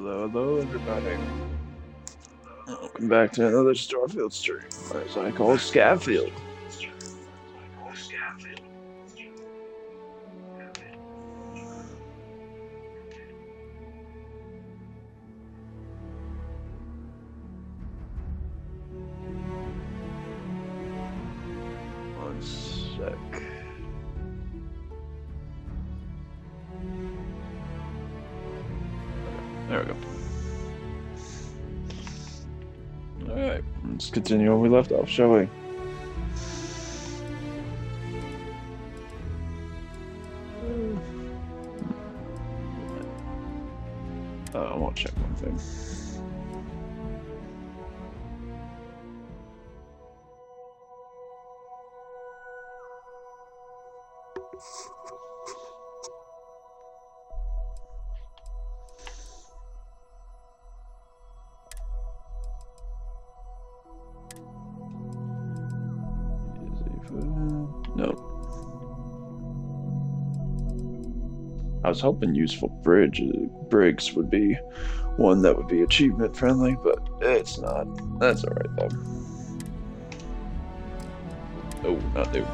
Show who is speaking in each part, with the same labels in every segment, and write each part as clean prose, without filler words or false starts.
Speaker 1: Hello, hello, everybody. Welcome back to another Starfield stream, or as I call Scavfield. One sec. There we go. Alright, let's continue where we left off, shall we? I want to check one thing. No. I was hoping useful brigs would be one that would be achievement friendly, but it's not. That's alright though. Oh, not new.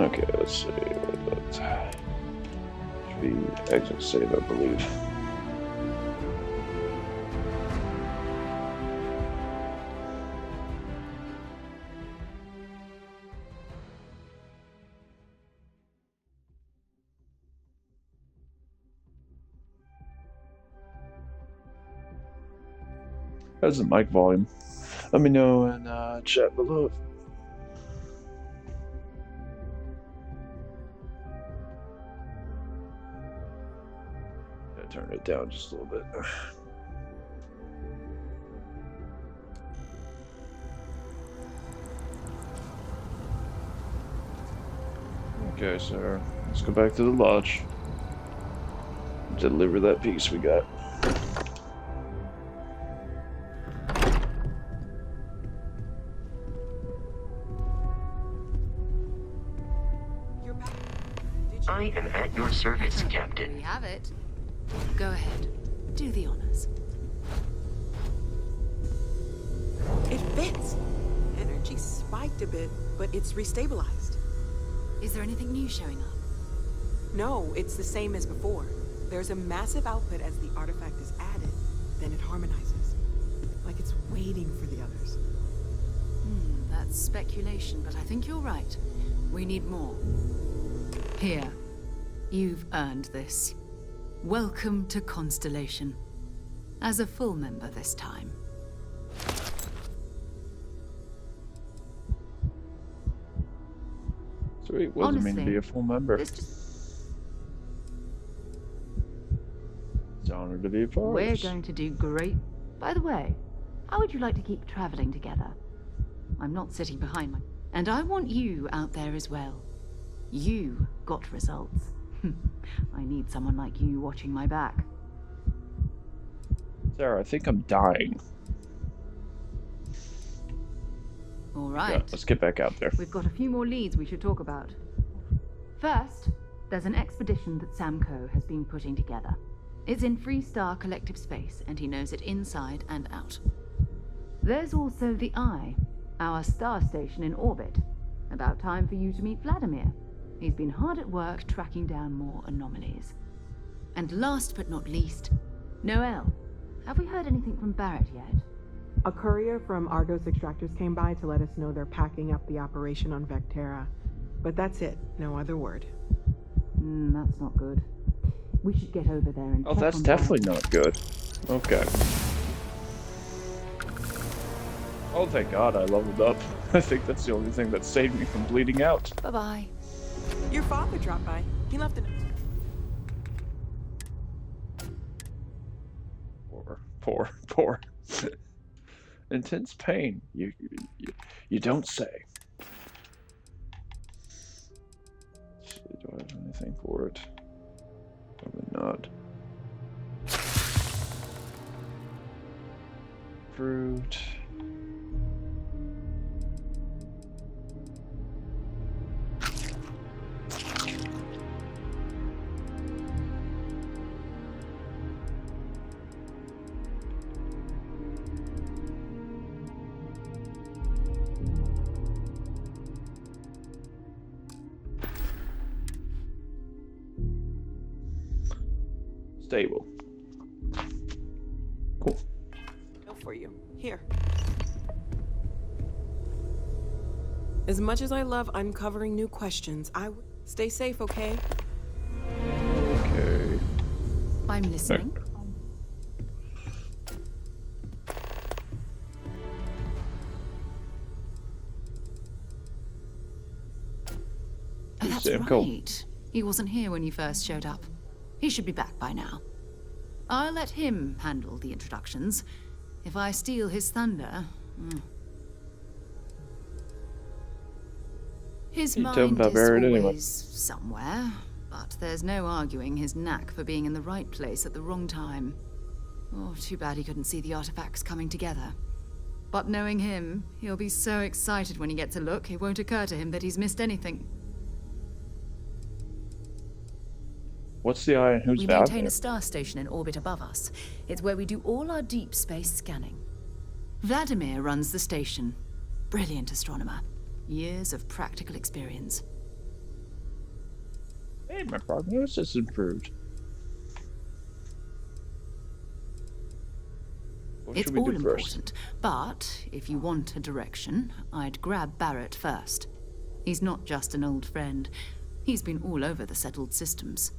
Speaker 1: Okay, let's see. Should be exit save, I believe. How's the mic volume? Let me know in chat below. I turned it down just a little bit. Okay, so let's go back to the lodge. Deliver that piece we got.
Speaker 2: I am at your service, Captain.
Speaker 3: We have it. Go ahead. Do the honors.
Speaker 4: It fits. Energy spiked a bit, but it's restabilized.
Speaker 3: Is there anything new showing up?
Speaker 4: No, it's the same as before. There's a massive output as the artifact is added, then it harmonizes. Like it's waiting for the others.
Speaker 3: That's speculation, but I think you're right. We need more. Here. You've earned this. Welcome to Constellation. As a full member this time.
Speaker 1: Sweet, what does it mean to be a full member?
Speaker 3: It's
Speaker 1: an honor to be a part.
Speaker 5: We're going to do great. By the way, how would you like to keep traveling together?
Speaker 3: I'm not sitting behind my... And I want you out there as well. You got results. I need someone like you watching my back.
Speaker 1: Sarah, I think I'm dying.
Speaker 3: All right.
Speaker 1: Yeah, let's get back out there.
Speaker 5: We've got a few more leads we should talk about. First, there's an expedition that Samco has been putting together.
Speaker 3: It's in Freestar Collective Space, and he knows it inside and out.
Speaker 5: There's also the Eye, our star station in orbit. About time for you to meet Vladimir. He's been hard at work tracking down more anomalies.
Speaker 3: And last but not least,
Speaker 5: Noel, have we heard anything from Barrett yet?
Speaker 4: A courier from Argos Extractors came by to let us know they're packing up the operation on Vectera. But that's it, no other word.
Speaker 5: That's not good. We should get over there and
Speaker 1: Oh, that's definitely not good. Okay. Oh, thank God I leveled up. I think that's the only thing that saved me from bleeding out.
Speaker 3: bye-bye.
Speaker 4: Your father dropped by. He left a note.
Speaker 1: Poor. Intense pain. You don't say. Let's see, do I have anything for it? Probably not. Fruit. stable. Cool.
Speaker 4: Go for you. Here. As much as I love uncovering new questions, stay safe, okay?
Speaker 1: Okay.
Speaker 3: I'm listening. That's
Speaker 1: Sam Cole.
Speaker 3: right. He wasn't here when you first showed up. He should be back by now. I'll let him handle the introductions. If I steal his thunder... His
Speaker 1: You tell him
Speaker 3: mind
Speaker 1: about
Speaker 3: is
Speaker 1: Barrett
Speaker 3: always
Speaker 1: anyway.
Speaker 3: somewhere, but there's no arguing his knack for being in the right place at the wrong time. Oh, too bad he couldn't see the artifacts coming together. But knowing him, he'll be so excited when he gets a look, it won't occur to him that he's missed anything.
Speaker 1: What's the eye and who's
Speaker 3: We
Speaker 1: Vladimir?
Speaker 3: maintain a star station in orbit above us. It's where we do all our deep space scanning. Vladimir runs the station. Brilliant astronomer. Years of practical experience.
Speaker 1: Hey, my prognosis improved. What
Speaker 3: It's
Speaker 1: should we
Speaker 3: all
Speaker 1: do first?
Speaker 3: important, but if you want a direction, I'd grab Barrett first. He's not just an old friend. He's been all over the settled systems.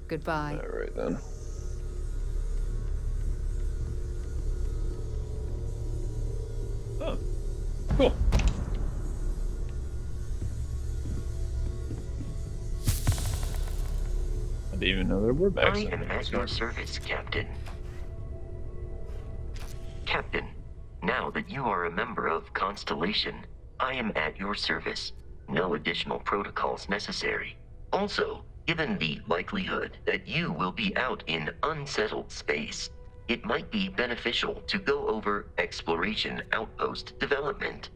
Speaker 3: Goodbye.
Speaker 1: All right then. Oh, cool. I didn't even know there were
Speaker 2: I
Speaker 1: backs.
Speaker 2: am at your service, Captain. Captain, now that you are a member of Constellation, I am at your service. No additional protocols necessary. Also, given the likelihood that you will be out in unsettled space, it might be beneficial to go over exploration outpost development,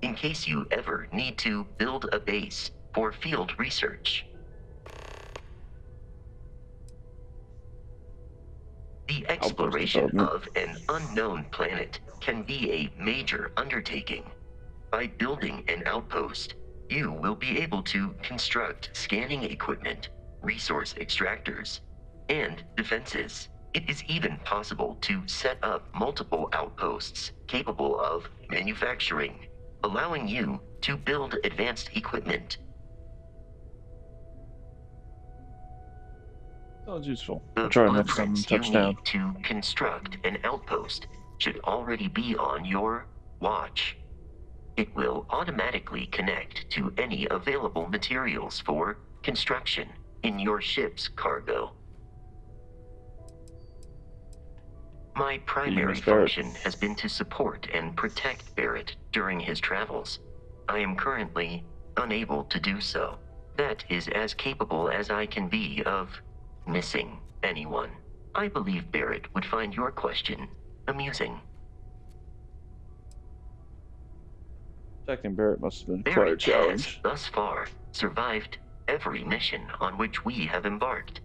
Speaker 2: in case you ever need to build a base for field research. The exploration of an unknown planet can be a major undertaking. By building an outpost, you will be able to construct scanning equipment, resource extractors, and defenses. It is even possible to set up multiple outposts capable of manufacturing, allowing you to build advanced equipment.
Speaker 1: Sounds useful.
Speaker 2: The
Speaker 1: I'll try next time
Speaker 2: blueprints
Speaker 1: I
Speaker 2: you
Speaker 1: touch down.
Speaker 2: need to construct an outpost should already be on your watch. It will automatically connect to any available materials for construction in your ship's cargo. My primary
Speaker 1: Miss Barrett.
Speaker 2: function has been to support and protect Barrett during his travels. I am currently unable to do so. That is as capable as I can be of missing anyone. I believe Barrett would find your question amusing.
Speaker 1: Protecting Barrett must have been quite a
Speaker 2: Barrett has,
Speaker 1: challenge.
Speaker 2: thus far, survived every mission on which we have embarked.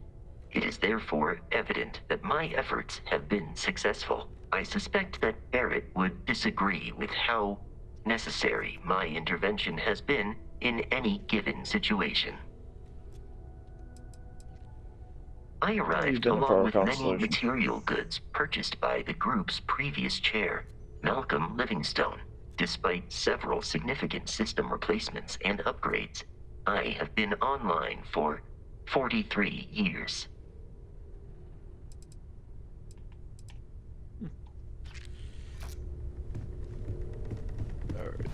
Speaker 2: It is therefore evident that my efforts have been successful. I suspect that Barrett would disagree with how necessary my intervention has been in any given situation. I arrived
Speaker 1: been a part
Speaker 2: along
Speaker 1: of
Speaker 2: with many
Speaker 1: Constellation.
Speaker 2: material goods purchased by the group's previous chair, Malcolm Livingstone. Despite several significant system replacements and upgrades, I have been online for 43 years.
Speaker 1: Alright.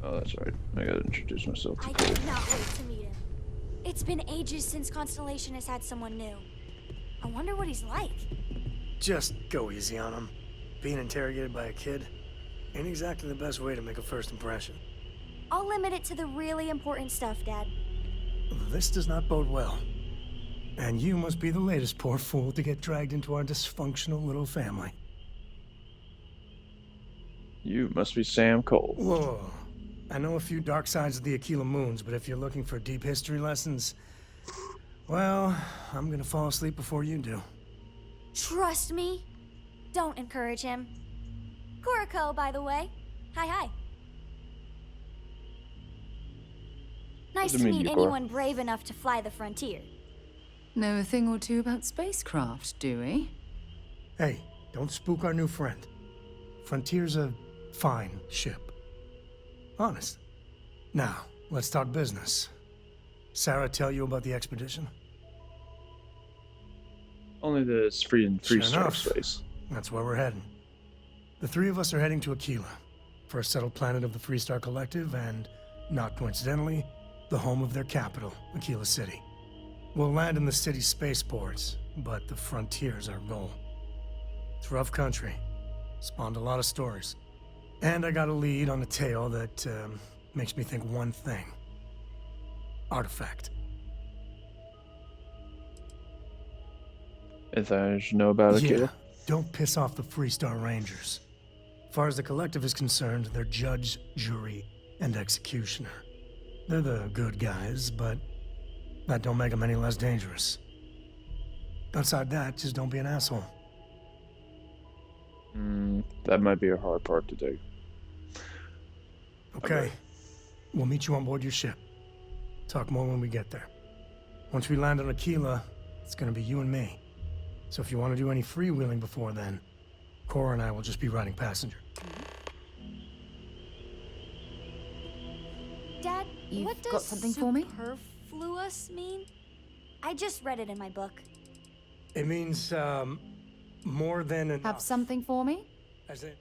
Speaker 1: Oh, that's right. I gotta introduce myself to
Speaker 6: I
Speaker 1: Cole.
Speaker 6: cannot wait to meet him. It's been ages since Constellation has had someone new. I wonder what he's like.
Speaker 7: Just go easy on him. Being interrogated by a kid ain't exactly the best way to make a first impression.
Speaker 6: I'll limit it to the really important stuff, Dad.
Speaker 7: This does not bode well. And you must be the latest poor fool to get dragged into our dysfunctional little family.
Speaker 1: You must be Sam Cole.
Speaker 7: Whoa. I know a few dark sides of the Aquila Moons, but if you're looking for deep history lessons, well, I'm gonna fall asleep before you do.
Speaker 6: Trust me. Don't encourage him. Kuriko, by the way. Hi. Nice to meet anyone brave enough to fly the frontier.
Speaker 3: Know a thing or two about spacecraft, do we?
Speaker 7: Hey, don't spook our new friend. Frontier's a fine ship. Honest. Now, let's talk business. Sarah tell you about the expedition?
Speaker 1: Only that it's free in
Speaker 7: Sure
Speaker 1: three-star
Speaker 7: enough.
Speaker 1: space.
Speaker 7: That's where we're heading. The three of us are heading to Aquila, first settled planet of the Freestar Collective, and, not coincidentally, the home of their capital, Aquila City. We'll land in the city's spaceports, but the frontier's our goal. It's rough country. Spawned a lot of stories. And I got a lead on a tale that makes me think one thing. Artifact.
Speaker 1: Anything I should know about Aquila?
Speaker 7: Yeah, don't piss off the Freestar Rangers. As far as the Collective is concerned, they're judge, jury, and executioner. They're the good guys, but that don't make them any less dangerous. Outside that, just don't be an asshole.
Speaker 1: That might be a hard part to do.
Speaker 7: Okay. We'll meet you on board your ship. Talk more when we get there. Once we land on Aquila, it's gonna be you and me. So if you want to do any freewheeling before then, Cora and I will just be riding passenger.
Speaker 6: Dad,
Speaker 3: You've
Speaker 6: what does
Speaker 3: got something for me?
Speaker 6: superfluous mean? I just read it in my book.
Speaker 7: It means, more than enough.
Speaker 3: Have something for me?
Speaker 7: As in...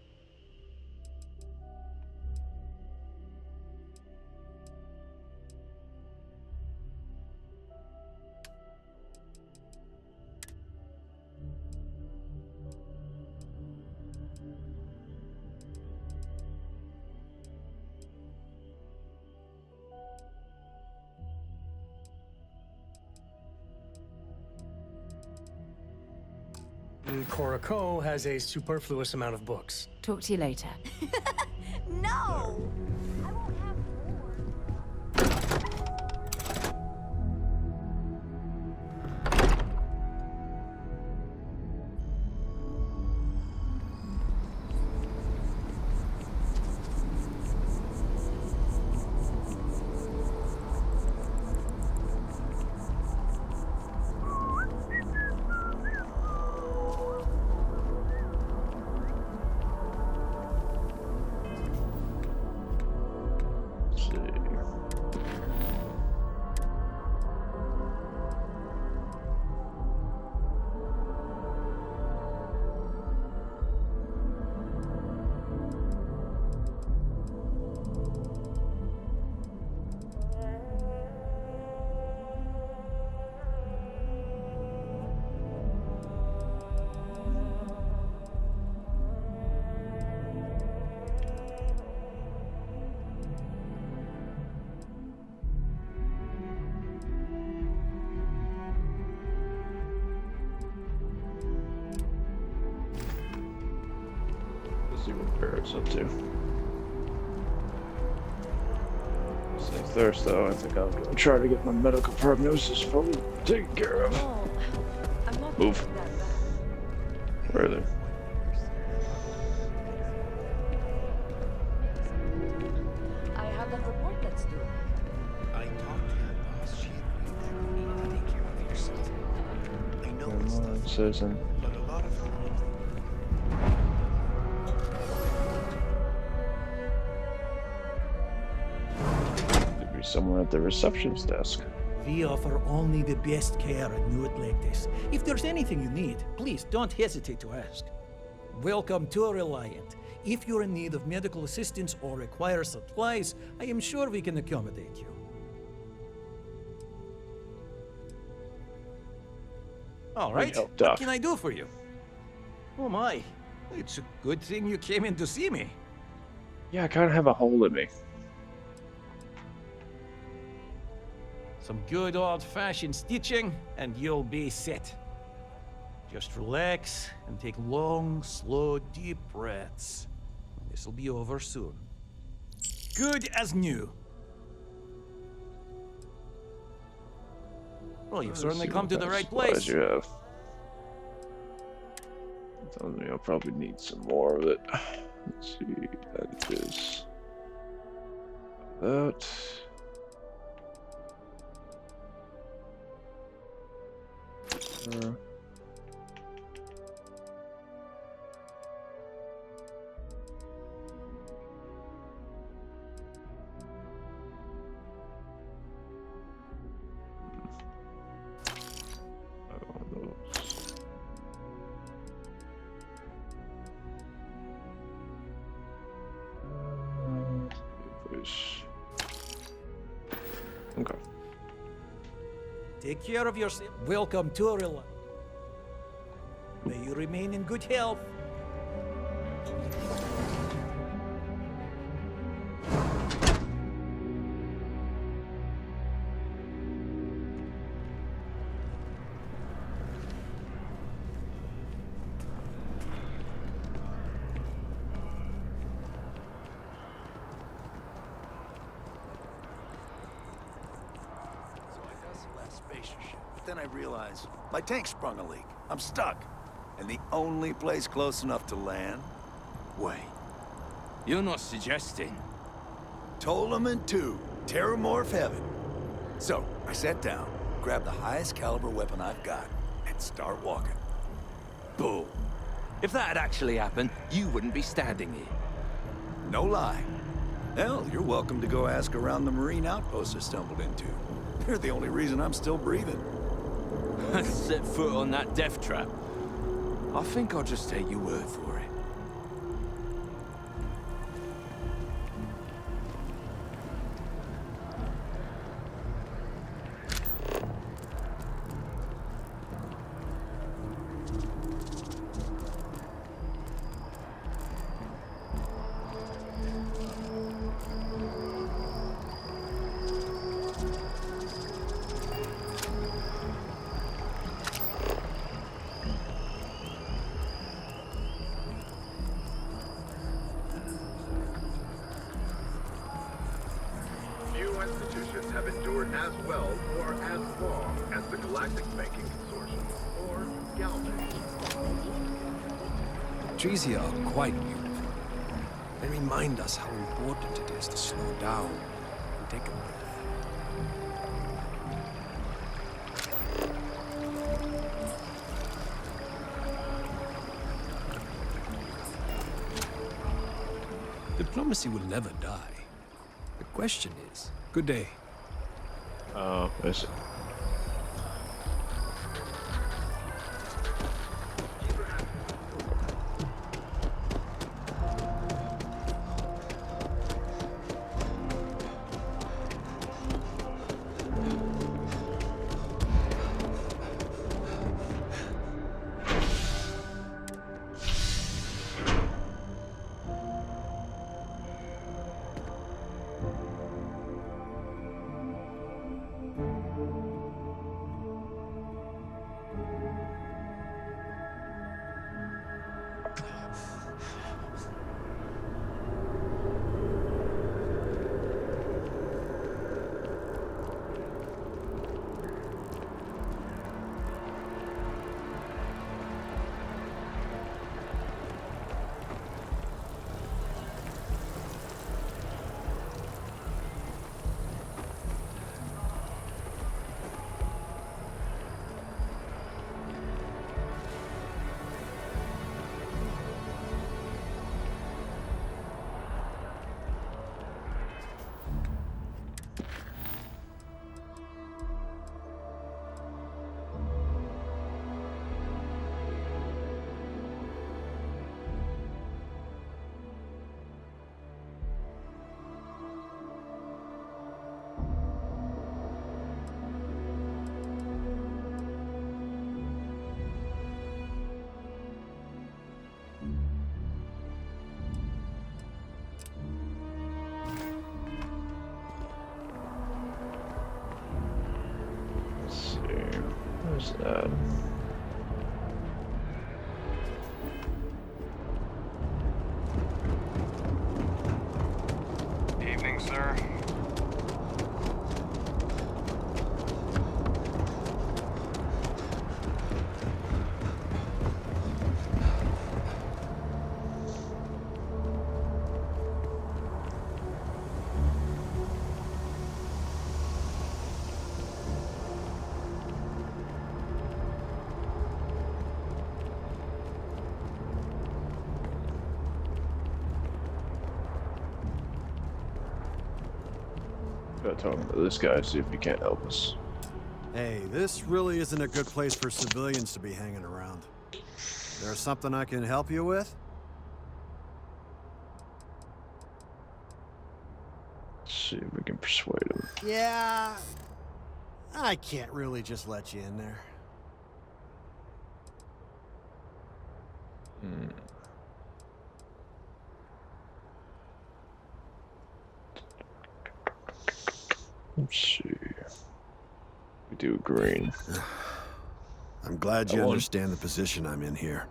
Speaker 7: Cora Co. has a superfluous amount of books.
Speaker 3: Talk to you later.
Speaker 6: No! I won't have more.
Speaker 1: See what Barrett's up to. Stay thirst though. I think I'll go try to get my medical prognosis fully taken care of. Move. Where are they?
Speaker 8: I have a report that's due.
Speaker 9: I talked to your boss. She agreed that you need to take care of yourself. I know it's tough,
Speaker 1: Citizen.
Speaker 9: but a lot of
Speaker 1: Could be someone at the receptionist desk.
Speaker 10: We offer only the best care at New Atlantis. If there's anything you need, please don't hesitate to ask. Welcome to Reliant. If you're in need of medical assistance or require supplies, I am sure we can accommodate you. All right,
Speaker 1: help, Doc.
Speaker 10: what can I do for you? Oh my, it's a good thing you came in to see me.
Speaker 1: Yeah, I kind of have a hole in me.
Speaker 10: Some good old-fashioned stitching, and you'll be set. Just relax and take long, slow, deep breaths. This'll be over soon. Good as new. Well, you've certainly come to the right place.
Speaker 1: You have. Tells me I'll probably need some more of it. Let's see. That is that. Okay.
Speaker 10: Take care of yourself. Welcome to Orilla. May you remain in good health.
Speaker 11: Then I realized my tank sprung a leak. I'm stuck. And the only place close enough to land? Wait.
Speaker 12: You're not suggesting?
Speaker 11: Ptolemy 2, Terramorph Heaven. So, I sat down, grabbed the highest caliber weapon I've got, and start walking.
Speaker 12: Bull. If that had actually happened, you wouldn't be standing here.
Speaker 11: No lie. Hell, you're welcome to go ask around the Marine outpost I stumbled into. They're the only reason I'm still breathing.
Speaker 12: Set foot on that death trap. I think I'll just take your word for it.
Speaker 13: Institutions have endured as well or as long as the Galactic Banking Consortium, or GALBANK.
Speaker 14: Trees here are quite beautiful. They remind us how important it is to slow down and take a breath. Diplomacy will never die. The question is, good day.
Speaker 1: Oh, I see. Where's that?
Speaker 13: Evening, sir.
Speaker 1: Gotta talk to this guy, see if he can't help us.
Speaker 15: Hey, this really isn't a good place for civilians to be hanging around. There's something I can help you with?
Speaker 1: Let's see if we can persuade him.
Speaker 15: Yeah, I can't really just let you in there.
Speaker 1: Let's see. We do green.
Speaker 15: I'm glad you understand the position I'm in here.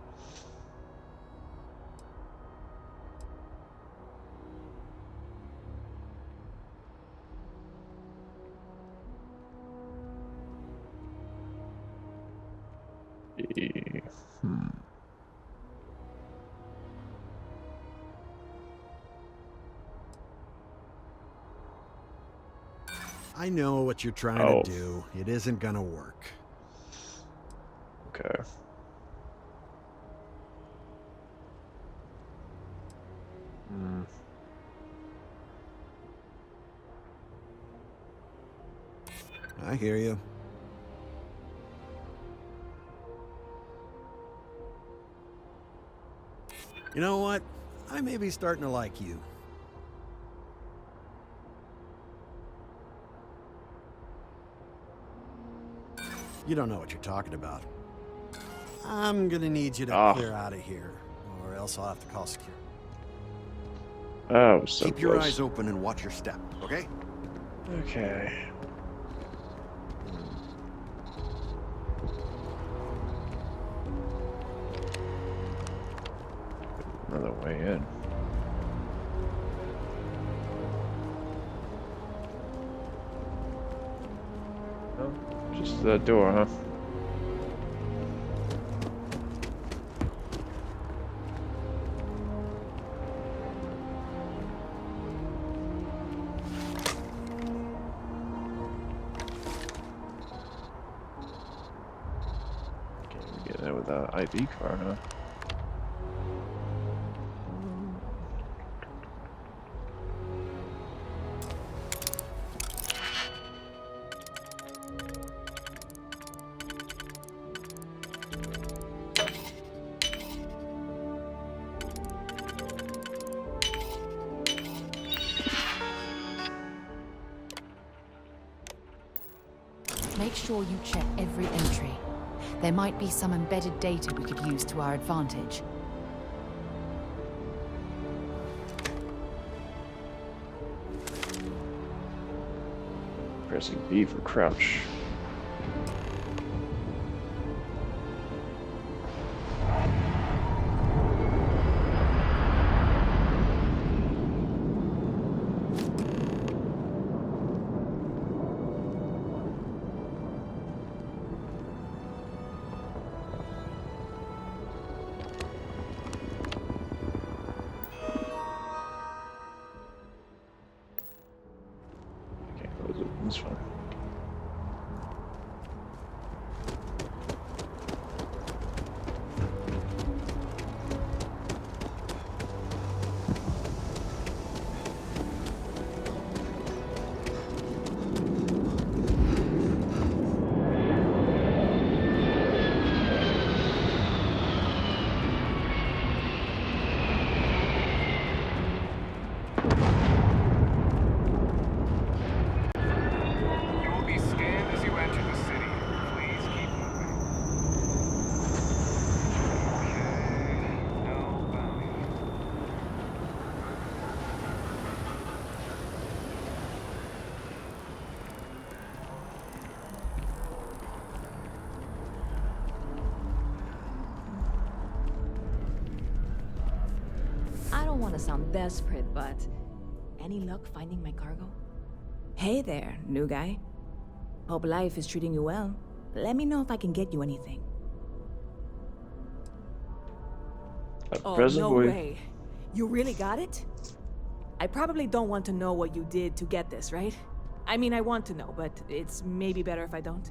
Speaker 15: I know what you're trying to do. It isn't gonna work.
Speaker 1: Okay.
Speaker 15: I hear you. You know what? I may be starting to like you. You don't know what you're talking about. I'm gonna need you to clear out of here, or else I'll have to call security.
Speaker 1: Oh, so
Speaker 15: Keep your eyes open and watch your step, okay?
Speaker 1: Okay. Another way in. Oh, just that door, huh? Can't get in with an ID card, huh?
Speaker 5: Make sure you check every entry. There might be some embedded data we could use to our advantage.
Speaker 1: Pressing B for crouch. This one.
Speaker 16: I don't want to sound desperate, but any luck finding my cargo? Hey there, new guy. Hope life is treating you well. Let me know if I can get you anything.
Speaker 4: Oh, no way. You really got it? I probably don't want to know what you did to get this, right? I mean, I want to know, but it's maybe better if I don't.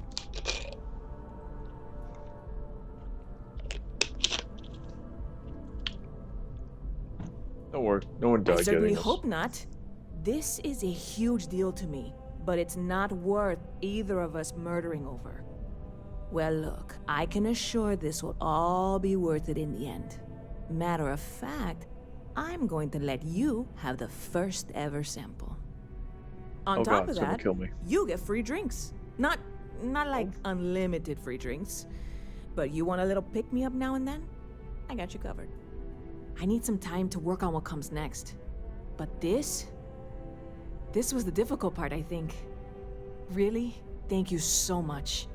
Speaker 1: Don't worry, no one died
Speaker 4: I certainly
Speaker 1: getting this.
Speaker 4: hope not. This is a huge deal to me. but it's not worth either of us murdering over. Well, look, I can assure this will all be worth it in the end. Matter of fact, I'm going to let you have the first ever sample. On top of that, you get free drinks. Not like unlimited free drinks, but you want a little pick-me-up now and then? I got you covered. I need some time to work on what comes next. But this was the difficult part, I think. Really, thank you so much.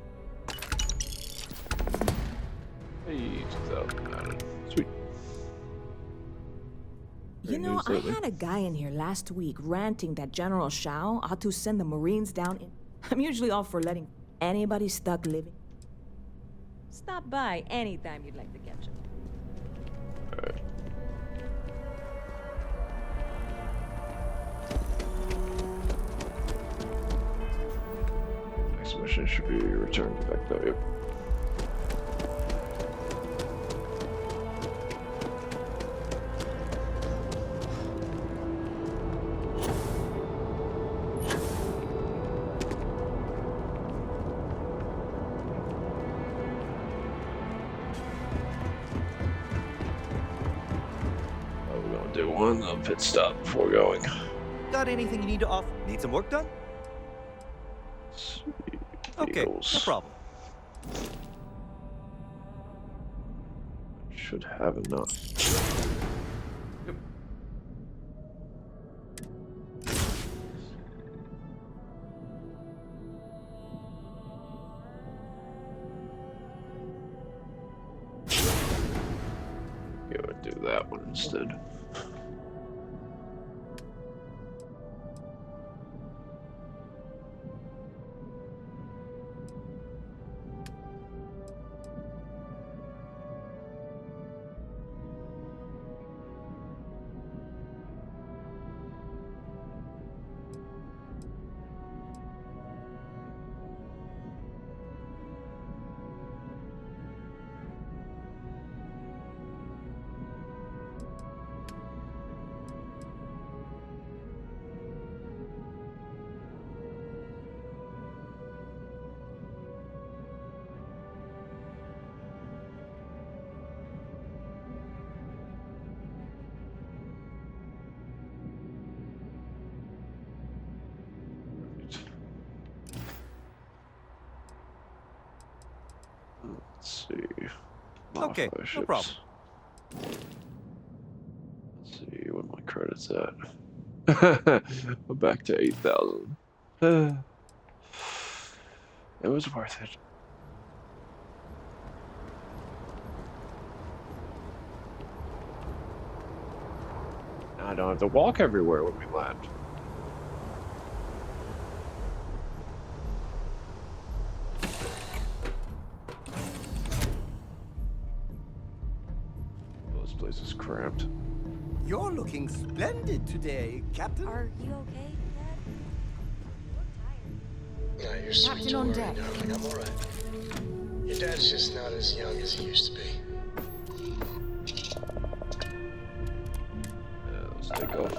Speaker 1: Hey, 2,000. Sweet.
Speaker 4: You know, I had a guy in here last week ranting that General Shao ought to send the Marines down in... I'm usually all for letting anybody stuck living. Stop by anytime you'd like to catch him.
Speaker 1: Alright. Next mission should be return to Vector, yep. Do one pit stop before going.
Speaker 17: Got anything you need to offer? Need some work done? Okay, no problem.
Speaker 1: Should have enough.
Speaker 10: Yep.
Speaker 1: Go and do that one instead. Let's see.
Speaker 17: Okay, no problem.
Speaker 1: Let's see what my credit's at. I'm back to 8,000. It was worth it. I don't have to walk everywhere when we land. This place is cramped.
Speaker 9: You're looking splendid today, Captain.
Speaker 6: Are you okay, Dad? You look tired.
Speaker 18: No, you're sweet to worry, darling. I'm alright. Your dad's just not as young as he used to be.
Speaker 1: Let's take off.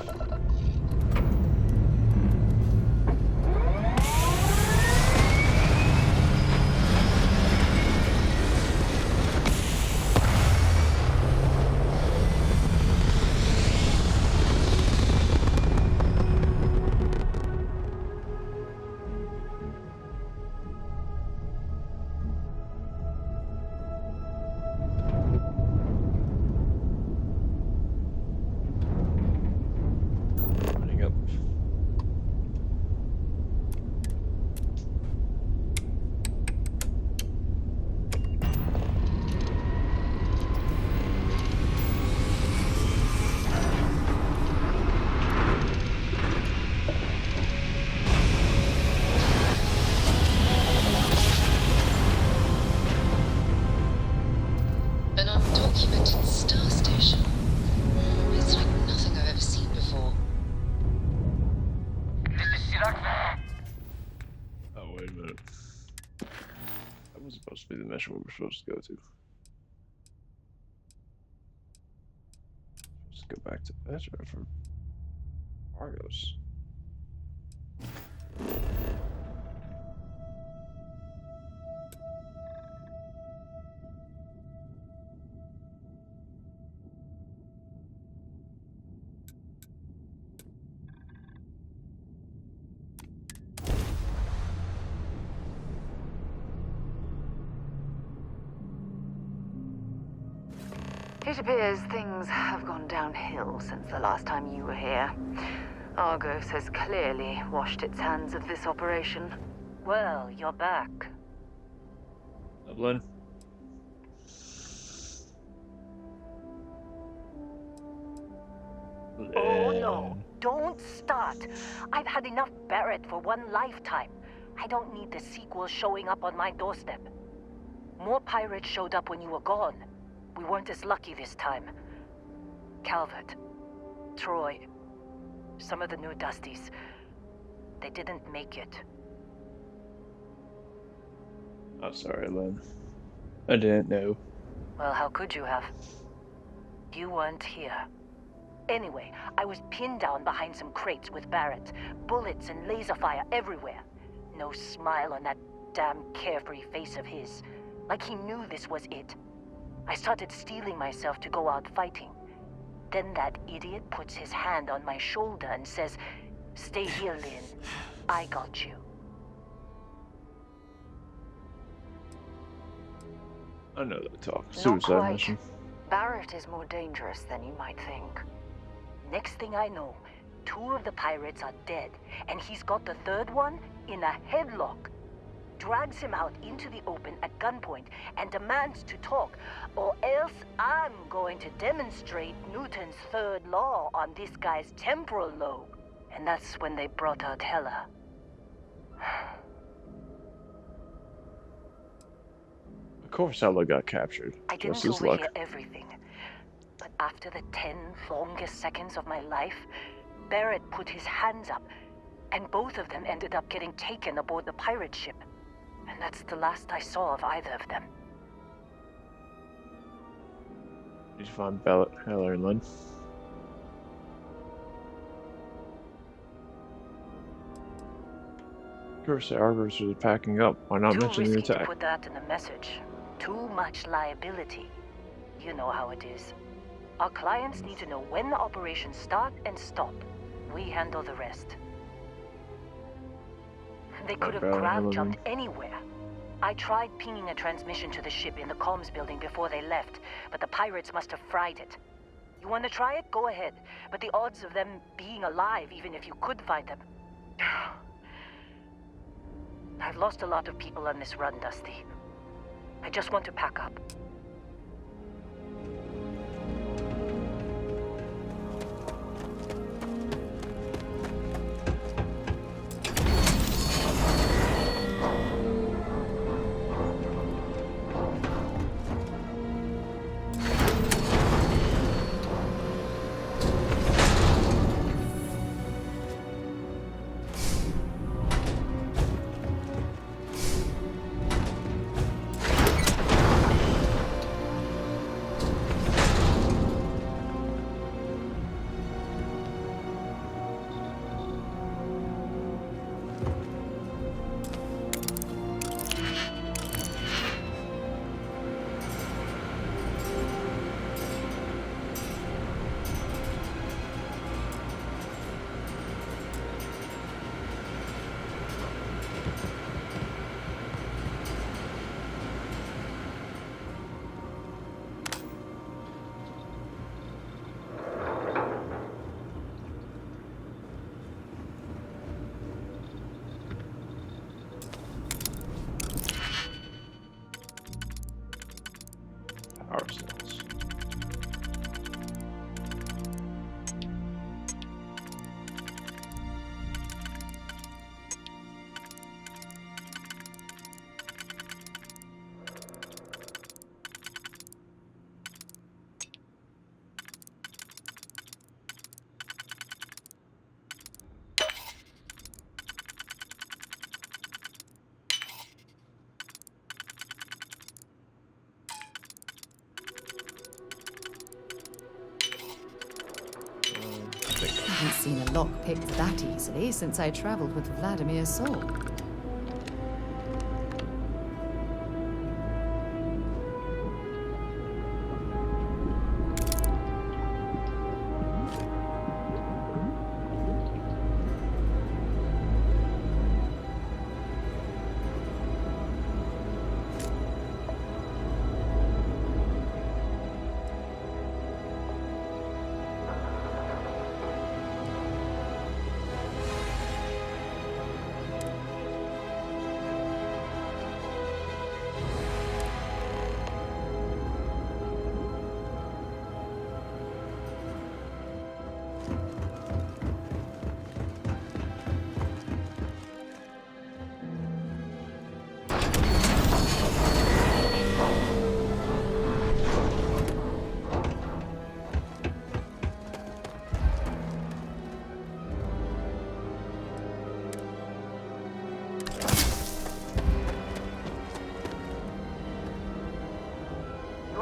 Speaker 5: An undocumented star station. It's like nothing I've ever seen before.
Speaker 1: Oh, wait a minute. That was supposed to be the mission we were supposed to go to. Let's go back to Petra for Argos.
Speaker 5: It appears things have gone downhill since the last time you were here. Argos has clearly washed its hands of this operation. Well, you're back.
Speaker 1: Dublin.
Speaker 19: Oh no, don't start. I've had enough Barrett for one lifetime. I don't need the sequel showing up on my doorstep. More pirates showed up when you were gone. We weren't as lucky this time. Calvert, Troy, some of the new Dusties, they didn't make it.
Speaker 1: Oh, sorry, Lynn. I didn't know.
Speaker 19: Well, how could you have? You weren't here. Anyway, I was pinned down behind some crates with Barrett. Bullets and laser fire everywhere. No smile on that damn carefree face of his. Like he knew this was it. I started steeling myself to go out fighting. Then that idiot puts his hand on my shoulder and says, "Stay here, Lynn. I got you."
Speaker 1: I know that talk.
Speaker 19: Not
Speaker 1: Suicide
Speaker 19: quite.
Speaker 1: mission.
Speaker 19: Barrett is more dangerous than you might think. Next thing I know, 2 of the pirates are dead, and he's got the 3rd one in a headlock. Drags him out into the open at gunpoint and demands to talk, or else I'm going to demonstrate Newton's 3rd law on this guy's temporal lobe. And that's when they brought out Hela.
Speaker 1: Of course Hela got captured.
Speaker 19: I didn't
Speaker 1: Just his luck.
Speaker 19: overhear everything, but after the 10 longest seconds of my life, Barrett put his hands up, and both of them ended up getting taken aboard the pirate ship. And that's the last I saw of either of them.
Speaker 1: Did you find Hela and Lynn? Of course, the Arbors are packing up. Why not mention the
Speaker 19: Too risky to
Speaker 1: attack?
Speaker 19: put that in the message. Too much liability. You know how it is. Our clients need to know when the operations start and stop. We handle the rest. They could have crowd jumped anywhere. I tried pinging a transmission to the ship in the comms building before they left, but the pirates must have fried it. You want to try it? Go ahead. But the odds of them being alive, even if you could find them... I've lost a lot of people on this run, Dusty. I just want to pack up.
Speaker 1: Arsenals.
Speaker 3: I haven't seen a lock picked that easily since I traveled with Vladimir's soul.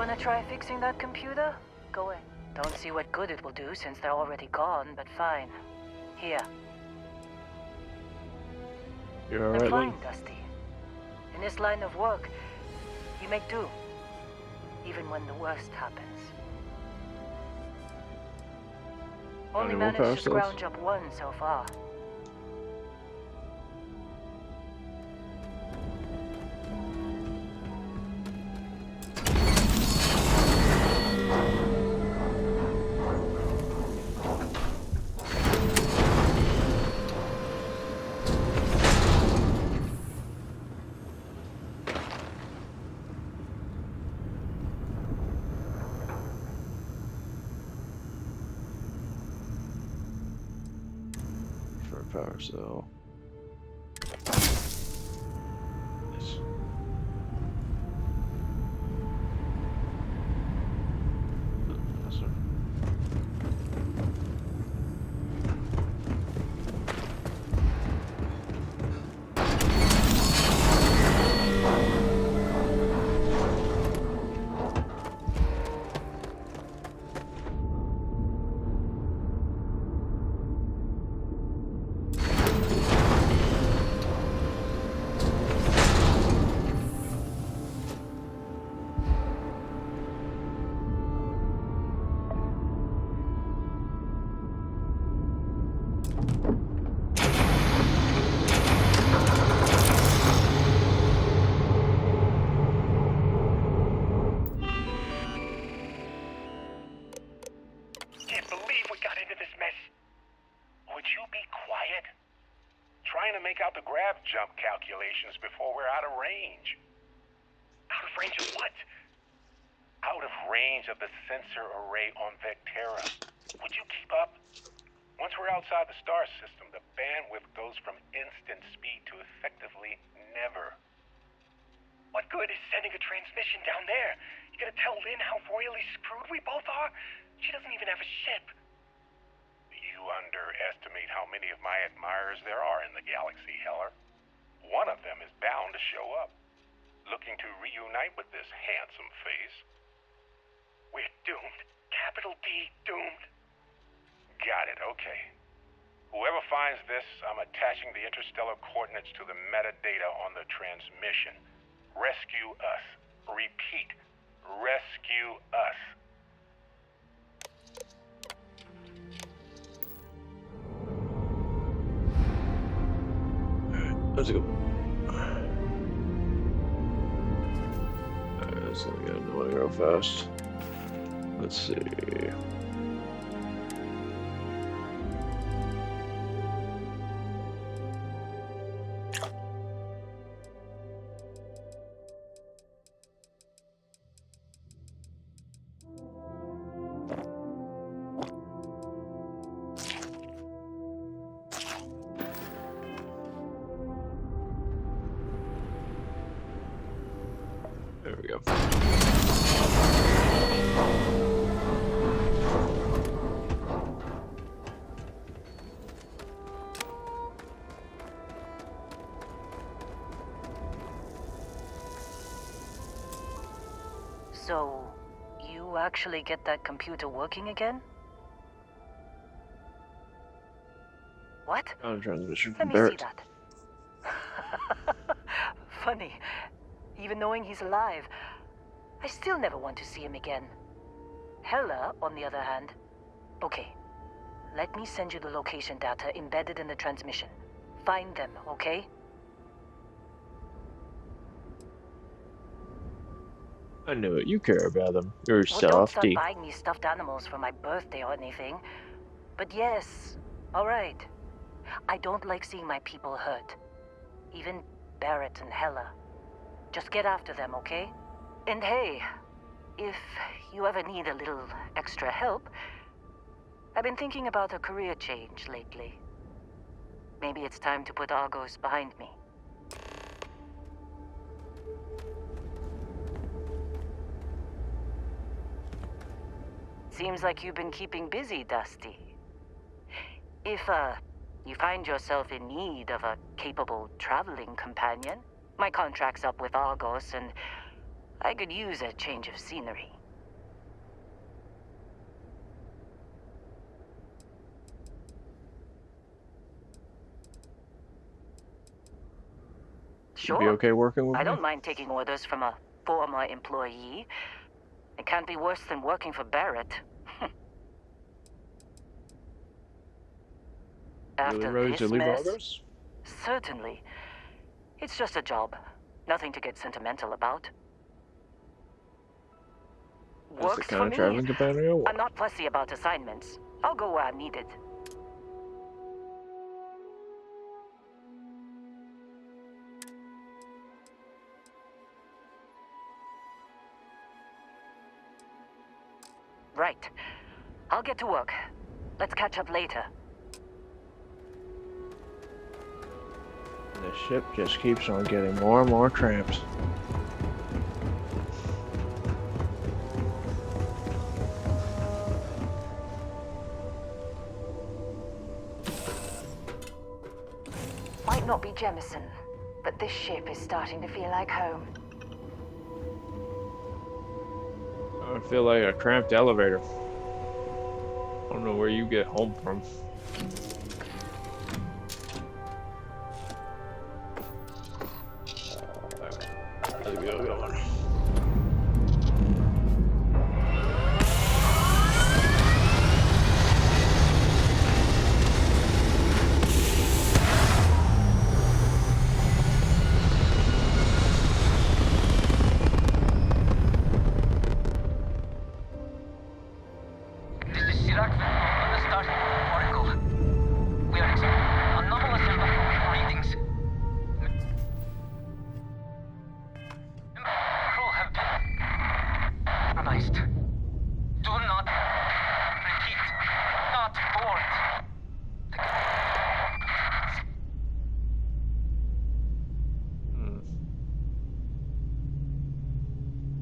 Speaker 19: wanna try fixing that computer? Go in. Don't see what good it will do since they're already gone, but fine. Here.
Speaker 1: You're
Speaker 19: I'm
Speaker 1: alright,
Speaker 19: fine, Dusty. In this line of work, you make do. Even when the worst happens. Only managed to scrounge up one so far.
Speaker 1: Power cell. Nice.
Speaker 13: Trying to make out the grab jump calculations before we're out of range. Out of range of what? Out of range of the sensor array on Vectera. Would you keep up? Once we're outside the star system, the bandwidth goes from instant speed to effectively never. What good is sending a transmission down there? You gonna tell Lynn how royally screwed we both are? She doesn't even have a ship. You underestimate how many of my admirers there are in the galaxy, Heller. One of them is bound to show up, looking to reunite with this handsome face. We're doomed. Capital D, doomed. Got it, okay. Whoever finds this, I'm attaching the interstellar coordinates to the metadata on the transmission. Rescue us. Repeat. Rescue us.
Speaker 1: Let's go. Alright, so we gotta know real fast. Let's see. There we go.
Speaker 19: So, you actually get that computer working again? What?
Speaker 1: On a transmission
Speaker 19: Let
Speaker 1: from
Speaker 19: me
Speaker 1: Barrett.
Speaker 19: see that. Funny. Even knowing he's alive, I still never want to see him again. Hella, on the other hand. Okay, let me send you the location data embedded in the transmission. Find them, okay?
Speaker 1: I knew it. You care about them. You're
Speaker 19: Well, don't start
Speaker 1: softy.
Speaker 19: buying me stuffed animals for my birthday or anything. But yes, alright. I don't like seeing my people hurt. Even Barrett and Hella. Just get after them, okay? And hey, if you ever need a little extra help, I've been thinking about a career change lately. Maybe it's time to put Argos behind me. Seems like you've been keeping busy, Dusty. If, you find yourself in need of a capable traveling companion, my contract's up with Argos, and I could use a change of scenery.
Speaker 1: Sure. Be okay working with me?
Speaker 19: I don't mind taking orders from a former employee. It can't be worse than working for Barrett.
Speaker 1: Really ready to leave orders?
Speaker 19: Certainly. It's just a job. Nothing to get sentimental about.
Speaker 1: That's the kind of traveling companion I want.
Speaker 19: I'm not fussy about assignments. I'll go where I'm needed. Right. I'll get to work. Let's catch up later.
Speaker 1: The ship just keeps on getting more and more tramps.
Speaker 20: Might not be Jemison, but this ship is starting to feel like home.
Speaker 1: I feel like a cramped elevator. I don't know where you get home from. Let's go going.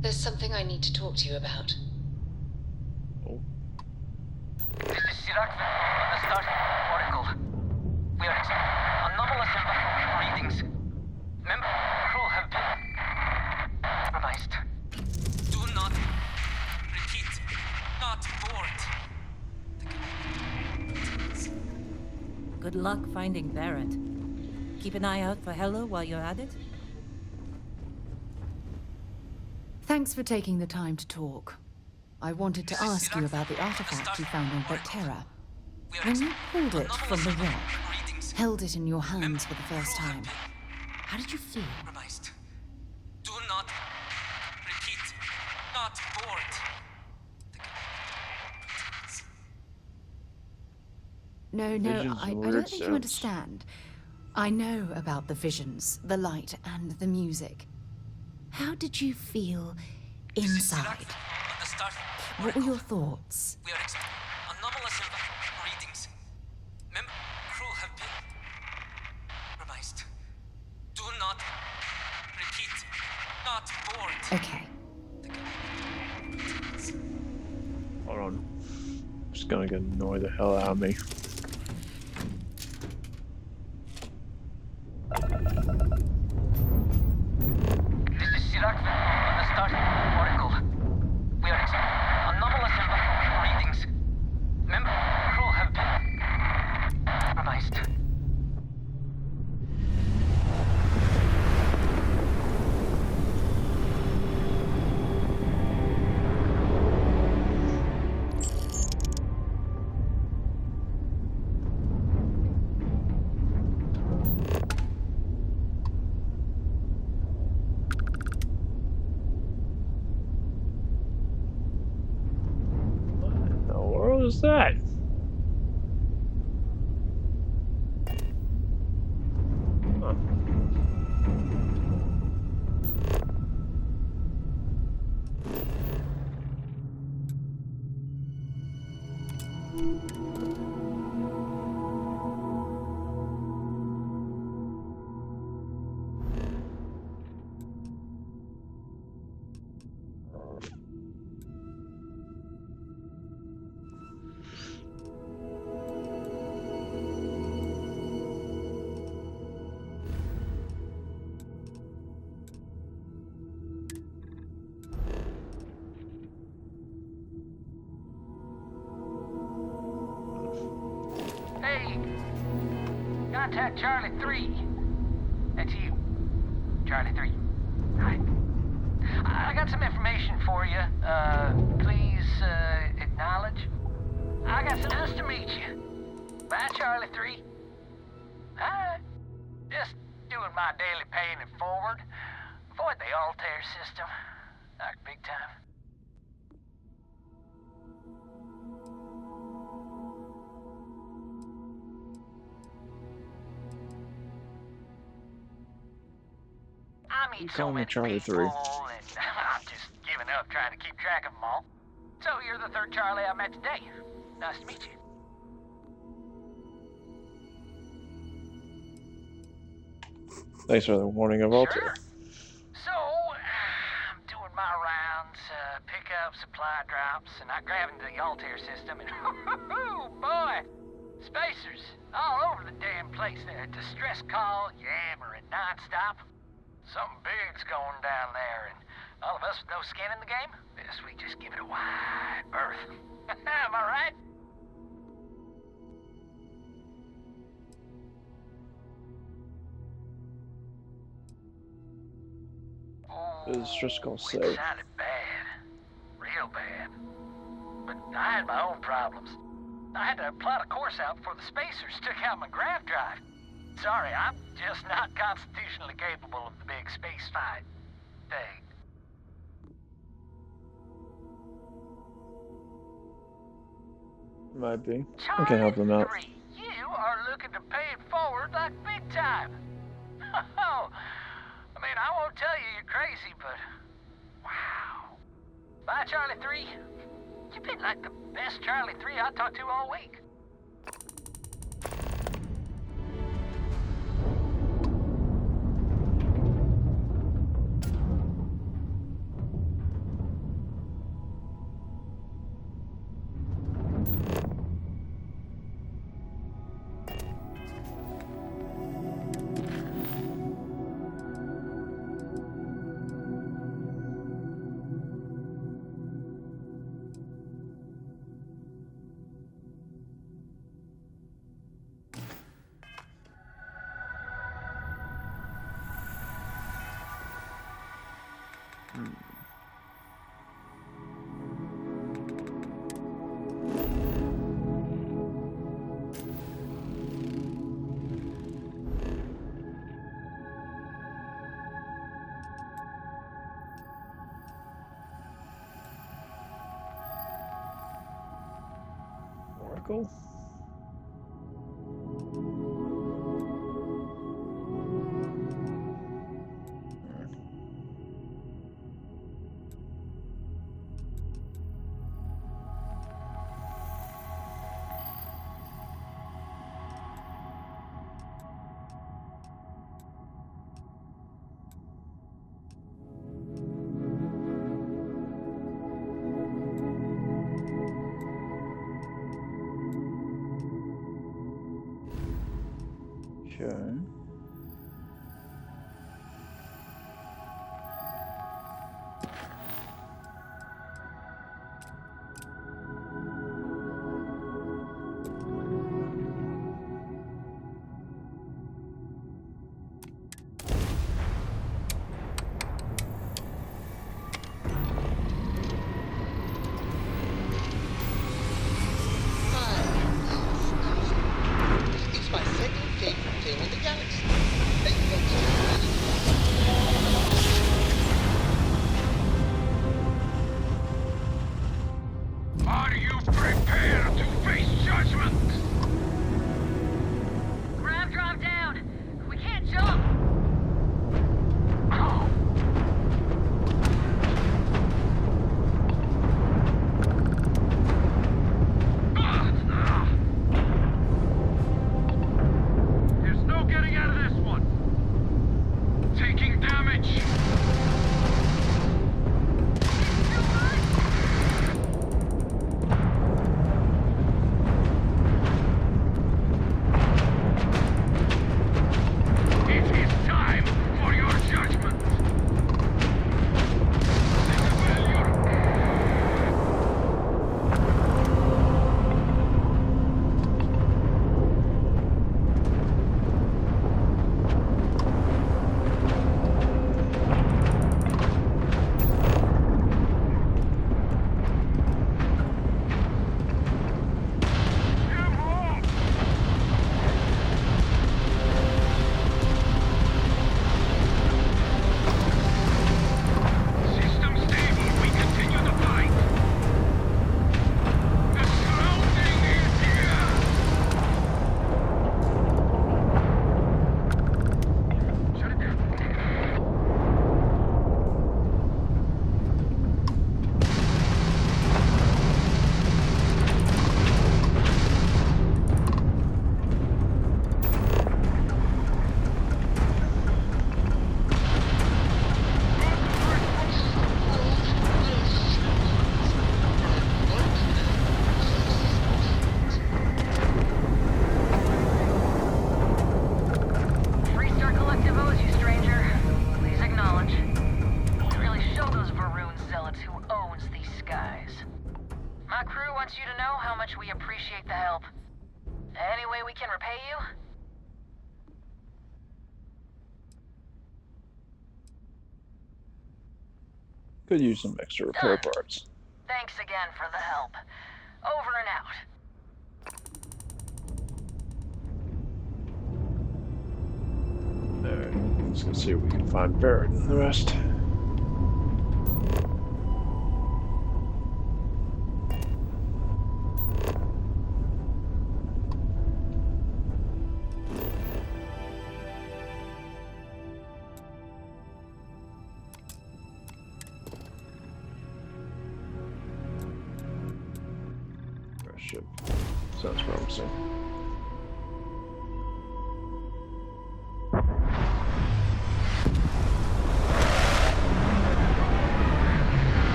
Speaker 20: There's something I need to talk to you about.
Speaker 1: Oh.
Speaker 21: This is Sirac on the start Oracle. We are anomalous readings. Member crew have been compromised. Do not repeat. Not board.
Speaker 22: Good luck finding Barrett. Keep an eye out for Hella while you're at it.
Speaker 3: Thanks for taking the time to talk. I wanted to ask you about the artifact you found on Vectera. When you pulled it from the rock, held it in your hands for the first time, how did you feel?
Speaker 21: Do not repeat. Not board.
Speaker 3: No, I don't think you understand. I know about the visions, the light, and the music. How did you feel inside? What were your thoughts?
Speaker 21: We are anomalous readings. Member crew have been compromised. Do not repeat. Not board.
Speaker 3: Okay.
Speaker 1: Hold on. Just gonna annoy the hell out of me.
Speaker 21: Sirac on the start Oracle. We are anomalous readings. Member crew have been compromised.
Speaker 1: What was that? Huh.
Speaker 21: contact Charlie 3. That's you, Charlie 3. Hi. I got some information for you. Please, acknowledge. I got some nice to meet you. Bye, Charlie 3. Hi. Just doing my daily paying it forward. Avoid the Altair system. Like big time. I meet so many
Speaker 1: Charlie
Speaker 21: people,
Speaker 1: 3.
Speaker 21: and I'm just giving up trying to keep track of them all. So you're the third Charlie I met today. Nice to meet you.
Speaker 1: Thanks for the warning of Altair.
Speaker 21: So, I'm doing my rounds, pick up supply drops, and I'm grabbing the Altair system, and oh boy, spacers all over the damn place there. Distress call, yammering nonstop. Something big's going down there, and all of us with no skin in the game, best we just give it a wide berth. Am I right?
Speaker 1: Is Driscoll safe?
Speaker 21: It sounded bad. Real bad. But I had my own problems. I had to plot a course out before the spacers took out my grav drive. Sorry, I'm just not constitutionally capable of the big space fight thing.
Speaker 1: Might be. I can help them out.
Speaker 21: You are looking to pay it forward like big time. Oh, I mean, I won't tell you you're crazy, but wow. Bye, Charlie 3. You've been like the best Charlie 3 I talked to all week.
Speaker 1: Oracle? Could use some extra repair parts.
Speaker 21: Thanks again for the help. Over and out.
Speaker 1: Alright, let's go see if we can find Barrett and the rest. Ship. Sounds promising.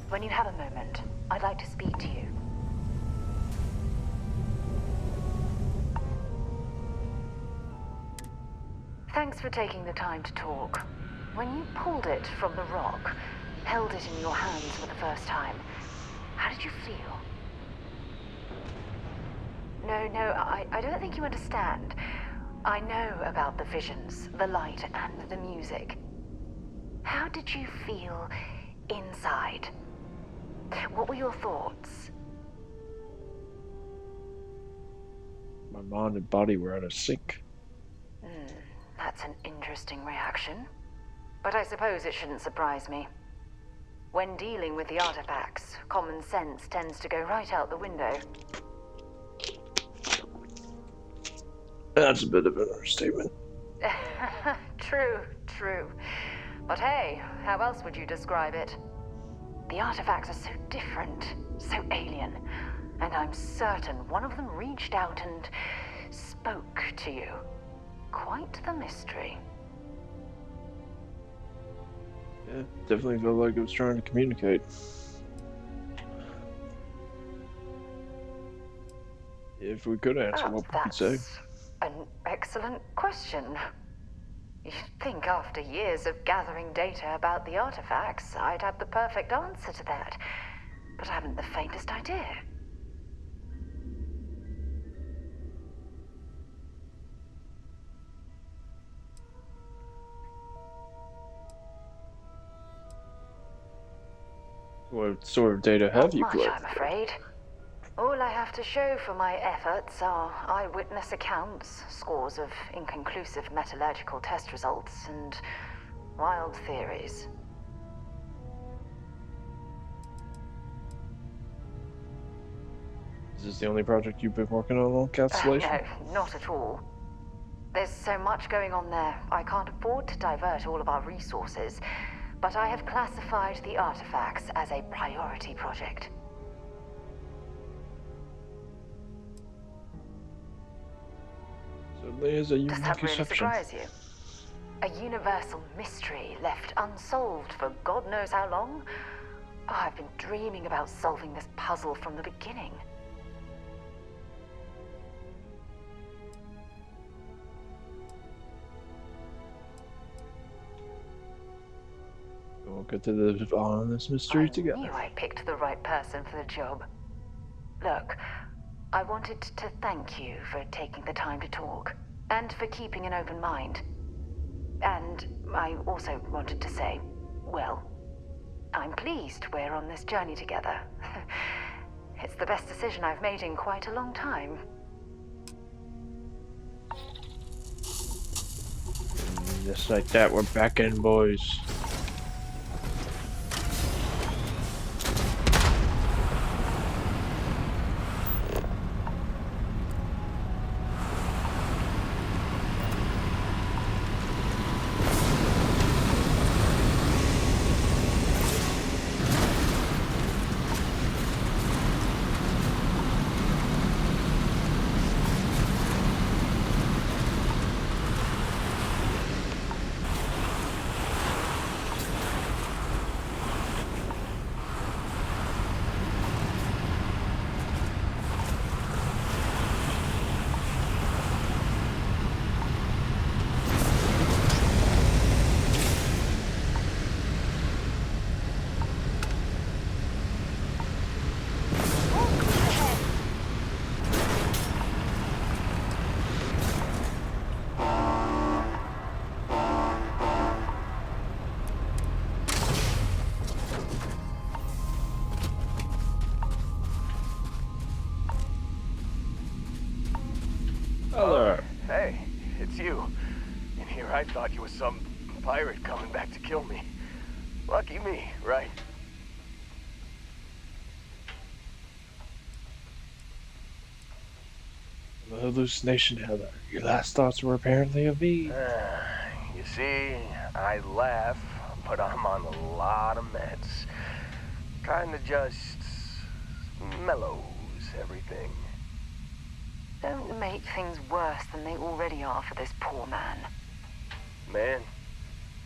Speaker 19: When you have a moment, I'd like to speak to you. Thanks for taking the time to talk. When you pulled it from the rock, held it in your hands for the first time, how did you feel? No, I don't think you understand. I know about the visions, the light, and the music. How did you feel inside? What were your thoughts?
Speaker 1: My mind and body were out of sync.
Speaker 19: That's an interesting reaction. But I suppose it shouldn't surprise me. When dealing with the artifacts, common sense tends to go right out the window.
Speaker 1: That's a bit of an understatement.
Speaker 19: True. But hey, how else would you describe it? The artifacts are so different, so alien, and I'm certain one of them reached out and spoke to you. Quite the mystery.
Speaker 1: Yeah, definitely felt like it was trying to communicate. If we could answer, what would we say?
Speaker 19: An excellent question. You'd think after years of gathering data about the artifacts, I'd have the perfect answer to that. But I haven't the faintest idea.
Speaker 1: What sort of data have you collected?
Speaker 19: I'm afraid. All I have to show for my efforts are eyewitness accounts, scores of inconclusive metallurgical test results, and wild theories.
Speaker 1: Is this the only project you've been working on Constellation?
Speaker 19: No, not at all. There's so much going on there, I can't afford to divert all of our resources, but I have classified the artifacts as a priority project.
Speaker 1: Certainly is a unique
Speaker 19: Does that really
Speaker 1: exception.
Speaker 19: surprise you? A universal mystery left unsolved for God knows how long? Oh, I've been dreaming about solving this puzzle from the beginning.
Speaker 1: We'll get to this mystery together.
Speaker 19: I knew I picked the right person for the job. Look, I wanted to thank you for taking the time to talk, and for keeping an open mind. And I also wanted to say, well, I'm pleased we're on this journey together. It's the best decision I've made in quite a long time.
Speaker 1: Just like that, we're back in, boys.
Speaker 2: you. And here I thought you was some pirate coming back to kill me. Lucky me, right?
Speaker 1: The hallucination, Heather. Your last thoughts were apparently of me.
Speaker 2: You see, I laugh, but I'm on a lot of meds. Kinda just mellows everything.
Speaker 20: Don't make things worse than they already are for this poor man.
Speaker 2: Man,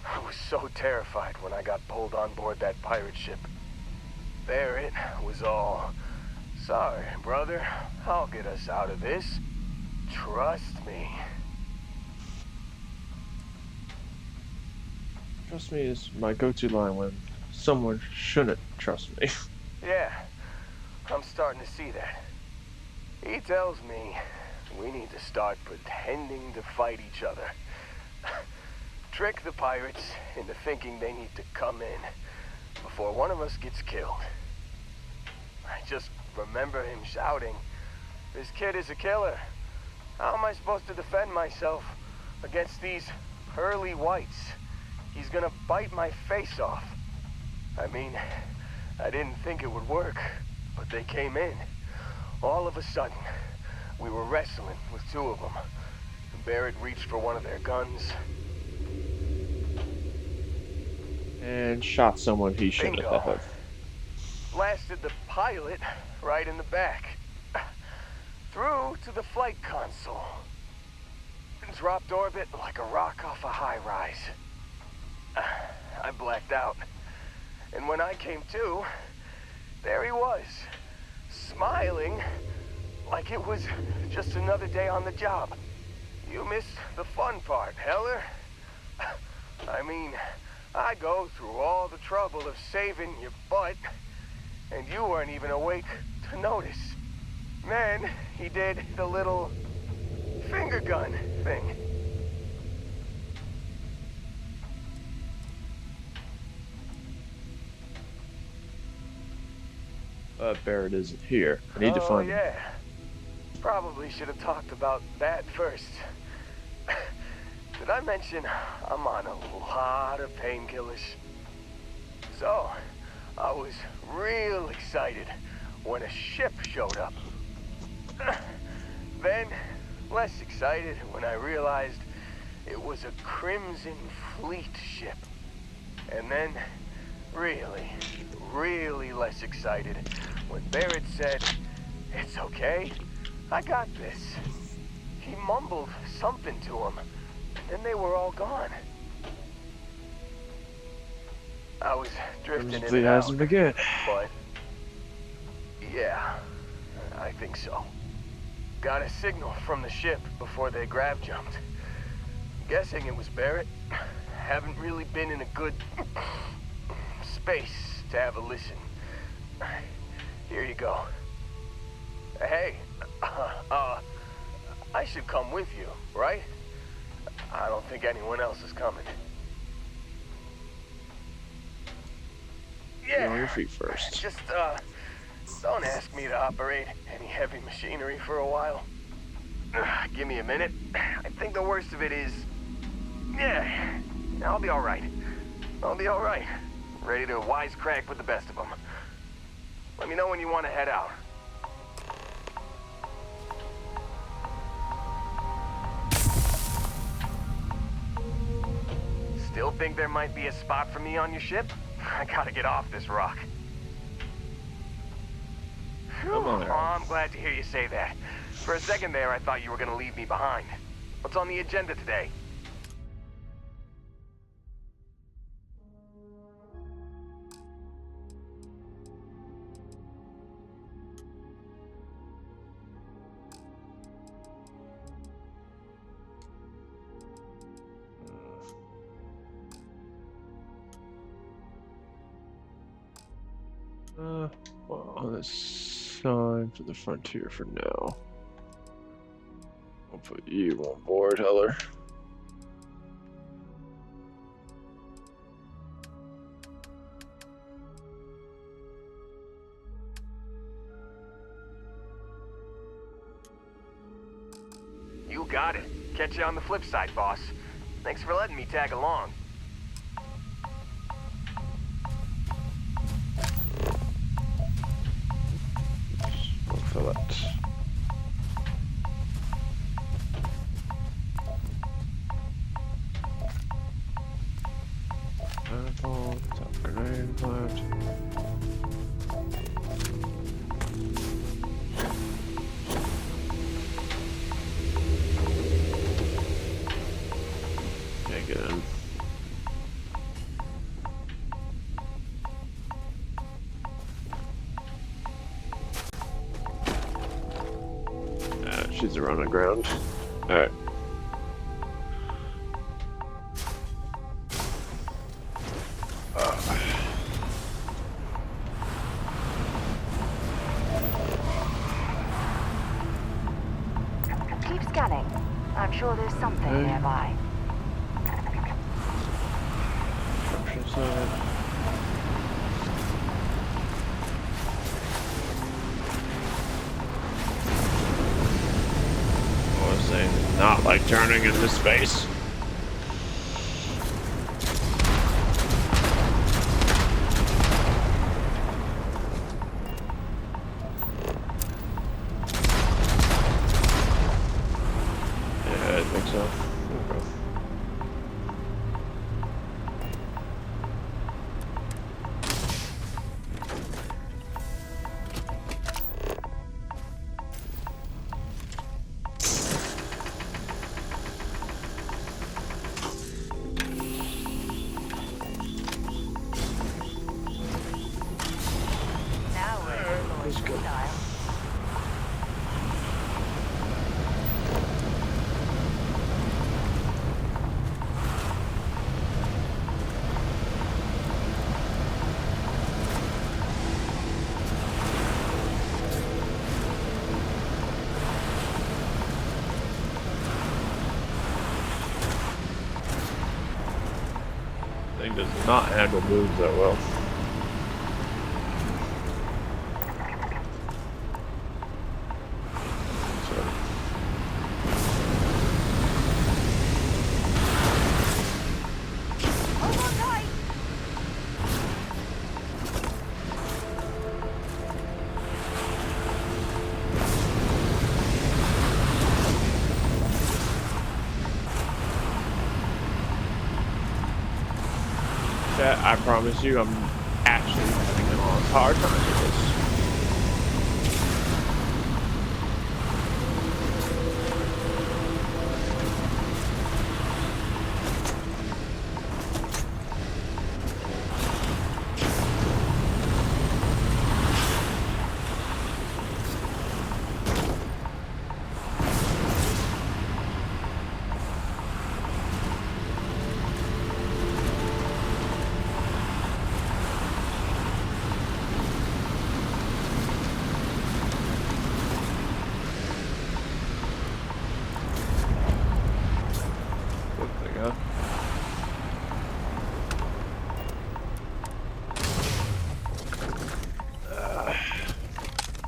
Speaker 2: I was so terrified when I got pulled on board that pirate ship. Barrett was all, "Sorry, brother, I'll get us out of this. Trust me."
Speaker 1: Trust me is my go-to line when someone shouldn't trust me.
Speaker 2: Yeah, I'm starting to see that. He tells me we need to start pretending to fight each other. Trick the pirates into thinking they need to come in before one of us gets killed. I just remember him shouting, "This kid is a killer. How am I supposed to defend myself against these pearly whites? He's gonna bite my face off." I mean, I didn't think it would work, but they came in. All of a sudden, we were wrestling with two of them. Barrett reached for one of their guns
Speaker 1: And shot someone he shouldn't have.
Speaker 2: blasted the pilot right in the back, through to the flight console, and dropped orbit like a rock off a high-rise. I blacked out, and when I came to, there he was, smiling like it was just another day on the job. You missed the fun part, Heller. I mean, I go through all the trouble of saving your butt, and you weren't even awake to notice. Then he did the little finger gun thing.
Speaker 1: Barrett isn't here. I need to find him.
Speaker 2: Yeah. Probably should have talked about that first. Did I mention I'm on a lot of painkillers? So, I was real excited when a ship showed up. Then, less excited when I realized it was a Crimson Fleet ship. And then, really less excited when Barrett said, "It's okay, I got this." He mumbled something to him, and then they were all gone. I was drifting in and out,
Speaker 1: again.
Speaker 2: but yeah, I think so. Got a signal from the ship before they grav jumped. Guessing it was Barrett. Haven't really been in a good space to have a listen. Here you go. Hey, I should come with you, right? I don't think anyone else is coming.
Speaker 1: Get on your feet first.
Speaker 2: Just, don't ask me to operate any heavy machinery for a while. Give me a minute. I think the worst of it is... Yeah, I'll be alright. I'll be alright. Ready to wisecrack with the best of them. Let me know when you want to head out. Still think there might be a spot for me on your ship? I gotta get off this rock.
Speaker 1: Come on,
Speaker 2: oh, I'm glad to hear you say that. For a second there, I thought you were gonna leave me behind. What's on the agenda today?
Speaker 1: Well, let's sign for the frontier for now. I'll put you on board, Heller.
Speaker 2: You got it. Catch you on the flip side, boss. Thanks for letting me tag along.
Speaker 1: Fill it. Fireball, top grenade plant. Can't get in. She's around the ground. Alright.
Speaker 20: Keep scanning. I'm sure there's something nearby.
Speaker 1: Not like turning into space. Yeah, I think so. Okay. Thing does not handle moves that well. I promise you, I'm actually having a hard time with this.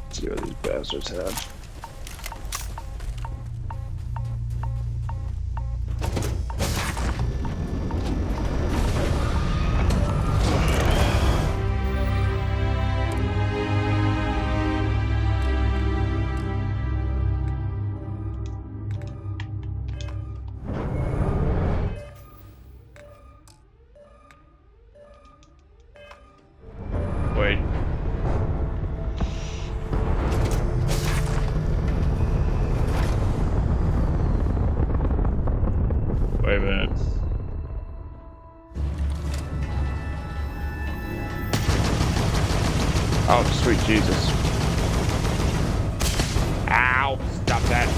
Speaker 1: Let's see what these bastards have. Wait. Wait a minute. Oh, sweet Jesus. Ow! Stop that.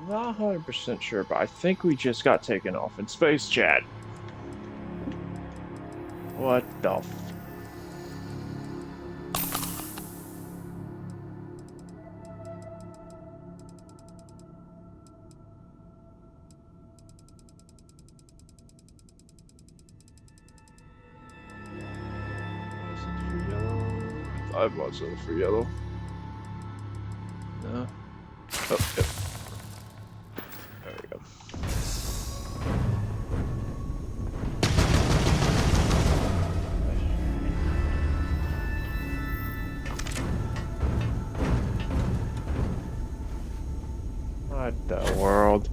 Speaker 1: Not 100% sure, but I think we just got taken off in space chat. What the f... I bought some for yellow. No. Oh, yep. There we go. What the world?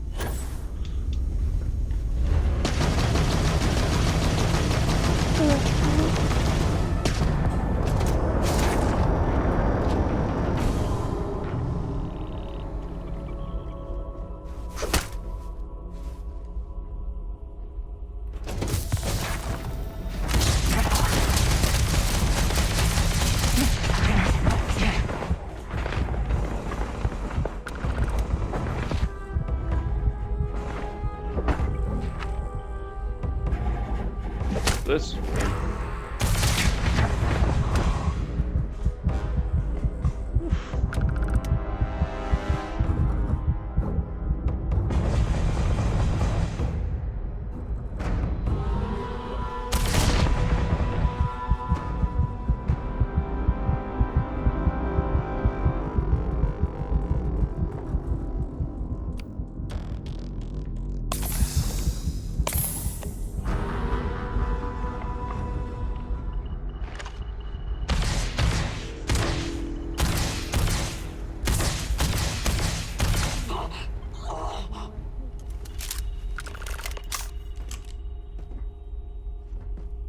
Speaker 1: This.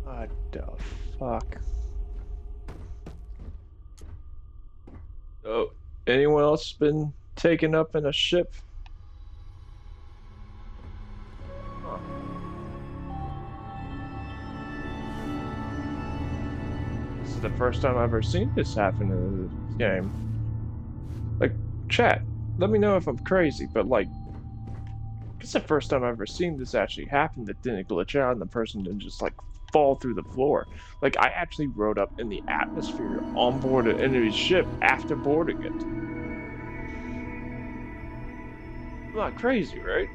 Speaker 1: What the fuck? Oh, anyone else been taken up in a ship? Huh. This is the first time I've ever seen this happen in this game. Like, chat, let me know if I'm crazy, but like, it's the first time I've ever seen this actually happen that didn't glitch out and the person didn't just like fall through the floor. Like, I actually rode up in the atmosphere on board an enemy ship after boarding it. I'm not crazy, right?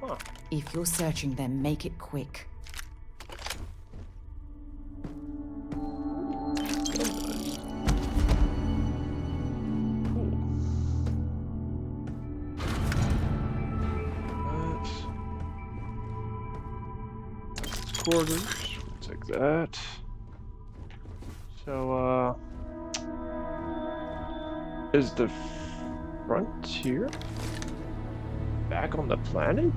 Speaker 1: Huh.
Speaker 3: If you're searching them, make it quick.
Speaker 1: Quarters, take that. So, is the frontier back on the planet?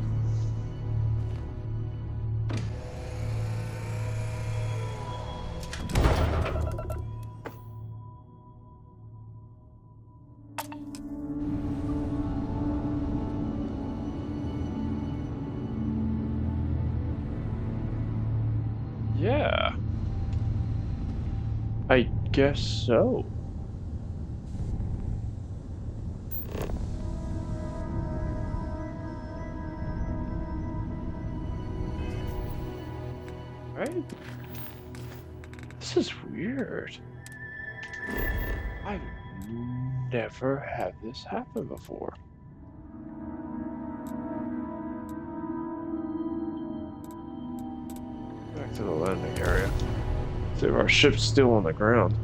Speaker 1: Yeah. I guess so. Right? This is weird. I've never had this happen before. Back to the landing area. See if our ship's still on the ground.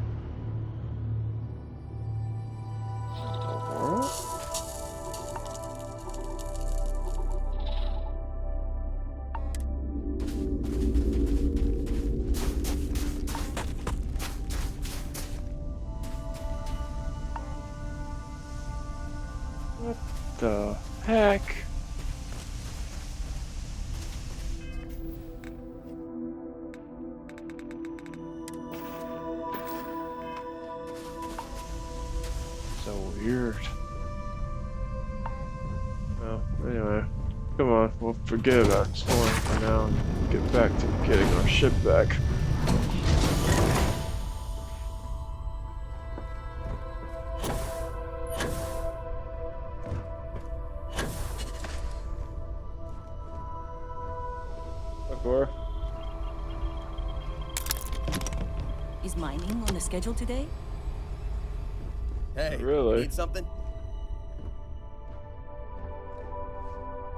Speaker 1: What the heck? So weird. Well, anyway, come on, we'll forget about exploring for now and get back to getting our ship back.
Speaker 22: Is mining on the schedule today?
Speaker 17: Hey,
Speaker 1: really?
Speaker 17: Need something?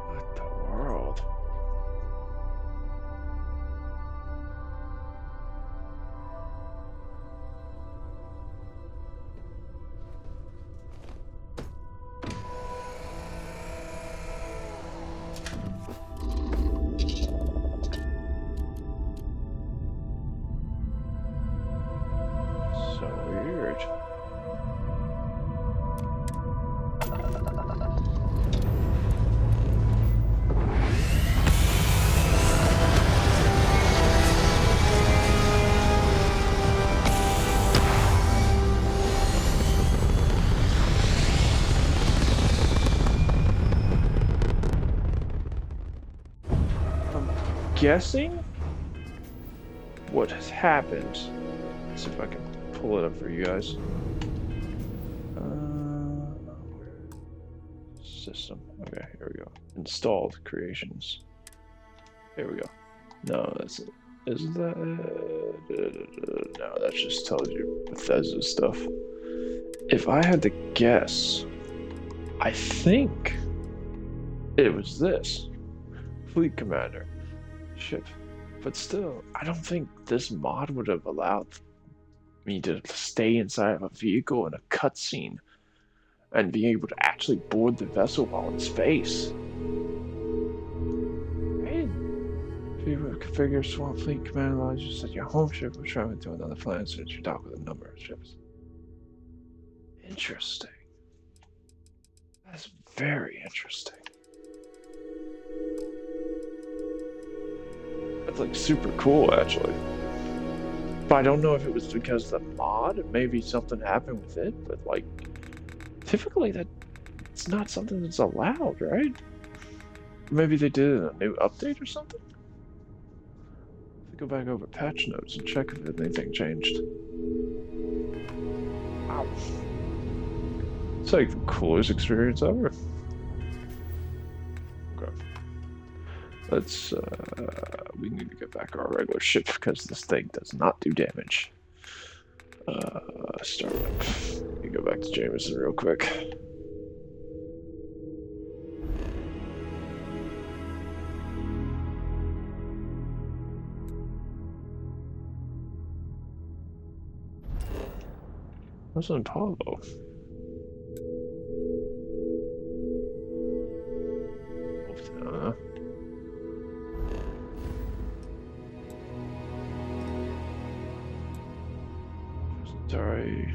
Speaker 1: What the world? guessing what has happened. Let's see if I can pull it up for you guys. System. Okay, here we go. Installed creations. There we go. No, that's it. Is that? No, that just tells you Bethesda stuff. If I had to guess, I think it was this Fleet Commander ship. But still, I don't think this mod would have allowed me to stay inside of a vehicle in a cutscene and be able to actually board the vessel while in space. Right? If you would configure Swamp Fleet Command allows you to set your home ship or travel to another planet so that you dock with a number of ships. Interesting. That's very interesting. That's like super cool, actually. But I don't know if it was because of the mod, maybe something happened with it, but like, typically it's not something that's allowed, right? Maybe they did a new update or something? Go back over patch notes and check if anything changed. Wow. It's like the coolest experience ever. Okay. Let's, we need to get back to our regular ship because this thing does not do damage. Start up. Let me go back to Jameson real quick. What's on Apollo? Sorry.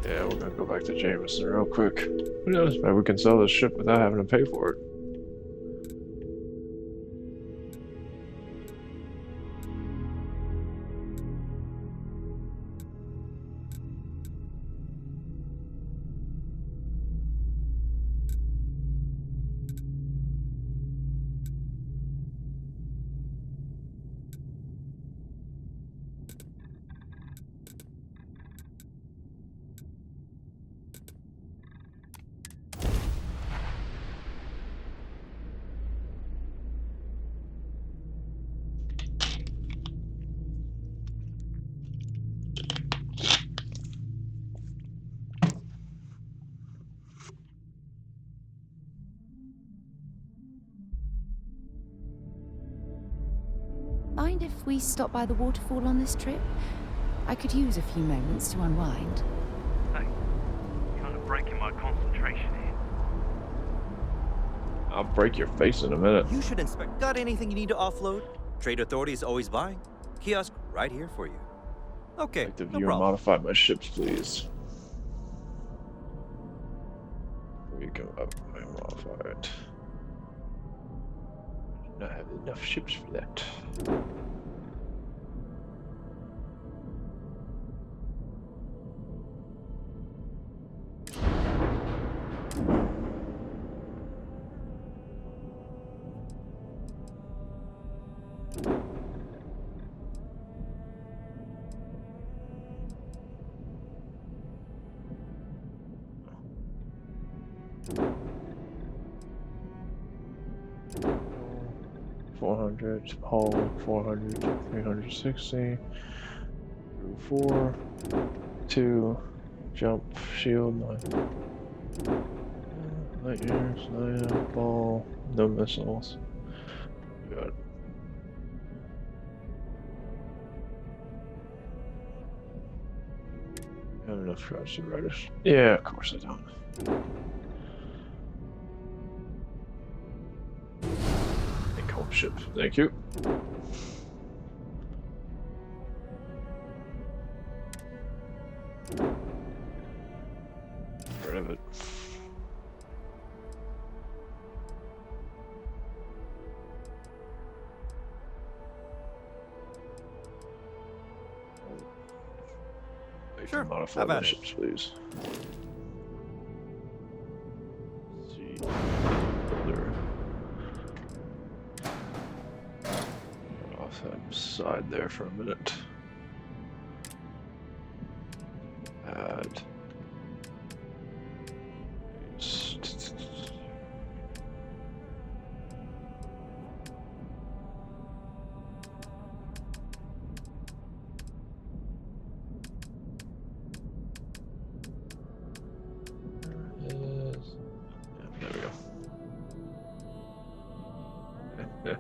Speaker 1: Yeah, we're gonna go back to Jameson real quick. Who knows? Maybe we can sell this ship without having to pay for it.
Speaker 5: Mind if we stop by the waterfall on this trip? I could use a few moments to unwind.
Speaker 7: Hey, you're kind of breaking my concentration here.
Speaker 1: I'll break your face in a minute.
Speaker 17: You should inspect. Got anything you need to offload? Trade Authority is always buying. Kiosk right here for you. Okay,
Speaker 1: I'd like to
Speaker 17: no
Speaker 1: view and
Speaker 17: problem.
Speaker 1: modify my ships, please. We go up and modify it. I do not have enough ships for that. Hull 400, 360, 4, 2, jump, shield, 9. Light years, 9, ball, no missiles. Good. Have enough crouch to riders. Yeah, of course I don't. Ship. Thank you. rid of it.
Speaker 17: Sure.
Speaker 1: Modify
Speaker 17: How
Speaker 1: my
Speaker 17: about it?
Speaker 1: ships, please. Let's see. Builder. Off that side there for a minute. Add. There we go.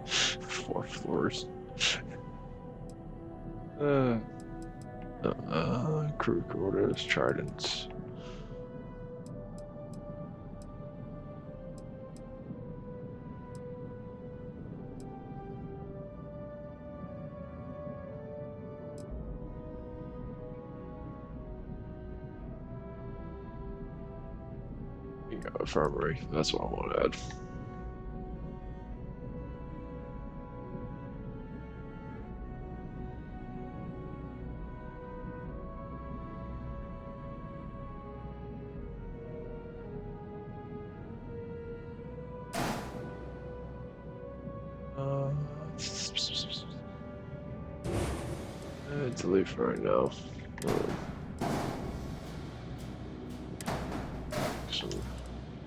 Speaker 1: 4 floors. Crew quarters, tridents. Infirmary, that's what I want to add. Delete for right now. Some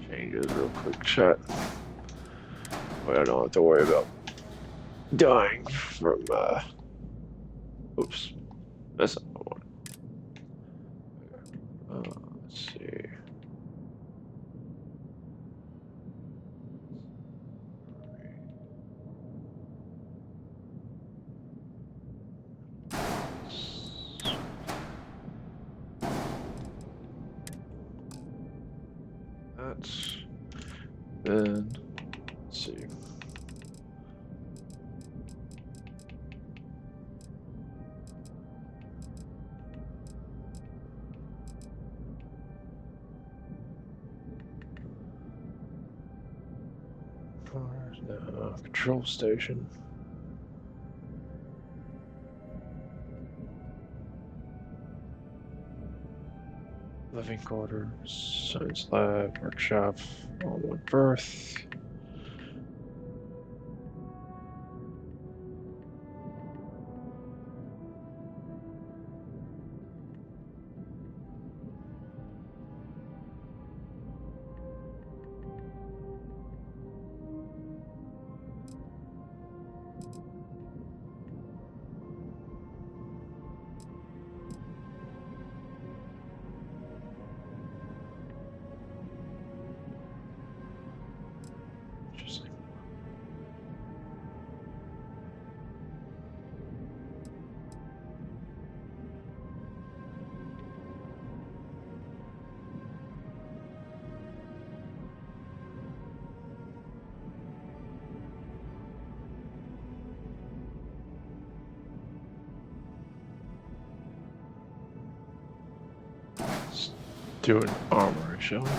Speaker 1: changes real quick, chat. But I don't have to worry about dying from, oops. That's not what I want. Let's see. That's then let's see. Control station. Living quarters, science lab, workshop, all one berth. Do an armory, shall we?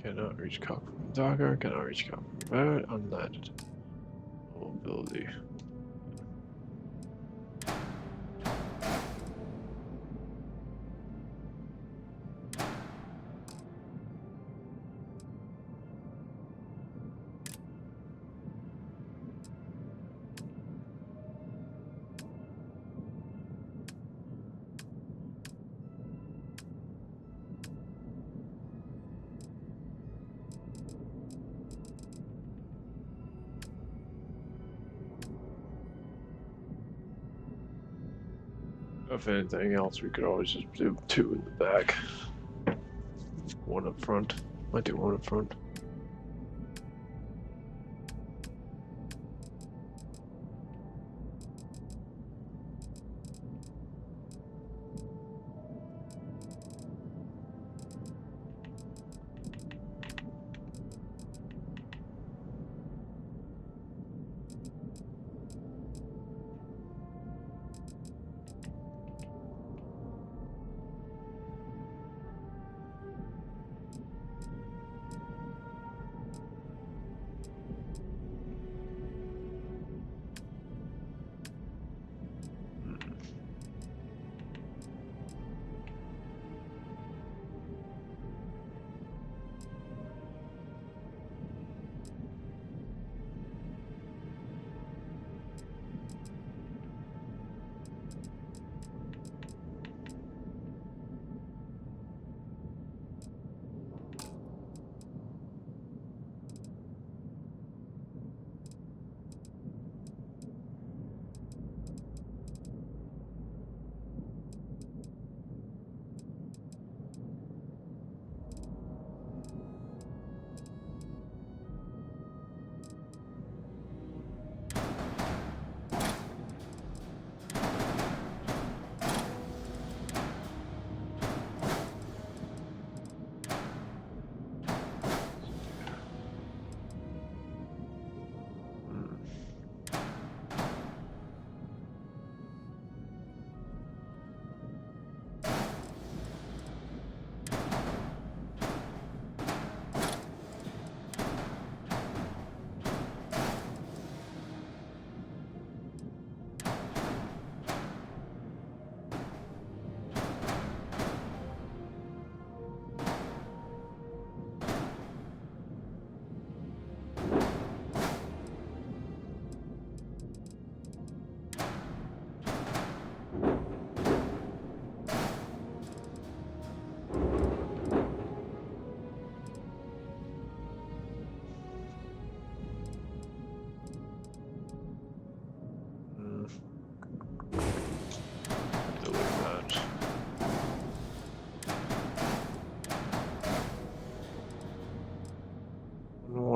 Speaker 1: Cannot reach cock from Docker, cannot reach cock from Barrett, unlanded. Mobility. If anything else, we could always just do 2 in the back. 1 up front. Might do 1 up front.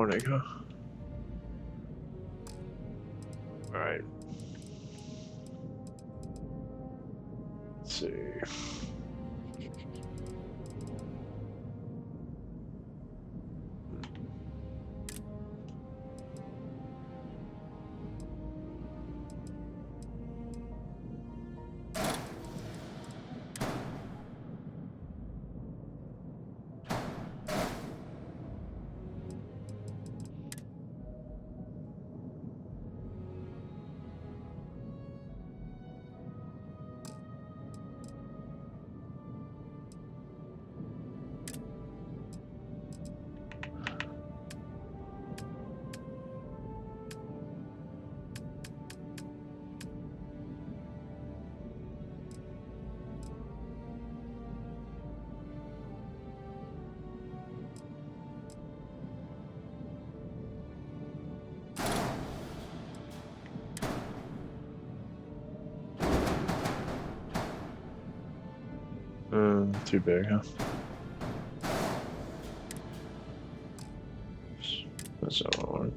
Speaker 1: morning, huh? Alright. Let's see. Too big, huh? That's not hard.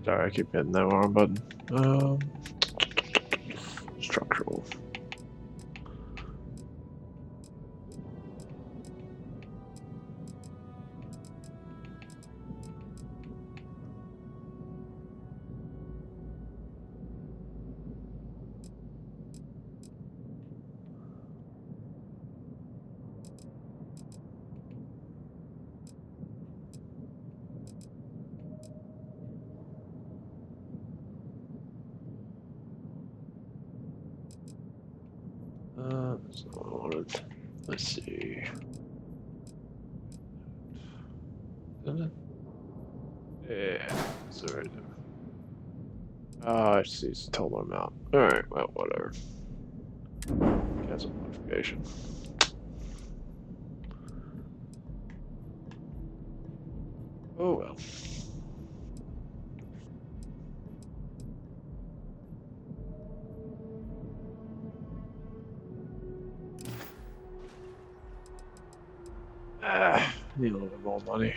Speaker 1: Sorry, I keep hitting that wrong button. Structural. Let's see. Yeah, it's alright. I see. It's a total amount. Alright, well, whatever. Cancel notification. Oh well. Need a little bit more money.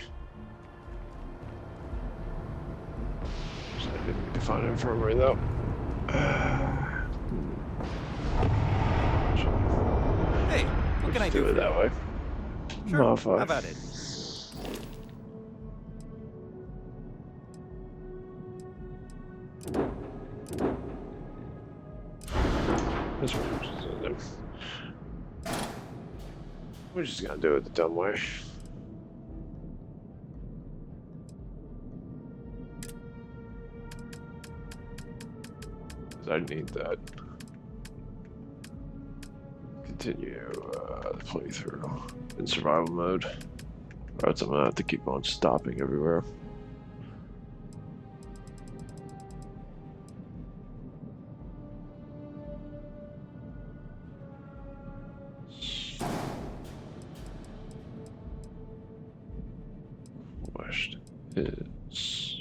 Speaker 1: So I didn't need to find an infirmary though.
Speaker 17: Hey, what can I do
Speaker 1: it that way?
Speaker 17: Sure,
Speaker 1: No,
Speaker 17: how about it?
Speaker 1: This one we're just gonna do. We're just gonna do it the dumb way. I need that. Continue the playthrough in survival mode. Or else I'm gonna have to keep on stopping everywhere. Question is.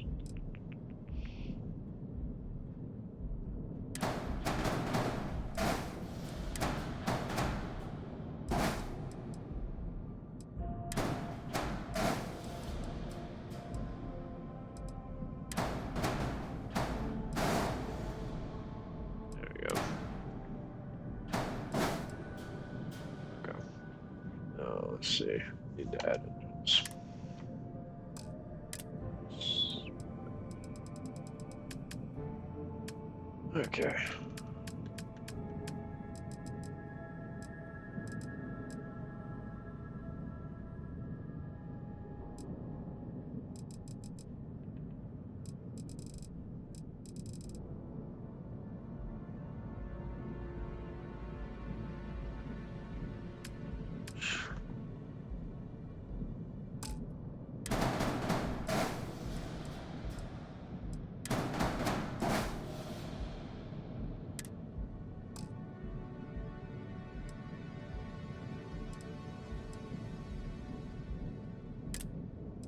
Speaker 1: Let's see. Need to add engines. Okay.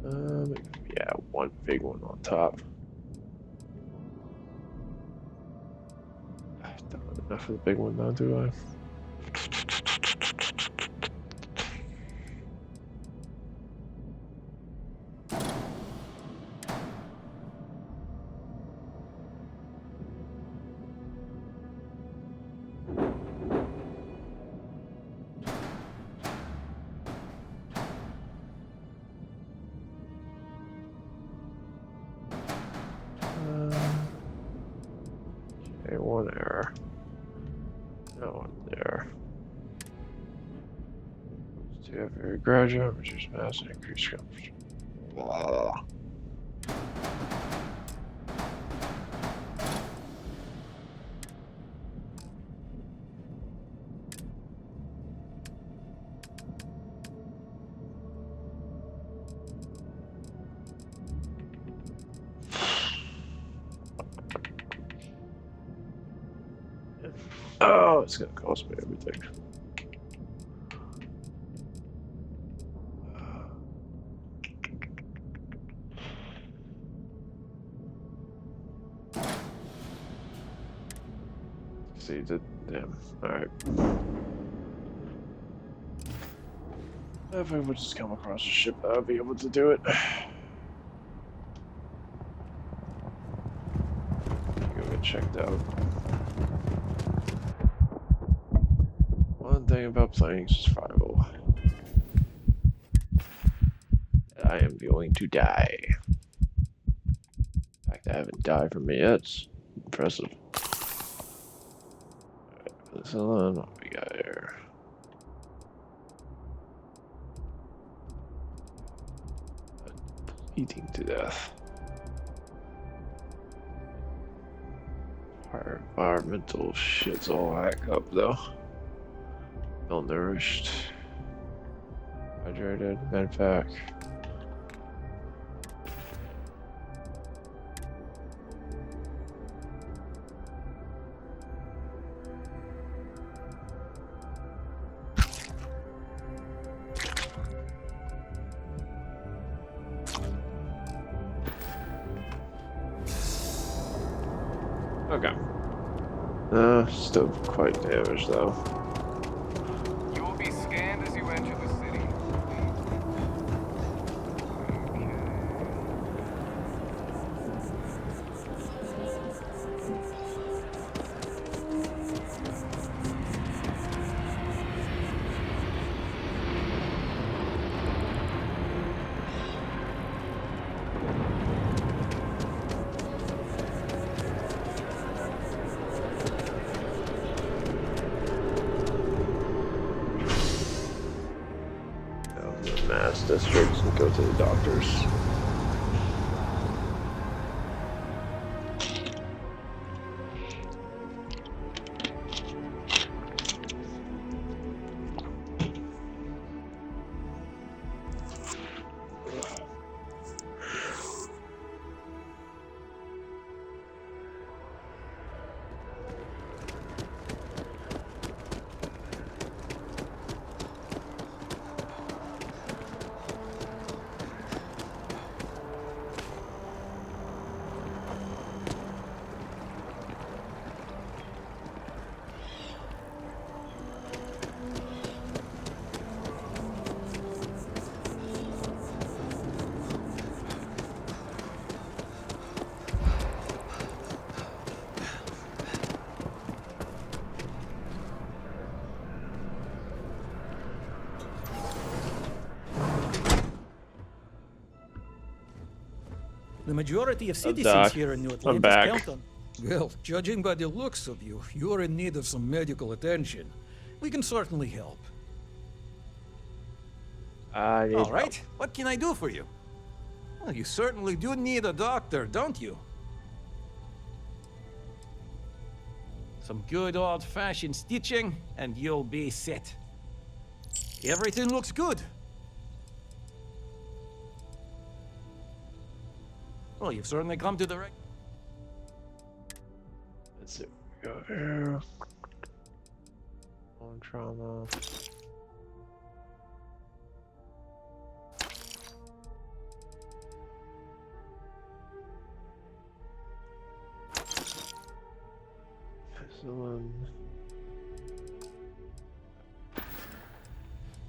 Speaker 1: Yeah, one big one on top. I don't have enough of the big one now, do I? Okay, one error. No one there. Do you have your graduate, reduce mass, and increase comfort? Blah. Oh, it's gonna cost me everything. See the damn. Alright. If I would just come across a ship, I would be able to do it. Go get checked out. One thing about playing survival. I am going to die. In fact, I haven't died from it yet. It's impressive. Alright, put this on. What we got here? Eating to death. Our environmental shit's all hack up though. Malnourished. Hydrated. Medpack. Okay. Still quite damaged though.
Speaker 8: You will be scanned as you enter the city.
Speaker 1: Mass districts and go to the doctors.
Speaker 10: The majority of citizens here in New Atlantis
Speaker 1: back.
Speaker 10: count on. Well, judging by the looks of you, you're in need of some medical attention. We can certainly help. All right, what can I do for you? Well, you certainly do need a doctor, don't you? Some good old-fashioned stitching, and you'll be set. Everything looks good. Well, you've certainly come to the right.
Speaker 1: Let's see. Go here. Bone trauma.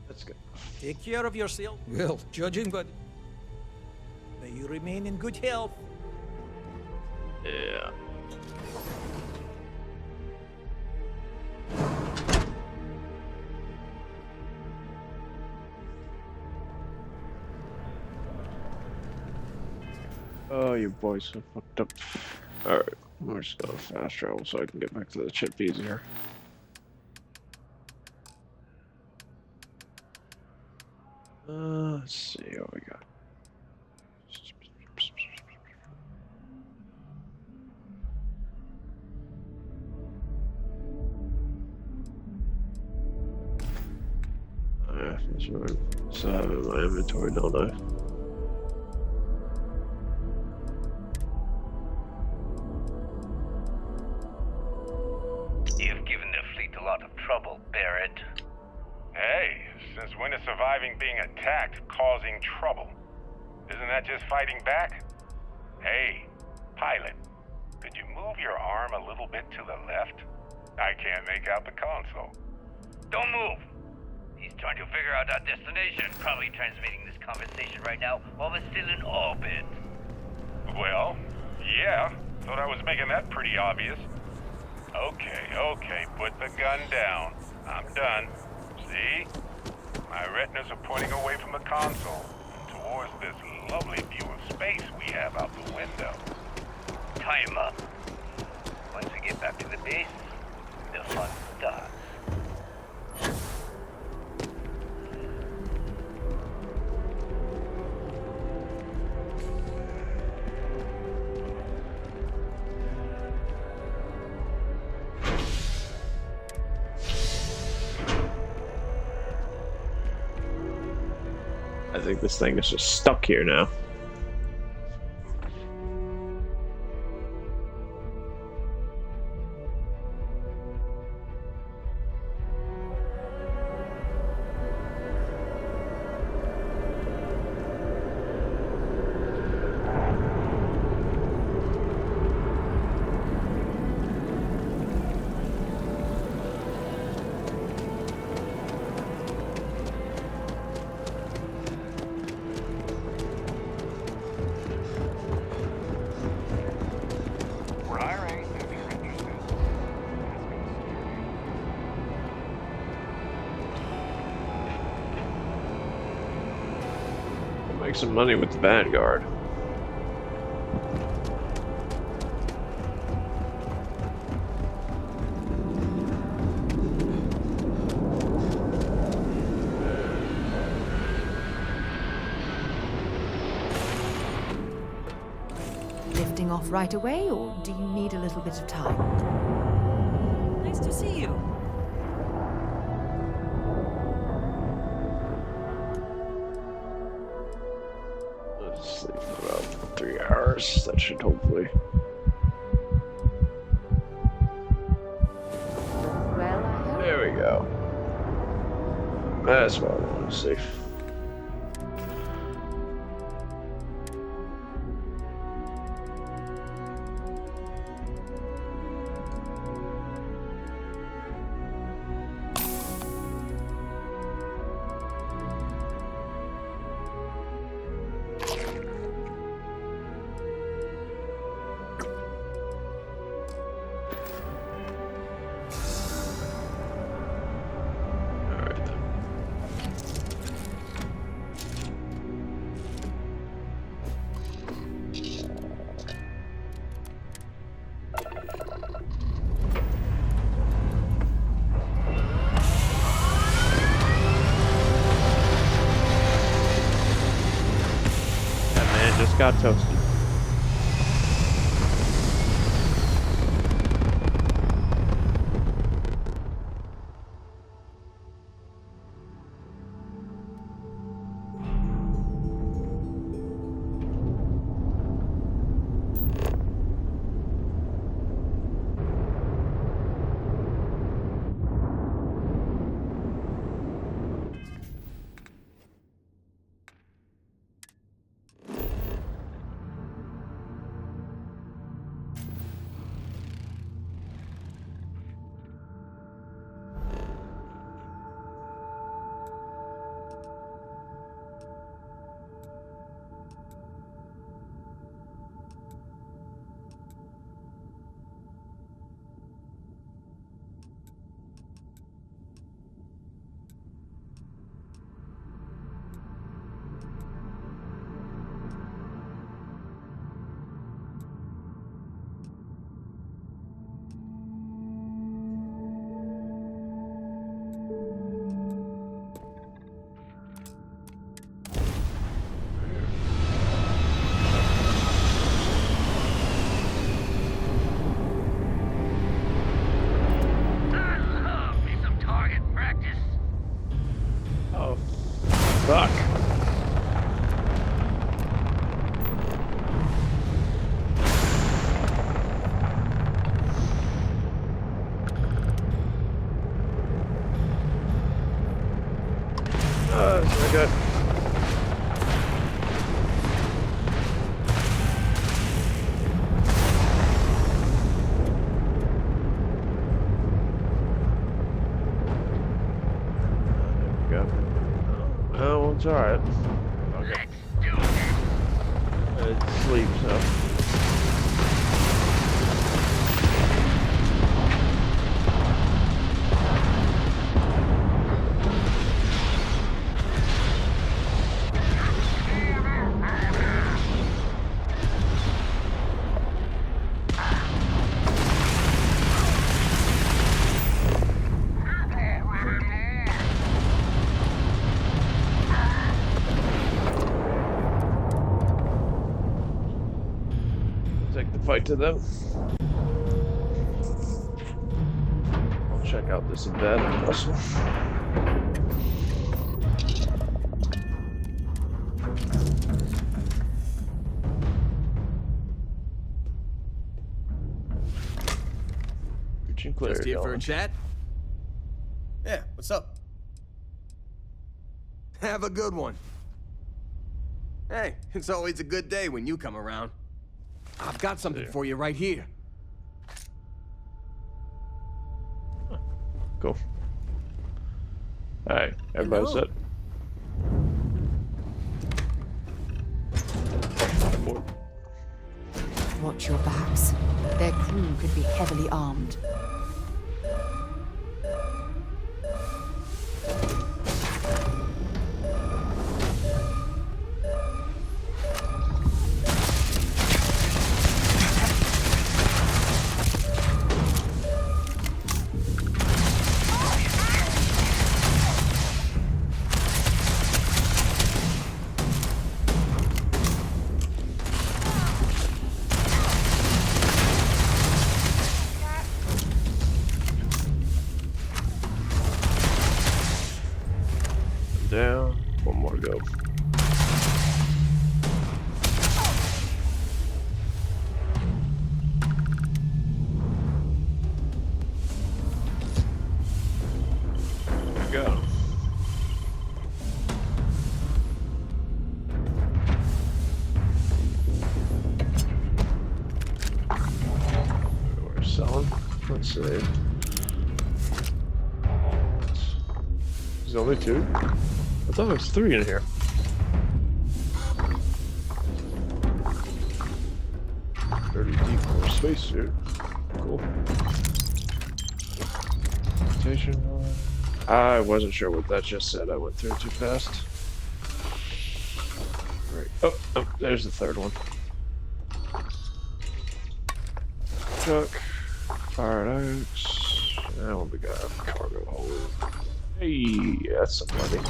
Speaker 1: Let's go.
Speaker 10: Take care of yourself. Well, judging, but may you remain in good health.
Speaker 1: Yeah. Oh, you boys are fucked up. Alright, we're just gonna fast travel so I can get back to the chip easier. Let's see what we got. So I have it in my inventory, don't I?
Speaker 13: You've given the fleet a lot of trouble, Barrett. Hey, since when is surviving being attacked causing trouble? Isn't that just fighting back? Hey, pilot, could you move your arm a little bit to the left? I can't make out the console.
Speaker 7: Don't move! He's trying to figure out our destination. Probably transmitting this conversation right now while we're still in orbit.
Speaker 13: Well, yeah. Thought I was making that pretty obvious. Okay, put the gun down. I'm done. See? My retinas are pointing away from the console and towards this lovely view of space we have out the window.
Speaker 7: Tie him up. Once we get back to the base, the fun starts.
Speaker 1: I think this thing is just stuck here now.
Speaker 8: We're hiring if you're interested.
Speaker 1: Make some money with the Vanguard.
Speaker 3: Lifting off right away, or do you need a little bit of time?
Speaker 22: Nice to see you.
Speaker 1: Let's sleep for about 3 hours. That should hopefully. There we go. That's what I want to see. Just got toasted. good. Oh, it's alright. Okay. It's sleep, so. Take the fight to them. I'll check out this abandoned vessel. Reaching clear.
Speaker 14: Just here for a chat? Yeah, what's up? Have a good one. Hey, it's always a good day when you come around. I've got something for you right here.
Speaker 1: Cool. Alright, everybody set.
Speaker 3: Watch your backs. Their crew could be heavily armed.
Speaker 1: Down. One more to go. There we go. We're selling. Let's see. There's only two. I thought there was three in here. Dirty deep spacesuit. Cool. Station. I wasn't sure what that just said. I went through it too fast. Right. Oh, there's the third one. Truck. Fired oaks. That one we got a cargo hold. Hey, that's some money.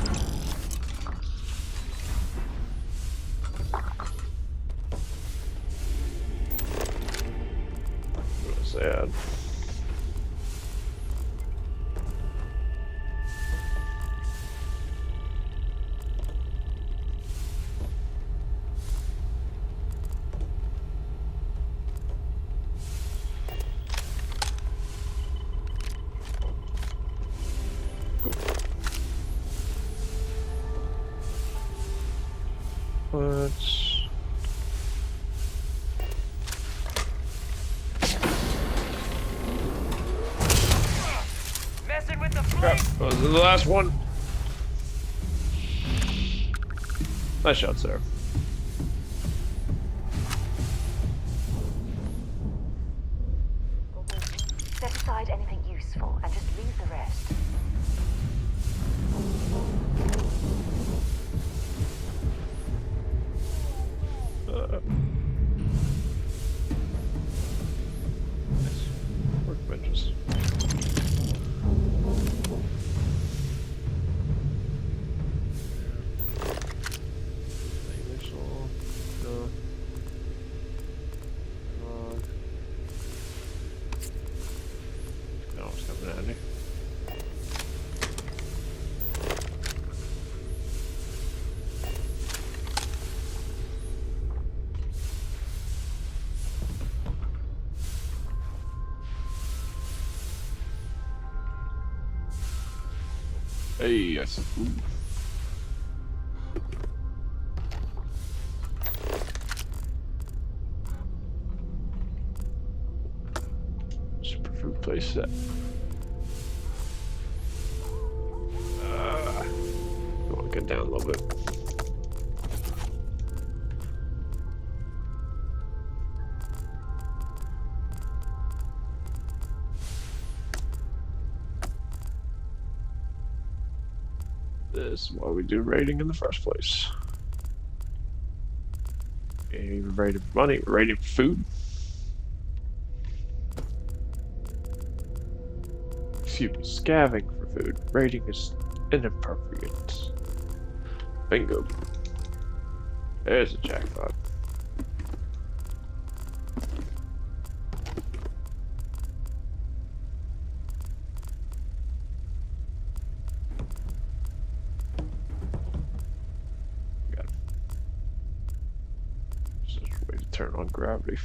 Speaker 1: Sad. Let's crap, that was the last one. Nice shot, sir.
Speaker 19: Set aside anything useful and just leave the rest.
Speaker 1: Nice. Workbenches. Hey, yes. Ooh. food place at? I want to get down a little bit. This is why we do raiding in the first place. We ain't even raiding for money, we're raiding for food. Excuse me, scavenging for food. Raiding is inappropriate. Bingo. There's a jackpot. Got it. Just a way to turn on gravity.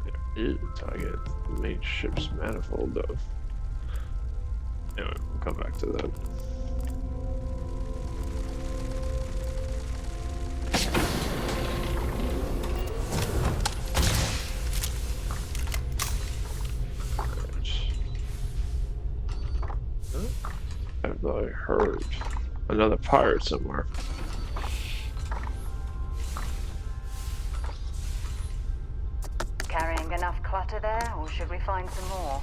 Speaker 1: There is a target. The main ship's manifold, though. Anyway, we'll come back to that. Have I heard another pirate somewhere?
Speaker 19: Carrying enough clutter there, or should we find some more?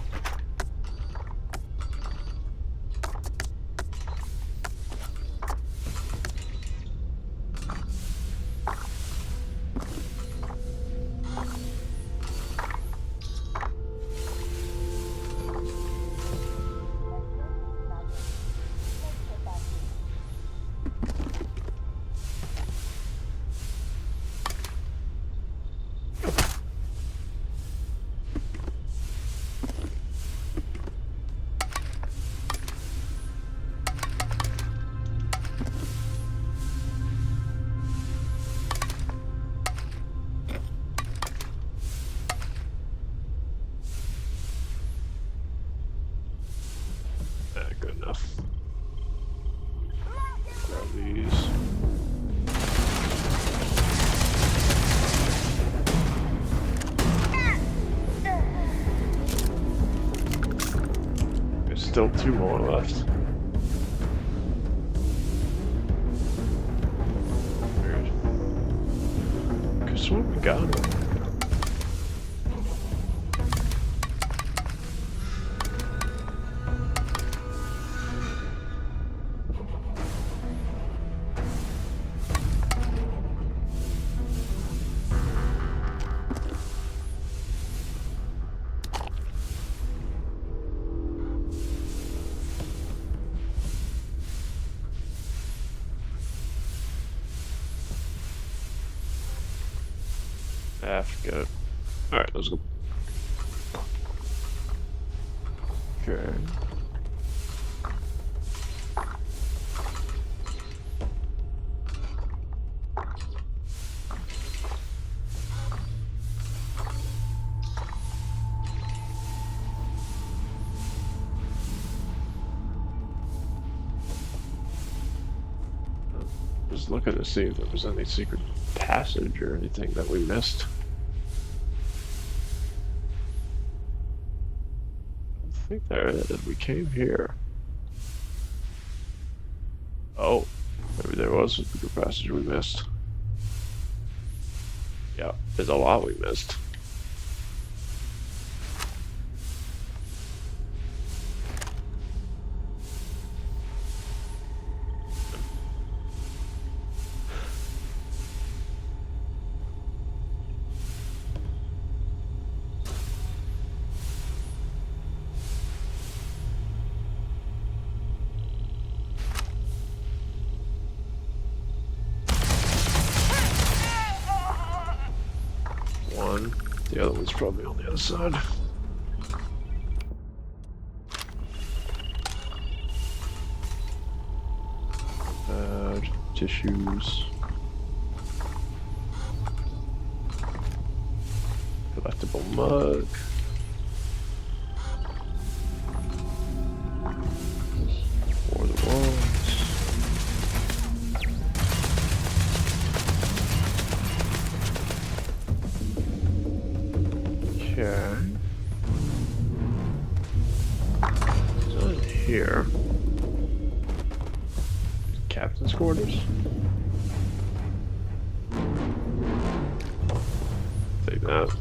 Speaker 1: Good enough. Grab these. There's still 2 more left. Weird. Cause what we got? Forget it. Alright, let's go. Okay. Just looking to see if there was any secret passage or anything that we missed. I think there is. We came here. Oh, maybe there was a secret passage we missed. Yeah, there's a lot we missed. The other one's probably on the other side. Tissues. Collectible mug. For the walls. Take that.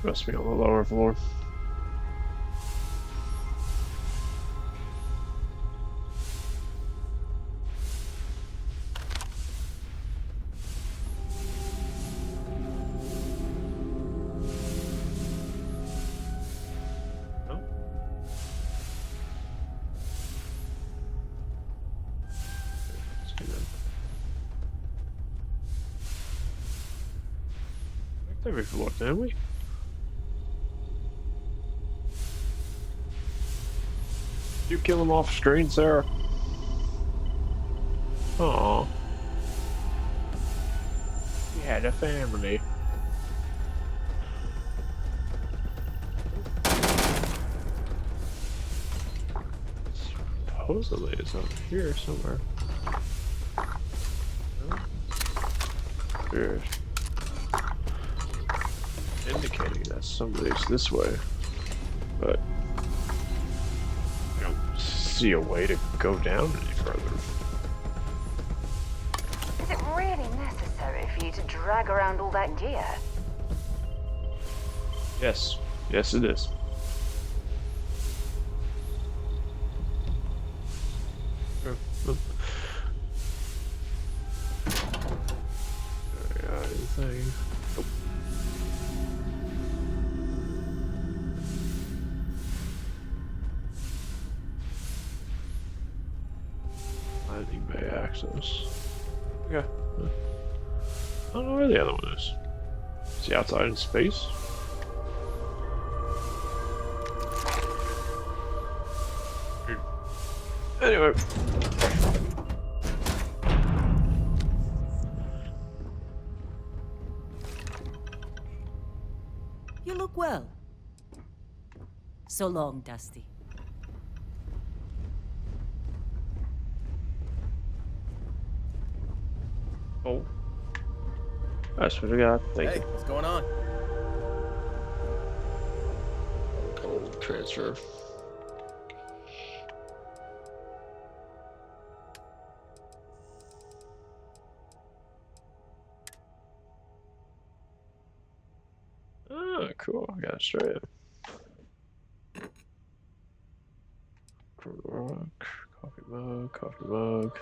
Speaker 1: Must be on the lower floor. No. Let's do that. I think we floor, didn't we? You kill him off screen, Sarah? Aww. He had a family. Supposedly it's over here somewhere. Weird. Indicating that somebody's this way, but see a way to go down any further.
Speaker 19: Is it really necessary for you to drag around all that gear?
Speaker 1: Yes. Yes, it is. Anything? Nope. Landing bay access. Okay. I don't know where the other one is. Is he outside in space? Weird. Anyway.
Speaker 22: You look well. So long, Dusty.
Speaker 1: Oh. That's what we got. Thank you.
Speaker 14: What's going on?
Speaker 1: Gold transfer. Oh, cool. I got Australia. Rock, coffee mug, coffee mug.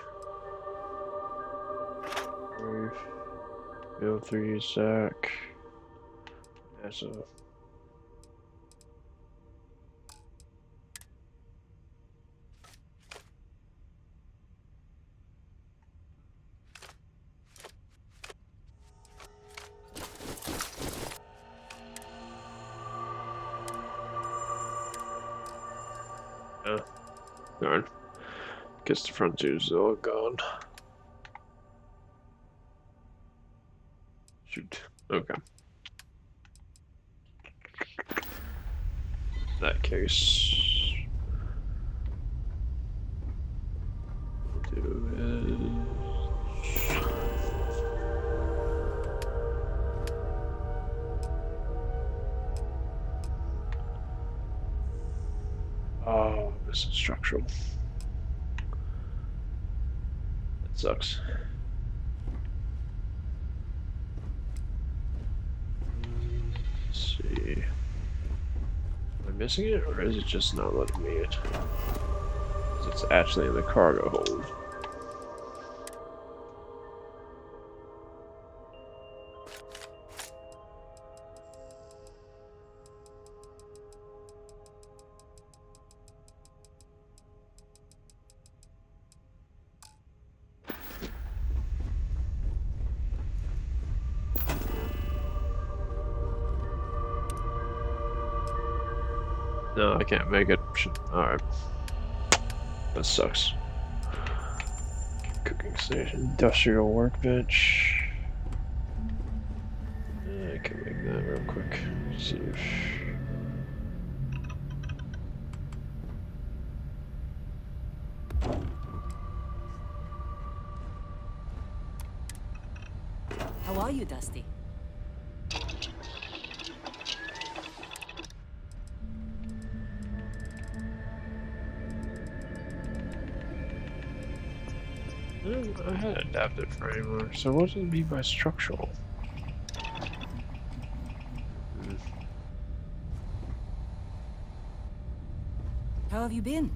Speaker 1: Bill 3 sack. That's a. Darn. Guess the frontier's all gone. Shoot. Okay. In that case, what we'll do is oh, this is structural. That sucks. Let's see. Am I missing it, or is it just not letting me in? It's actually in the cargo hold. No, I can't make it. Alright. That sucks. Cooking station, industrial workbench. I can make that real quick. Save.
Speaker 22: How are you, Dusty?
Speaker 1: I had adapted framework, so what does it mean by structural?
Speaker 22: How have you been?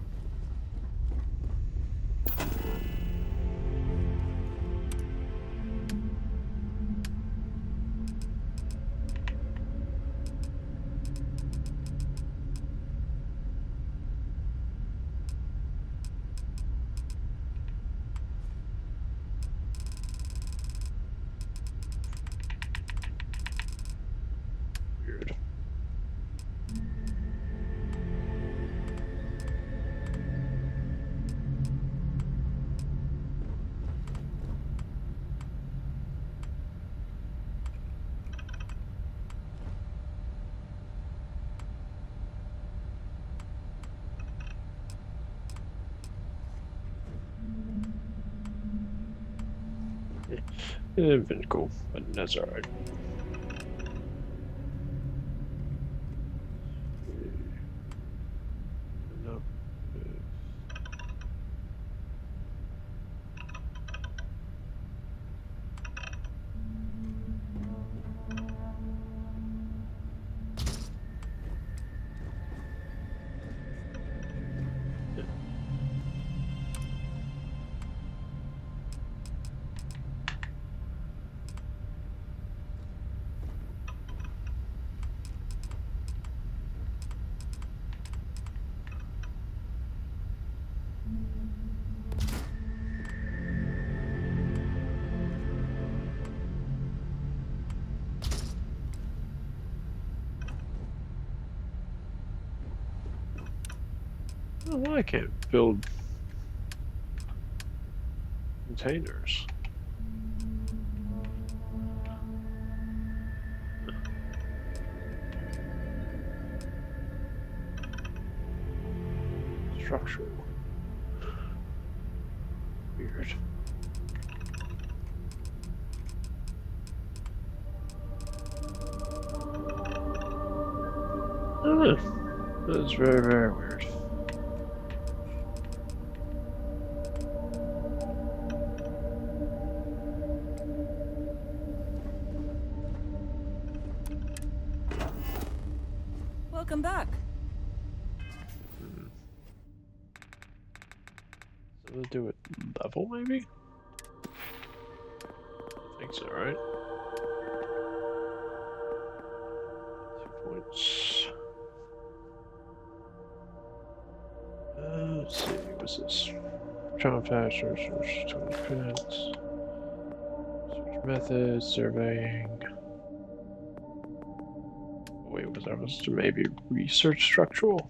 Speaker 1: Weird. It'd have been cool, but that's alright. No. Oh, I can't build containers. Structural. Weird. That's very, very weird.
Speaker 22: Welcome back.
Speaker 1: Something to do with level, maybe? I think so, right? 2 points. Let's see, what's this? Child factor, search 20 credits. Search methods, surveying. Wait, was that supposed to maybe research structural?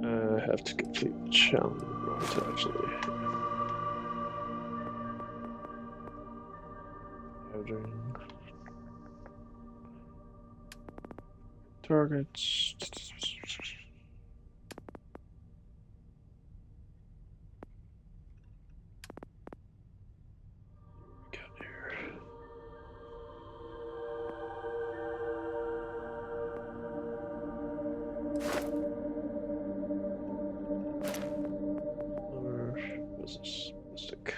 Speaker 1: I have to complete the challenge actually. Targets. What's this? Mystic.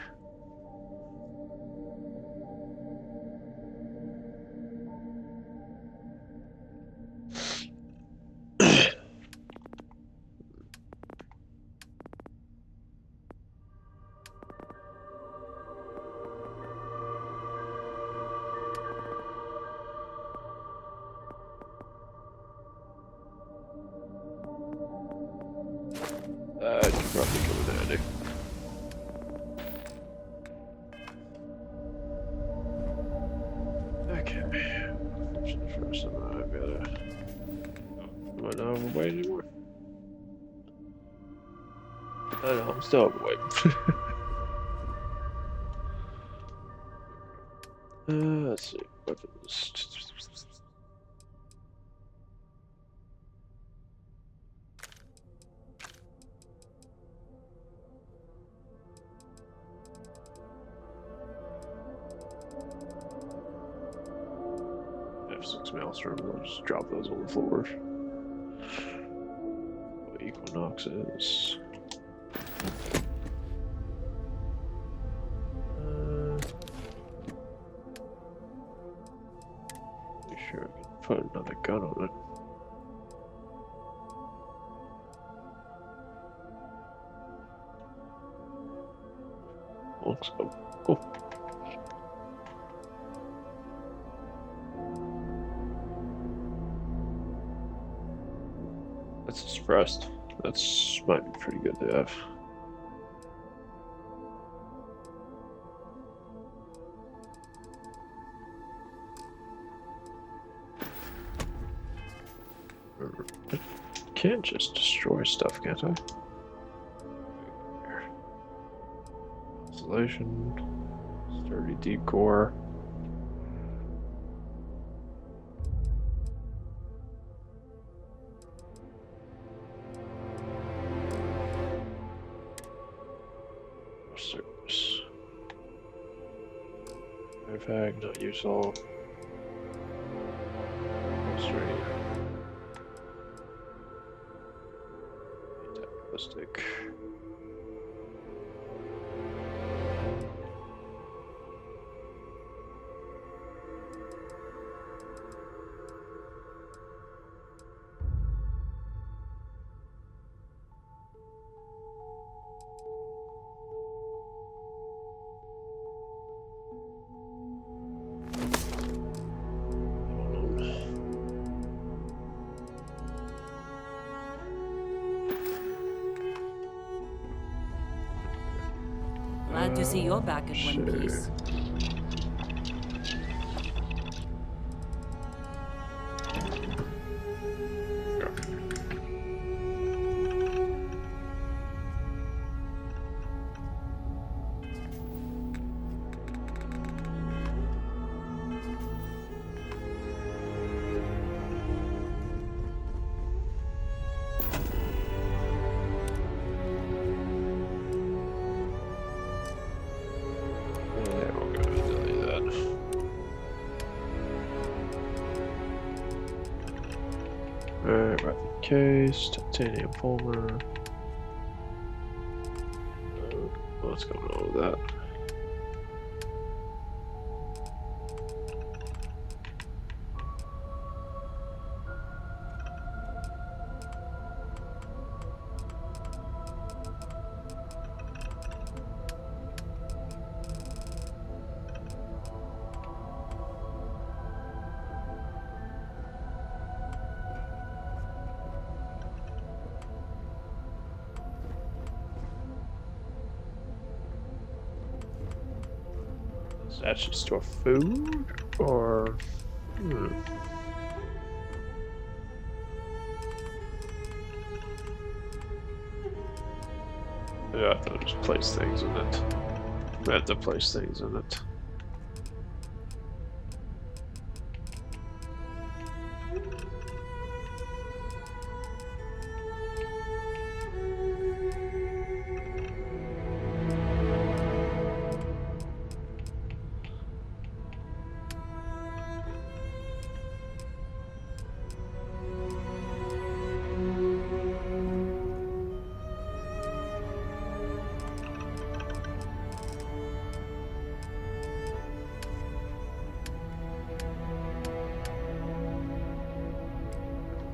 Speaker 1: probably come in handy. Okay. First time I've got to... Am I not overweight anymore? I know, I'm still overweight. Let's see. Weapons. F6 maelstrom, I'll just drop those on the floor. Equinoxes. Sure, I can put another gun on it. Looks good. Cool. That's suppressed. That's might be pretty good to have. I can't just destroy stuff, can't I? Isolation, sturdy deep core. Service. Artifact, not useful. Stick.
Speaker 22: Glad to see you're back in one piece. Case, titanium polymer. What's going on with that? Actually store food or yeah, I thought just place things in it. I have to place things in it.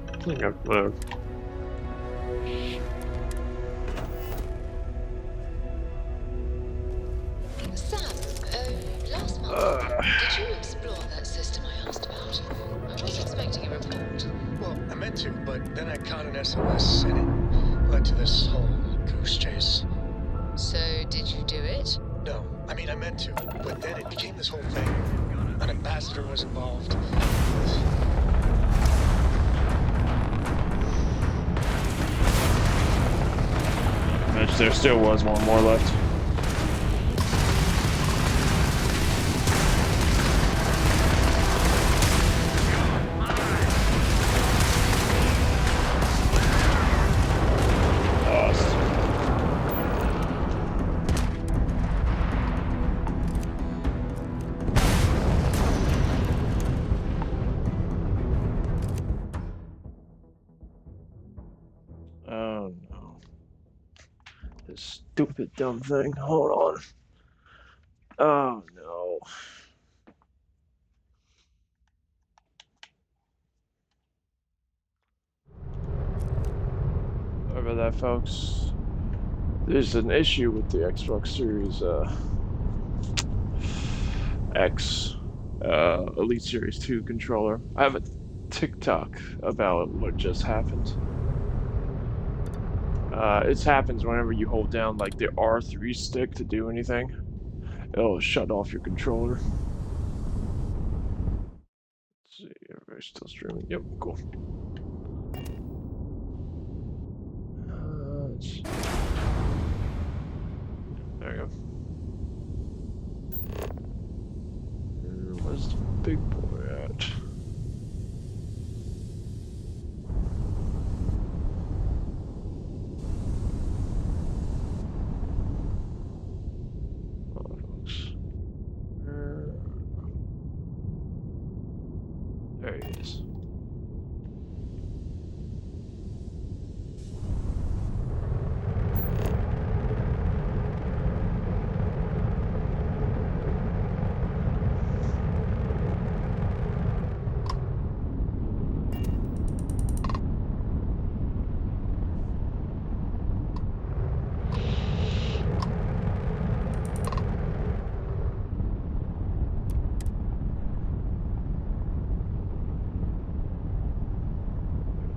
Speaker 22: I think I've
Speaker 11: Sam, last month, did you explore that system I asked about? I was expecting a report.
Speaker 18: Well, I meant to, but then I caught an SOS, and it led to this whole goose chase. capacitor was involved.
Speaker 1: Mitch, there still was one more left. Oh no. This stupid dumb thing. Hold on. Oh no. Sorry about that, folks. There's an issue with the Xbox Series X Elite Series 2 controller. I have a TikTok about what just happened. It happens whenever you hold down like the R3 stick to do anything. It'll shut off your controller. Let's see, everybody's still streaming. Yep, cool. There you go. Where's the big boy at? There he is.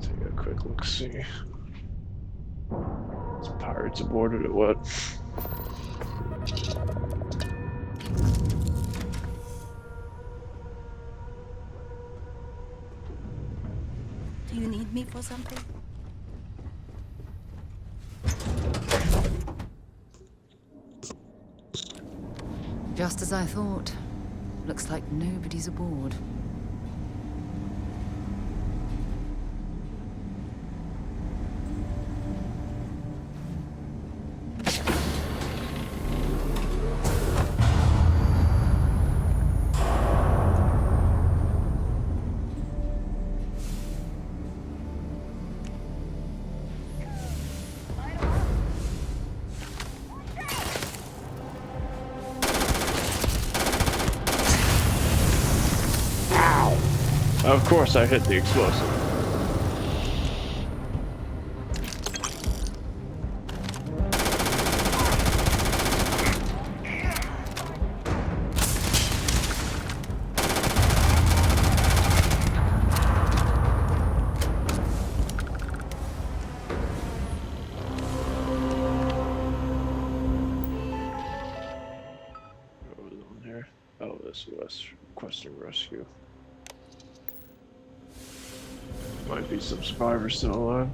Speaker 1: Take a quick look, see. Is pirates aborted or what?
Speaker 12: Do you need me for something?
Speaker 3: Just as I thought. Looks like nobody's aboard.
Speaker 1: Of course I hit the explosive. What was on here? Oh, this was requesting rescue. Might be some survivors still alive.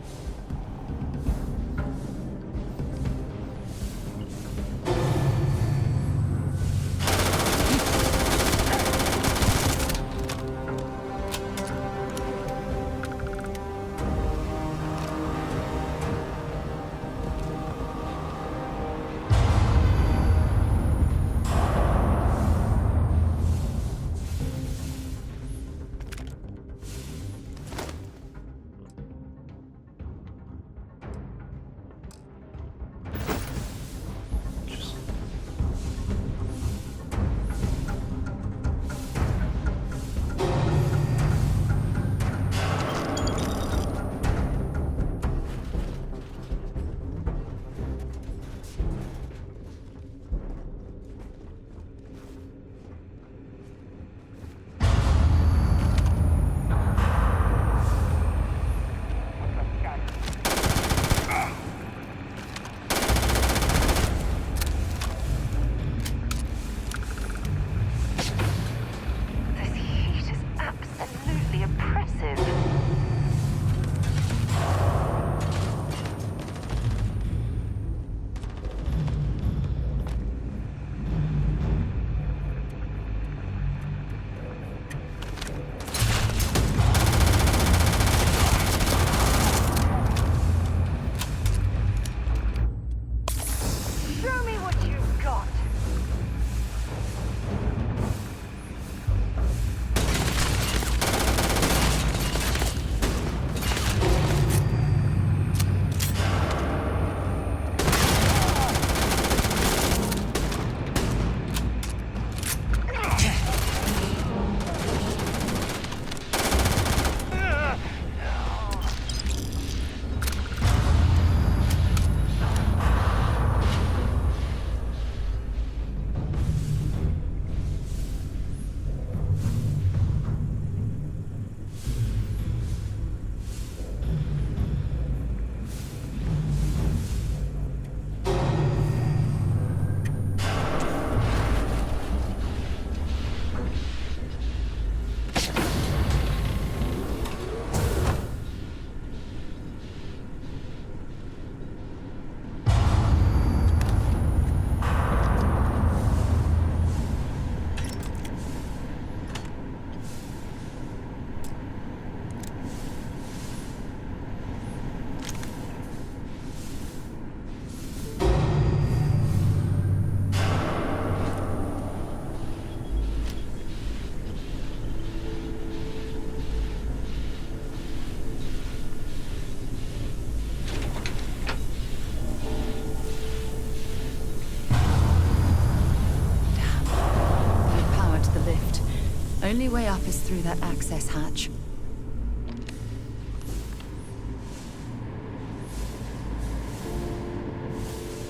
Speaker 3: Only way up is through that access hatch.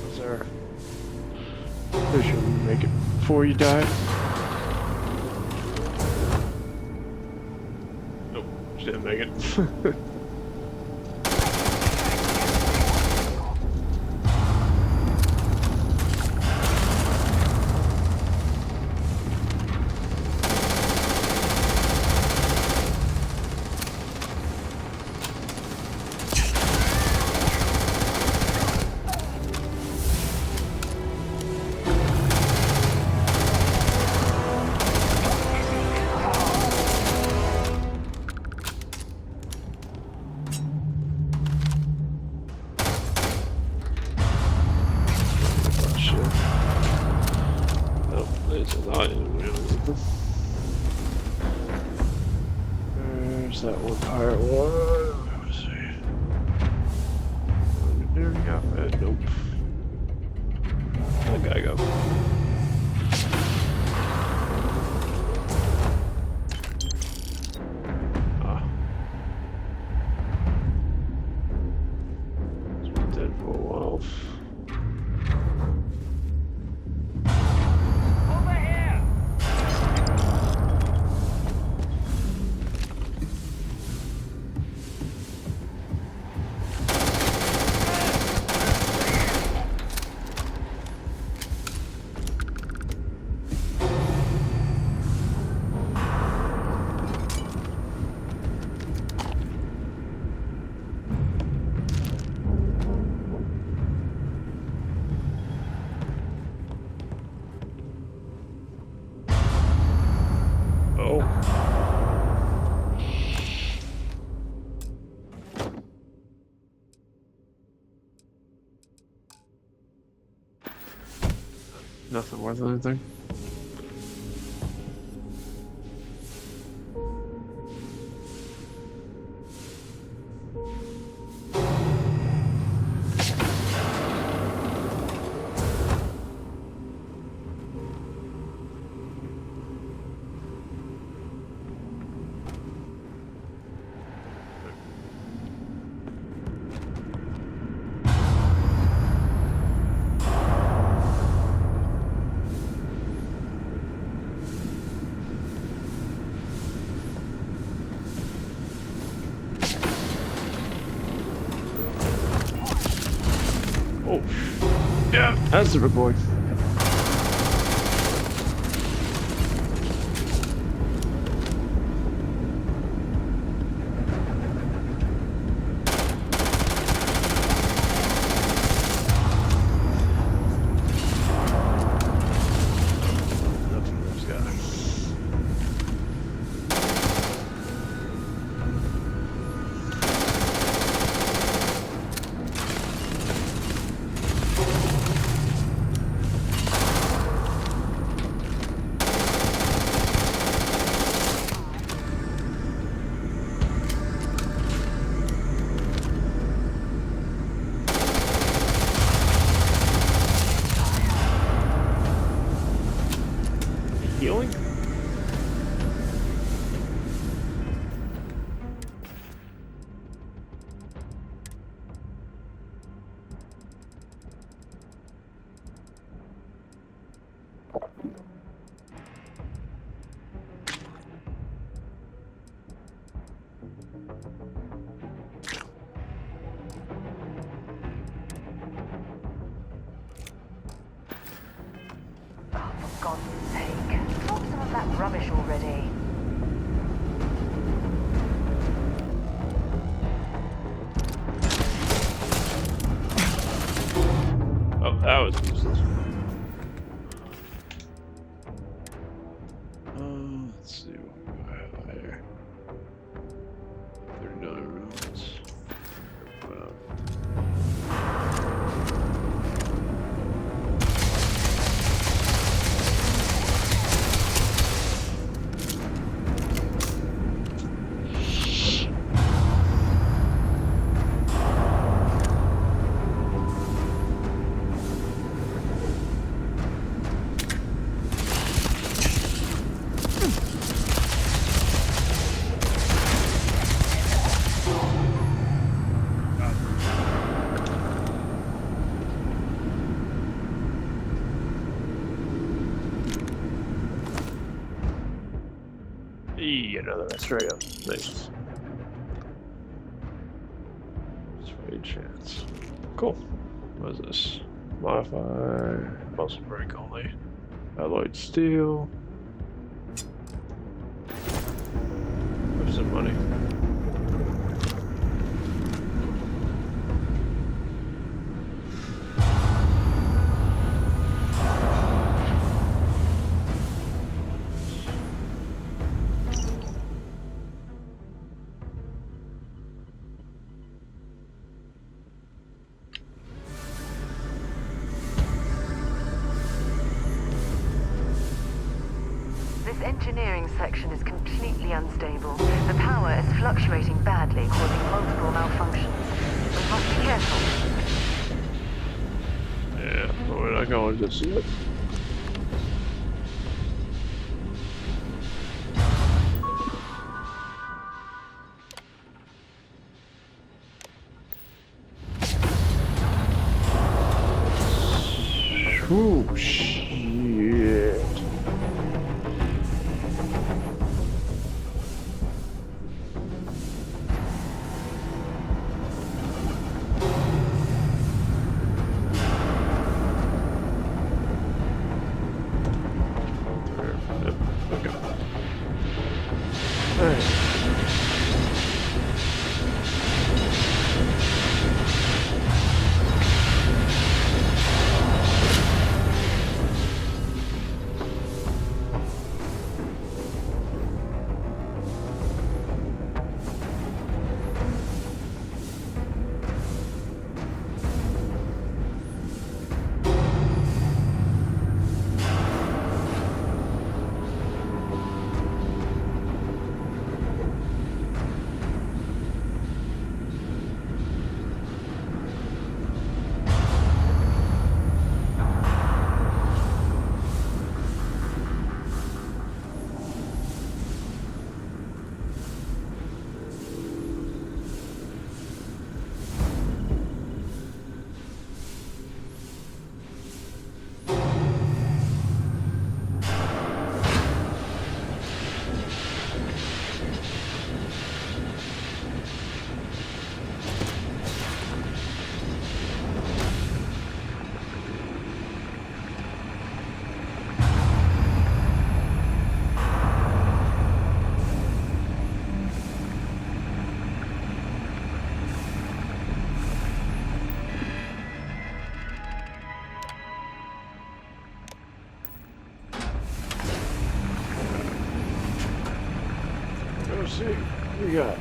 Speaker 1: Was there? Pretty sure we make it before you die. Nope, she didn't make it. There's that one pirate one. Let's see. There we go. Nope. That guy go. It's been dead for a while. Nothing worth anything. Oh, yeah, that's the big boy. Healing?
Speaker 19: For God's sake, drop some of that rubbish already.
Speaker 1: Oh, that was useless. Let's see what we have there. 39 rooms. Another Australia. Nice. Trade chance. Cool. What is this? Modify. Muscle break only. Alloyed steel. There's some money.
Speaker 19: This engineering section is completely unstable. The power is fluctuating badly, causing multiple malfunctions. We must be careful.
Speaker 1: Yeah, but we're not going to see it. Oh, shit. Okay. All right. Let's see. What we got?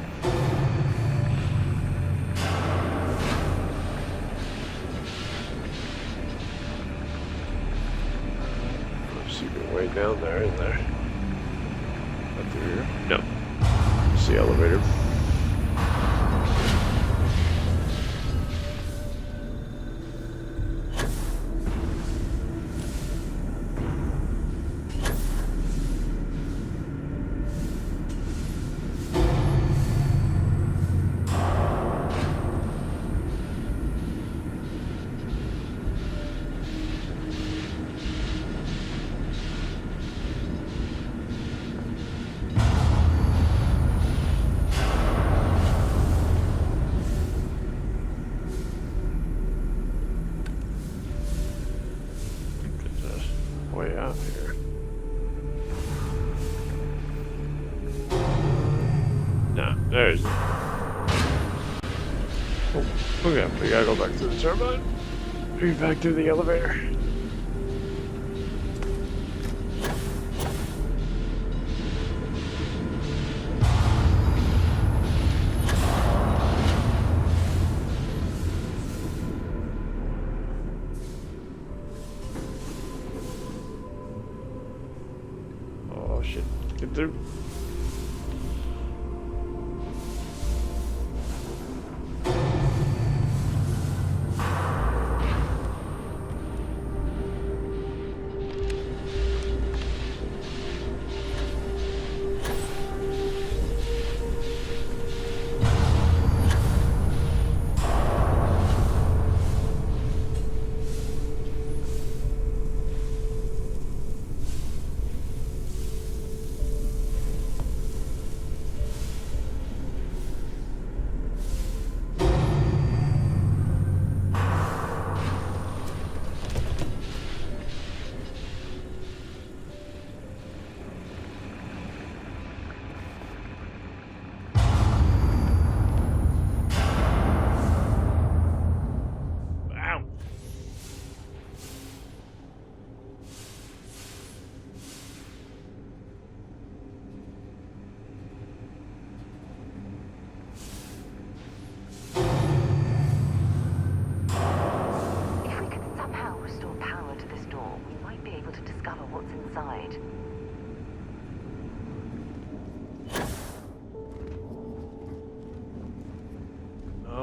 Speaker 1: Secret way down there, isn't there? Up through here? No. It's the elevator. Way out here. No, there's it. Oh, okay, we gotta go back to the turbine. Bring it back to the elevator. Oh shit, get through.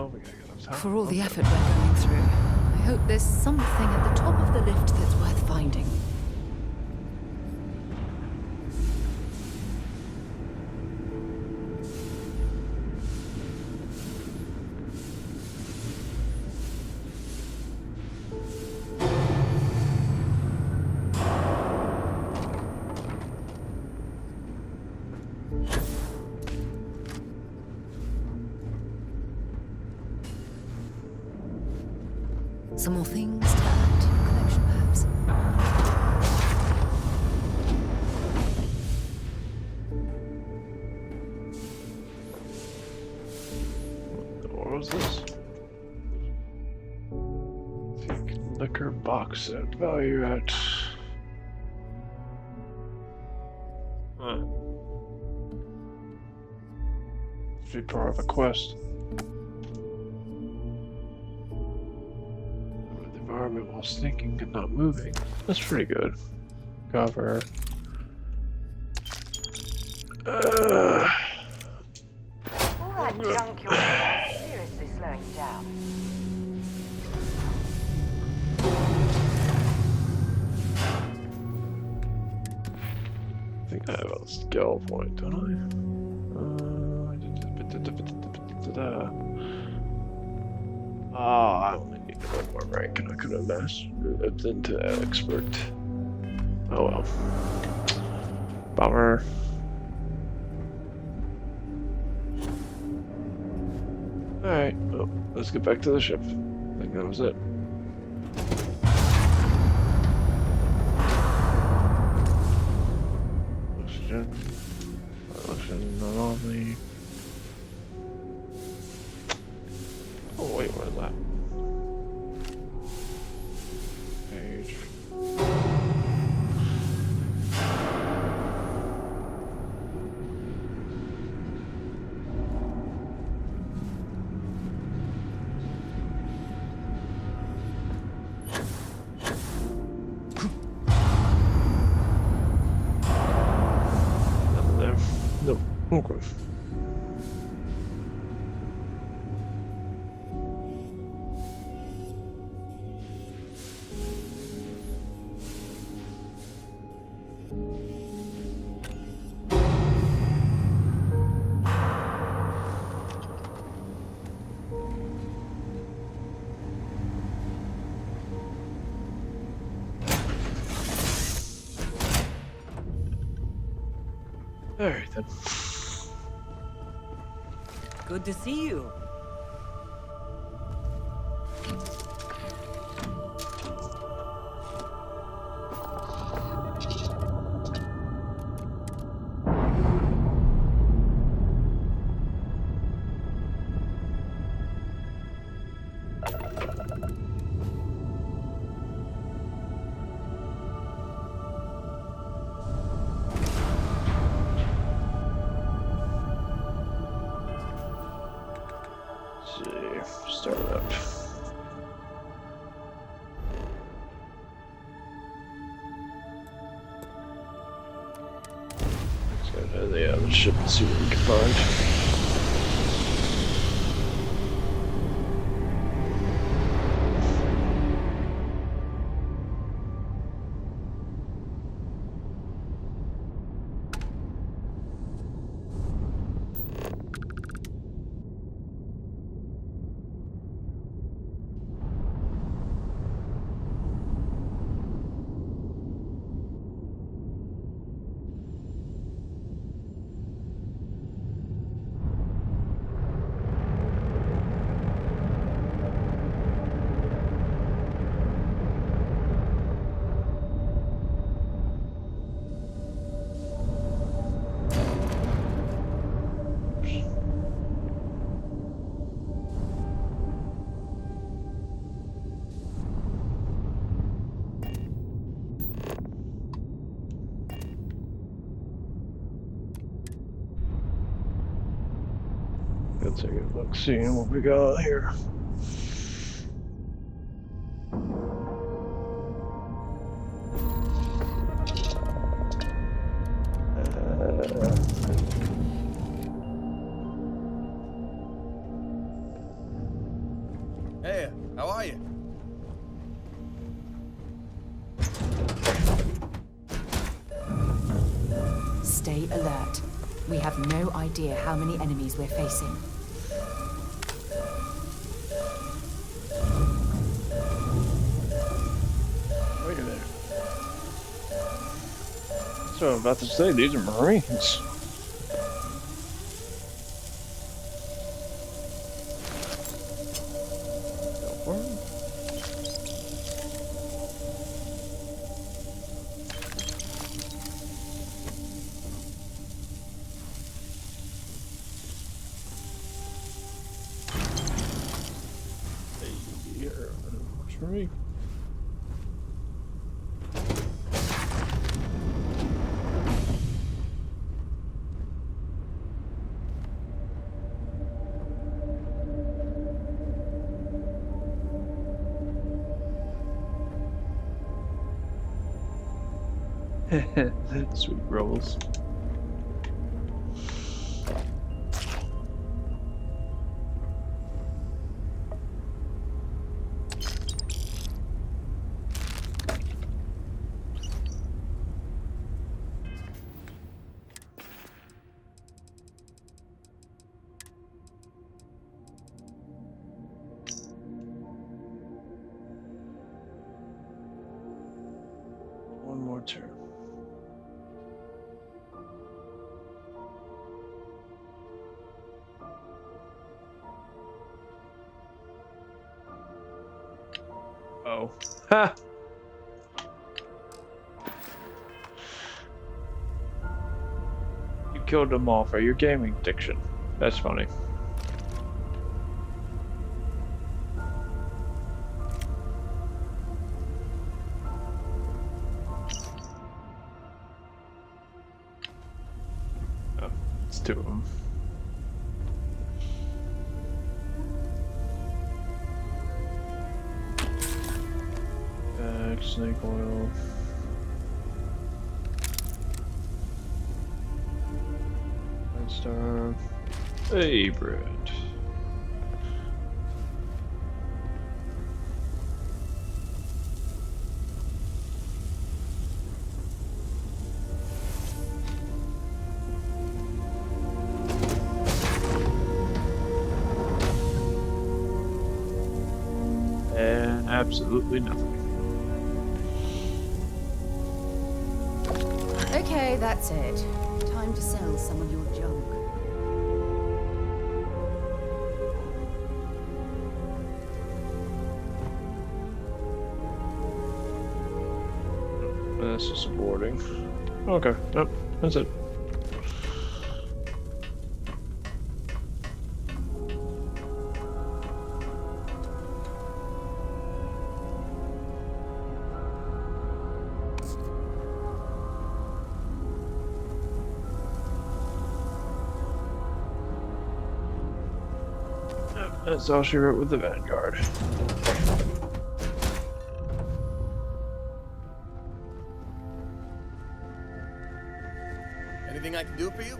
Speaker 1: Well, we gotta get up top.
Speaker 3: For all the effort we're going through, I hope there's something at the top of the lift that's worth finding. Some more things to add to your collection, perhaps.
Speaker 1: What was this? Thick liquor box set. Value at... Huh. Should be part of a quest. While sneaking and not moving. That's pretty good. Cover.
Speaker 19: All that junk you're doing is seriously slowing you down.
Speaker 1: I think I have a skill point, don't I? I only need one more rank and I could have mastered into expert. Oh well. Bummer. Alright, well, let's get back to the ship. I think that was it. Ocean, not only. Oh wait, what is that? Page. Nothing there. Nope. Okay. Alright then.
Speaker 12: Good to see you.
Speaker 1: Start it up. Let's go to the ship and see what we can find. Let's take a look, seeing what we got here.
Speaker 3: We have no idea how many enemies we're facing.
Speaker 1: Wait a minute. So I'm about to say, these are Marines. Works for me. Sweet rolls. One more turn. Oh. Ha! You killed them all for your gaming addiction. That's funny. Oh, it's two of them. Snake oil. Red star. Hey, bread. And absolutely nothing.
Speaker 3: Okay, that's it. Time to sell some of your junk.
Speaker 1: That's just a boarding. Okay, nope, that's it. That's all she wrote with the Vanguard.
Speaker 14: Anything I can do for you?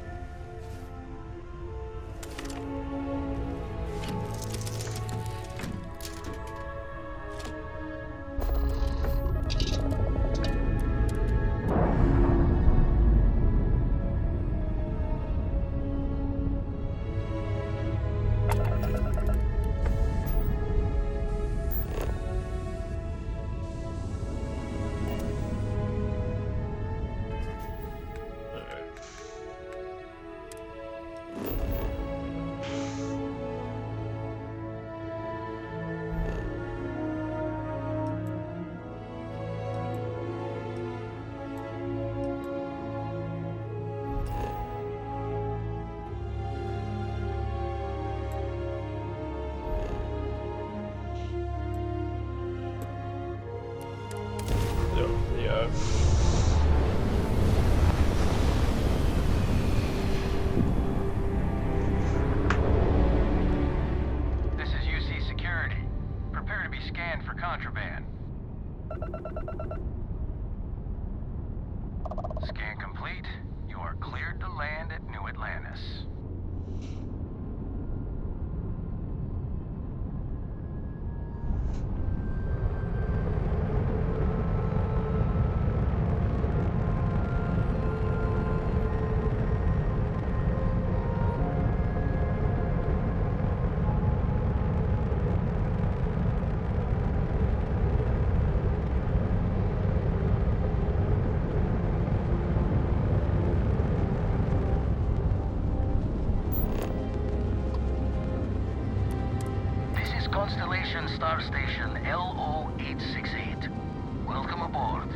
Speaker 21: Federation Star Station LO-868. Welcome aboard.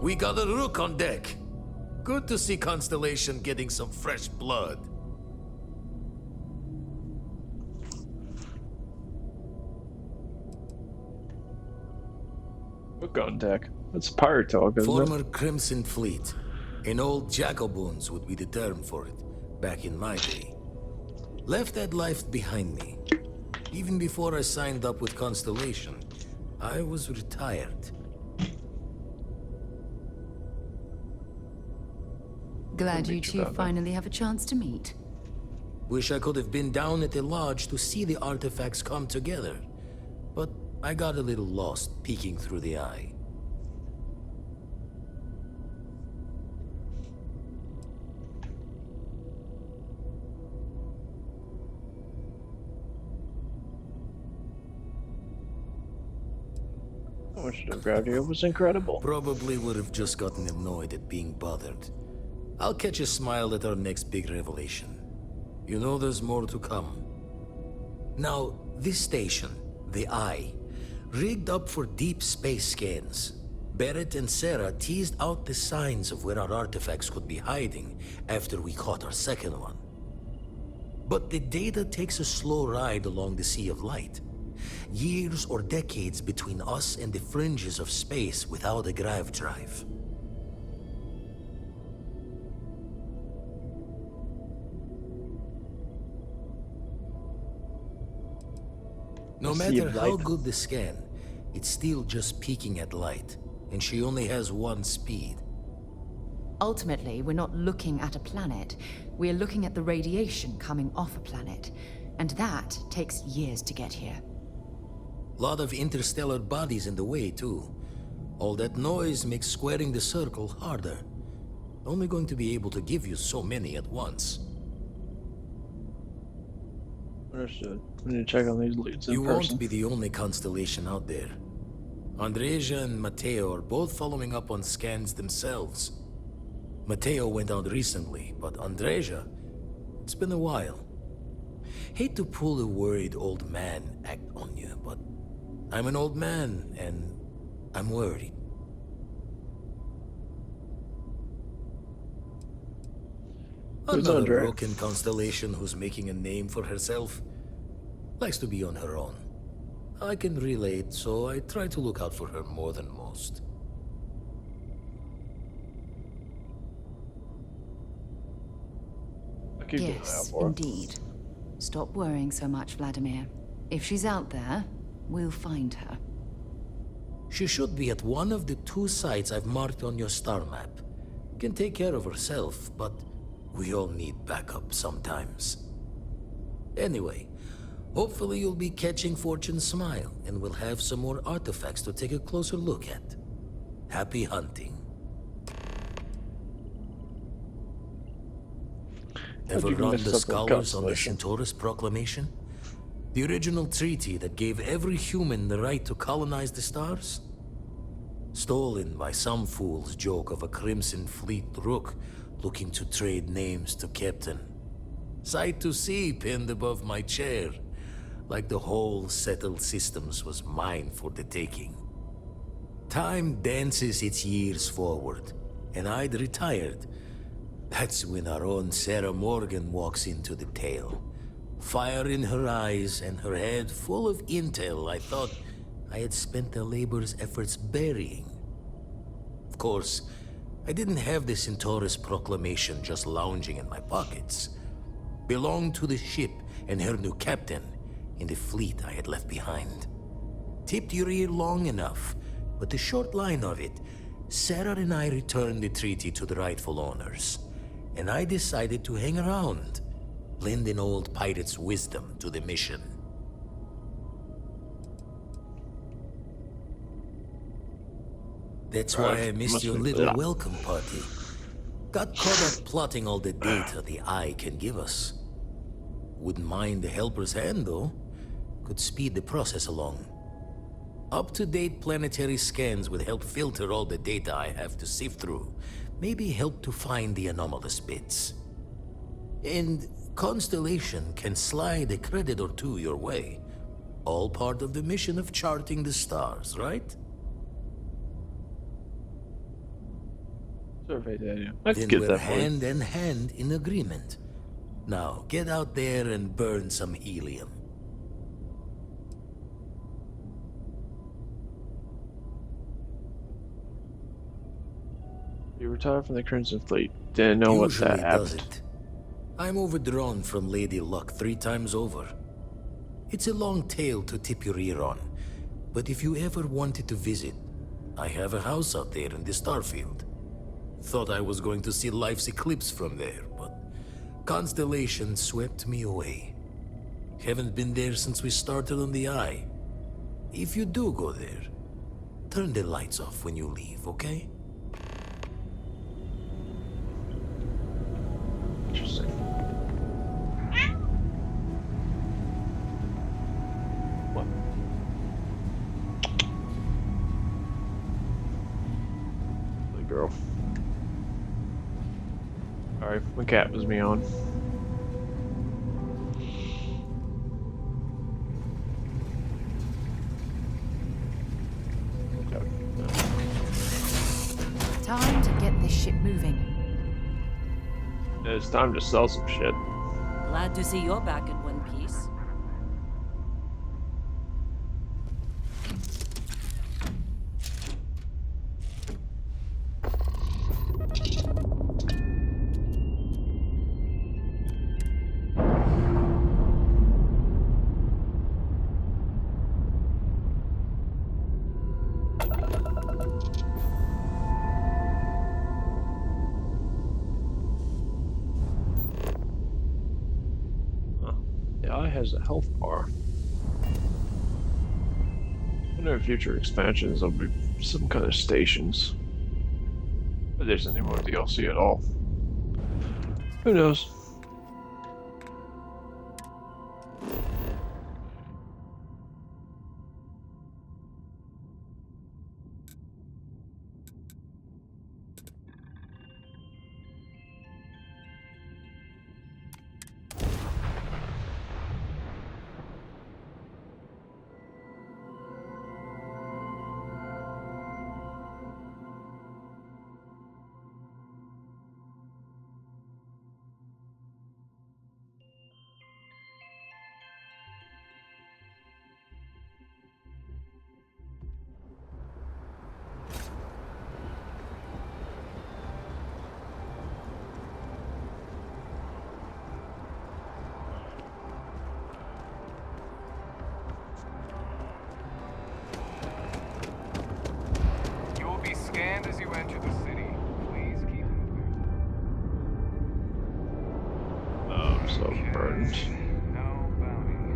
Speaker 15: We got a rook on deck. Good to see Constellation getting some fresh blood.
Speaker 1: Rook on deck. That's pirate talk, isn't
Speaker 15: Former
Speaker 1: it?
Speaker 15: Crimson Fleet. An old Jacoboons would be the term for it, back in my day. Left that life behind me. Even before I signed up with Constellation, I was retired.
Speaker 3: Glad you two finally have a chance to meet.
Speaker 15: Wish I could have been down at the lodge to see the artifacts come together. But I got a little lost peeking through the eye.
Speaker 1: I wish the gravity was incredible.
Speaker 15: Probably would have just gotten annoyed at being bothered. I'll catch a smile at our next big revelation. You know there's more to come. Now, this station, the Eye, rigged up for deep space scans. Barrett and Sarah teased out the signs of where our artifacts could be hiding after we caught our second one. But the data takes a slow ride along the Sea of Light. Years or decades between us and the fringes of space without a grav drive. No matter how good the scan, it's still just peeking at light, and she only has one speed.
Speaker 3: Ultimately, we're not looking at a planet. We're looking at the radiation coming off a planet. And that takes years to get here.
Speaker 15: Lot of interstellar bodies in the way, too. All that noise makes squaring the circle harder. Only going to be able to give you so many at once.
Speaker 1: Understood. We need to check on these leads in
Speaker 15: You
Speaker 1: person.
Speaker 15: won't be the only constellation out there. Andreja and Mateo are both following up on scans themselves. Mateo went out recently, but Andreja, it's been a while. Hate to pull a worried old man act on you, but I'm an old man, and I'm worried. Another broken constellation who's making a name for herself. Likes to be on her own. I can relate, so I try to look out for her more than most.
Speaker 3: Yes, indeed. Stop worrying so much, Vladimir. If she's out there, we'll find her.
Speaker 15: She should be at one of the 2 sites I've marked on your star map. Can take care of herself, but we all need backup sometimes. Anyway, hopefully you'll be catching Fortune's smile, and we'll have some more artifacts to take a closer look at. Happy hunting. Ever run the scholars on the Centaurus Proclamation? The original treaty that gave every human the right to colonize the stars? Stolen by some fool's joke of a Crimson Fleet rook looking to trade names to Captain. Sight to see pinned above my chair, like the whole settled systems was mine for the taking. Time dances its years forward, and I'd retired. That's when our own Sarah Morgan walks into the tale. Fire in her eyes and her head full of intel I thought I had spent the labor's efforts burying. Of course, I didn't have the Centaurus proclamation just lounging in my pockets. Belonged to the ship and her new captain in the fleet I had left behind. Tipped your ear long enough, but the short line of it, Sarah and I returned the treaty to the rightful owners, and I decided to hang around, lend an old pirate's wisdom to the mission. That's why I missed your little welcome party. Got caught up plotting all the data the Eye can give us. Wouldn't mind the helper's hand, though. Could speed the process along. Up-to-date planetary scans would help filter all the data I have to sift through. Maybe help to find the anomalous bits. And Constellation can slide a credit or two your way. All part of the mission of charting the stars, right?
Speaker 1: Survey data. I can
Speaker 15: Then
Speaker 1: get
Speaker 15: we're
Speaker 1: that one.
Speaker 15: hand in hand in agreement. Now, get out there and burn some helium.
Speaker 1: You retired from the Crimson Fleet. Didn't know what that happened.
Speaker 15: Doesn't. I'm overdrawn from Lady Luck 3 times over. It's a long tale to tip your ear on, but if you ever wanted to visit, I have a house out there in the Starfield. Thought I was going to see life's eclipse from there, but Constellation swept me away. Haven't been there since we started on the Eye. If you do go there, turn the lights off when you leave, okay?
Speaker 1: Interesting. What? The girl. Alright, my cat was me on.
Speaker 3: Time to get this ship moving.
Speaker 1: It's time to sell some shit.
Speaker 12: Glad to see you're back in one piece.
Speaker 1: The Eye has a health bar. I wonder if future expansions there'll be some kind of stations. But there isn't any more DLC at all. Who knows?
Speaker 8: Scanned as you enter the city. Please keep moving.
Speaker 1: Oh, I'm so burned.
Speaker 8: No bounty.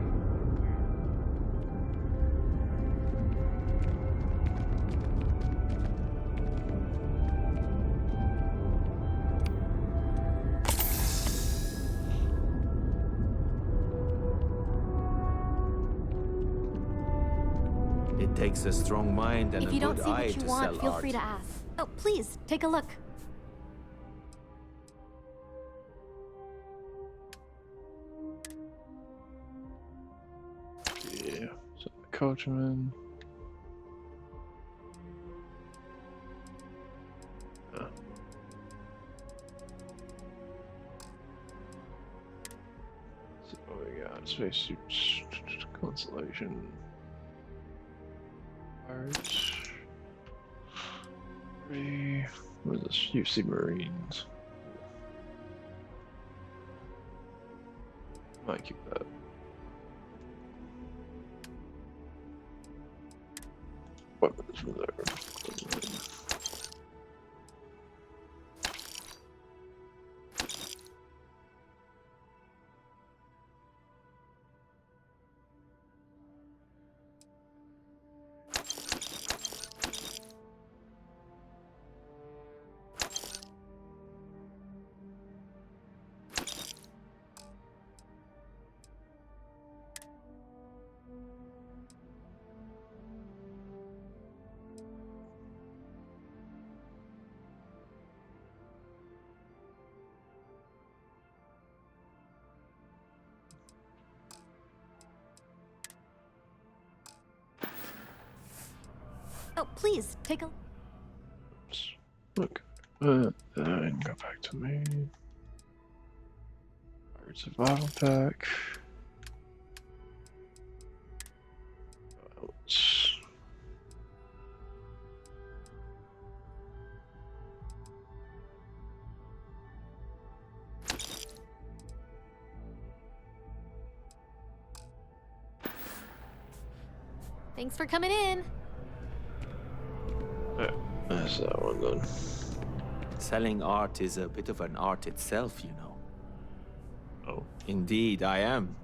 Speaker 17: It takes a strong mind and
Speaker 6: If
Speaker 17: a
Speaker 6: you don't
Speaker 17: good
Speaker 6: see
Speaker 17: eye
Speaker 6: what you
Speaker 17: to
Speaker 6: want,
Speaker 17: sell
Speaker 6: feel
Speaker 17: art.
Speaker 6: free to ask. Oh, please, take a look.
Speaker 1: Yeah, so coachman. Spacesuits, constellation, art, what is this? UC Marines. Might keep that. Weapons were there.
Speaker 4: Oh, please, take a...
Speaker 1: Look, and go back to me. Pirate Survival Pack. Else.
Speaker 4: Thanks for coming in.
Speaker 1: That's that one done.
Speaker 10: Selling art is a bit of an art itself, you know.
Speaker 1: Oh.
Speaker 10: Indeed, I am.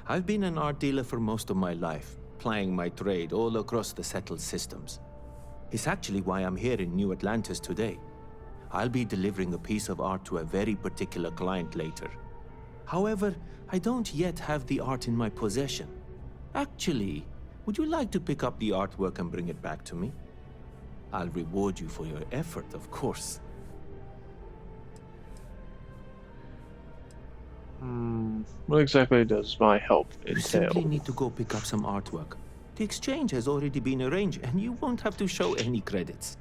Speaker 10: I've been an art dealer for most of my life, plying my trade all across the settled systems. It's actually why I'm here in New Atlantis today. I'll be delivering a piece of art to a very particular client later. However, I don't yet have the art in my possession. Actually, would you like to pick up the artwork and bring it back to me? I'll reward you for your effort, of course.
Speaker 1: What exactly does my help entail?
Speaker 10: You simply need to go pick up some artwork. The exchange has already been arranged, and you won't have to show any credits.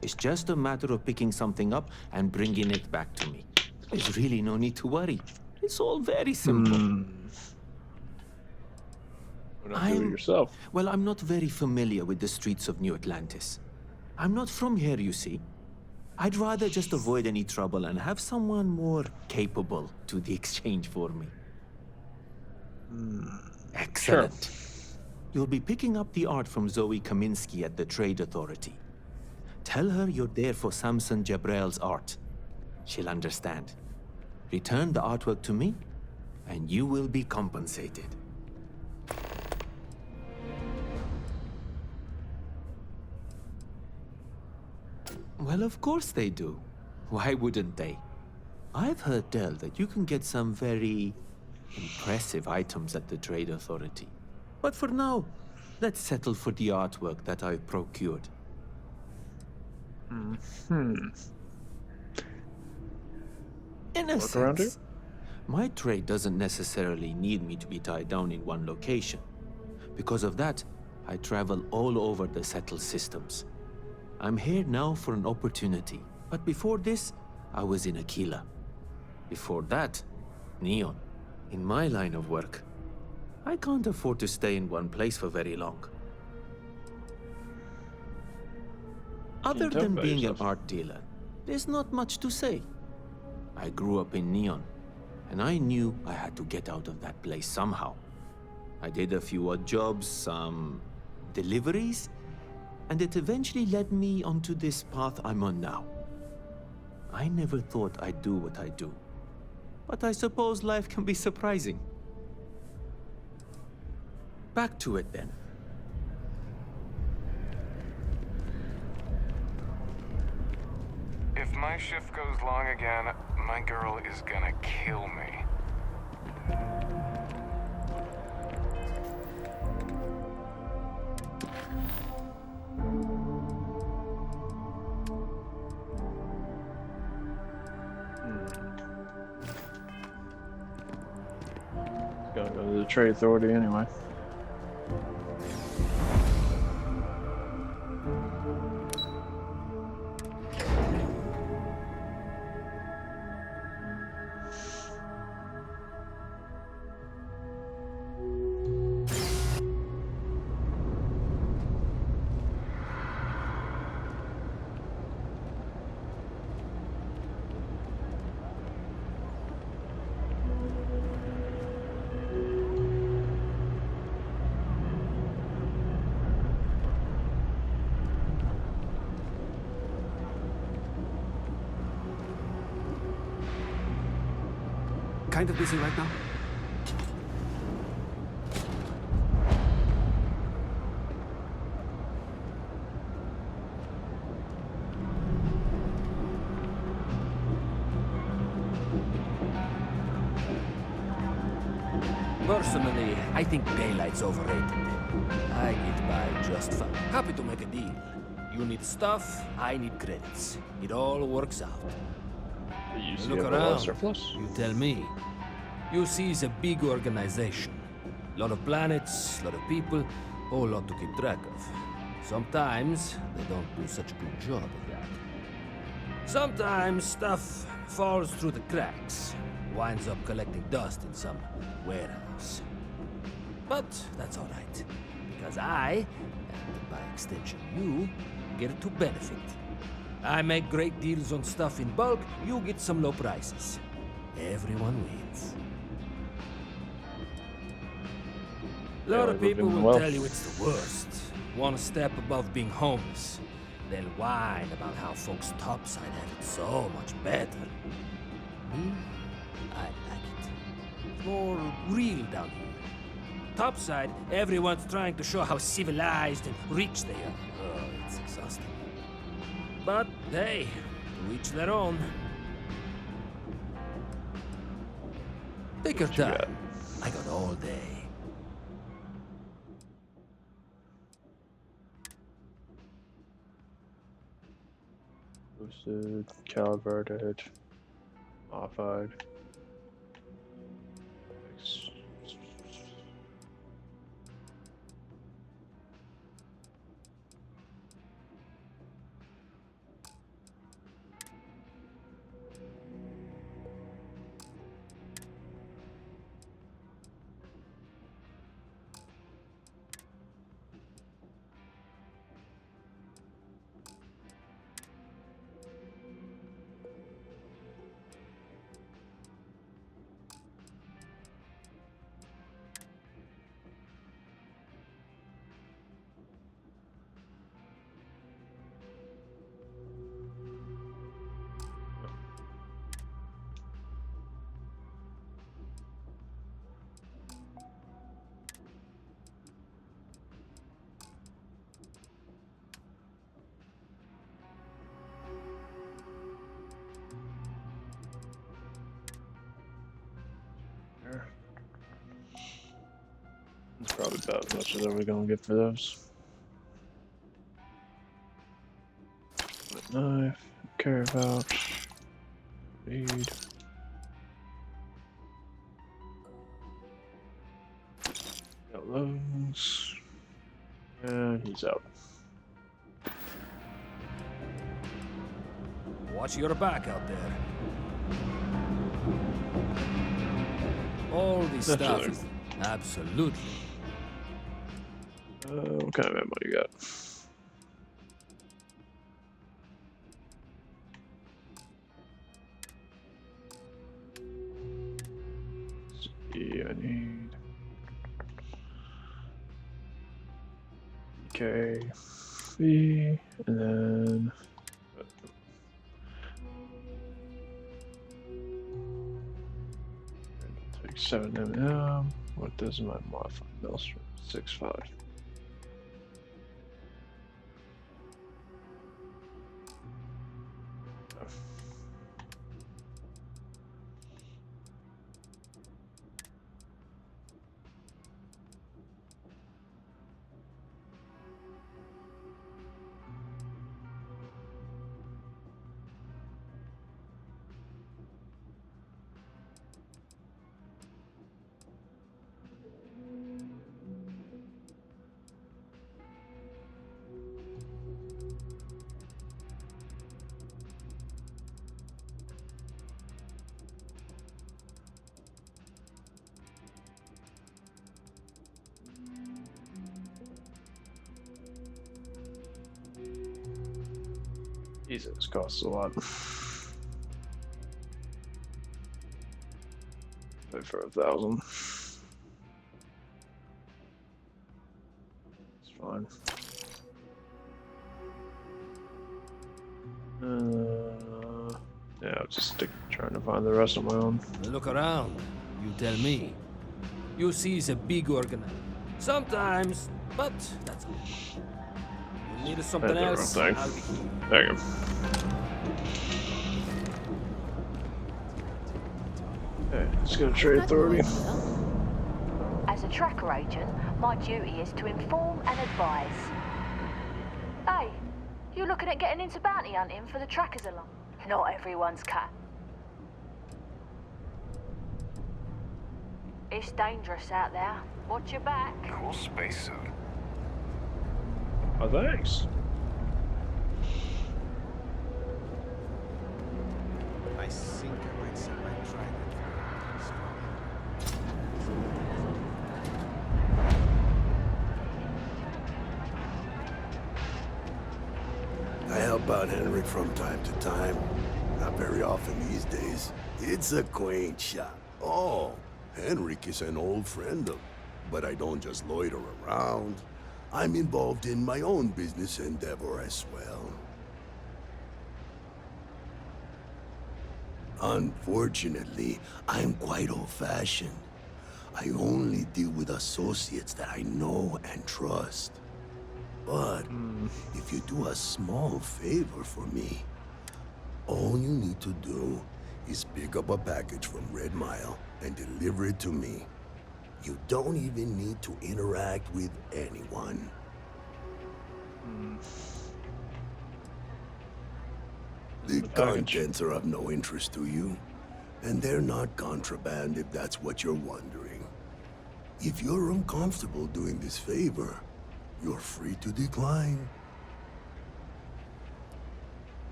Speaker 10: It's just a matter of picking something up and bringing it back to me. There's really no need to worry. It's all very simple.
Speaker 1: Why not do it yourself?
Speaker 10: Well, I'm not very familiar with the streets of New Atlantis. I'm not from here, you see. I'd rather just avoid any trouble and have someone more capable do the exchange for me. Excellent. Sure. You'll be picking up the art from Zoe Kaminsky at the Trade Authority. Tell her you're there for Samson Jabrel's art. She'll understand. Return the artwork to me, and you will be compensated. Well, of course they do. Why wouldn't they? I've heard tell that you can get some very impressive items at the Trade Authority. But for now, let's settle for the artwork that I've procured. In a sense, my trade doesn't necessarily need me to be tied down in one location. Because of that, I travel all over the settled systems. I'm here now for an opportunity, but before this, I was in Aquila. Before that, Neon. In my line of work, I can't afford to stay in one place for very long. Other than being an art dealer, there's not much to say. I grew up in Neon, and I knew I had to get out of that place somehow. I did a few odd jobs, some deliveries, and it eventually led me onto this path I'm on now. I never thought I'd do what I do, but I suppose life can be surprising. Back to it then.
Speaker 8: If my shift goes long again, my girl is gonna kill me.
Speaker 1: Gotta go to the Trade Authority anyway.
Speaker 9: kind of busy right now.
Speaker 16: Personally, I think daylight's overrated. I get by just fine. Happy to make a deal. You need stuff, I need credits. It all works out.
Speaker 1: You
Speaker 16: Look
Speaker 1: have a
Speaker 16: around.
Speaker 1: surplus?
Speaker 16: You tell me. You see, it's a big organization. A lot of planets, a lot of people, whole lot to keep track of. Sometimes they don't do such a good job of that. Sometimes stuff falls through the cracks, winds up collecting dust in some warehouse. But that's all right, because I, and by extension you, get to benefit. I make great deals on stuff in bulk, you get some low prices. Everyone wins. A lot of people will tell you it's the worst. One step above being homeless. They'll whine about how folks topside have it so much better. Me? I like it. It's more real down here. Topside, everyone's trying to show how civilized and rich they are. Oh, it's exhausting. But hey, to each their own. Take your time. I got all day.
Speaker 1: Boosted, calibrated, modified. That's probably about as much as we're gonna get for those. Knife, care about, need. Got those. And he's out.
Speaker 16: Watch your back out there. All this stuff is absolutely.
Speaker 1: What kind of ammo you got? See, I need K, B, and then take 7mm. What does my modified maelstrom? 6.5. Jesus, costs a lot. Pay for 1,000. It's fine. Yeah, I'll just trying to find the rest on my own.
Speaker 16: Look around. You tell me. You see the big organization. Sometimes, but that's all. You need something else?
Speaker 1: Thing.
Speaker 16: I'll be here.
Speaker 1: There you go. Okay, let's go to Trade Authority.
Speaker 19: As a tracker agent, my duty is to inform and advise. Hey, you looking at getting into bounty hunting for the trackers along? Not everyone's cut. It's dangerous out there. Watch your back.
Speaker 8: Cool spacesuit.
Speaker 1: Oh, thanks.
Speaker 2: I think I might set my trident.
Speaker 9: I help out Henrik from time to time. Not very often these days. It's a quaint shop. Oh, Henrik is an old friend of... But I don't just loiter around. I'm involved in my own business endeavor as well. Unfortunately, I'm quite old-fashioned. I only deal with associates that I know and trust. But if you do a small favor for me, all you need to do is pick up a package from Red Mile and deliver it to me. You don't even need to interact with anyone. The contents are of no interest to you, and they're not contraband if that's what you're wondering. If you're uncomfortable doing this favor, you're free to decline.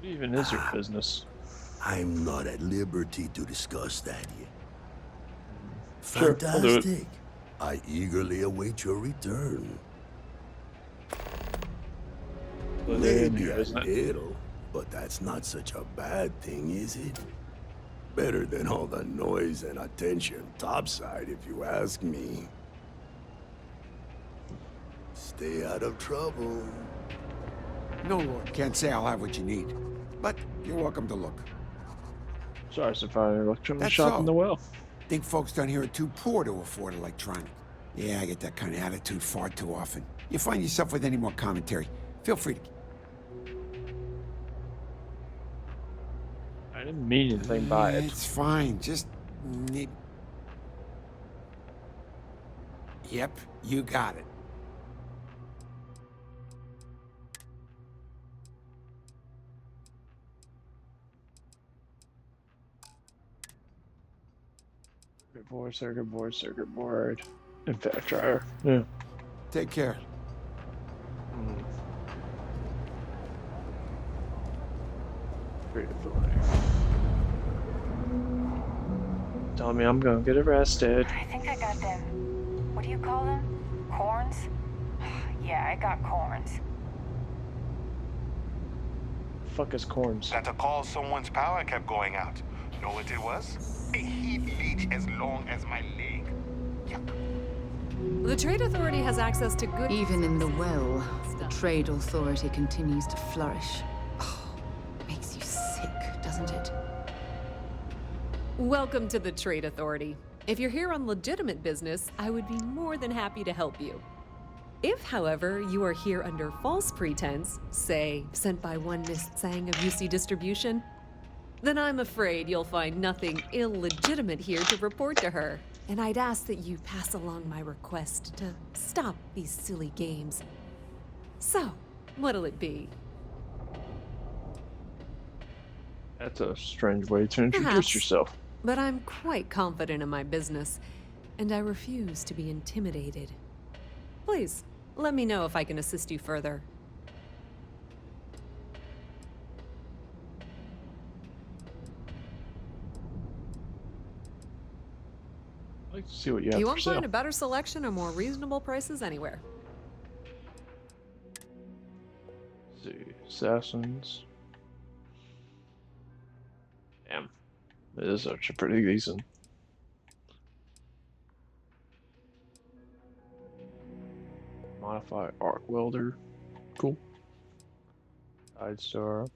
Speaker 1: What even is your business?
Speaker 9: I'm not at liberty to discuss that yet.
Speaker 1: Sure, I'll do it.
Speaker 9: Fantastic. I eagerly await your return. Maybe a little, but that's not such a bad thing, is it? Better than all the noise and attention topside, if you ask me. Stay out of trouble.
Speaker 2: No, Lord, can't say I'll have what you need. But you're welcome to look.
Speaker 1: Sorry to find an electronic
Speaker 2: That's
Speaker 1: shop
Speaker 2: all.
Speaker 1: in the well.
Speaker 2: Think folks down here are too poor to afford electronic. Yeah, I get that kind of attitude far too often. You find yourself with any more commentary, feel free to...
Speaker 1: I didn't mean anything by it.
Speaker 2: It's fine, just need... Yep, you got it.
Speaker 1: Circuit board. Impact dryer. Yeah.
Speaker 2: Take care.
Speaker 1: Creative ability. Tell me I'm gonna get arrested.
Speaker 20: I think I got them. What do you call them? Corns? Yeah, I got corns.
Speaker 1: Fuck is corns?
Speaker 13: That's a call someone's power kept going out. Know what it was? A heat leech as long as my leg.
Speaker 23: The Trade Authority has access to good...
Speaker 5: Even in the well, the Trade Authority continues to flourish. Oh, makes you sick, doesn't it?
Speaker 23: Welcome to the Trade Authority. If you're here on legitimate business, I would be more than happy to help you. If, however, you are here under false pretense, say, sent by one Miss Tsang of UC Distribution, then I'm afraid you'll find nothing illegitimate here to report to her. And I'd ask that you pass along my request to stop these silly games. So, what'll it be?
Speaker 1: That's a strange way to introduce
Speaker 23: Perhaps.
Speaker 1: yourself.
Speaker 23: But I'm quite confident in my business, and I refuse to be intimidated. Please, let me know if I can assist you further.
Speaker 1: I'd like to see what you have
Speaker 23: You
Speaker 1: for
Speaker 23: won't
Speaker 1: sale.
Speaker 23: find a better selection or more reasonable prices anywhere.
Speaker 1: Let's see, assassins. Damn, it is actually pretty decent. Modify arc welder, cool. Side star.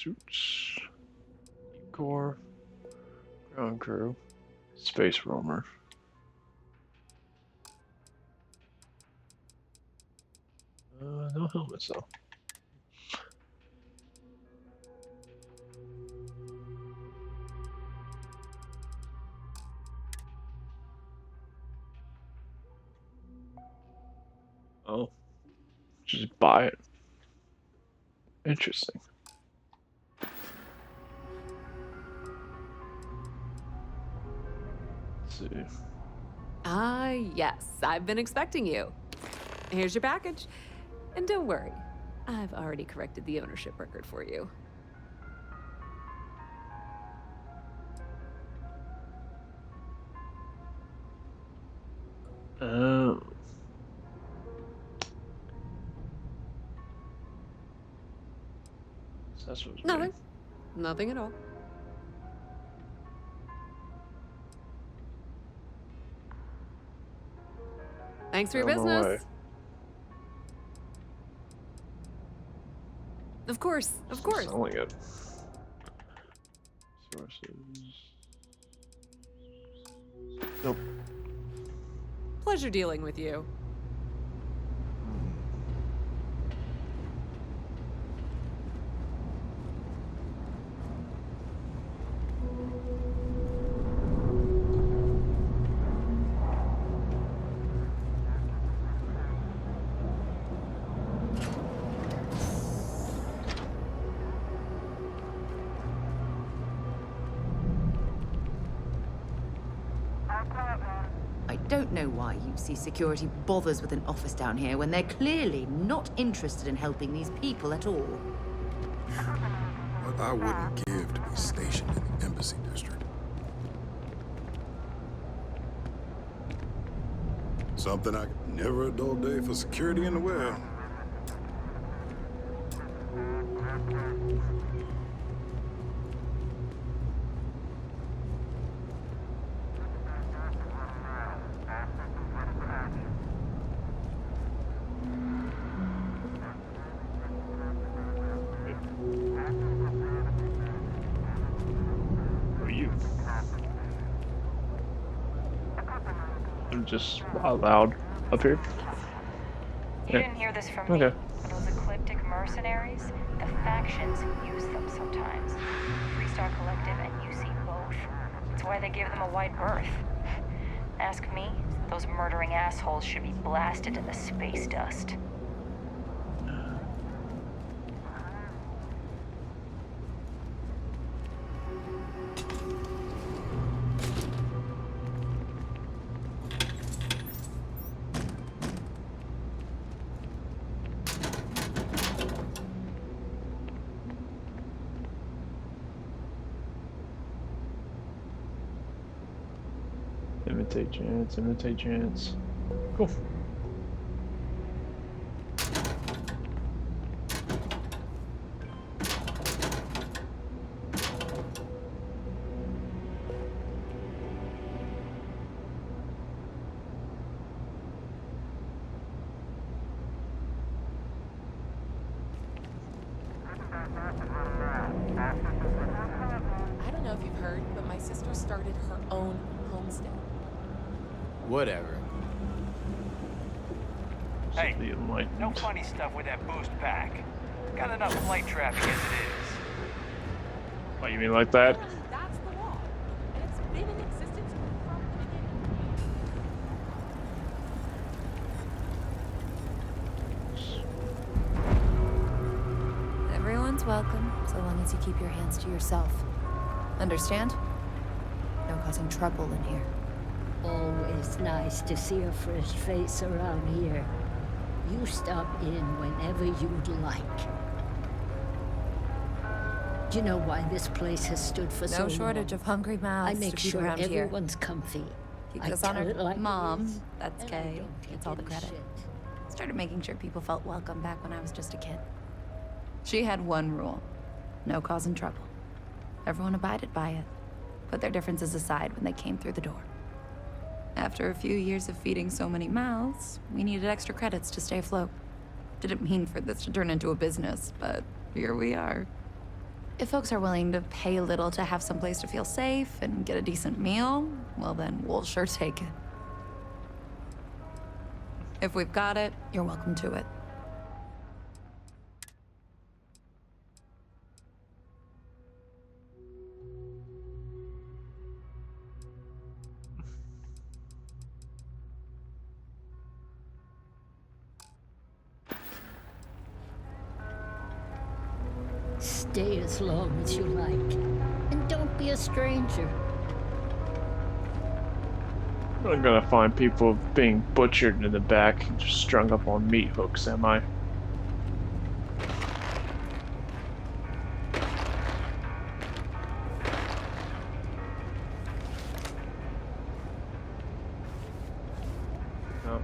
Speaker 1: Suits. Core. Ground crew. Space roamer. No helmets though. Oh. Just buy it. Interesting. Let's see.
Speaker 23: Ah, yes, I've been expecting you. Here's your package. And don't worry, I've already corrected the ownership record for you.
Speaker 1: Oh. So that's what's
Speaker 23: Nothing. Nothing at all. Thanks for your
Speaker 1: On my way.
Speaker 23: business. Of course, of course.
Speaker 1: Selling it. Sources. Nope.
Speaker 23: Pleasure dealing with you.
Speaker 5: I don't know why UC Security bothers with an office down here when they're clearly not interested in helping these people at all.
Speaker 7: What I wouldn't give to be stationed in the Embassy District. Something I never a dull day for security in the well.
Speaker 1: Who are you? I'm just out loud up here.
Speaker 20: You didn't hear this from me.
Speaker 1: Okay.
Speaker 20: Those ecliptic mercenaries, the factions use them sometimes. Freestar Collective and UC both. It's why they give them a wide berth. Ask me, those murdering assholes should be blasted in the space dust.
Speaker 1: Imitate chance, imitate chance. Cool.
Speaker 11: I don't know if you've heard, but my sister started her own homestead.
Speaker 14: Whatever.
Speaker 8: Hey, no funny stuff with that boost pack. Got enough flight traffic as it is.
Speaker 1: What, you mean like that?
Speaker 11: That's the law. And it's been in existence from the beginning.
Speaker 20: Everyone's welcome, so long as you keep your hands to yourself. Understand? No causing trouble in here.
Speaker 22: Always nice to see a fresh face around here. You stop in whenever you'd like. Do you know why this place has stood for so long?
Speaker 20: No shortage of hungry mouths
Speaker 22: I make
Speaker 20: to keep
Speaker 22: sure
Speaker 20: around here.
Speaker 22: everyone's comfy.
Speaker 20: Keep
Speaker 22: I
Speaker 20: this on
Speaker 22: tell
Speaker 20: her
Speaker 22: it like it
Speaker 20: mom.
Speaker 22: is,
Speaker 20: That's
Speaker 22: and I
Speaker 20: Kay.
Speaker 22: don't take
Speaker 20: Gets all the
Speaker 22: any
Speaker 20: credit.
Speaker 22: shit.
Speaker 20: Started making sure people felt welcome back when I was just a kid. She had one rule. No causing trouble. Everyone abided by it. Put their differences aside when they came through the door. After a few years of feeding so many mouths, we needed extra credits to stay afloat. Didn't mean for this to turn into a business, but here we are. If folks are willing to pay a little to have someplace to feel safe and get a decent meal, well then, we'll sure take it. If we've got it, you're welcome to it.
Speaker 22: Stay as long as you like. And don't be a stranger.
Speaker 1: I'm not gonna find people being butchered in the back, just strung up on meat hooks, am I? No.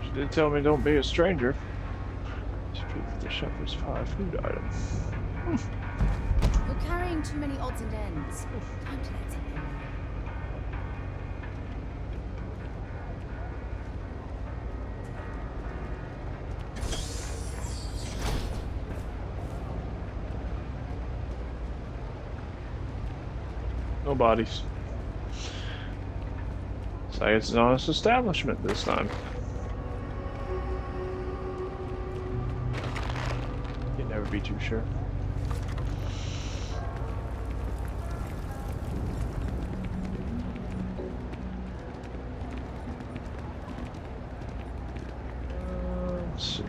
Speaker 1: She did tell me don't be a stranger. Speak of the shepherd's pie food item.
Speaker 20: You're carrying too many odds and ends. Time to get something.
Speaker 1: No bodies. It's like it's an honest establishment this time. You'd never be too sure. Let's see.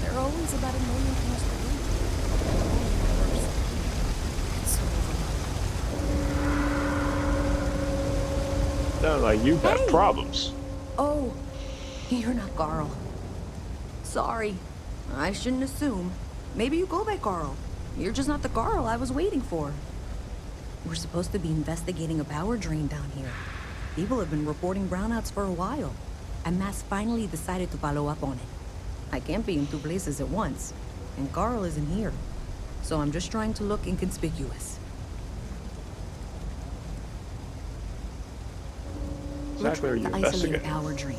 Speaker 20: There are always about 1 million things to do. It's so overwhelming.
Speaker 1: Sound like you've got problems.
Speaker 15: Oh, you're not Carl. Sorry. I shouldn't assume. Maybe you go by Carl. You're just not the Carl I was waiting for. We're supposed to be investigating a power drain down here. People have been reporting brownouts for a while, and Mass finally decided to follow up on it. I can't be in 2 places at once, and Carl isn't here. So I'm just trying to look inconspicuous.
Speaker 1: Exactly,
Speaker 15: We're
Speaker 1: you
Speaker 15: trying to isolate a
Speaker 1: investigate.
Speaker 15: power drain,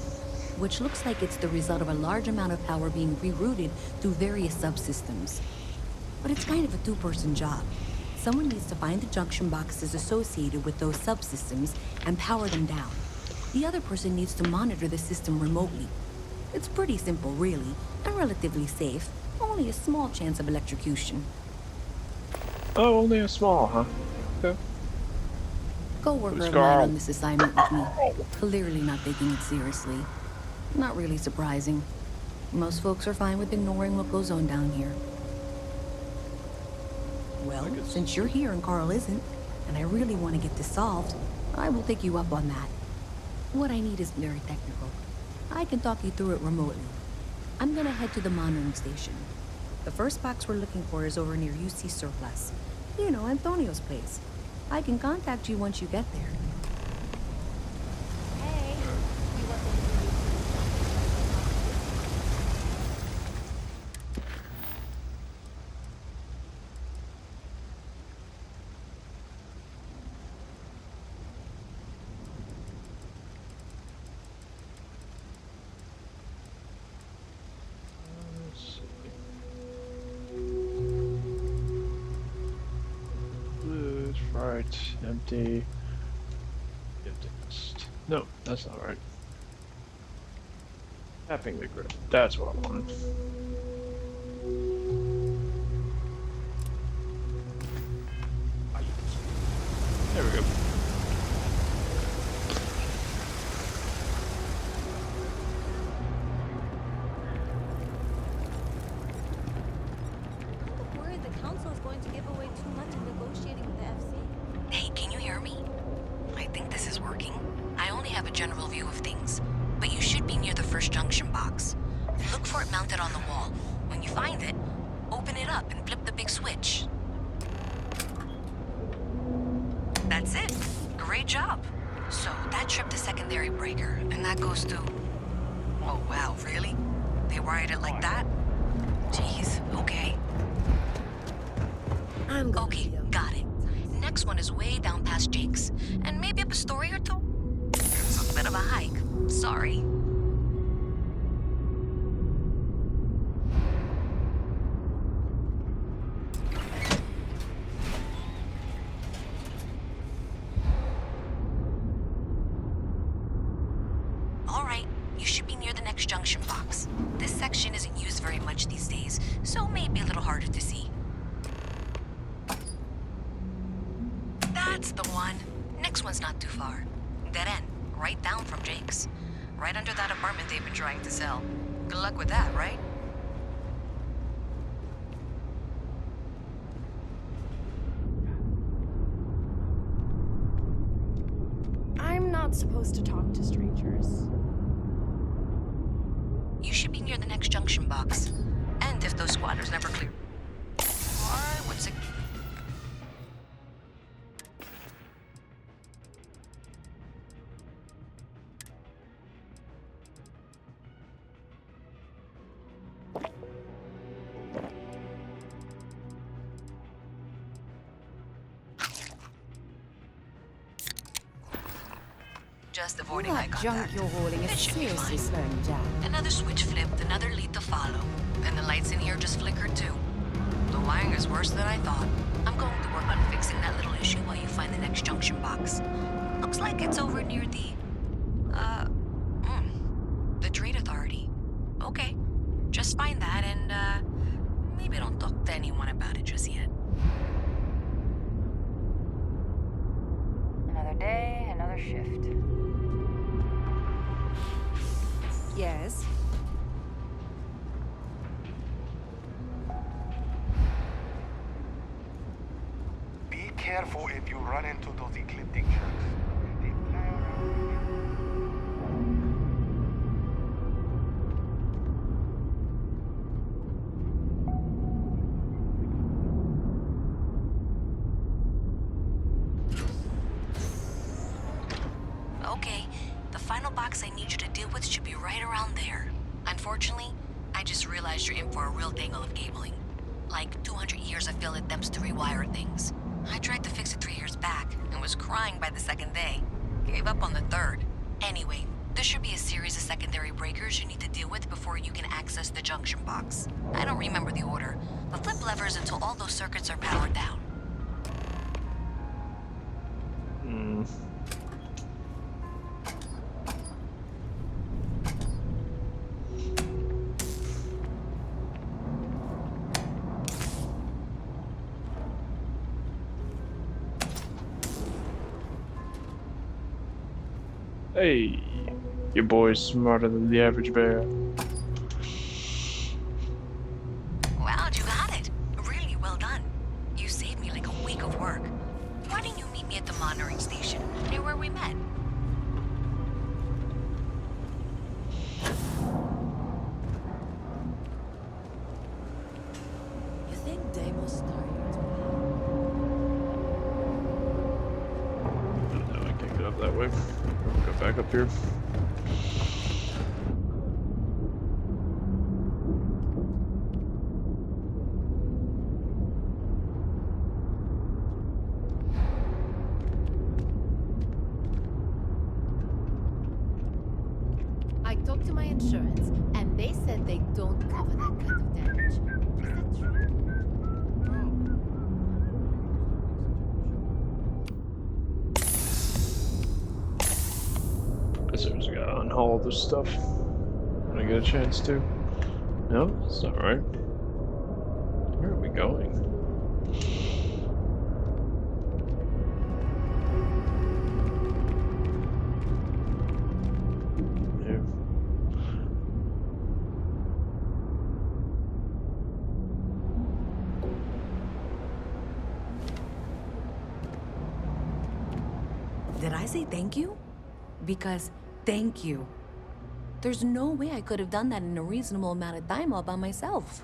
Speaker 15: which looks like it's the result of a large amount of power being rerouted through various subsystems. But it's kind of a 2-person job. Someone needs to find the junction boxes associated with those subsystems and power them down. The other person needs to monitor the system remotely. It's pretty simple, really, and relatively safe. Only a small chance of electrocution.
Speaker 1: Oh, only a small, huh? Okay.
Speaker 15: Coworker
Speaker 1: Who's
Speaker 15: of mine
Speaker 1: Carl?
Speaker 15: on this assignment with me. Clearly not taking it seriously. Not really surprising. Most folks are fine with ignoring what goes on down here. Well, since you're here and Carl isn't, and I really want to get this solved, I will take you up on that. What I need is very technical. I can talk you through it remotely. I'm gonna head to the monitoring station. The first box we're looking for is over near UC Surplus. You know, Antonio's place. I can contact you once you get there.
Speaker 6: Hey, we work
Speaker 1: Blues, right, empty. Emptiness. No, that's not right. Tapping the grip. That's what I wanted. There we go.
Speaker 6: worried the council is going to give away too much in negotiating with the FC.
Speaker 15: Hey, can you hear me? I think this is working. I only have a general view of things, but you should be near the first junction box. Look for it mounted on the wall. When you find it, open it up and flip the big switch. That's it. Great job. So that tripped the secondary breaker, and that goes to... Oh, wow, really? They wired it like that? Jeez, okay. Okay, got it. Next one is way down past Jake's, and maybe up a story or two. It's a bit of a hike. Sorry. All right, you should be near the next junction box. This section isn't used very much these days, so maybe a little harder to see. That's the one. Next one's not too far. Dead end, right down from Jake's. Right under that apartment they've been trying to sell. Good luck with that, right?
Speaker 6: I'm not supposed to talk to strangers.
Speaker 15: You should be near the next junction box. And if those squatters never clear... Or what's it... Just avoiding eye contact.
Speaker 20: Junk you're hauling is seriously slowing you down.
Speaker 15: Another switch flipped, another lead to follow. And the lights in here just flickered too. The wiring is worse than I thought. I'm going to work on fixing that little issue while you find the next junction box. Looks like it's over near the Trade Authority. Okay, just find that and, maybe don't talk to anyone about it just yet.
Speaker 19: Another day, another shift.
Speaker 23: Yes.
Speaker 13: Be careful if you run into those ecliptic jerks. They fly around.
Speaker 15: Okay, the final box I need you to deal with should be right around there. Unfortunately, I just realized you're in for a real tangle of cabling. Like 200 years of field attempts to rewire things. I tried to fix it 3 years back and was crying by the second day. Gave up on the third. Anyway, there should be a series of secondary breakers you need to deal with before you can access the junction box. I don't remember the order, but flip levers until all those circuits are powered down.
Speaker 1: Hey, your boy's smarter than the average bear.
Speaker 15: Wow, you got it. Really well done. You saved me like a week of work. Why didn't you meet me at the monitoring station, near where we met?
Speaker 11: You think Deimos started?
Speaker 1: No, I can't get up that way. Go back up here.
Speaker 23: I talked to my insurance, and they said they don't cover that kind of damage. Is that true?
Speaker 1: Guess I just gotta unhaul this stuff when I get a chance to. No, it's not right. Where are we going? Here.
Speaker 15: Did I say thank you? Because thank you. There's no way I could have done that in a reasonable amount of time all by myself.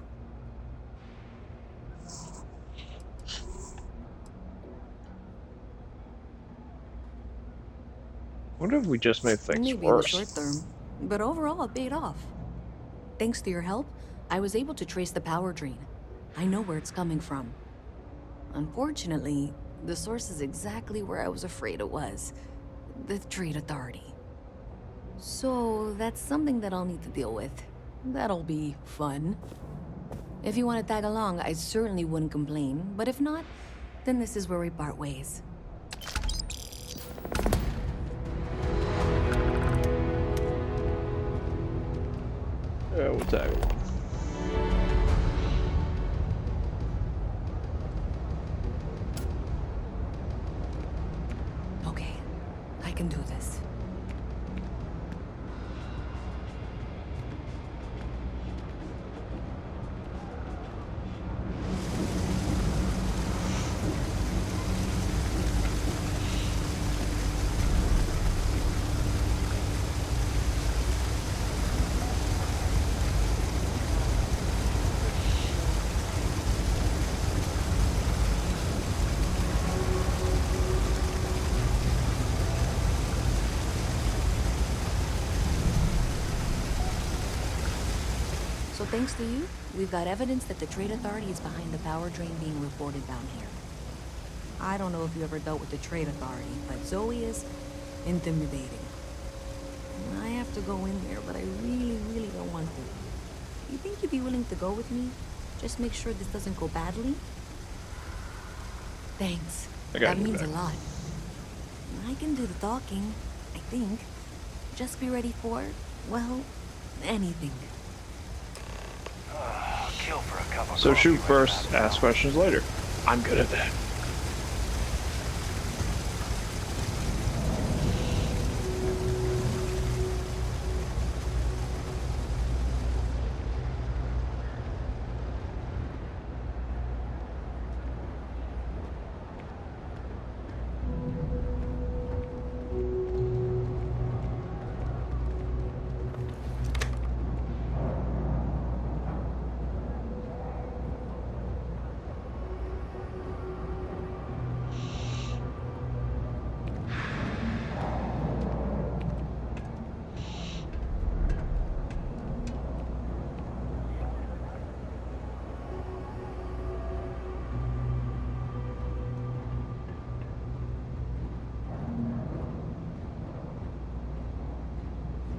Speaker 1: Wonder if we just made things
Speaker 15: Maybe
Speaker 1: worse.
Speaker 15: in the short term, but overall it paid off. Thanks to your help, I was able to trace the power drain. I know where it's coming from. Unfortunately, the source is exactly where I was afraid it was. The Trade Authority. So that's something that I'll need to deal with. That'll be fun. If you want to tag along, I certainly wouldn't complain, but if not, then this is where we part ways.
Speaker 1: Yeah, we'll tag along.
Speaker 15: Okay, I can do this. So thanks to you, we've got evidence that the Trade Authority is behind the power drain being reported down here. I don't know if you ever dealt with the Trade Authority, but Zoe is intimidating. I have to go in there, but I really don't want to. You think you'd be willing to go with me? Just make sure this doesn't go badly? Thanks. That means a lot. I can do the talking, I think. Just be ready for, well, anything.
Speaker 8: Kill for a cup of
Speaker 1: So
Speaker 8: coffee
Speaker 1: shoot
Speaker 8: when
Speaker 1: first,
Speaker 8: you're
Speaker 1: ask questions later. I'm good at that.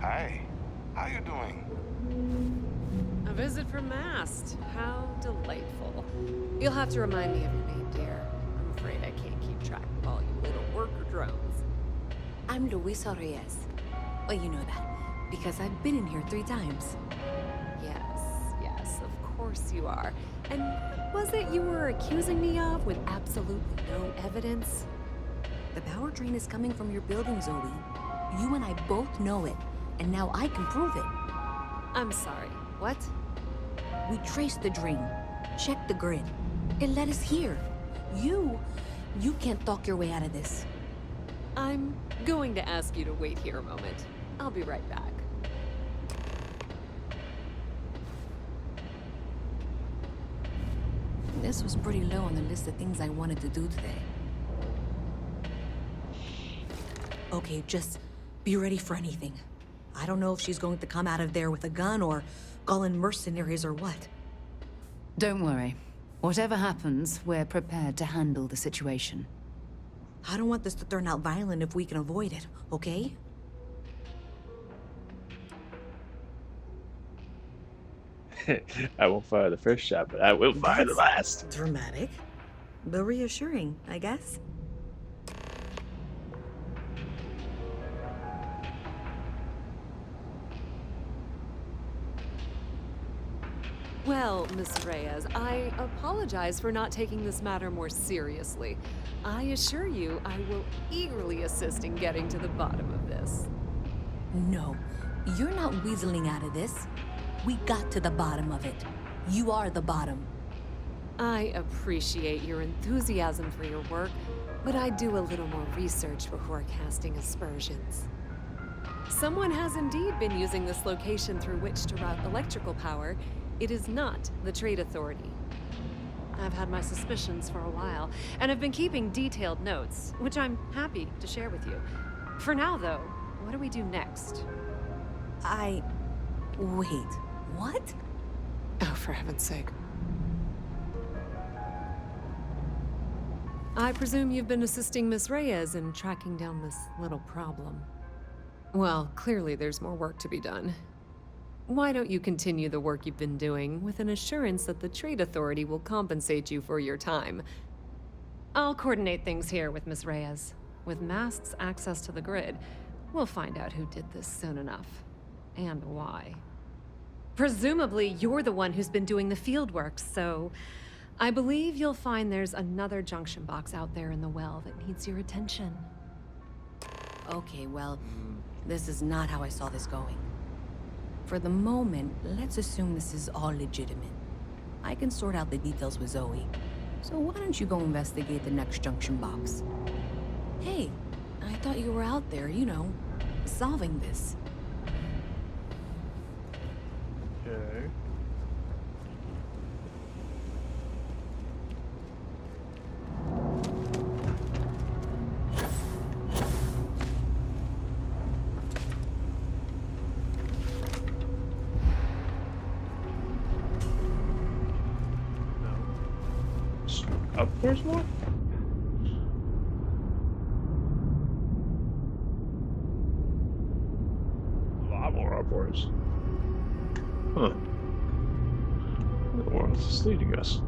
Speaker 13: Hi, how you doing?
Speaker 23: A visit from Mast. How delightful. You'll have to remind me of your name, dear. I'm afraid I can't keep track of all you little worker drones.
Speaker 15: I'm Luisa Reyes. Well, you know that, because I've been in here 3 times.
Speaker 23: Yes, of course you are. And what was it you were accusing me of with absolutely no evidence?
Speaker 15: The power drain is coming from your building, Zoe. You and I both know it, and now I can prove it.
Speaker 23: I'm sorry, what?
Speaker 15: We traced the drain, checked the grid. It led us here. You can't talk your way out of this.
Speaker 23: I'm going to ask you to wait here a moment. I'll be right back.
Speaker 15: This was pretty low on the list of things I wanted to do today. Okay, just be ready for anything. I don't know if she's going to come out of there with a gun or call in mercenaries or what.
Speaker 5: Don't worry. Whatever happens, we're prepared to handle the situation.
Speaker 15: I don't want this to turn out violent if we can avoid it, okay?
Speaker 1: I won't fire the first shot, but I will fire the last.
Speaker 15: Dramatic, but reassuring, I guess.
Speaker 23: Well, Miss Reyes, I apologize for not taking this matter more seriously. I assure you I will eagerly assist in getting to the bottom of this.
Speaker 15: No, you're not weaseling out of this. We got to the bottom of it. You are the bottom.
Speaker 23: I appreciate your enthusiasm for your work, but I do a little more research before casting aspersions. Someone has indeed been using this location through which to route electrical power. It is not the Trade Authority. I've had my suspicions for a while, and have been keeping detailed notes, which I'm happy to share with you. For now, though, what do we do next?
Speaker 15: Wait, what?
Speaker 23: Oh, for heaven's sake. I presume you've been assisting Miss Reyes in tracking down this little problem. Well, clearly there's more work to be done. Why don't you continue the work you've been doing with an assurance that the Trade Authority will compensate you for your time? I'll coordinate things here with Miss Reyes. With Mast's access to the grid, we'll find out who did this soon enough. And why. Presumably, you're the one who's been doing the field work, so I believe you'll find there's another junction box out there in the well that needs your attention.
Speaker 15: Okay, well, this is not how I saw this going. For the moment, let's assume this is all legitimate. I can sort out the details with Zoe. So why don't you go investigate the next junction box? Hey, I thought you were out there, you know, solving this.
Speaker 1: Okay. Up there's more? A lot more upwards. Huh. Where is this leading us?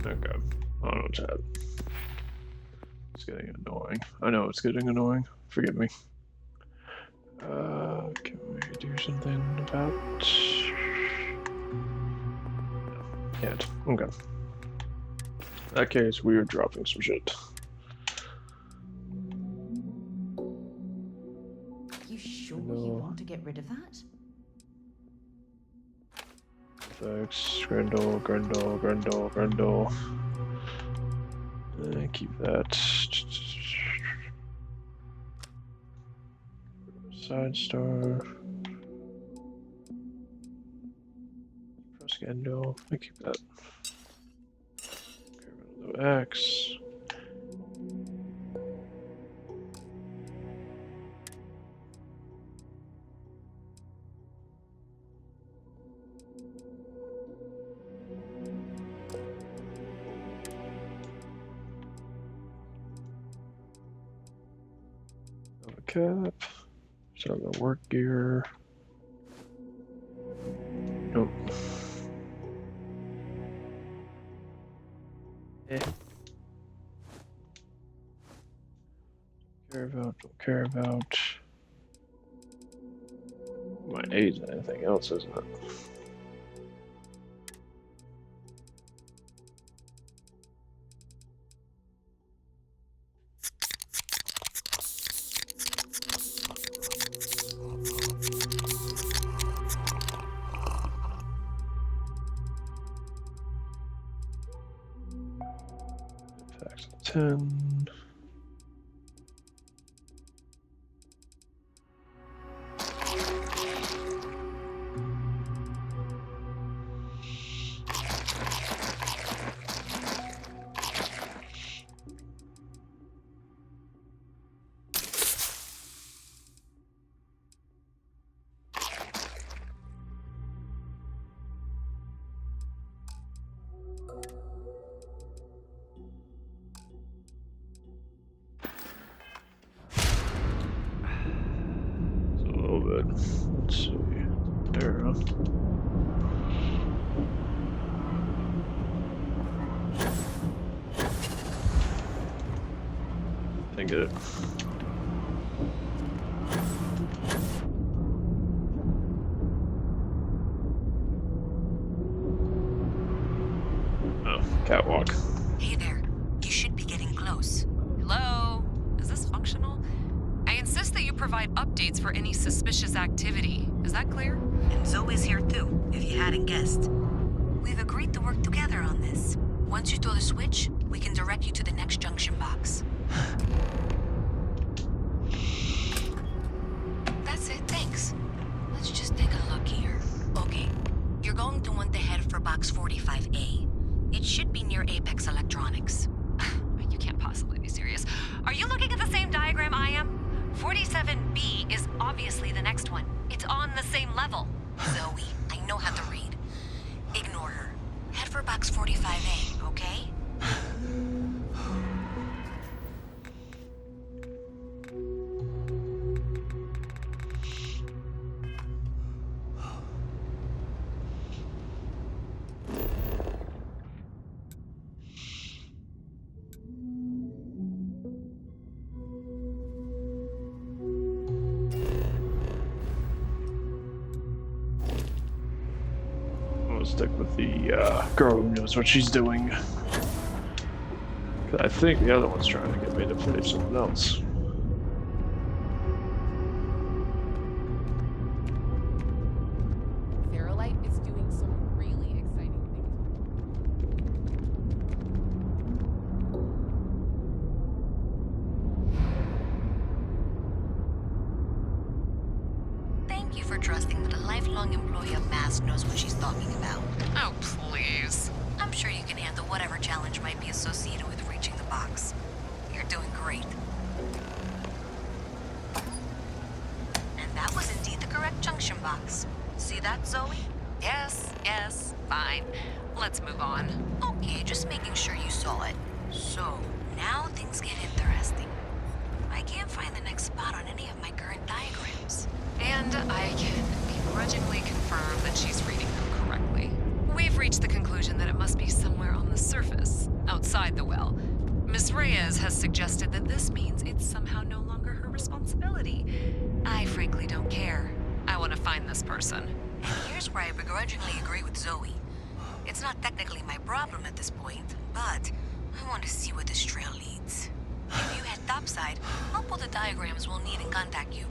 Speaker 1: Okay. I don't know what's happening. It's getting annoying. I know it's getting annoying. Forgive me. Can we do something about... No, can't. Okay. In that case, we are dropping some shit.
Speaker 15: You sure you want to get rid of that?
Speaker 1: Thanks. Grendel. Keep that. Side star. Press Grendel. I keep that. X. Cap. So the work gear. Nope. Don't care about. My age and anything else, isn't it? Tax 10. Let's see. There. Didn't get it. Oh, catwalk.
Speaker 15: Hey there. You should be getting close. Hello? Is this
Speaker 23: provide updates for any suspicious activity. Is that clear?
Speaker 15: And Zoe's here too, if you hadn't guessed. We've agreed to work together on this. Once you throw the switch, we can direct you to the next junction box. That's it, thanks. Let's just take a look here. Okay, you're going to want to head for box 45A. It should be near Apex Electronics.
Speaker 23: You can't possibly be serious. Are you looking at the same diagram I am? 47B is obviously the next one. It's on the same level.
Speaker 15: Zoe, I know how to read. Ignore her. Head for box 45A, okay?
Speaker 1: Stick with the girl who knows what she's doing. 'Cause I think the other one's trying to get me to play someone else.
Speaker 11: Ferrolite is doing some really exciting
Speaker 15: Thank you for trusting that a lifelong employee of Mask knows what she's talking about.
Speaker 23: Oh, please.
Speaker 15: I'm sure you can handle whatever challenge might be associated with reaching the box. You're doing great. And that was indeed the correct junction box. See that, Zoe?
Speaker 23: Yes, fine. Let's move on.
Speaker 15: Okay, just making sure you saw it. So, now things get interesting. I can't find the next spot on any of my current diagrams.
Speaker 23: And I can begrudgingly confirm that she's reading them correctly. We've reached the conclusion that it must be somewhere on the surface, outside the well. Miss Reyes has suggested that this means it's somehow no longer her responsibility. I frankly don't care. I want to find this person.
Speaker 15: And here's where I begrudgingly agree with Zoe. It's not technically my problem at this point, but I want to see where this trail leads. If you head topside, I'll pull the diagrams we'll need and contact you.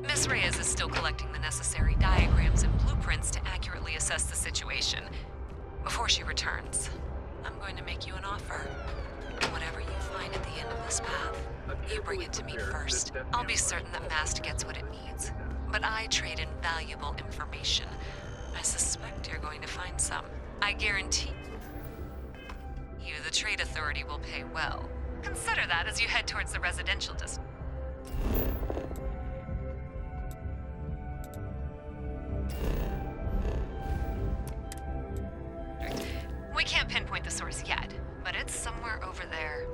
Speaker 23: Miss Reyes is still collecting the necessary diagrams and blueprints to accurately assess the situation. Before she returns, I'm going to make you an offer. Whatever you find at the end of this path, you bring it to me first. I'll be certain that Mast gets what it needs. But I trade in valuable information. I suspect you're going to find some. I guarantee you the Trade Authority will pay well. Consider that as you head towards the residential district. We can't pinpoint the source yet, but it's somewhere over there.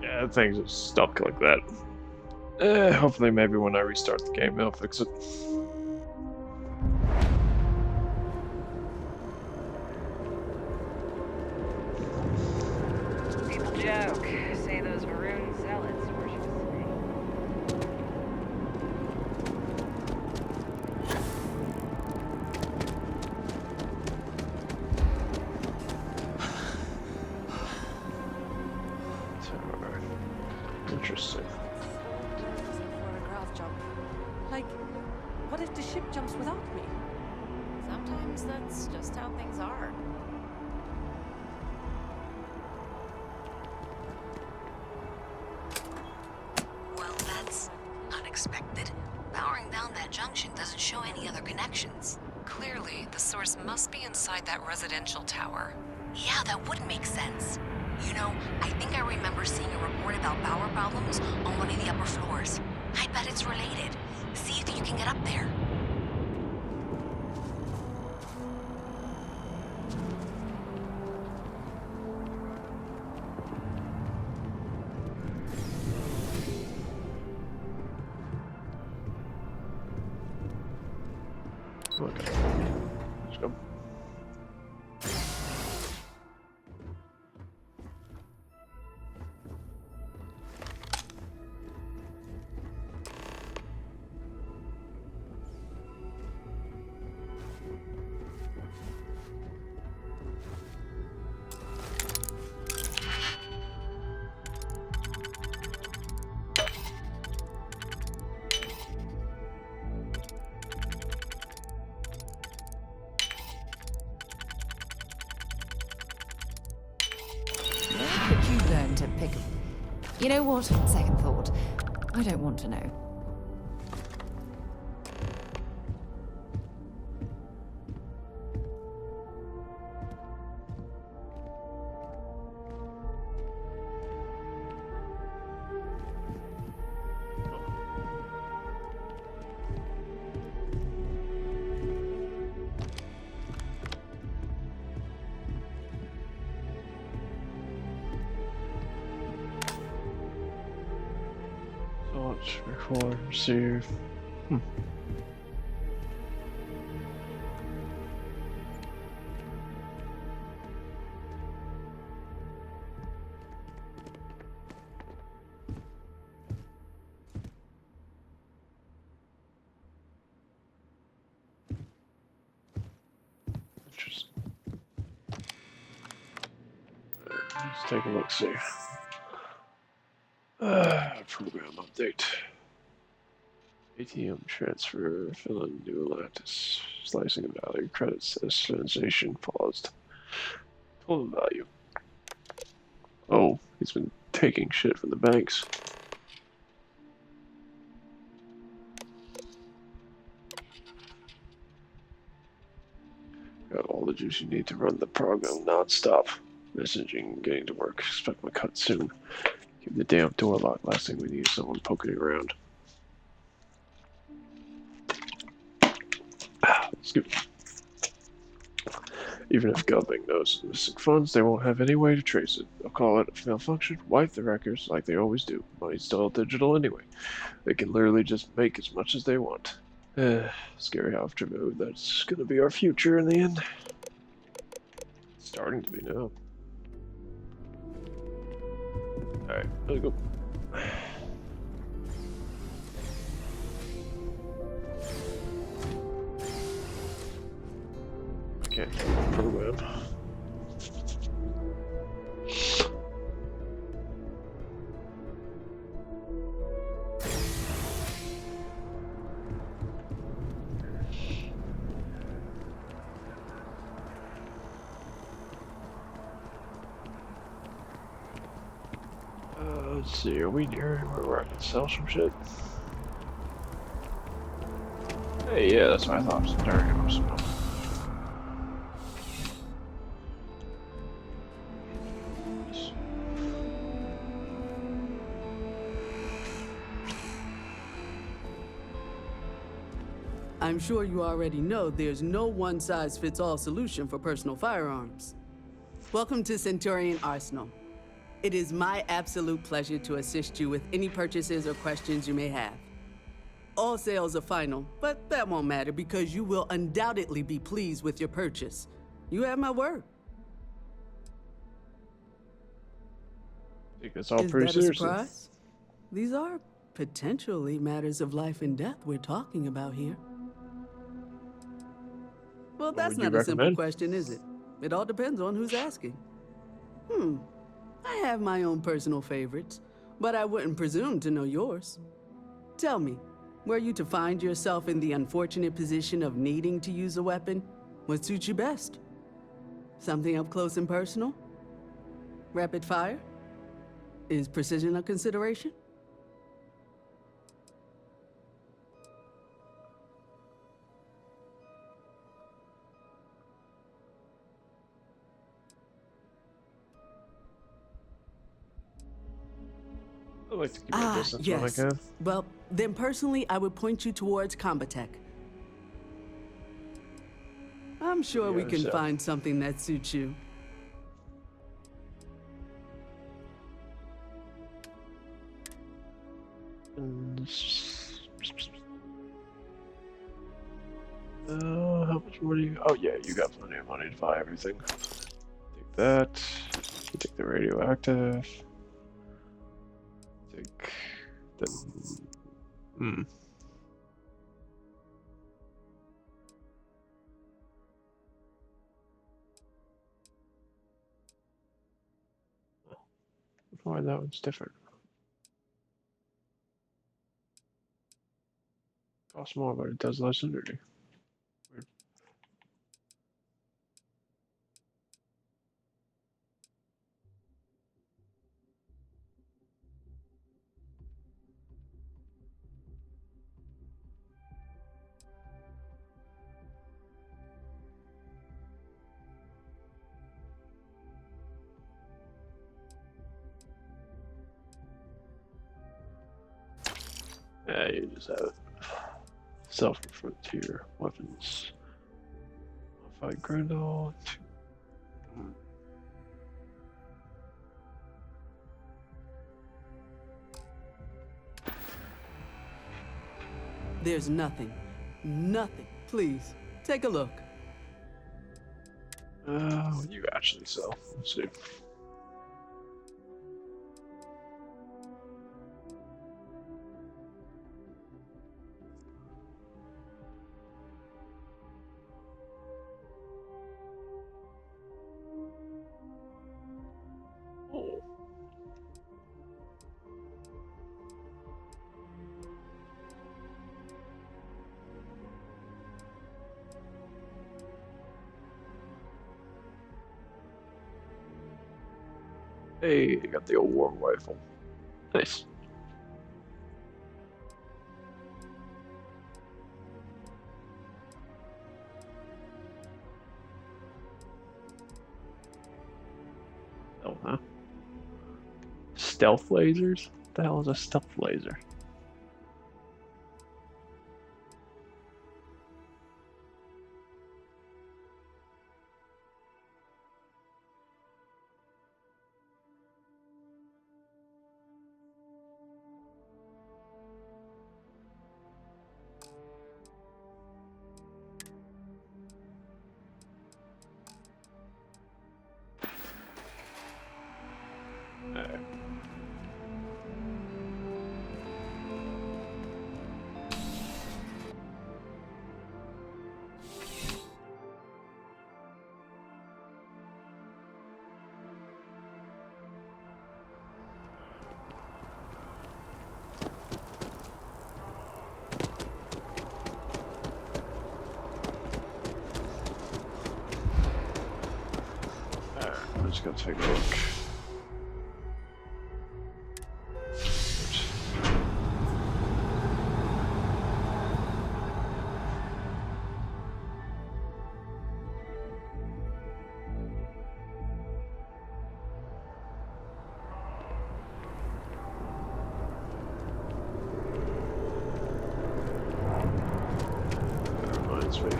Speaker 1: Yeah, things are stuck like that. Hopefully maybe when I restart the game they'll fix it.
Speaker 3: People joke, say those maroon zealots worship a snake.
Speaker 1: Interesting.
Speaker 11: for a graph jump. Like, what if the ship jumps without me?
Speaker 20: Sometimes that's just how things are.
Speaker 15: Well, that's unexpected. Powering down that junction doesn't show any other connections.
Speaker 23: Clearly, the source must be inside that residential tower.
Speaker 15: Yeah, that would make sense. You know, I think I remember seeing a report about power problems on one of the upper floors. I bet it's related. See if you can get up there.
Speaker 1: Okay. Let's go.
Speaker 20: pick 'em. You know what? Second thought. I don't want to know.
Speaker 1: Launch, record, receive. Interesting. Let's take a look, see. Program update. ATM transfer, fill in new lattice, slicing of value, credits, translation paused. Total value. Oh, he's been taking shit from the banks. Got all the juice you need to run the program non-stop. Messaging, getting to work, expect my cut soon. Keep the damn door locked, last thing we need is someone poking around. Excuse me. Even if Govbank knows the missing funds, they won't have any way to trace it. They'll call it a malfunction, wipe the records like they always do. Money's still digital anyway. They can literally just make as much as they want. Scary how true that's gonna be our future in the end. It's starting to be now. Alright, let's go. Can't do the program. Let's see, are we near where I can sell some shit? Hey, yeah, that's what I thought. There it goes.
Speaker 12: I'm sure you already know there's no one-size-fits-all solution for personal firearms. Welcome to Centurion Arsenal. It is my absolute pleasure to assist you with any purchases or questions you may have. All sales are final, but that won't matter because you will undoubtedly be pleased with your purchase. You have my word.
Speaker 1: I think that's all
Speaker 12: Is
Speaker 1: pretty
Speaker 12: that
Speaker 1: seriously.
Speaker 12: a surprise? These are potentially matters of life and death we're talking about here. Well, that's
Speaker 1: would you
Speaker 12: not a simple
Speaker 1: recommend?
Speaker 12: question, is it? It all depends on who's asking. I have my own personal favorites, but I wouldn't presume to know yours. Tell me, were you to find yourself in the unfortunate position of needing to use a weapon, what suits you best? Something up close and personal? Rapid fire? Is precision a consideration?
Speaker 1: I like to keep my distance when I
Speaker 12: Yes.
Speaker 1: can.
Speaker 12: Well, then personally, I would point you towards Combatech. I'm sure we can find something that suits you.
Speaker 1: How much money? Oh yeah, you got plenty of money to buy everything. Take that. Take the radioactive. Take the. Why that one's different? Costs more, but it does less energy. Weird. Yeah, you just have self frontier weapons. Modified Grendel.
Speaker 12: There's nothing. Nothing. Please, take a look.
Speaker 1: What do you actually sell? Let's see. Oh. Hey, I got the old war rifle. Nice. Oh, huh? Stealth lasers? What the hell is a stealth laser? Let's go take a look. That reminds me.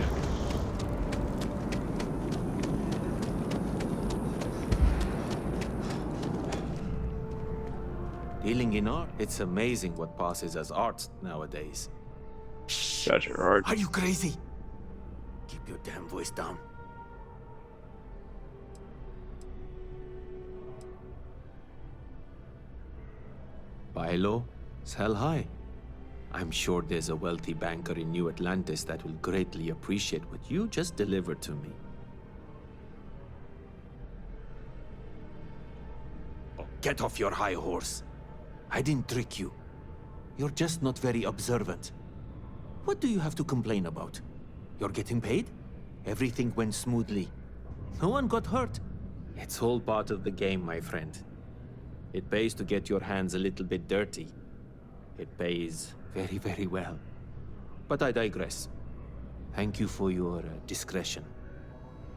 Speaker 17: Dealing in art, it's amazing what passes as art nowadays.
Speaker 1: Got your art.
Speaker 9: Are you crazy? Keep your damn voice down.
Speaker 17: Buy low, sell high. I'm sure there's a wealthy banker in New Atlantis that will greatly appreciate what you just delivered to me.
Speaker 9: Oh, get off your high horse.
Speaker 17: I didn't trick you. You're just not very observant. What do you have to complain about? You're getting paid? Everything went smoothly. No one got hurt. It's all part of the game, my friend. It pays to get your hands a little bit dirty. It pays very, very well. But I digress. Thank you for your discretion.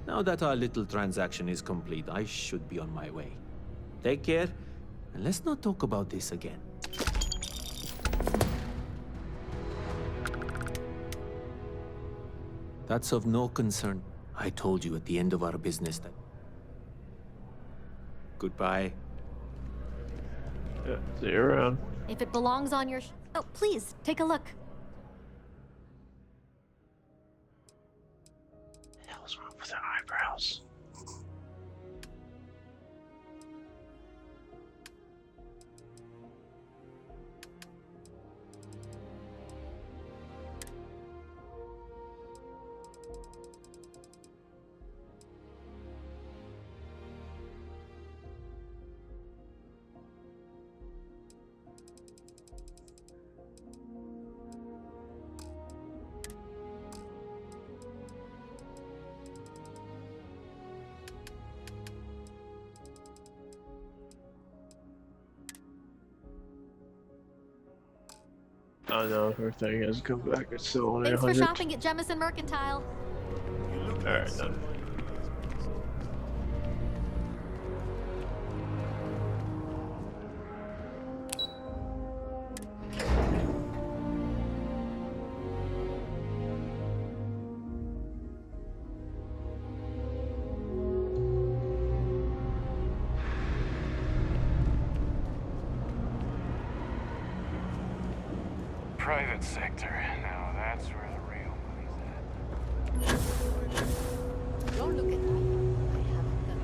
Speaker 17: Now that our little transaction is complete, I should be on my way. Take care, and let's not talk about this again. That's of no concern. I told you at the end of our business that... Goodbye.
Speaker 1: Yeah, see you around.
Speaker 4: If it belongs on your... Oh, please, take a look.
Speaker 1: What the hell's wrong with her eyebrows? Oh no, her thing has come back. It's still only
Speaker 4: Thanks for
Speaker 1: 100.
Speaker 4: shopping at Jemison Mercantile.
Speaker 1: Alright, done.
Speaker 13: private sector. Now that's where the real money's at.
Speaker 20: Don't look at that. I haven't done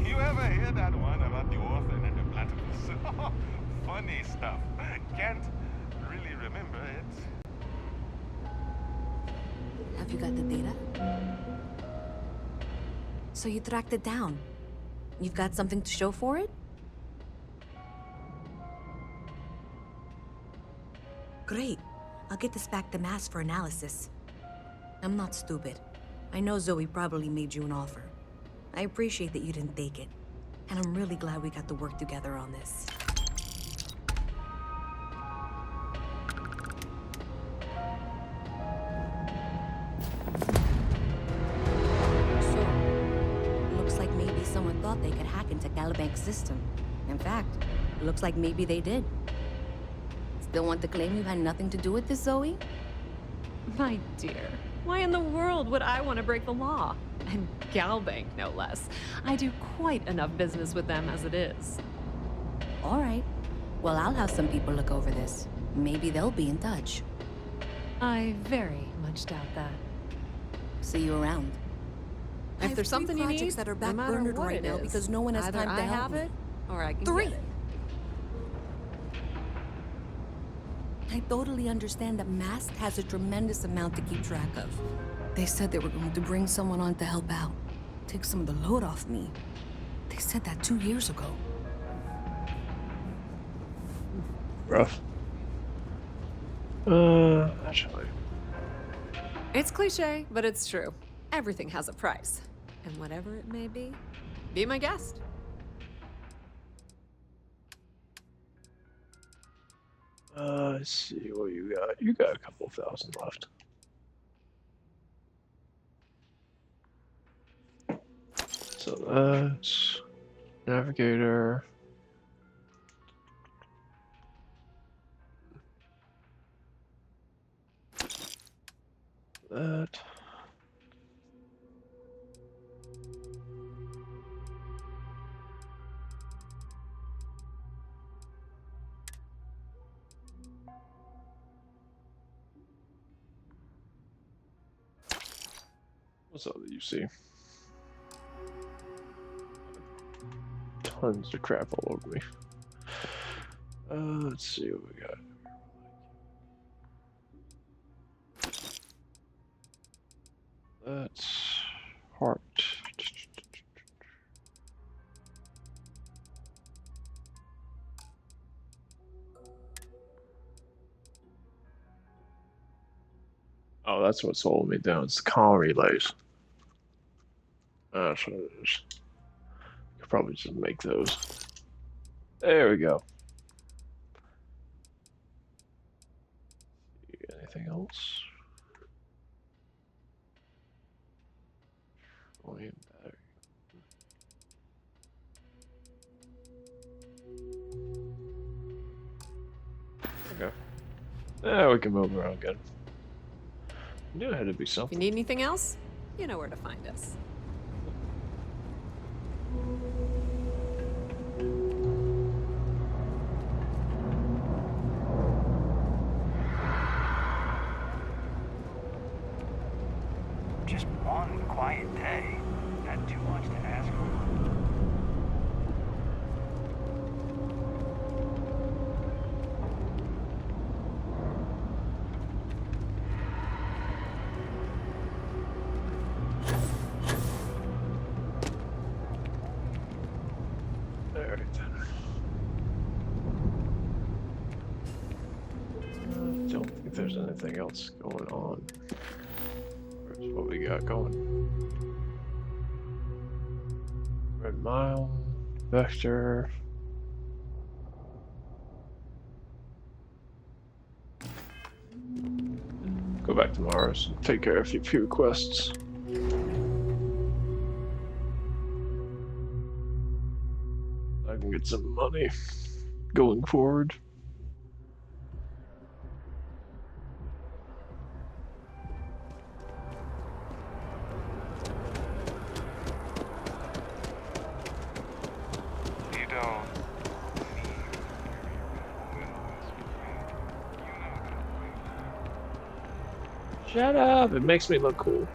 Speaker 13: You ever hear that one about the orphan and the platypus? Funny stuff. Can't really remember it.
Speaker 15: Have you got the data? So you tracked it down. You've got something to show for it? Great. I'll get this back to Mass for analysis. I'm not stupid. I know Zoe probably made you an offer. I appreciate that you didn't take it. And I'm really glad we got to work together on this. So, looks like maybe someone thought they could hack into Calibank's system. In fact, looks like maybe they did. Still want to claim you had nothing to do with this, Zoe?
Speaker 23: My dear, why in the world would I want to break the law? And Galbank, no less. I do quite enough business with them as it is.
Speaker 15: All right. Well, I'll have some people look over this. Maybe they'll be in touch.
Speaker 23: I very much doubt that.
Speaker 15: See you around.
Speaker 23: If there's something you need,
Speaker 15: that are
Speaker 23: no matter
Speaker 15: backburnered
Speaker 23: what
Speaker 15: right
Speaker 23: it
Speaker 15: now
Speaker 23: is,
Speaker 15: because no one has
Speaker 23: either
Speaker 15: time to
Speaker 23: I
Speaker 15: help
Speaker 23: have
Speaker 15: me.
Speaker 23: it, or I can
Speaker 15: 3.
Speaker 23: get it.
Speaker 15: I totally understand that Mast has a tremendous amount to keep track of. They said they were going to bring someone on to help out. Take some of the load off me. They said that 2 years ago.
Speaker 1: Rough. Actually.
Speaker 23: It's cliche, but it's true. Everything has a price. And whatever it may be my guest.
Speaker 1: Let's see what you got. You got a couple thousand left. So that's navigator. That. What's up that you see? Tons of crap all over me. Let's see what we got. That's heart. Oh, that's what's holding me down. It's the comm relays. That's what it is. Could probably just make those. There we go. Anything else? Volume battery. Okay. Yeah, we can move around again. I knew it had to be
Speaker 23: If
Speaker 1: something.
Speaker 23: you need anything else, you know where to find us.
Speaker 8: Just one quiet day. Not too much to ask for.
Speaker 1: Alright then. I don't think there's anything else going on. Where's what we got going? Red Mile, Vector. Go back to Mars and take care of a few quests. I can get some money going forward.
Speaker 13: You don't.
Speaker 1: Shut up! It makes me look cool.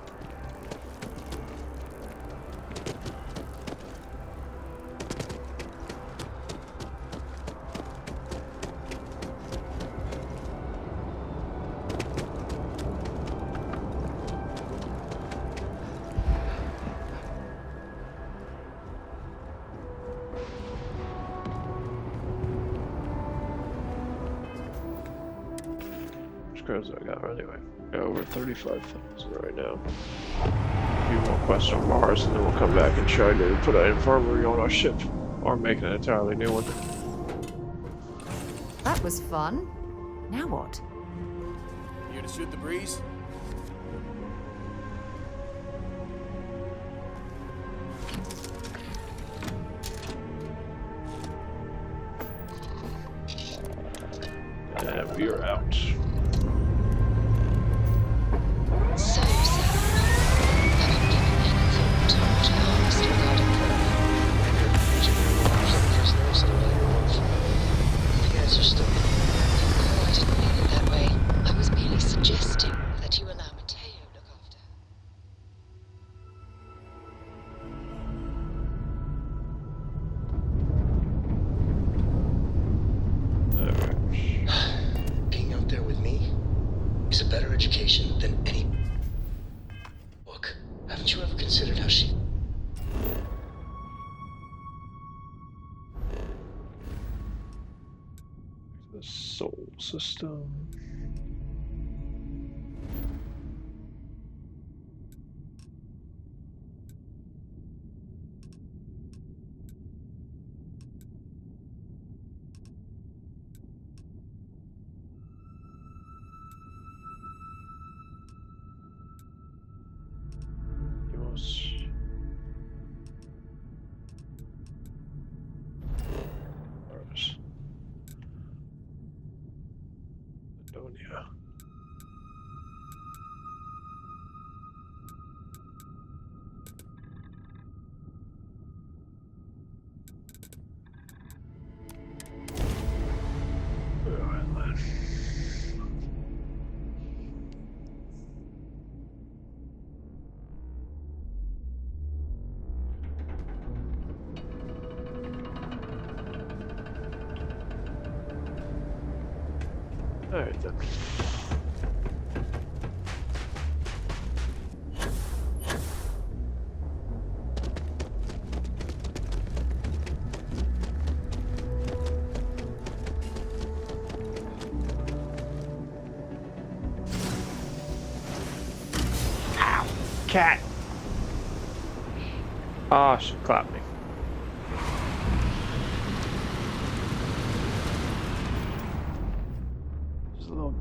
Speaker 1: Scrubs I got anyway. Got over 35,000 right now. A few more quests on Mars, and then we'll come back and try to put an infirmary on our ship, or make an entirely new one.
Speaker 20: That was fun. Now what?
Speaker 14: Here to shoot the breeze?
Speaker 1: And we are out.
Speaker 10: So, sir, have you given any thought to what I asked regarding I didn't mean it that way. I was merely suggesting that you allow Mateo look after
Speaker 9: Alright. Being out there with me is a better education than any book. Haven't you ever considered how she...
Speaker 1: The soul system. Adonia. Alright then. Ow! Cat! Ah, she clapped me.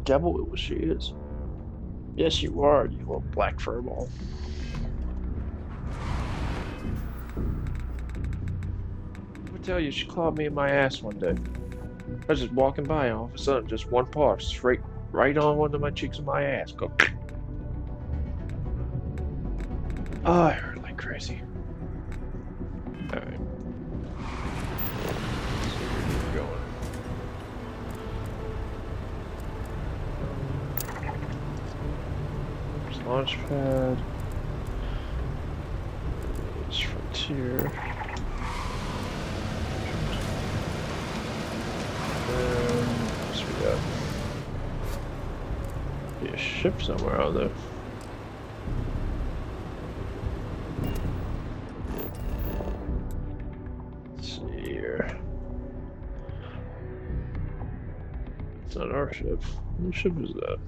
Speaker 1: Devil she is. Yes, you are, you little black furball. I tell you, she clawed me in my ass one day. I was just walking by, and all of a sudden, just one paw straight right on one of my cheeks of my ass. Go. Oh, I hurt like crazy. Alright. Launchpad. It's Frontier. And what's we got? Be a ship somewhere out there. Let's see here. It's not our ship. Whose ship is that?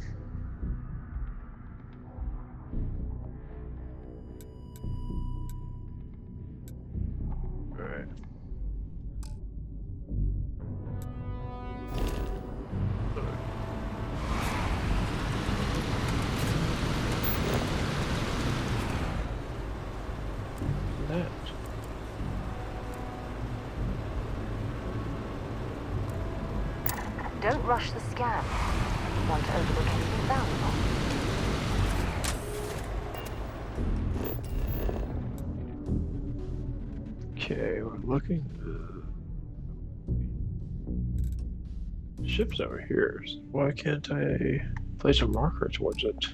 Speaker 19: Don't rush the scan. You want to overlook anything valuable.
Speaker 1: Okay, we're looking. Ship's over here. So why can't I place a marker towards it?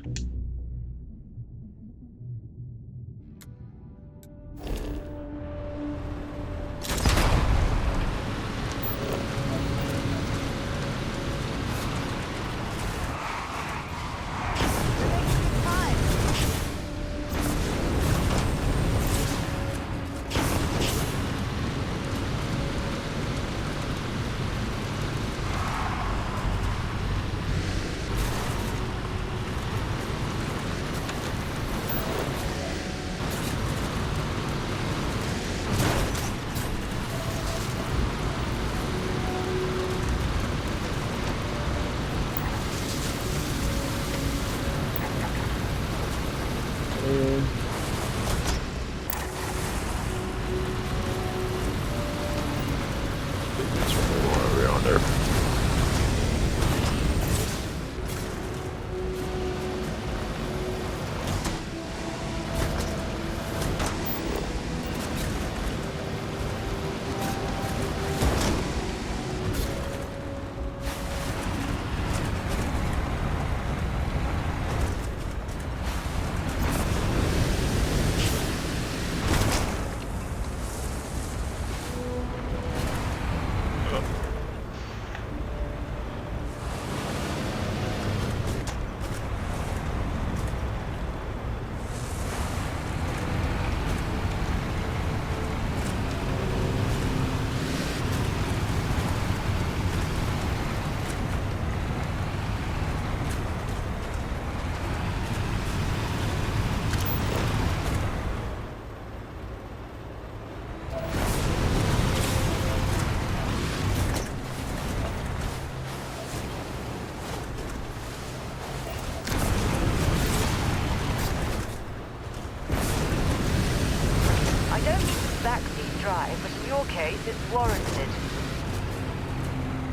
Speaker 19: Drive, but in your case, it's warranted.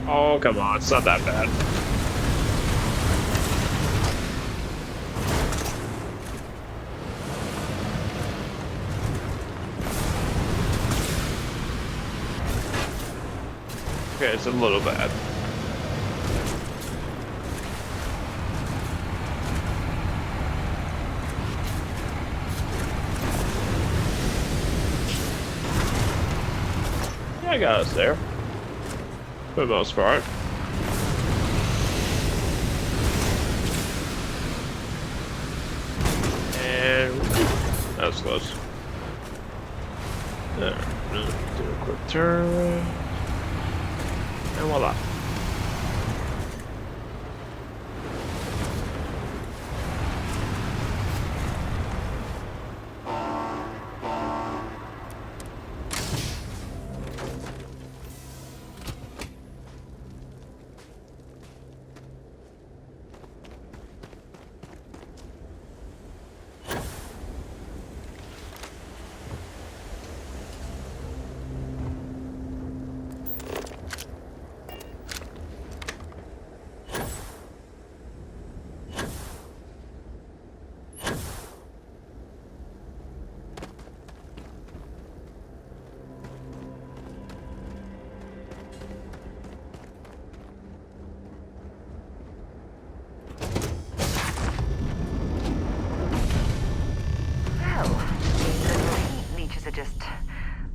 Speaker 1: Oh, come on, it's not that bad. Okay, it's a little bad. I got us there, for the most part. And that was close. There, do a quick turn, and voila.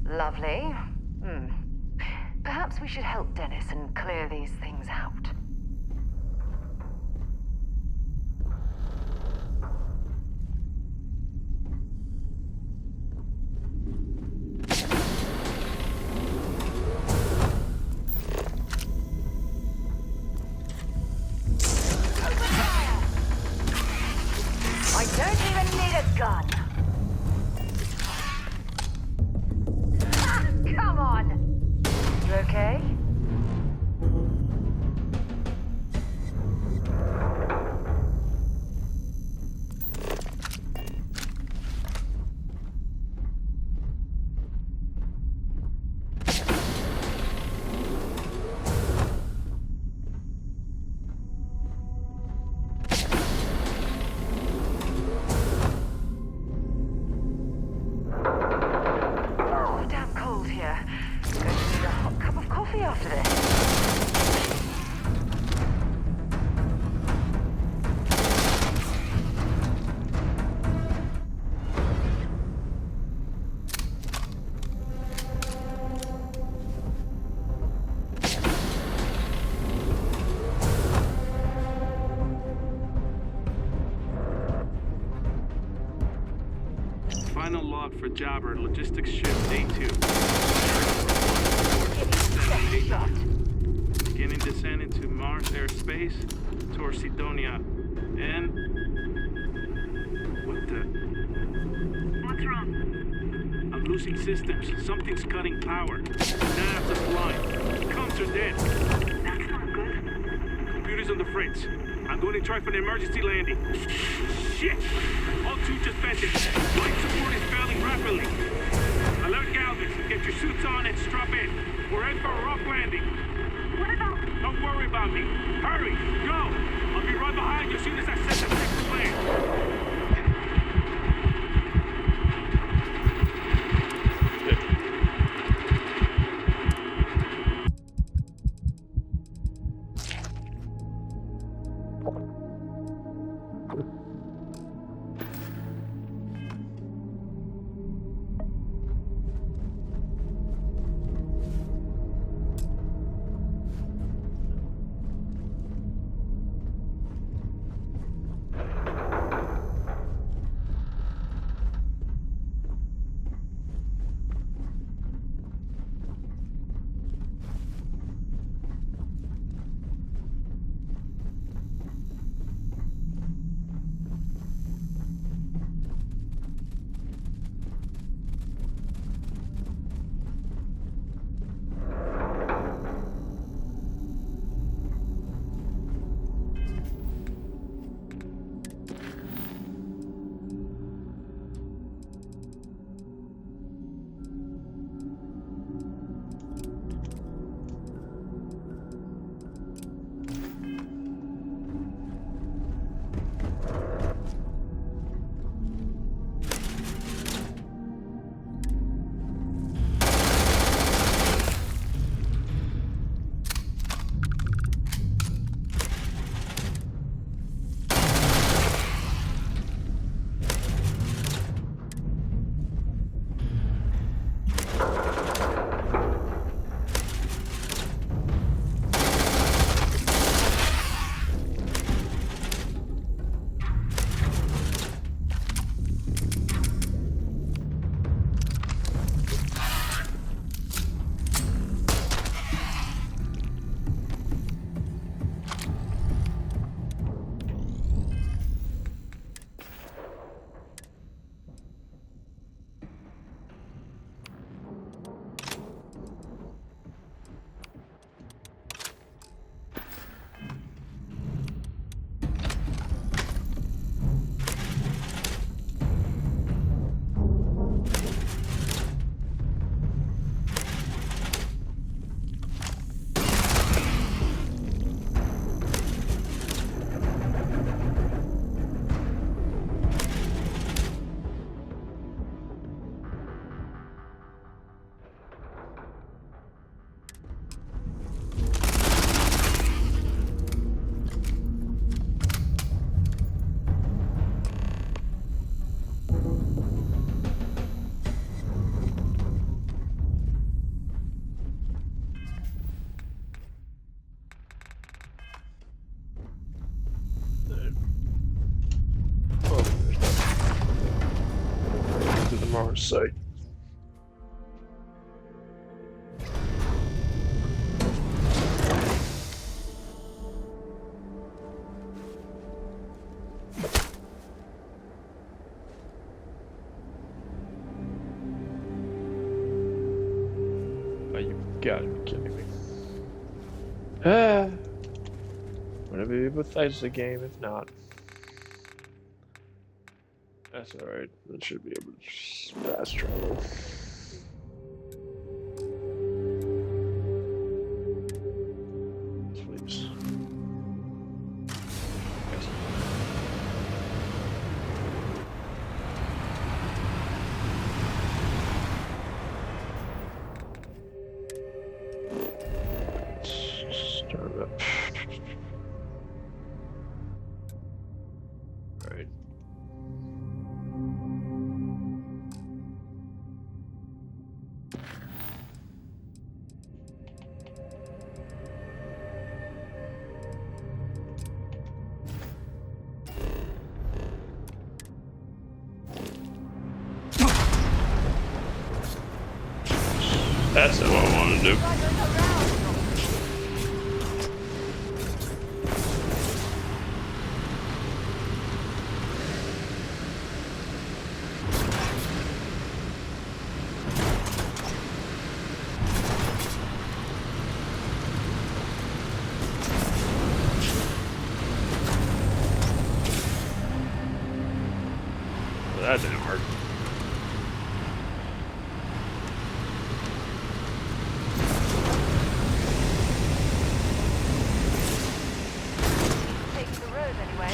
Speaker 19: Lovely. Perhaps we should help Dennis and clear these things out. I don't even need a gun. Come on! You okay? coffee after this.
Speaker 16: Final log for Jobber, logistics ship day 2. Beginning descent into Mars airspace towards Sidonia. And... what the...
Speaker 18: What's wrong?
Speaker 16: I'm losing systems. Something's cutting power. Nav's offline. Comms are dead.
Speaker 18: That's not good.
Speaker 16: Computers on the fritz. I'm going to try for an emergency landing. Shit! All 2 just vented. Life support is failing rapidly. Alert Galvin. Get your suits on and strap in. We're heading for a rough landing.
Speaker 18: What about...
Speaker 16: Don't worry about me. Hurry! Go! I'll be right behind you as soon as I set the next plan.
Speaker 1: Mars site. Oh, you gotta be kidding me. Whatever be Bethesda game, if not. That's alright. That should be able to fast travel. Please. Yes. Right. That's not what I want to do. Well, that didn't work.
Speaker 3: Taking the road anyway.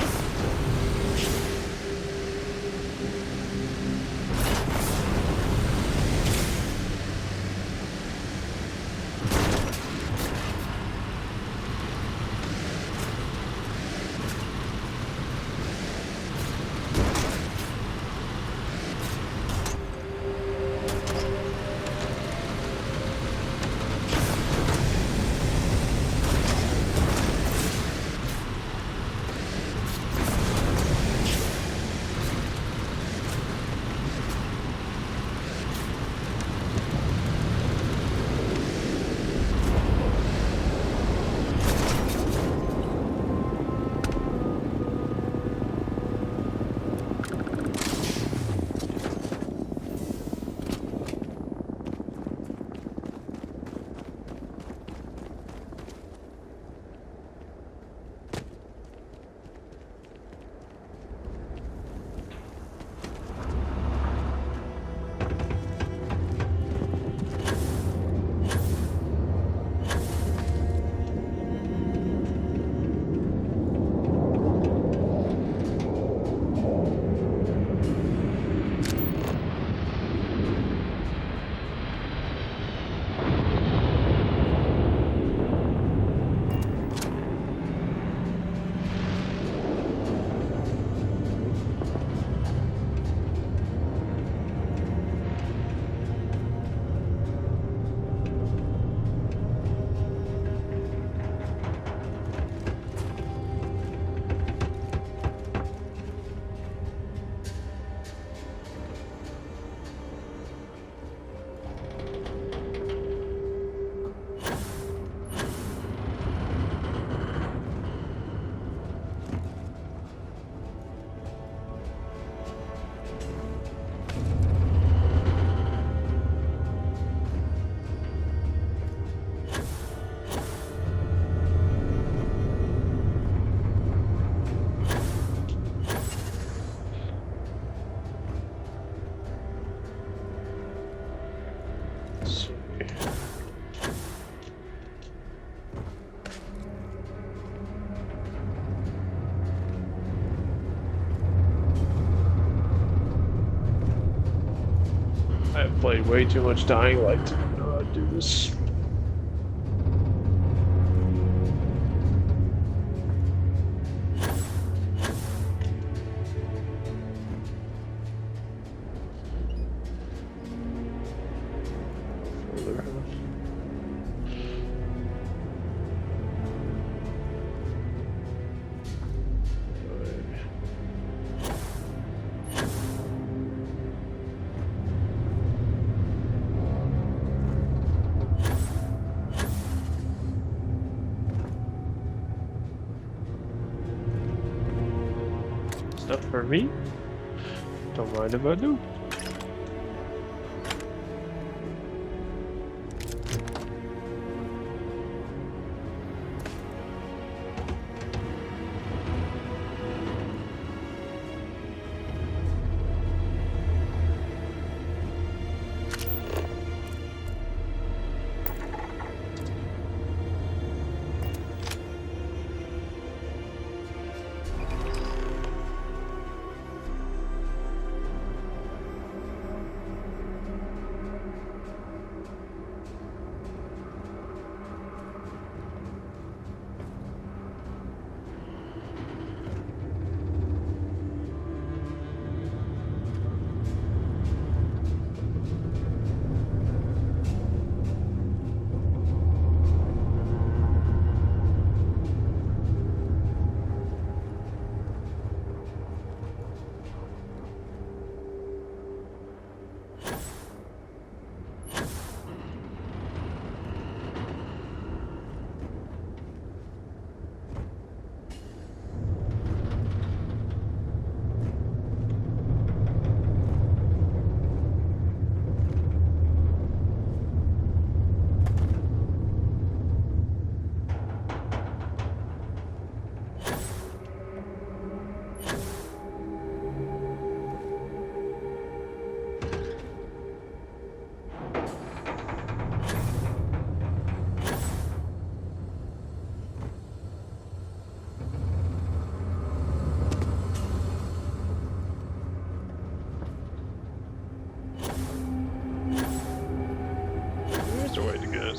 Speaker 3: I've played way too much Dying Light to know how to do this. Stuff for me? Don't mind if I do.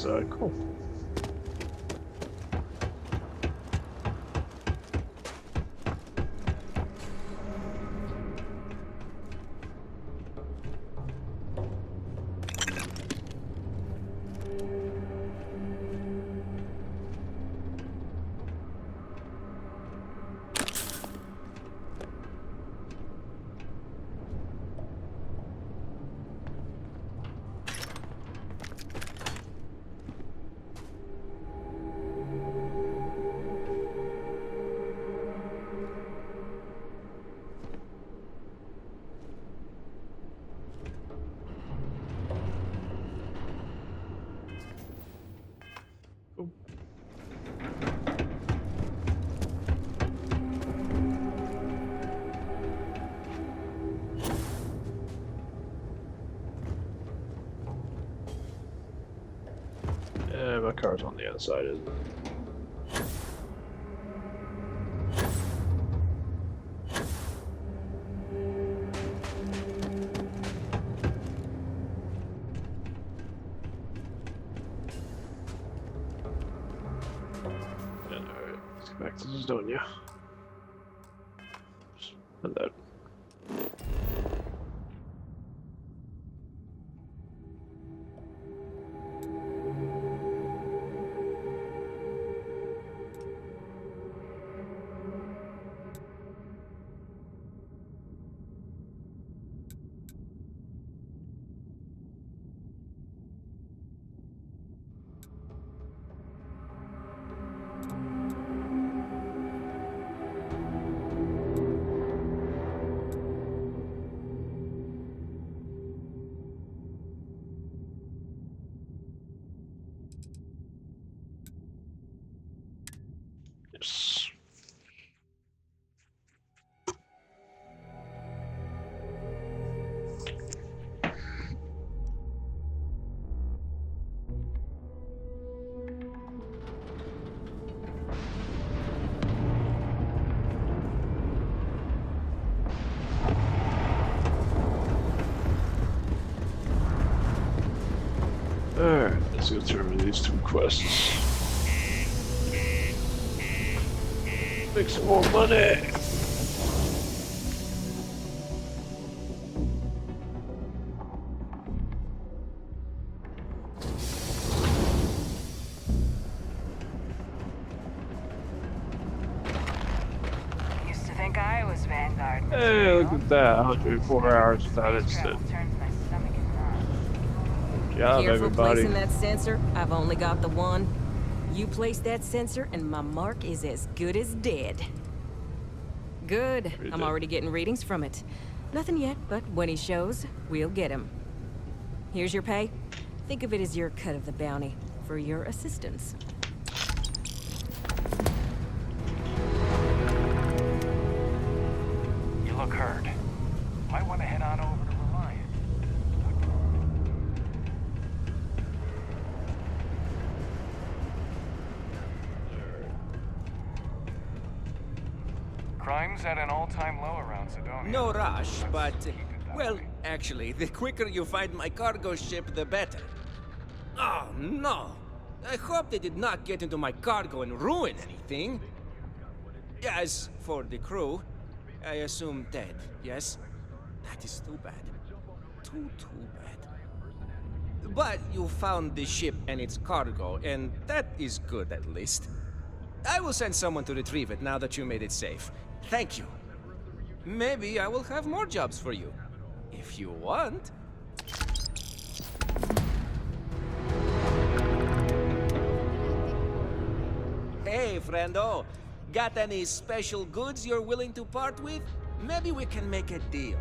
Speaker 1: inside. Cool. My car's on the other side, isn't it? Alright, let's get back to Zidonia. Hello. Yes. Alright, let's go through these two quests. Make some more money!
Speaker 2: Used to think I was Vanguard.
Speaker 1: Hey, look at that. 104 hours without incident. Good job,
Speaker 7: Careful
Speaker 1: everybody.
Speaker 7: placing that sensor. I've only got the one. You place that sensor and my mark is as good as dead. Good. I'm already getting readings from it. Nothing yet, but when he shows, we'll get him. Here's your pay. Think of it as your cut of the bounty for your assistance.
Speaker 8: You look hurt. Might want to head on over to Reliant. Crime's at an all-time low around Zidonia.
Speaker 21: No rush, but... well, actually, the quicker you find my cargo ship, the better. Oh, no. I hope they did not get into my cargo and ruin anything. As for the crew, I assume dead, yes? That is too bad. Too bad. But you found the ship and its cargo, and that is good at least. I will send someone to retrieve it now that you made it safe. Thank you. Maybe I will have more jobs for you. If you want. Hey, friendo. Got any special goods you're willing to part with? Maybe we can make a deal.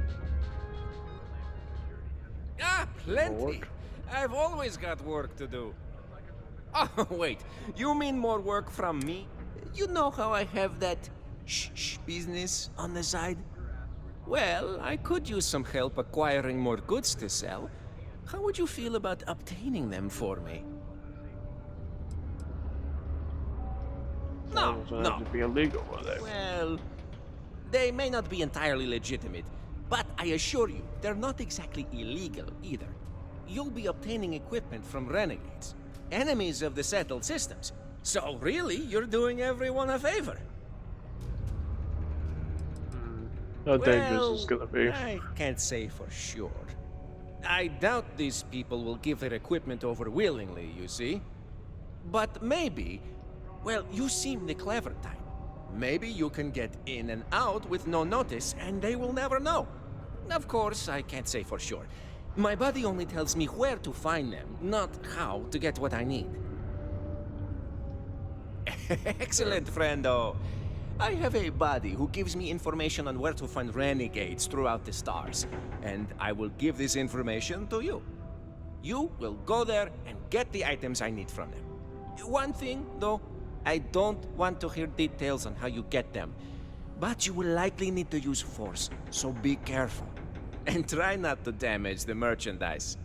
Speaker 21: Ah, plenty. I've always got work to do. Oh, wait. You mean more work from me? You know how I have that shh business on the side? Well, I could use some help acquiring more goods to sell. How would you feel about obtaining them for me? No, no.
Speaker 1: Have to be illegal, will they?
Speaker 21: Well, they may not be entirely legitimate, but I assure you, they're not exactly illegal either. You'll be obtaining equipment from renegades. enemies of the settled systems. So really, you're doing everyone a favor.
Speaker 3: How dangerous is gonna be?
Speaker 21: I can't say for sure. I doubt these people will give their equipment over willingly, you see. But maybe, well, you seem the clever type. Maybe you can get in and out with no notice, and they will never know. Of course, I can't say for sure. My buddy only tells me where to find them, not how to get what I need. Excellent, friendo. I have a buddy who gives me information on where to find renegades throughout the stars, and I will give this information to you. You will go there and get the items I need from them. One thing, though, I don't want to hear details on how you get them, but you will likely need to use force, so be careful. And try not to damage the merchandise.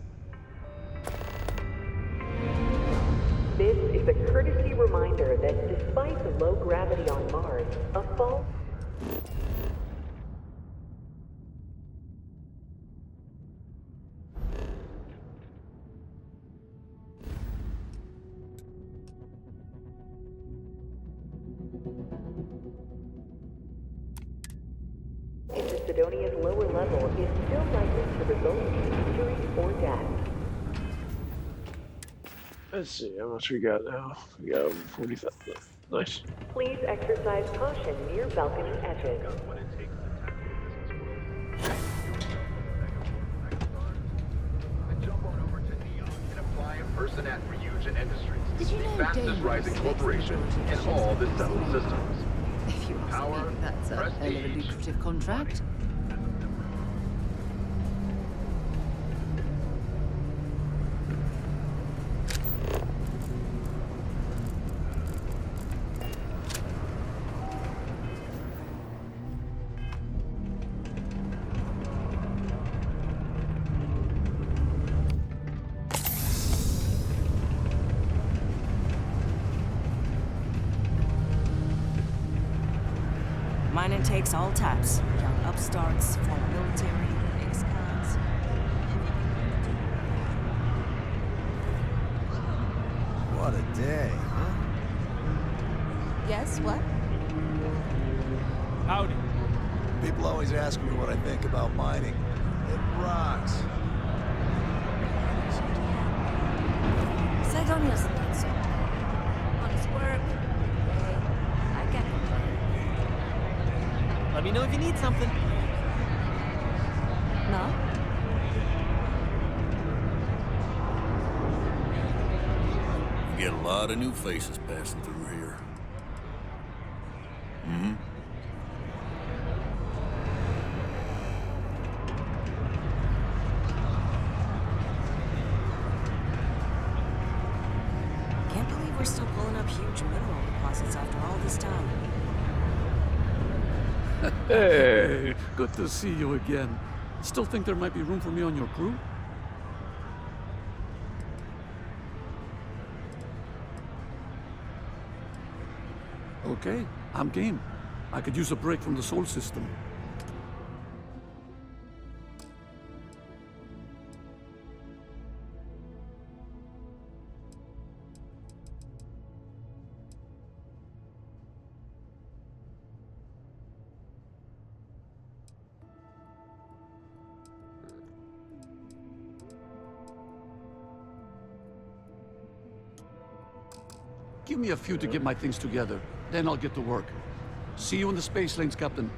Speaker 5: This is a courtesy reminder that despite the low gravity on Mars, a fall... in the Sidonia's lower level is still likely to result in injury or death.
Speaker 3: Let's see how much we got now. We got over 40,000. Nice.
Speaker 5: Please exercise caution near balcony edges.
Speaker 6: Person at Ryujin Industries,
Speaker 20: Did you
Speaker 6: the
Speaker 20: know
Speaker 6: fastest
Speaker 20: Dane
Speaker 6: rising
Speaker 20: was
Speaker 6: corporation in all the settled systems.
Speaker 20: If you ask
Speaker 6: Power,
Speaker 20: me, that's a hell of a
Speaker 6: prestige.
Speaker 20: lucrative contract.
Speaker 7: Mining takes all types. Young upstarts, former military, ex-cons.
Speaker 9: What a day, huh?
Speaker 11: Yes, what?
Speaker 9: Howdy. People always ask me what I think about mining. It rocks.
Speaker 15: Sidonia's not so honest work. I get it.
Speaker 17: Let me know if you need something.
Speaker 15: No?
Speaker 9: You get a lot of new faces passing through here. Mm-hmm.
Speaker 7: Can't believe we're still pulling up huge mineral deposits after all this time.
Speaker 3: Hey!
Speaker 22: Good to see you again. Still think there might be room for me on your crew? Okay, I'm game. I could use a break from the Sol system. Give me a few to get my things together, then I'll get to work. See you in the space lanes, Captain.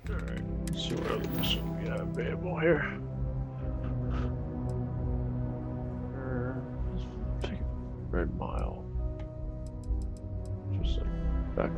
Speaker 3: Alright, let's see what other mission we have available here. Let's take a Red Mile. Just back.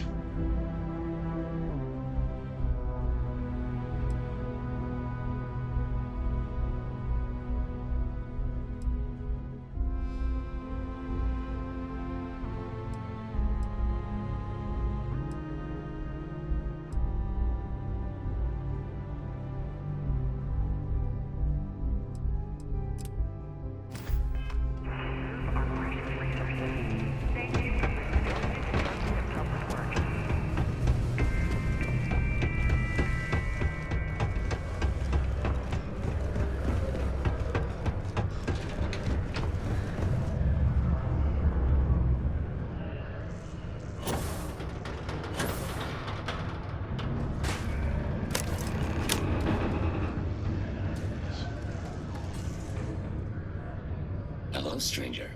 Speaker 4: stranger.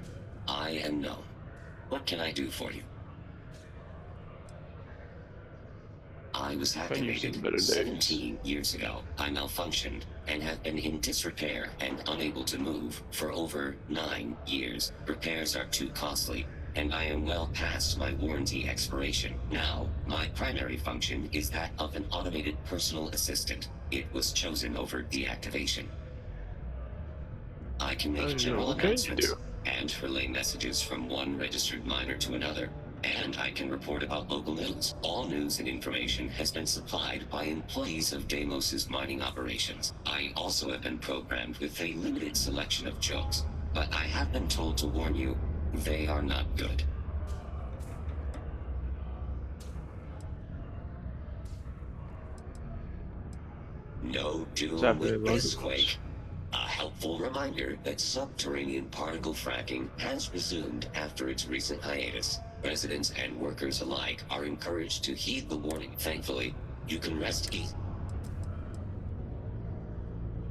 Speaker 4: I am known. What can I do for you? I was activated 17 years ago. I malfunctioned and have been in disrepair and unable to move for over 9 years. Repairs are too costly, and I am well past my warranty expiration. Now, my primary function is that of an automated personal assistant. It was chosen over deactivation. I can make general announcements and relay messages from one registered miner to another. And I can report about local news. All news and information has been supplied by employees of Deimos's mining operations. I also have been programmed with a limited selection of jokes, but I have been told to warn you, they are not good. No doom with this quake. A helpful reminder that subterranean particle fracking has resumed after its recent hiatus. Residents and workers alike are encouraged to heed the warning. Thankfully, you can rest easy.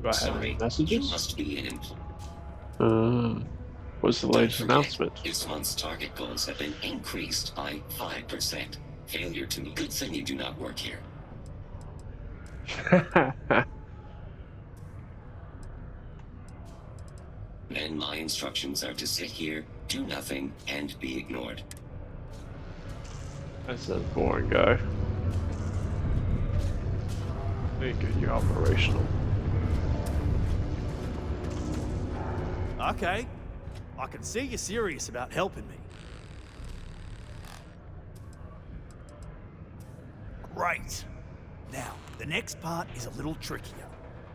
Speaker 3: Do I have any messages?
Speaker 4: You must be an employee.
Speaker 3: What's the latest announcement?
Speaker 4: This month's target goals have been increased by 5%. Failure to meet. Good thing you do not work here. And my instructions are to sit here, do nothing, and be ignored.
Speaker 3: That's a boring guy. Make it you operational.
Speaker 12: Okay. I can see you're serious about helping me. Great. Now, the next part is a little trickier.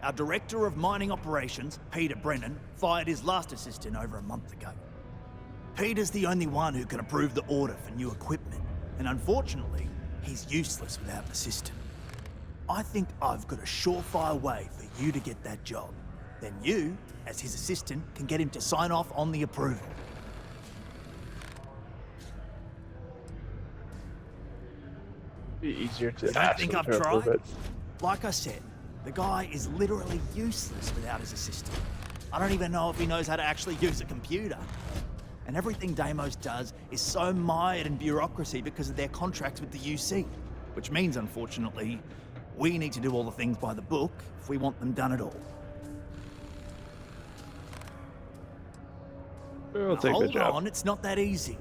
Speaker 12: Our Director of Mining Operations, Peter Brennan, fired his last assistant over a month ago. Peter's the only one who can approve the order for new equipment, and unfortunately, he's useless without an assistant. I think I've got a surefire way for you to get that job. Then you, as his assistant, can get him to sign off on the approval.
Speaker 3: Be easier to
Speaker 12: You don't
Speaker 3: ask
Speaker 12: think
Speaker 3: them
Speaker 12: I've
Speaker 3: to approve
Speaker 12: tried?
Speaker 3: it.
Speaker 12: Like I said, the guy is literally useless without his assistant. I don't even know if he knows how to actually use a computer. And everything Deimos does is so mired in bureaucracy because of their contracts with the UC. Which means, unfortunately, we need to do all the things by the book if we want them done at all.
Speaker 3: We'll take the
Speaker 12: Hold
Speaker 3: job.
Speaker 12: on, it's not that easy.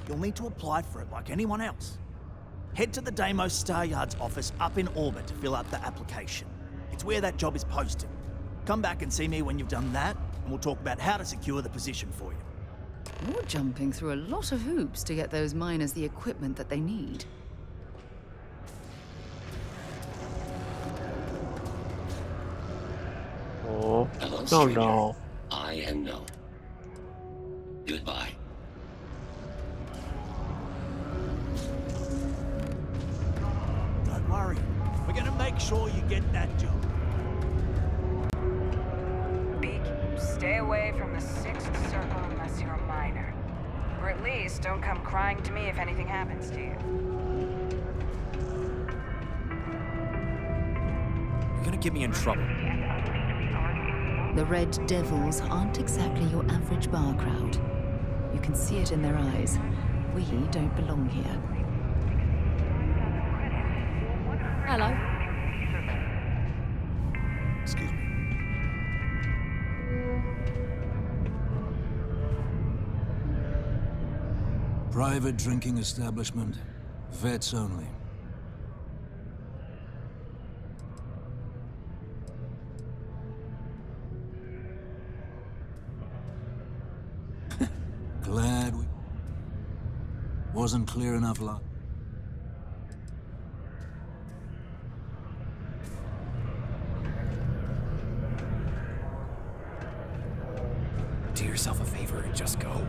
Speaker 12: You'll need to apply for it like anyone else. Head to the Deimos Star Yard's office up in orbit to fill out the application. It's where that job is posted. Come back and see me when you've done that, and we'll talk about how to secure the position for you.
Speaker 20: You're jumping through a lot of hoops to get those miners the equipment that they need.
Speaker 3: Oh,
Speaker 4: Hello,
Speaker 3: no,
Speaker 4: stranger.
Speaker 3: no.
Speaker 4: I am known. Goodbye.
Speaker 12: Don't worry. We're gonna make sure you get that job.
Speaker 2: Beak, stay away from the Sixth Circle unless you're a miner. Or at least don't come crying to me if anything happens to you.
Speaker 23: You're gonna get me in trouble.
Speaker 20: The Red Devils aren't exactly your average bar crowd. You can see it in their eyes. We don't belong here. Hello.
Speaker 23: Excuse me.
Speaker 24: Private drinking establishment. Vets only. Glad we... Wasn't clear enough, lot.
Speaker 23: Do yourself a favor and just go.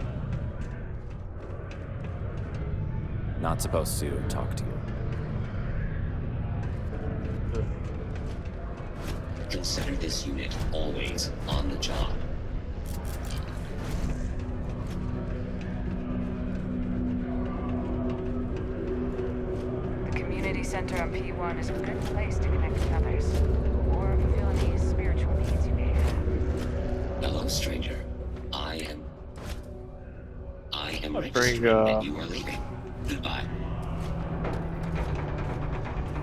Speaker 23: Not supposed to talk to you.
Speaker 4: Consider this unit always on the job.
Speaker 2: The community center on P1 is a good place to connect with others. Or fulfill any spiritual needs you may have.
Speaker 4: Hello, stranger. I am... registering that you are leaving. Goodbye.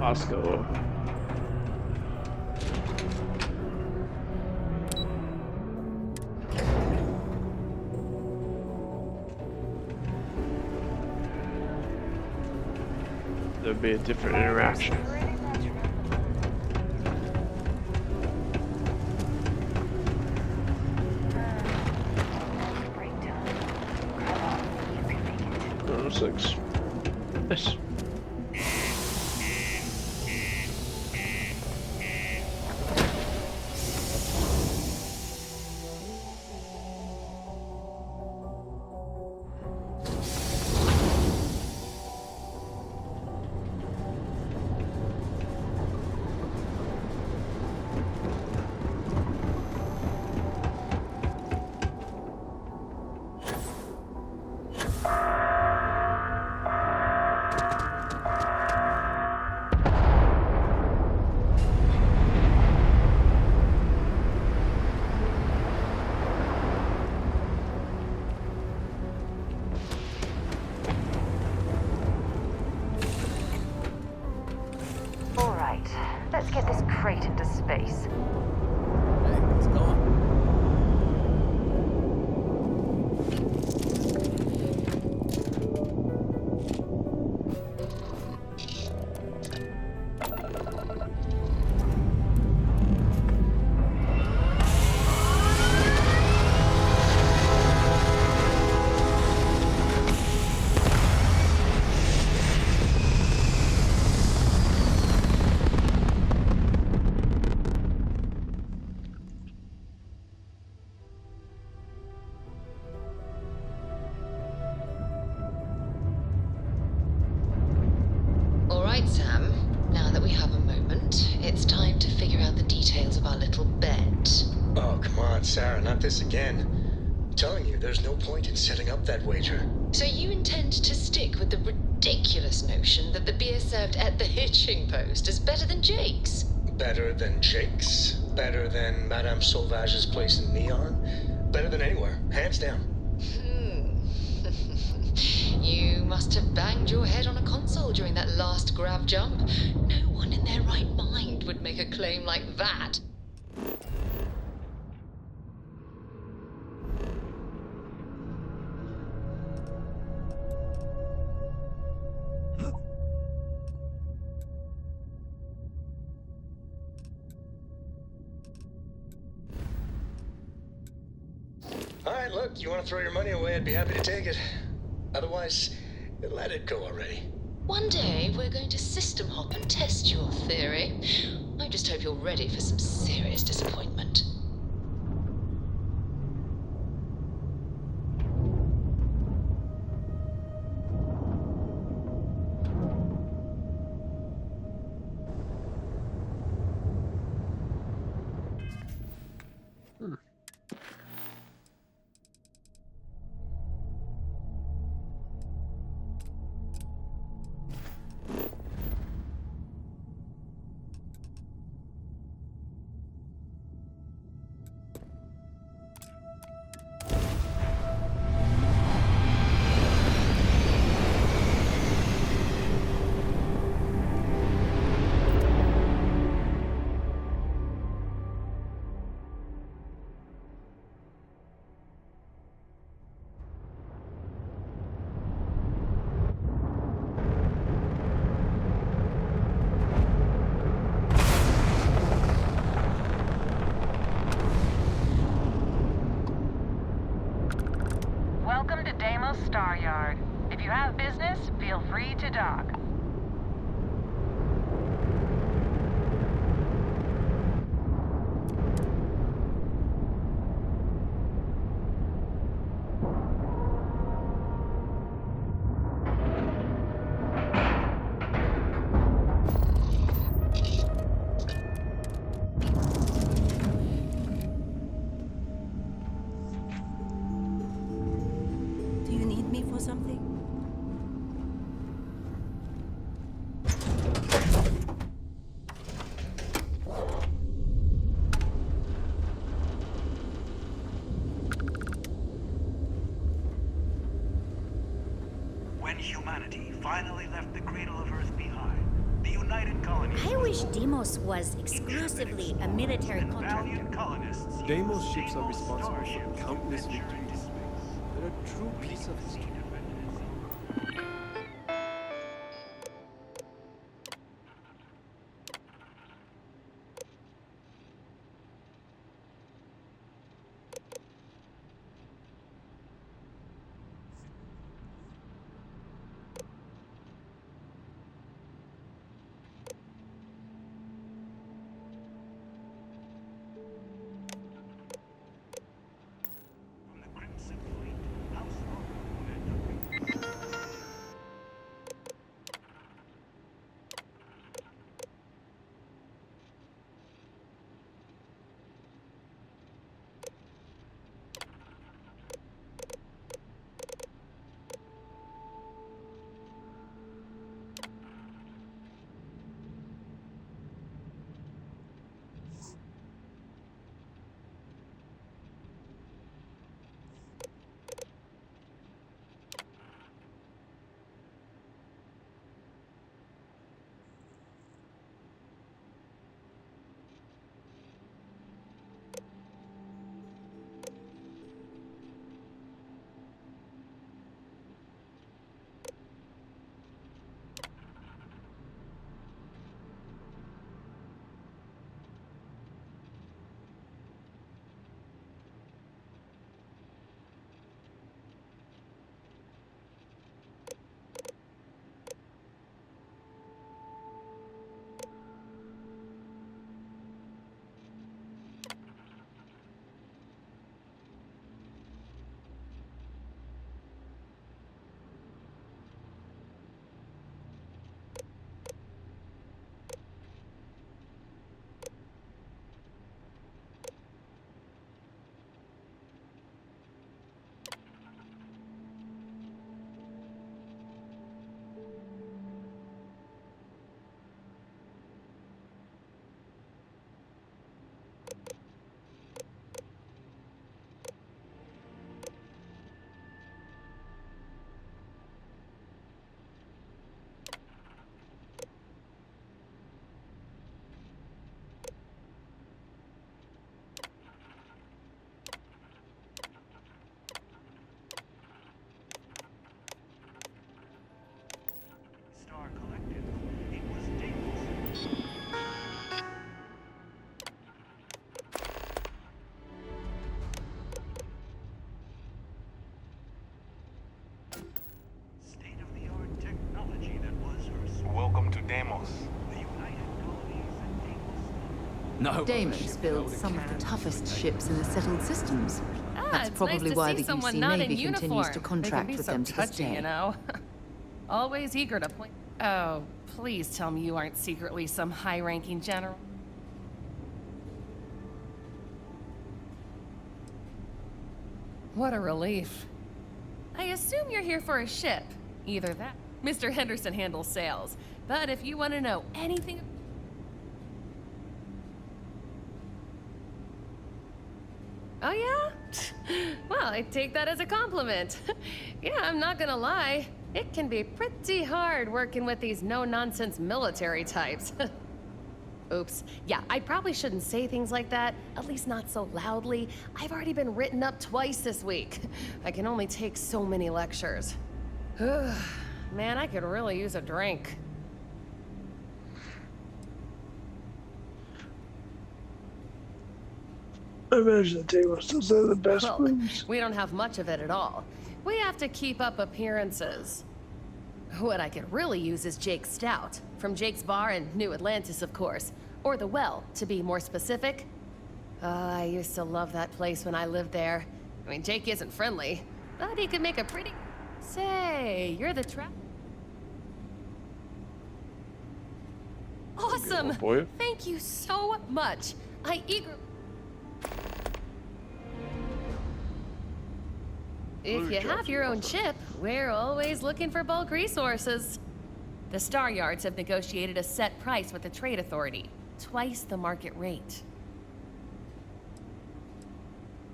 Speaker 1: Oscar. There'll be a different interaction. Oh, 6. Yes.
Speaker 2: Let's get this crate into space.
Speaker 12: Let's go on.
Speaker 10: Alright, Sam. Now that we have a moment, it's time to figure out the details of our little bet.
Speaker 13: Oh, come on, Sarah, not this again. I'm telling you, there's no point in setting up that wager.
Speaker 10: So you intend to stick with the ridiculous notion that the beer served at the hitching post is better than Jake's?
Speaker 13: Better than Jake's? Better than Madame Sauvage's place in Neon? Better than anywhere, hands down.
Speaker 10: You must have banged your head on a console during that last grav jump. No one in their right mind would make a claim like that.
Speaker 13: Alright, look, you want to throw your money away, I'd be happy to take it. Otherwise, let it go already.
Speaker 10: One day, we're going to system hop and test your theory. I just hope you're ready for some serious disappointment.
Speaker 2: Welcome to Deimos Star Yard. If you have business, feel free to dock.
Speaker 15: Do you need me for something?
Speaker 14: humanity finally left the cradle of Earth behind, the United Colonies.
Speaker 16: I wish Deimos was exclusively a military contractor.
Speaker 3: Deimos ships are responsible for countless victories. They're a true piece of history.
Speaker 14: Welcome to Deimos.
Speaker 10: No. Deimos builds some of the toughest ships in the settled systems. That's probably why the UC Navy continues to contract with them to this day.
Speaker 11: You know? Always eager to point. Oh, please tell me you aren't secretly some high-ranking general. What a relief. I assume you're here for a ship. Either that. Mr. Henderson handles sales. But if you want to know anything... Oh, yeah? Well, I take that as a compliment. Yeah, I'm not gonna lie. It can be pretty hard working with these no-nonsense military types. Oops. Yeah, I probably shouldn't say things like that, at least not so loudly. I've already been written up twice this week. I can only take so many lectures. Man, I could really use a drink.
Speaker 1: I imagine the Deimos does have the best rooms.
Speaker 11: We don't have much of it at all. We have to keep up appearances. What I could really use is Jake's Stout, from Jake's Bar in New Atlantis, of course. Or the Well, to be more specific. I used to love that place when I lived there. I mean, Jake isn't friendly, but he could make a pretty... Say, you're the trap... Awesome! Thank you so much. I eagerly... If you have your own ship, we're always looking for bulk resources. The Star Yards have negotiated a set price with the Trade Authority, twice the market rate.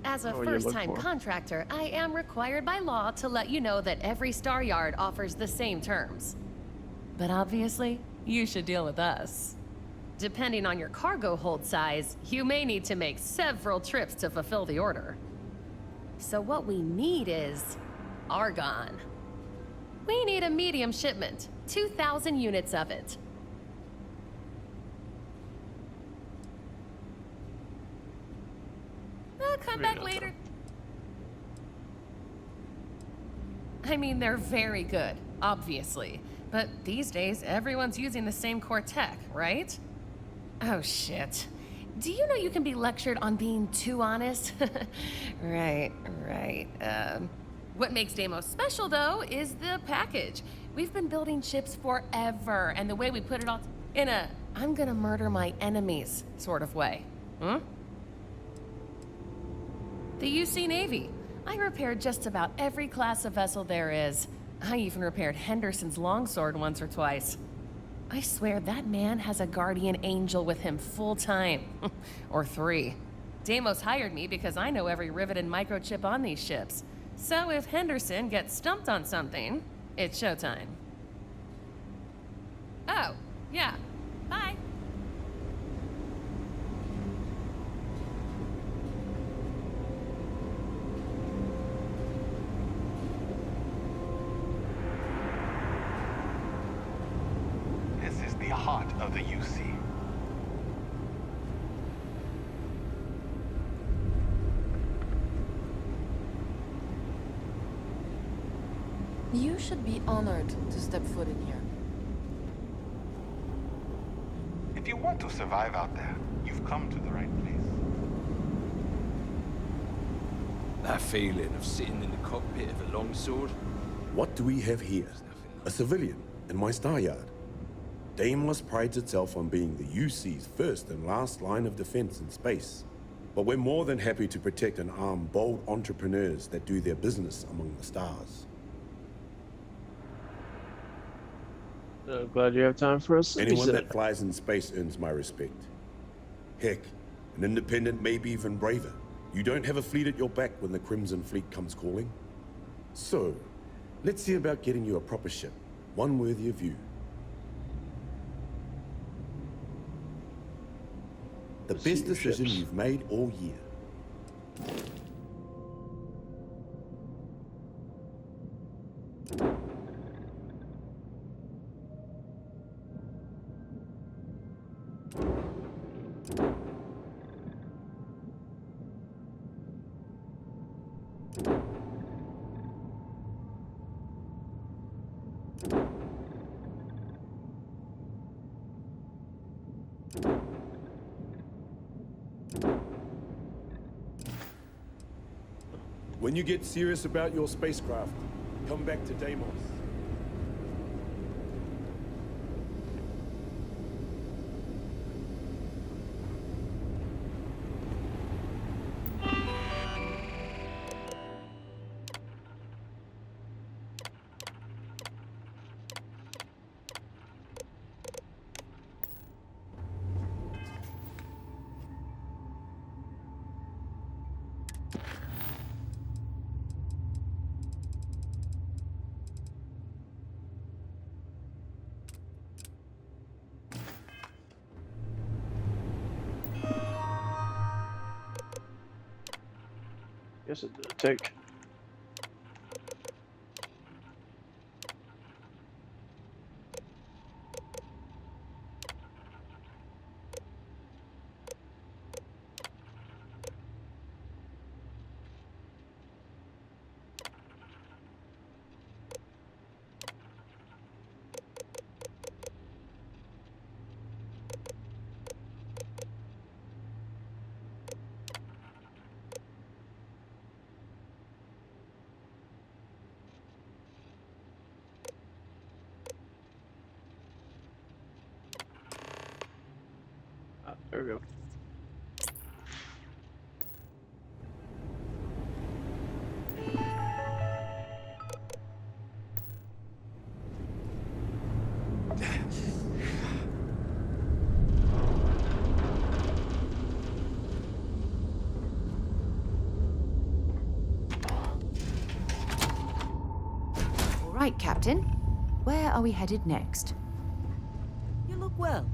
Speaker 11: As a
Speaker 1: What do you look
Speaker 11: first-time
Speaker 1: for?
Speaker 11: contractor, I am required by law to let you know that every Star Yard offers the same terms. But obviously, you should deal with us. Depending on your cargo hold size, you may need to make several trips to fulfill the order. So what we need is argon. We need a medium shipment, 2,000 units of it. I'll come back later. I mean, they're very good, obviously. But these days, everyone's using the same core tech, right? Oh, shit. Do you know you can be lectured on being too honest? Right. What makes Deimos special, though, is the package. We've been building ships forever, and the way we put it all in a I'm gonna murder my enemies sort of way. Hmm? The UC Navy. I repaired just about every class of vessel there is. I even repaired Henderson's longsword once or twice. I swear that man has a guardian angel with him full time. Or 3. Deimos hired me because I know every rivet and microchip on these ships. So if Henderson gets stumped on something, it's showtime. Oh, yeah. Bye.
Speaker 14: This is the heart of the UC.
Speaker 8: You should be honored to step foot in here.
Speaker 14: If you want to survive out there, you've come to the right place.
Speaker 3: That feeling of sitting in the cockpit of a longsword.
Speaker 18: What do we have here? A civilian in my star yard. Deimos prides itself on being the UC's first and last line of defense in space. But we're more than happy to protect and arm bold entrepreneurs that do their business among the stars.
Speaker 1: Glad you have time for us.
Speaker 18: Anyone that flies in space earns my respect. Heck, an independent may be even braver. You don't have a fleet at your back when the Crimson Fleet comes calling. So, let's see about getting you a proper ship, one worthy of you. The best decision you've made all year. When you get serious about your spacecraft, come back to Deimos.
Speaker 1: Guess it did take. There we go.
Speaker 5: Captain. Where are we headed next?
Speaker 7: You look well.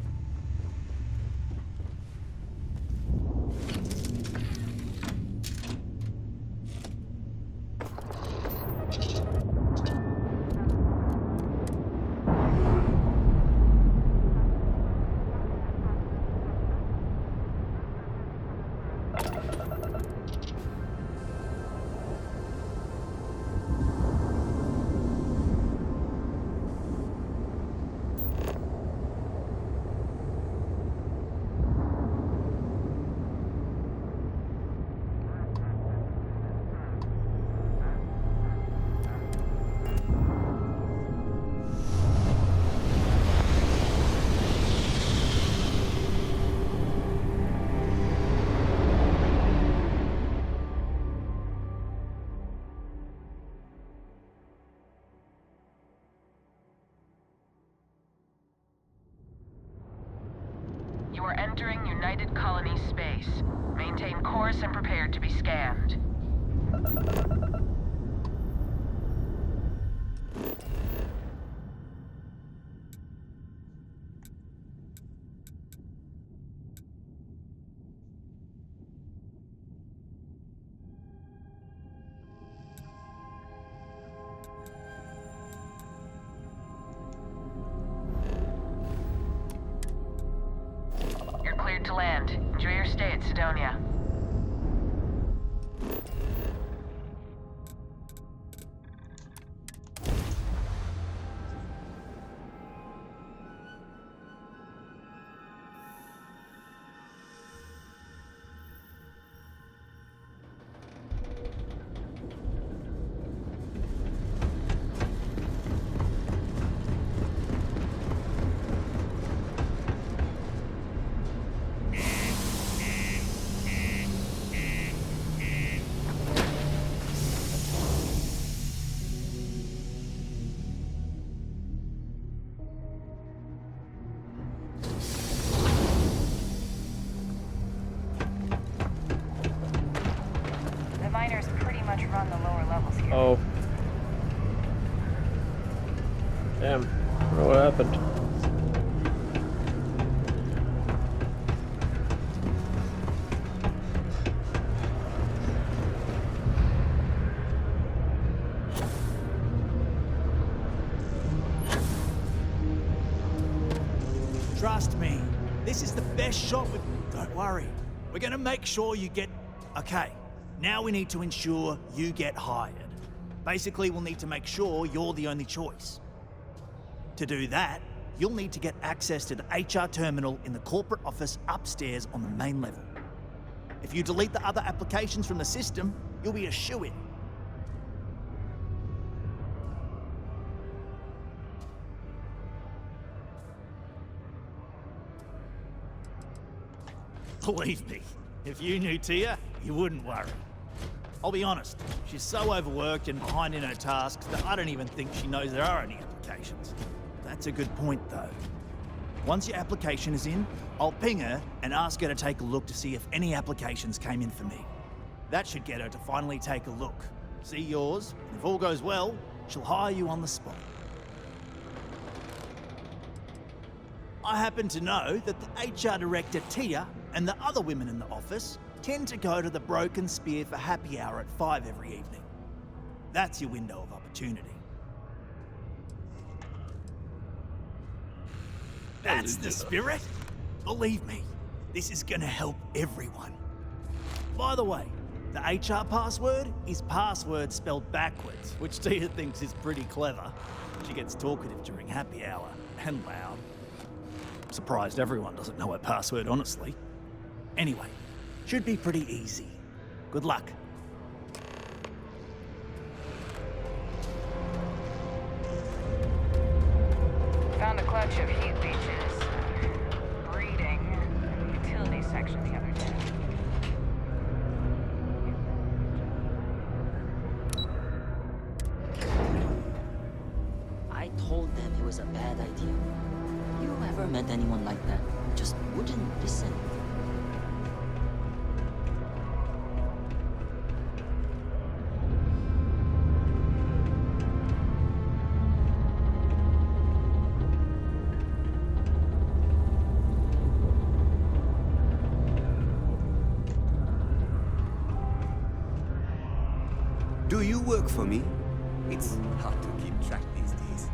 Speaker 2: You are entering United Colony space. Maintain course and prepare to be scanned. You're cleared to land. Enjoy your stay at Sidonia. The miners pretty much run the lower levels here.
Speaker 1: Oh. Damn. What happened?
Speaker 12: Trust me, this is the best shot with... Don't worry. We're gonna make sure you get... Okay, now we need to ensure you get hired. Basically, we'll need to make sure you're the only choice. To do that, you'll need to get access to the HR terminal in the corporate office upstairs on the main level. If you delete the other applications from the system, you'll be a shoo-in. Believe me, if you knew Tia, you wouldn't worry. I'll be honest, she's so overworked and behind in her tasks that I don't even think she knows there are any applications. That's a good point, though. Once your application is in, I'll ping her and ask her to take a look to see if any applications came in for me. That should get her to finally take a look, see yours, and if all goes well, she'll hire you on the spot. I happen to know that the HR director, Tia, and the other women in the office tend to go to the Broken Spear for happy hour at 5 every evening. That's your window of opportunity. That's the spirit. Believe me, this is gonna help everyone. By the way, the HR password is password spelled backwards, which Tia thinks is pretty clever. She gets talkative during happy hour, and loud. I'm surprised everyone doesn't know her password, honestly. Anyway, should be pretty easy. Good luck.
Speaker 2: Found a clutch of heat leeches breeding in the utility section the other day.
Speaker 6: I told them it was a bad idea. You ever met anyone like that? Just wouldn't listen.
Speaker 9: work for me? It's hard to keep track these days.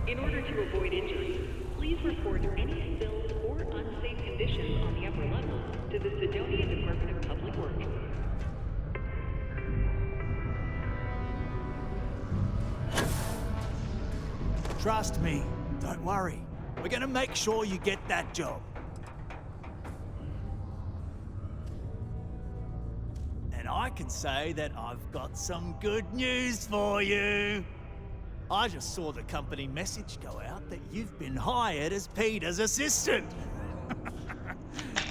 Speaker 17: In order to avoid injury, please report any spills or unsafe conditions on the upper levels to the Sidonia Department of Public Works.
Speaker 12: Trust me, don't worry. We're gonna make sure you get that job. And I can say that I've got some good news for you. I just saw the company message go out that you've been hired as Peter's assistant.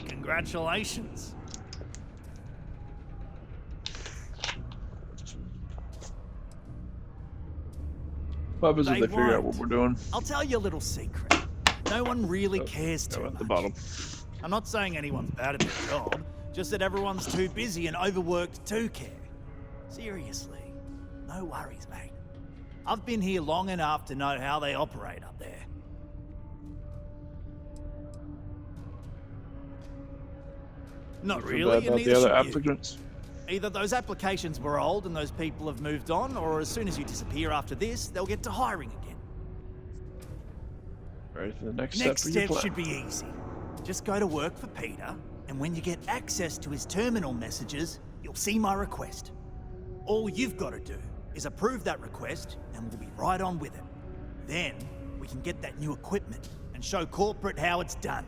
Speaker 12: Congratulations.
Speaker 1: What happens if they figure out what
Speaker 12: won't.
Speaker 1: we're doing?
Speaker 12: I'll tell you a little secret. No one really cares too
Speaker 1: at
Speaker 12: much.
Speaker 1: the bottom.
Speaker 12: I'm not saying anyone's bad at their job, just that everyone's too busy and overworked to care. Seriously, no worries, mate. I've been here long enough to know how they operate up there. Not
Speaker 1: Feel
Speaker 12: really,
Speaker 1: bad
Speaker 12: and
Speaker 1: about
Speaker 12: neither
Speaker 1: the other
Speaker 12: should you.
Speaker 1: applicants.
Speaker 12: Either those applications were old and those people have moved on, or as soon as you disappear after this, they'll get to hiring again.
Speaker 1: Ready for the next
Speaker 12: Next
Speaker 1: step of your
Speaker 12: step
Speaker 1: plan.
Speaker 12: should be easy. Just go to work for Peter, and when you get access to his terminal messages, you'll see my request. All you've got to do is approve that request, and we'll be right on with it. Then, we can get that new equipment and show corporate how it's done.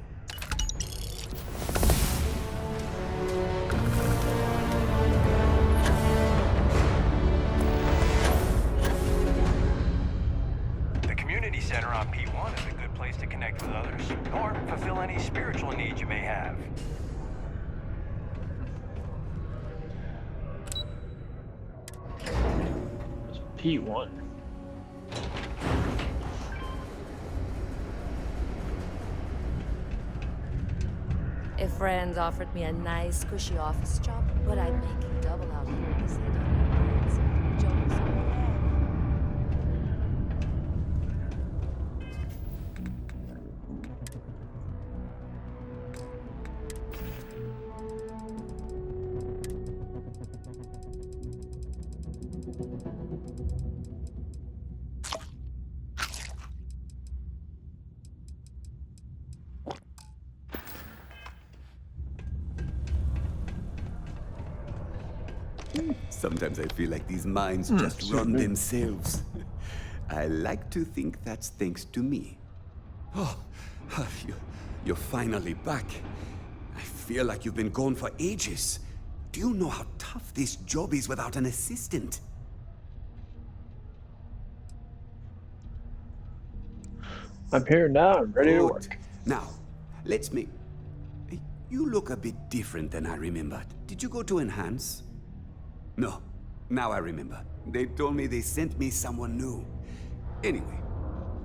Speaker 14: The community center on P1 is a good place to connect with others, or fulfill any spiritual needs you may have.
Speaker 1: P1.
Speaker 19: A friend offered me a nice, cushy office job, but I'd make double out here in the Sidonia. Jokes on the head.
Speaker 9: Sometimes I feel like these mines just run themselves. I like to think that's thanks to me. Oh, you're finally back. I feel like you've been gone for ages. Do you know how tough this job is without an assistant?
Speaker 1: I'm here now. I'm ready to work.
Speaker 9: Now, let's make... You look a bit different than I remembered. Did you go to Enhance? No. Now I remember. They told me they sent me someone new. Anyway,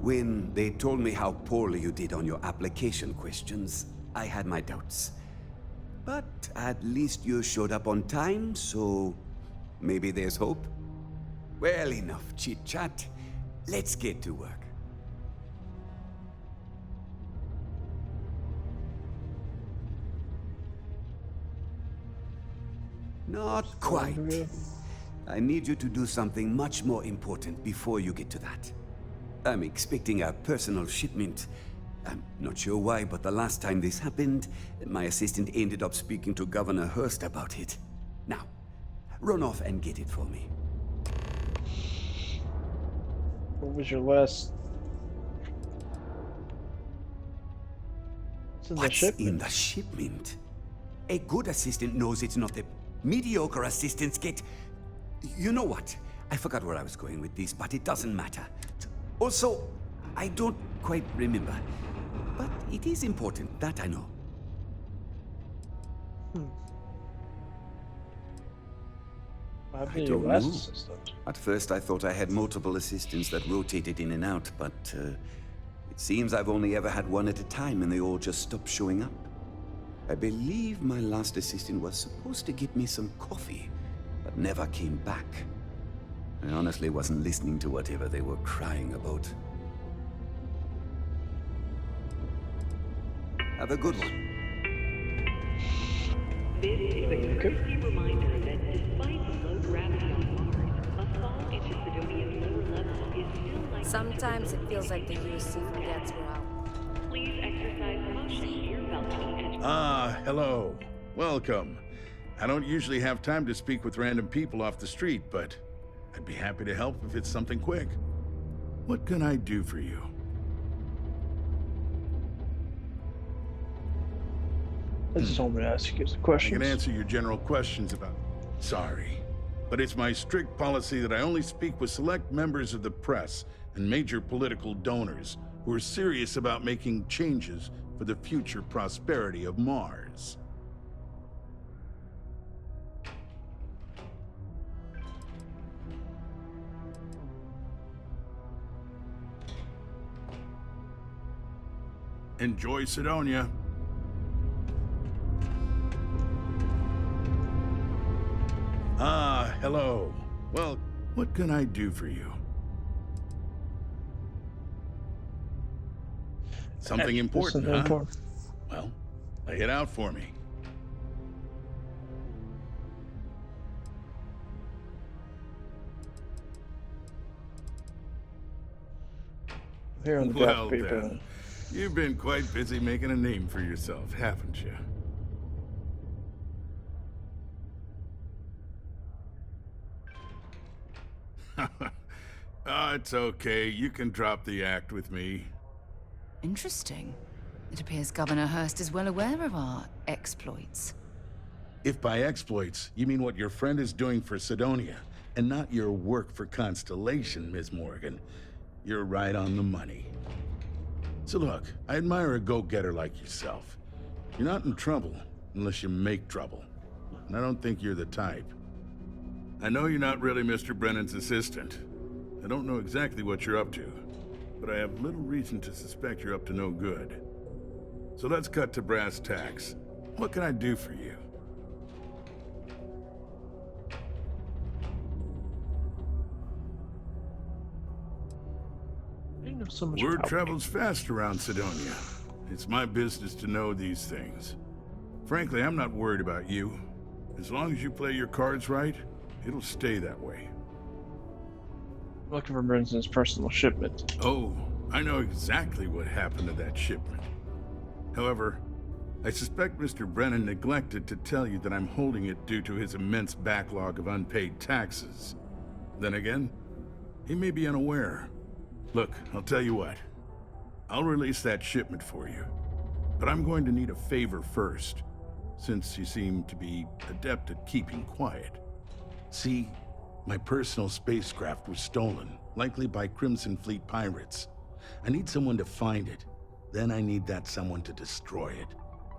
Speaker 9: when they told me how poorly you did on your application questions, I had my doubts. But at least you showed up on time, so maybe there's hope. Well, enough chit-chat. Let's get to work. Not quite. I need you to do something much more important before you get to that. I'm expecting a personal shipment. I'm not sure why, but the last time this happened, my assistant ended up speaking to Governor Hurst about it. Now, run off and get it for me.
Speaker 1: What was your last...
Speaker 9: What's in the shipment? A good assistant knows it's not the mediocre assistants get... You know what? I forgot where I was going with this, but it doesn't matter. Also, I don't quite remember. But it is important, that I know.
Speaker 1: I
Speaker 9: don't know. At first I thought I had multiple assistants that rotated in and out, but it seems I've only ever had one at a time and they all just stopped showing up. I believe my last assistant was supposed to get me some coffee, but never came back. I honestly wasn't listening to whatever they were crying about. Have a good one.
Speaker 17: This is a courtesy reminder that despite the low gravity on Mars, a fall into Sidonia's lower level is still likely.
Speaker 19: Sometimes it feels like the UC forgets we're out.
Speaker 17: Please exercise caution near balcony edge.
Speaker 20: Ah, hello. Welcome. I don't usually have time to speak with random people off the street, but I'd be happy to help if it's something quick. What can I do for you?
Speaker 1: I just told me to ask you some questions.
Speaker 20: I can answer your general questions about... Sorry, but it's my strict policy that I only speak with select members of the press and major political donors who are serious about making changes for the future prosperity of Mars. Enjoy Sidonia. Ah, hello. Well, what can I do for you? Something important, huh? Well, lay it out for me.
Speaker 1: Here on the
Speaker 20: well,
Speaker 1: paper.
Speaker 20: then, you've been quite busy making a name for yourself, haven't you? Oh, it's okay. You can drop the act with me.
Speaker 5: Interesting. It appears Governor Hurst is well aware of our exploits.
Speaker 20: If by exploits, you mean what your friend is doing for Sidonia, and not your work for Constellation, Ms. Morgan, you're right on the money. So look, I admire a go-getter like yourself. You're not in trouble unless you make trouble. And I don't think you're the type. I know you're not really Mr. Brennan's assistant. I don't know exactly what you're up to, but I have little reason to suspect you're up to no good. So let's cut to brass tacks. What can I do for you?
Speaker 1: I know so much
Speaker 20: Word
Speaker 1: about
Speaker 20: travels fast around Sidonia. It's my business to know these things. Frankly, I'm not worried about you. As long as you play your cards right, it'll stay that way.
Speaker 1: I'm looking for Brenson's personal shipment.
Speaker 20: Oh, I know exactly what happened to that shipment. However, I suspect Mr. Brennan neglected to tell you that I'm holding it due to his immense backlog of unpaid taxes. Then again, he may be unaware. Look, I'll tell you what. I'll release that shipment for you. But I'm going to need a favor first, since you seem to be adept at keeping quiet. See, my personal spacecraft was stolen, likely by Crimson Fleet pirates. I need someone to find it. Then I need that someone to destroy it.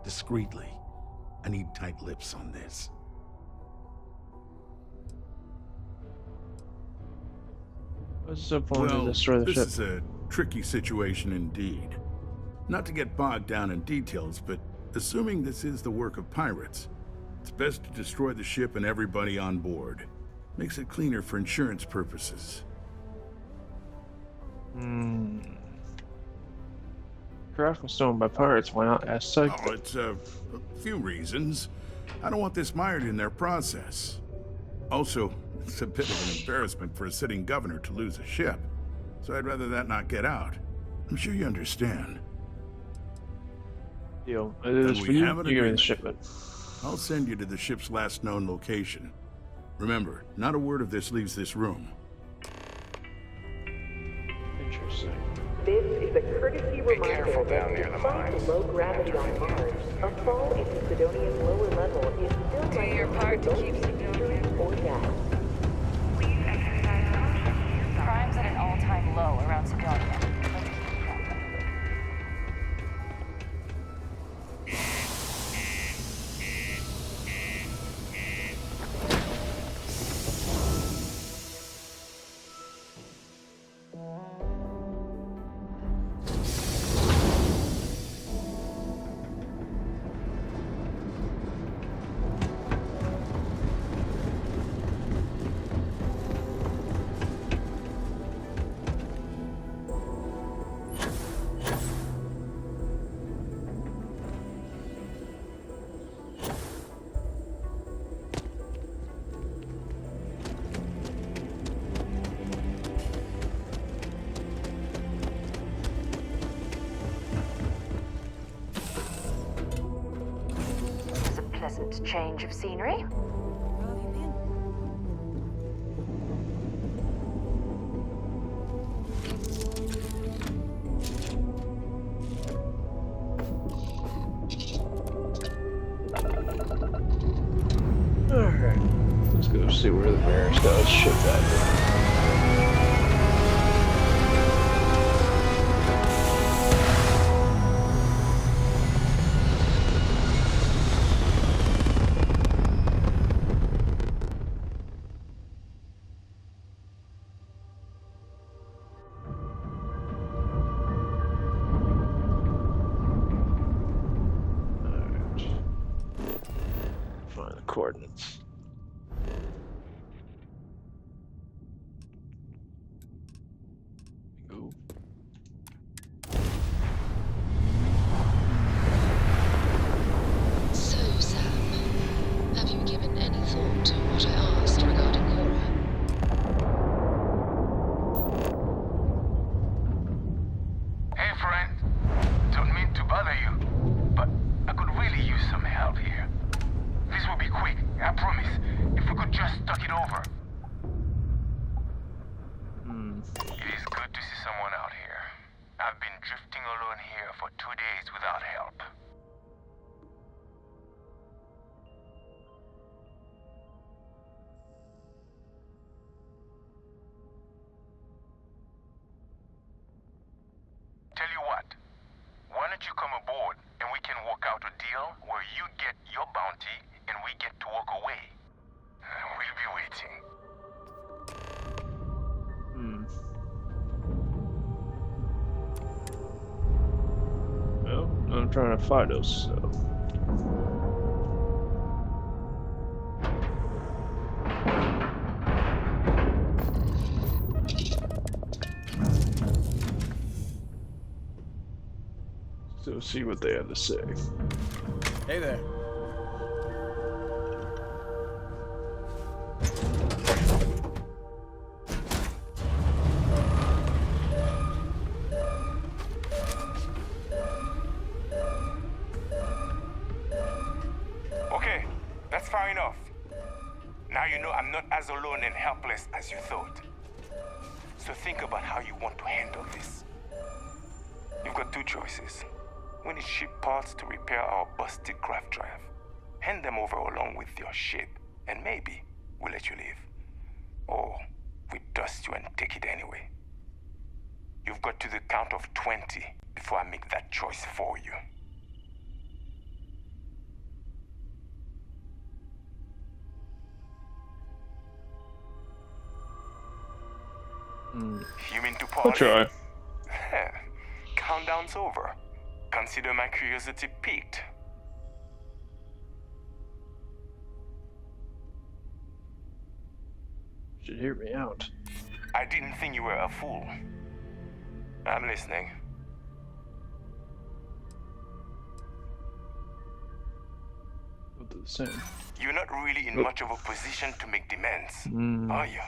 Speaker 20: Discreetly. I need tight lips on this.
Speaker 1: What's the point to destroy the ship?
Speaker 20: This is a tricky situation indeed. Not to get bogged down in details, but assuming this is the work of pirates, it's best to destroy the ship and everybody on board. Makes it cleaner for insurance purposes.
Speaker 1: Craft was stolen by pirates. Why not ask Psych?
Speaker 20: Oh, it's a few reasons. I don't want this mired in their process. Also, it's a bit of an embarrassment for a sitting governor to lose a ship, so I'd rather that not get out. I'm sure you understand.
Speaker 1: Deal. It is for you. You give me the shipment.
Speaker 20: I'll send you to the ship's last known location. Remember, not a word of this leaves this room.
Speaker 1: Interesting.
Speaker 17: This is a courtesy reminder that despite low gravity on Mars, a fall into Sidonia's lower level is still
Speaker 2: Do your part to keep Sidonia
Speaker 17: or death.
Speaker 2: Crime's at an all-time low around Sidonia. Pleasant change of scenery.
Speaker 15: Where have you been?
Speaker 1: Alright. Let's go see where the Mariners got his ship at. Coordinates. Go.
Speaker 10: So, Sam, have you given any thought to what I asked regarding Cora?
Speaker 14: Hey, friend. Don't mean to bother you, but I could really use some help here. This will be quick, I promise. If we could just talk it over. It is good to see someone out here. I've been drifting alone here for 2 days without help. Tell you what, why don't you come aboard and we can work out a deal where you get your bounty and we get to walk away. We'll be waiting.
Speaker 1: Well, I'm trying to fight us, so. So see what they have to say.
Speaker 3: Hey there.
Speaker 14: Now enough. Now you know I'm not as alone and helpless as you thought. So think about how you want to handle this. You've got two choices. We need ship parts to repair our busted craft drive. Hand them over along with your ship, and maybe we'll let you leave. Or we dust you and take it anyway. You've got to the count of 20 before I make that choice for you. You mean to party?
Speaker 1: I'll try.
Speaker 14: Countdown's over. Consider my curiosity piqued.
Speaker 1: Should hear me out.
Speaker 14: I didn't think you were a fool. I'm listening.
Speaker 1: We'll do the same.
Speaker 14: You're not really in much of a position to make demands, are you?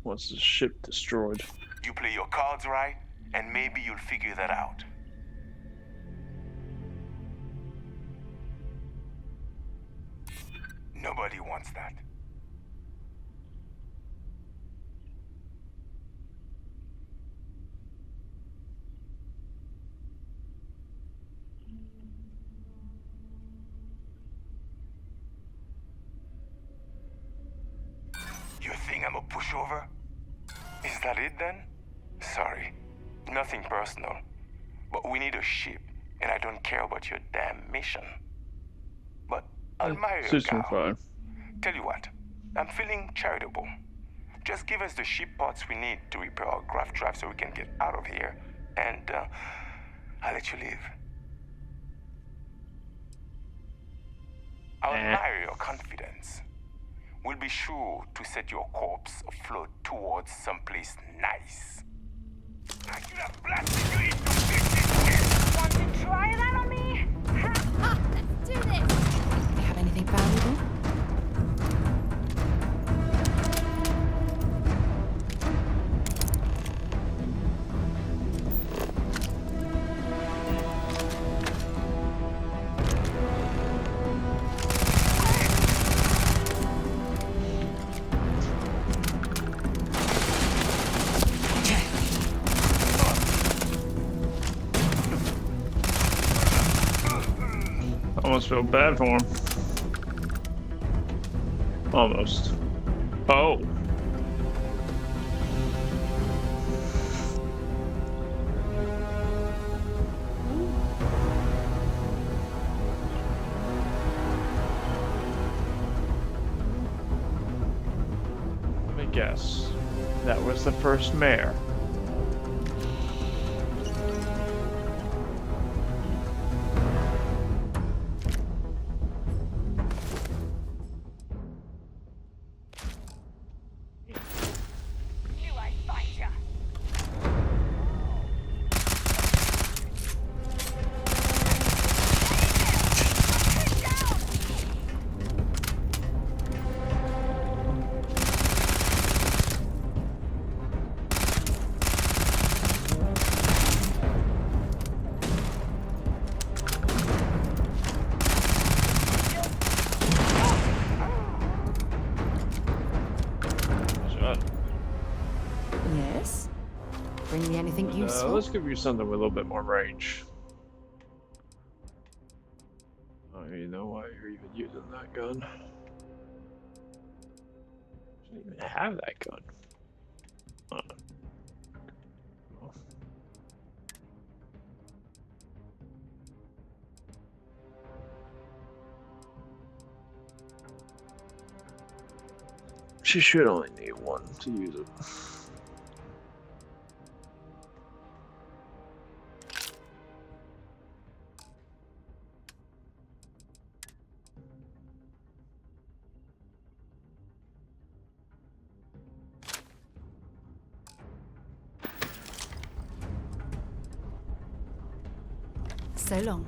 Speaker 1: Once the ship destroyed.
Speaker 14: You play your cards right, and maybe you'll figure that out. Nobody wants that. You think I'm a pushover? Is that it then? Sorry, nothing personal. But we need a ship, and I don't care about your damn mission. But I'll marry your gal. Tell you what, I'm feeling charitable. Just give us the ship parts we need to repair our graft drive so we can get out of here, and I'll let you live. I'll admire your confidence. We'll be sure to set your corpse afloat towards someplace nice. I should have blasted you into pieces.
Speaker 2: Want to try that on me?
Speaker 5: Let's do this! You have anything valuable?
Speaker 1: Almost feel bad for him. Almost. Oh. Let me guess. That was the first mayor.
Speaker 5: Yes? Bring me anything useful?
Speaker 1: Let's give you something with a little bit more range. Oh, you know why you're even using that gun? You shouldn't even have that gun. She should only need one to use it.
Speaker 5: So long.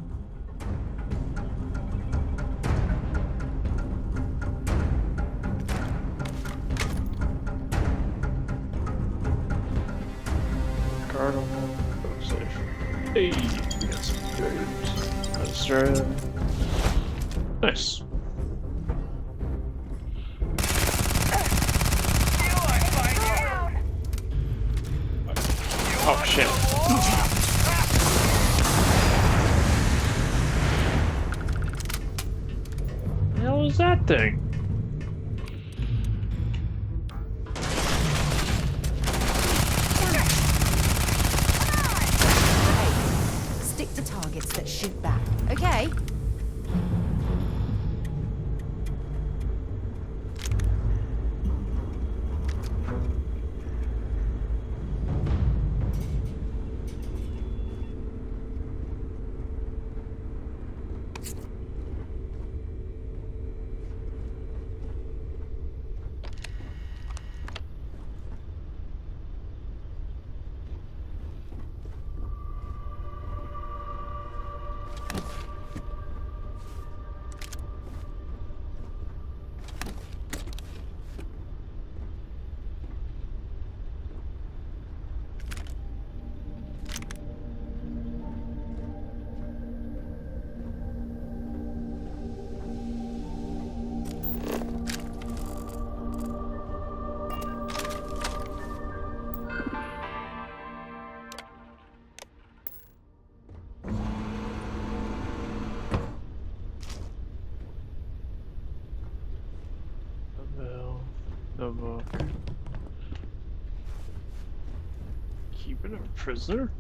Speaker 1: Cardinal, safe. Hey, we got some goods. Australia. Nice. Oh shit. What the hell was that thing?
Speaker 5: Stick to targets that shoot back, okay?
Speaker 1: No book. Keeping a prisoner?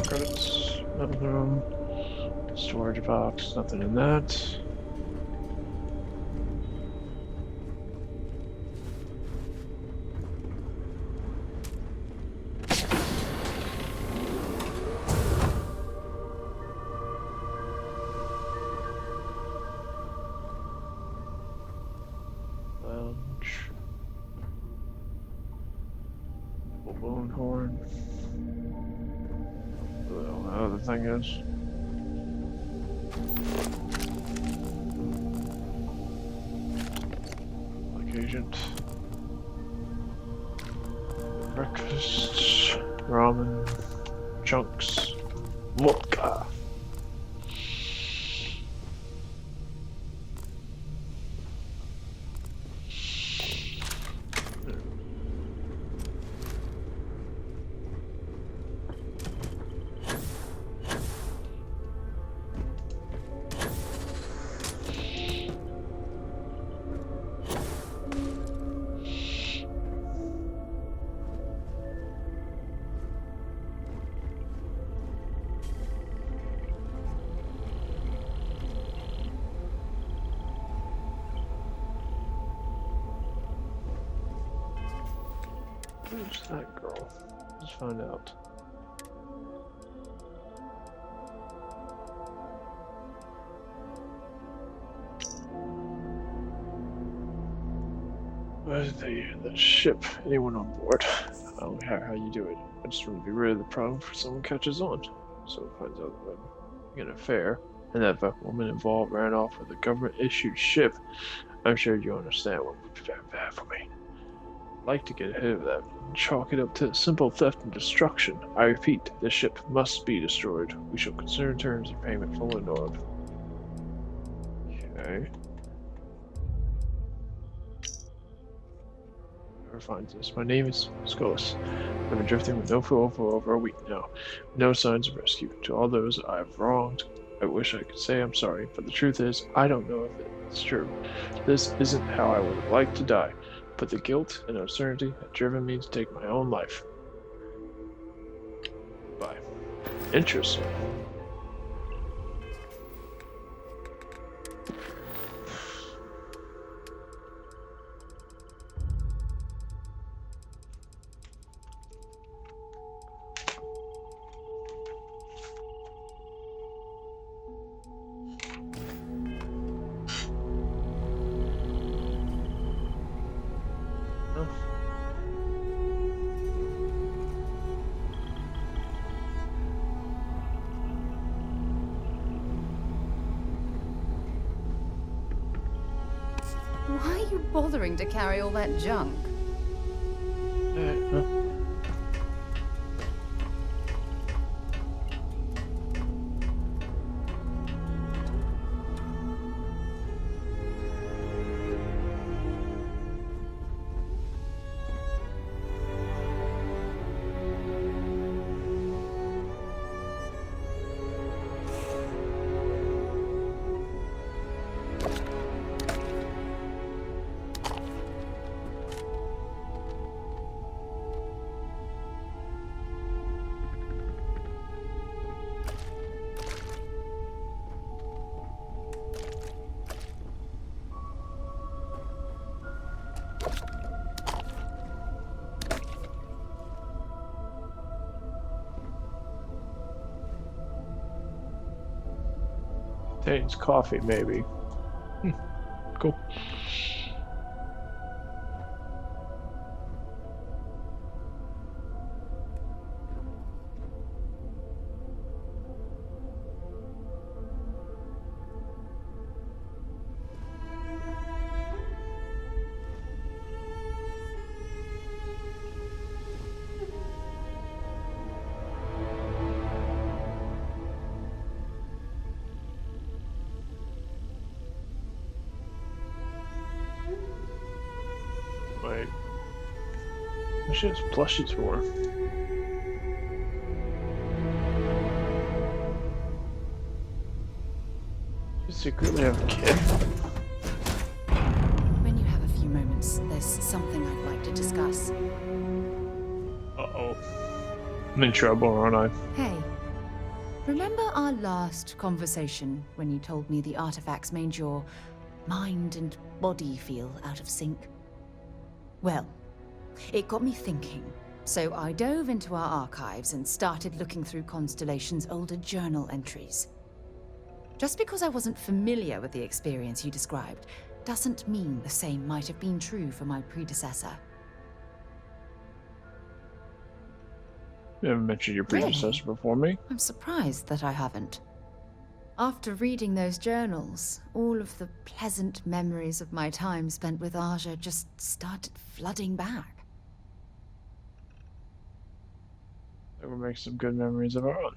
Speaker 1: Credits, nothing room. Storage box, nothing in that. Lounge. Bone horn. The other thing is. Like agent. Breakfast. Ramen. Chunks. Vodka. Who's that girl? Let's find out. Where's the ship? Anyone on board? I don't care how you do it. I just want to be rid of the problem before someone catches on. So it finds out that I'm in an affair, and that the woman involved ran off with a government-issued ship. I'm sure you understand what would be very bad for me. I'd like to get ahead of that and chalk it up to simple theft and destruction. I repeat, the ship must be destroyed. We shall consider terms of payment full and order. Okay. Whoever finds this. My name is Scullis. I've been drifting with no fuel for over a week now. No signs of rescue. To all those I have wronged, I wish I could say I'm sorry, but the truth is, I don't know if it's true. This isn't how I would have liked to die, but the guilt and uncertainty have driven me to take my own life. Bye. Interesting.
Speaker 5: Why are you bothering to carry all that junk?
Speaker 1: Contains coffee, maybe. Cool. Wait. What should plushies for? You secretly have a kid?
Speaker 5: When you have a few moments, there's something I'd like to discuss.
Speaker 1: Uh-oh. I'm in trouble, aren't I?
Speaker 5: Hey, remember our last conversation when you told me the artifacts made your mind and body feel out of sync? Well, it got me thinking, so I dove into our archives and started looking through Constellation's older journal entries. Just because I wasn't familiar with the experience you described doesn't mean the same might have been true for my predecessor.
Speaker 1: You haven't mentioned your predecessor before me.
Speaker 5: I'm surprised that I haven't. After reading those journals, all of the pleasant memories of my time spent with Aja just started flooding back.
Speaker 1: That would make some good memories of our own.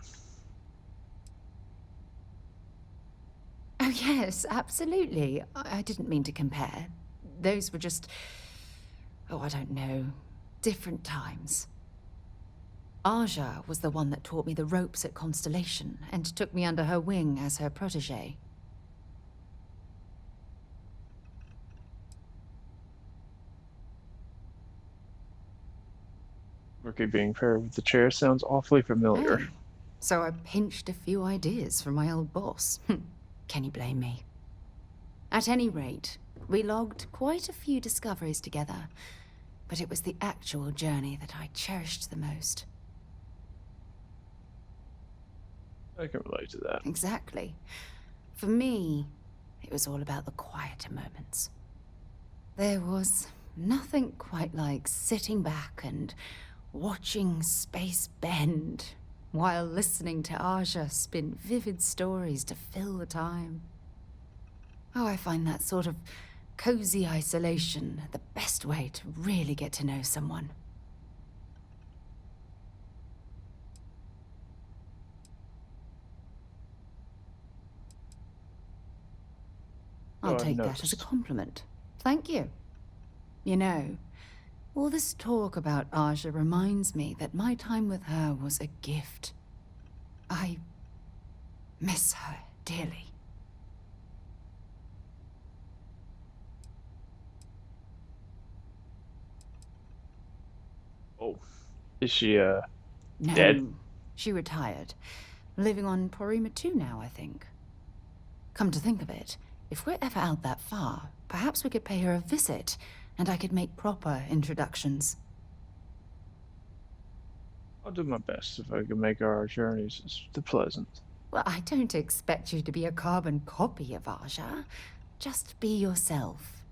Speaker 5: Oh yes, absolutely. I didn't mean to compare. Those were just, oh, I don't know, different times. Aja was the one that taught me the ropes at Constellation and took me under her wing as her protege.
Speaker 1: Rookie being paired with the chair sounds awfully familiar.
Speaker 5: Hey, so I pinched a few ideas from my old boss. Can you blame me? At any rate, we logged quite a few discoveries together, but it was the actual journey that I cherished the most.
Speaker 1: I can relate to that.
Speaker 5: Exactly. For me, it was all about the quieter moments. There was nothing quite like sitting back and watching space bend while listening to Aja spin vivid stories to fill the time. Oh, I find that sort of cozy isolation the best way to really get to know someone. I'll take that as a compliment. Thank you. You know, all this talk about Aja reminds me that my time with her was a gift. I miss her dearly.
Speaker 1: Oh, is she,
Speaker 5: No,
Speaker 1: dead?
Speaker 5: She retired. Living on Porima 2 now, I think. Come to think of it, if we're ever out that far, perhaps we could pay her a visit, and I could make proper introductions.
Speaker 1: I'll do my best if I can make our journeys as pleasant.
Speaker 5: Well, I don't expect you to be a carbon copy of Aja. Just be yourself.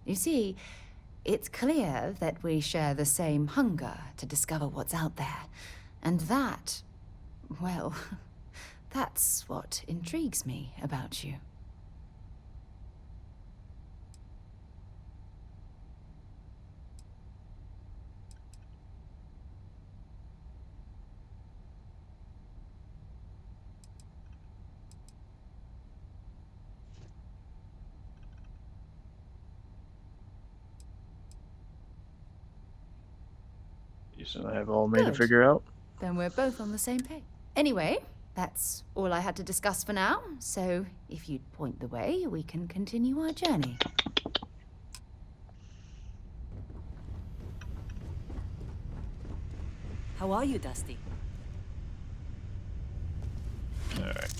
Speaker 5: You see, it's clear that we share the same hunger to discover what's out there. And that, well, that's what intrigues me about you.
Speaker 1: Reason I have all me to
Speaker 5: Good.
Speaker 1: figure out.
Speaker 5: Then we're both on the same page. Anyway, that's all I had to discuss for now. So if you'd point the way, we can continue our journey.
Speaker 7: How are you, Dusty?
Speaker 1: All right.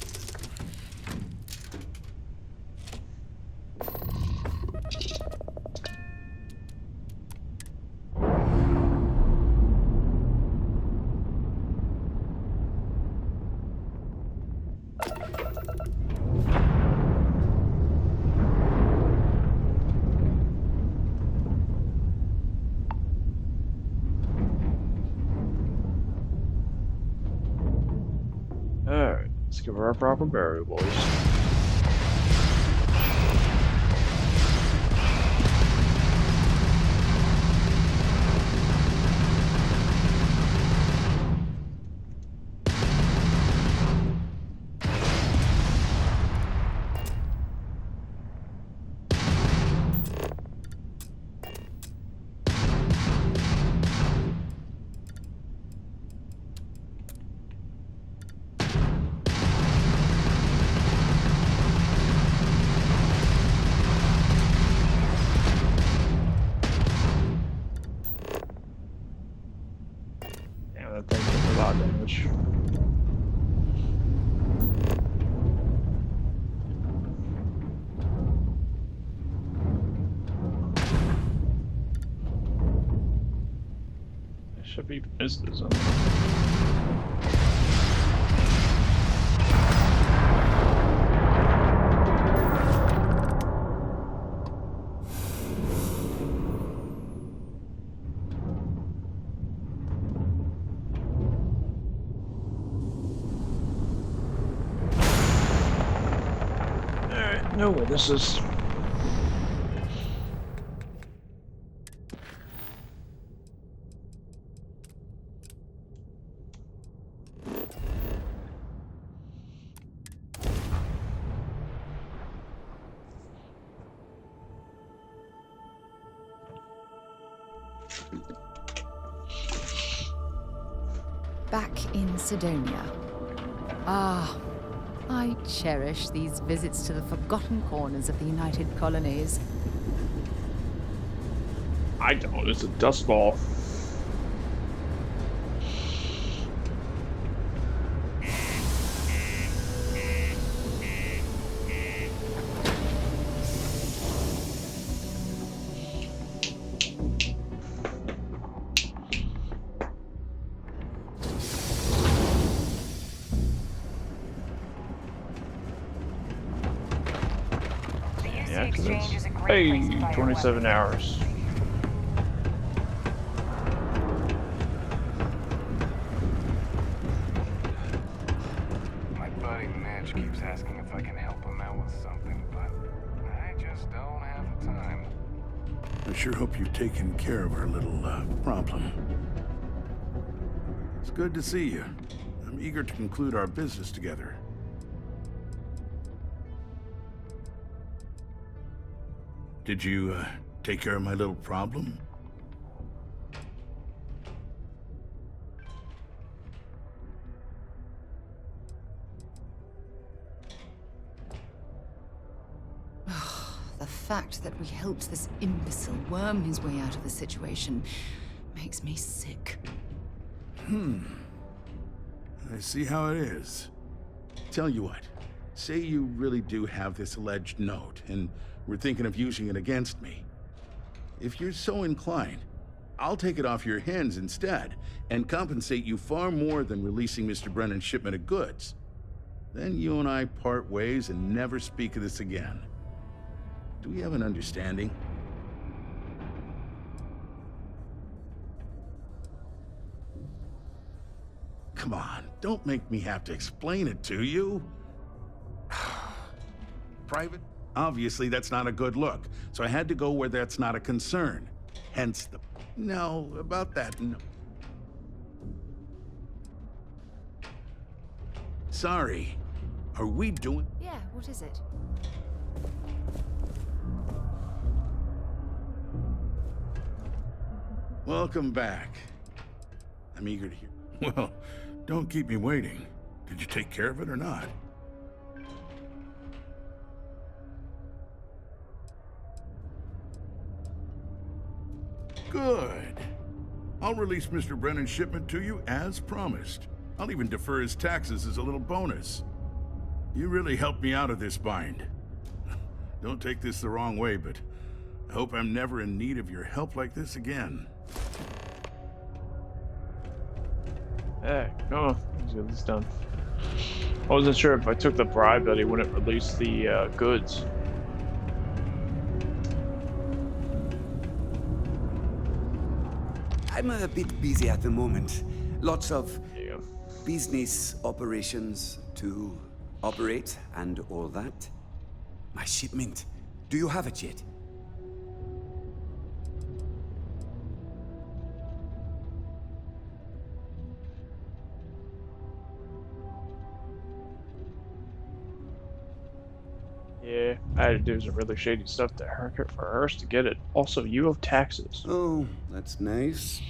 Speaker 1: Alright, let's give her a proper burial, boys. That thing took a lot of damage. There should be visitors on there. No witnesses.
Speaker 5: Back in Sidonia. Ah, I cherish these visits to the forgotten corners of the United Colonies.
Speaker 1: I don't, it's a dust ball. Yeah, hey, 27 hours.
Speaker 14: My buddy Mitch keeps asking if I can help him out with something, but I just don't have the time.
Speaker 20: I sure hope you've taken care of our little problem. It's good to see you. I'm eager to conclude our business together. Did you take care of my little problem?
Speaker 5: The fact that we helped this imbecile worm his way out of the situation makes me sick.
Speaker 20: I see how it is. Tell you what, say you really do have this alleged note, and we're thinking of using it against me. If you're so inclined, I'll take it off your hands instead, and compensate you far more than releasing Mr. Brennan's shipment of goods. Then you and I part ways and never speak of this again. Do we have an understanding? Come on, don't make me have to explain it to you. Private? Obviously, that's not a good look, so I had to go where that's not a concern. Hence the... No, about that, no. Sorry. Are we doing...
Speaker 5: Yeah, what is it?
Speaker 20: Welcome back. I'm eager to hear. Well, don't keep me waiting. Did you take care of it or not? Good. I'll release Mr. Brennan's shipment to you as promised. I'll even defer his taxes as a little bonus. You really helped me out of this bind. Don't take this the wrong way, but I hope I'm never in need of your help like this again.
Speaker 1: Hey, come on, let's get this done. I wasn't sure if I took the bribe that he wouldn't release the goods.
Speaker 9: I'm a bit busy at the moment. Lots of business operations to operate and all that. My shipment. Do you have it yet?
Speaker 1: Yeah, I had to do some really shady stuff to her for hers to get it. Also, you have taxes.
Speaker 9: Oh, that's nice.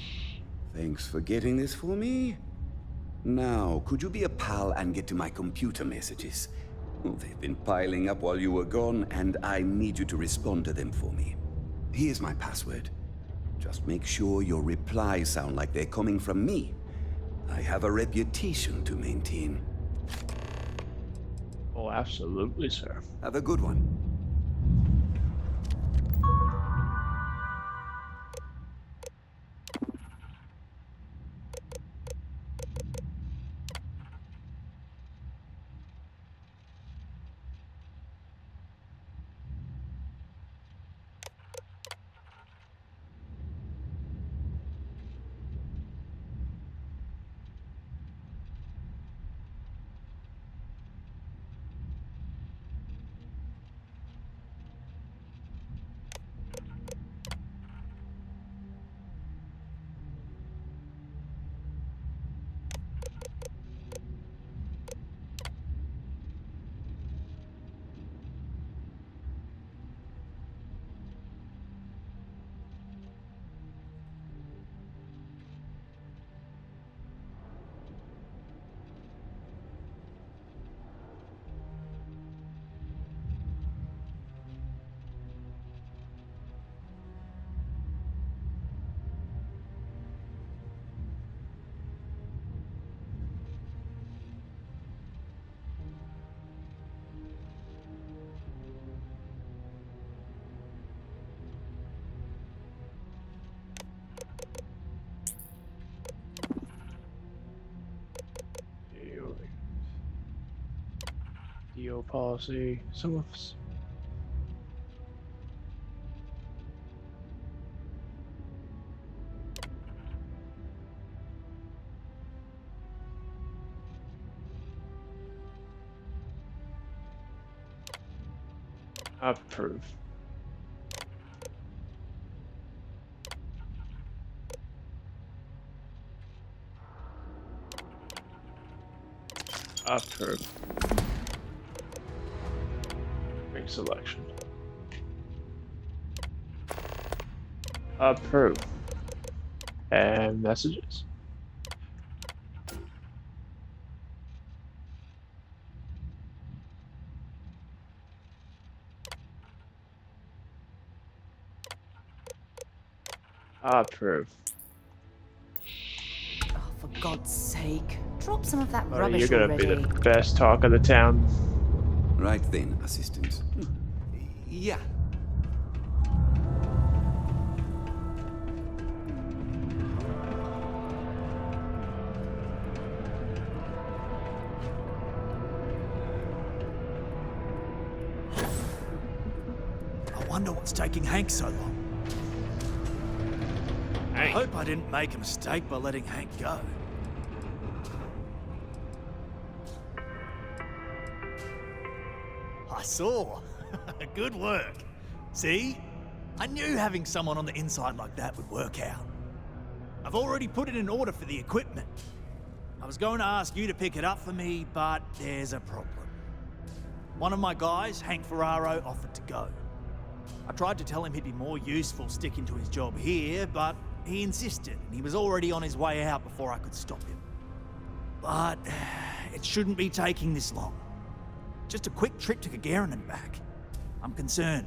Speaker 9: Thanks for getting this for me. Now, could you be a pal and get to my computer messages? Oh, they've been piling up while you were gone, and I need you to respond to them for me. Here's my password. Just make sure your replies sound like they're coming from me. I have a reputation to maintain.
Speaker 1: Oh, absolutely, sir.
Speaker 9: Have a good one.
Speaker 1: DO policy. Some of us. Approve. Approve. Make selection. Approve. And messages. Approve.
Speaker 5: Oh, for God's sake. Drop some of that
Speaker 1: Oh,
Speaker 5: rubbish
Speaker 1: you're gonna
Speaker 5: already.
Speaker 1: be the best talk of the town.
Speaker 9: Right then, assistant. Yeah.
Speaker 12: I wonder what's taking Hank so long. I hope I didn't make a mistake by letting Hank go. I saw. Good work. See? I knew having someone on the inside like that would work out. I've already put in an order for the equipment. I was going to ask you to pick it up for me, but there's a problem. One of my guys, Hank Ferraro, offered to go. I tried to tell him he'd be more useful sticking to his job here, but He insisted, and he was already on his way out before I could stop him. But it shouldn't be taking this long. Just a quick trip to Gagarin and back. I'm concerned.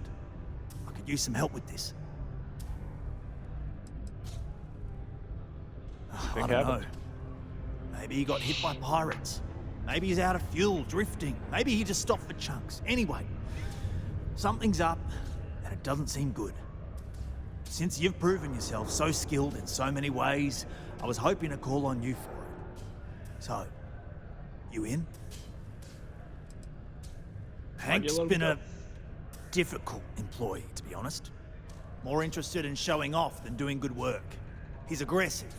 Speaker 12: I could use some help with this. I don't know. Maybe he got hit by pirates. Maybe he's out of fuel, drifting. Maybe he just stopped for chunks. Anyway, something's up, and it doesn't seem good. Since you've proven yourself so skilled in so many ways, I was hoping to call on you for it. So, you in? Hank's been a difficult employee, to be honest. More interested in showing off than doing good work. He's aggressive.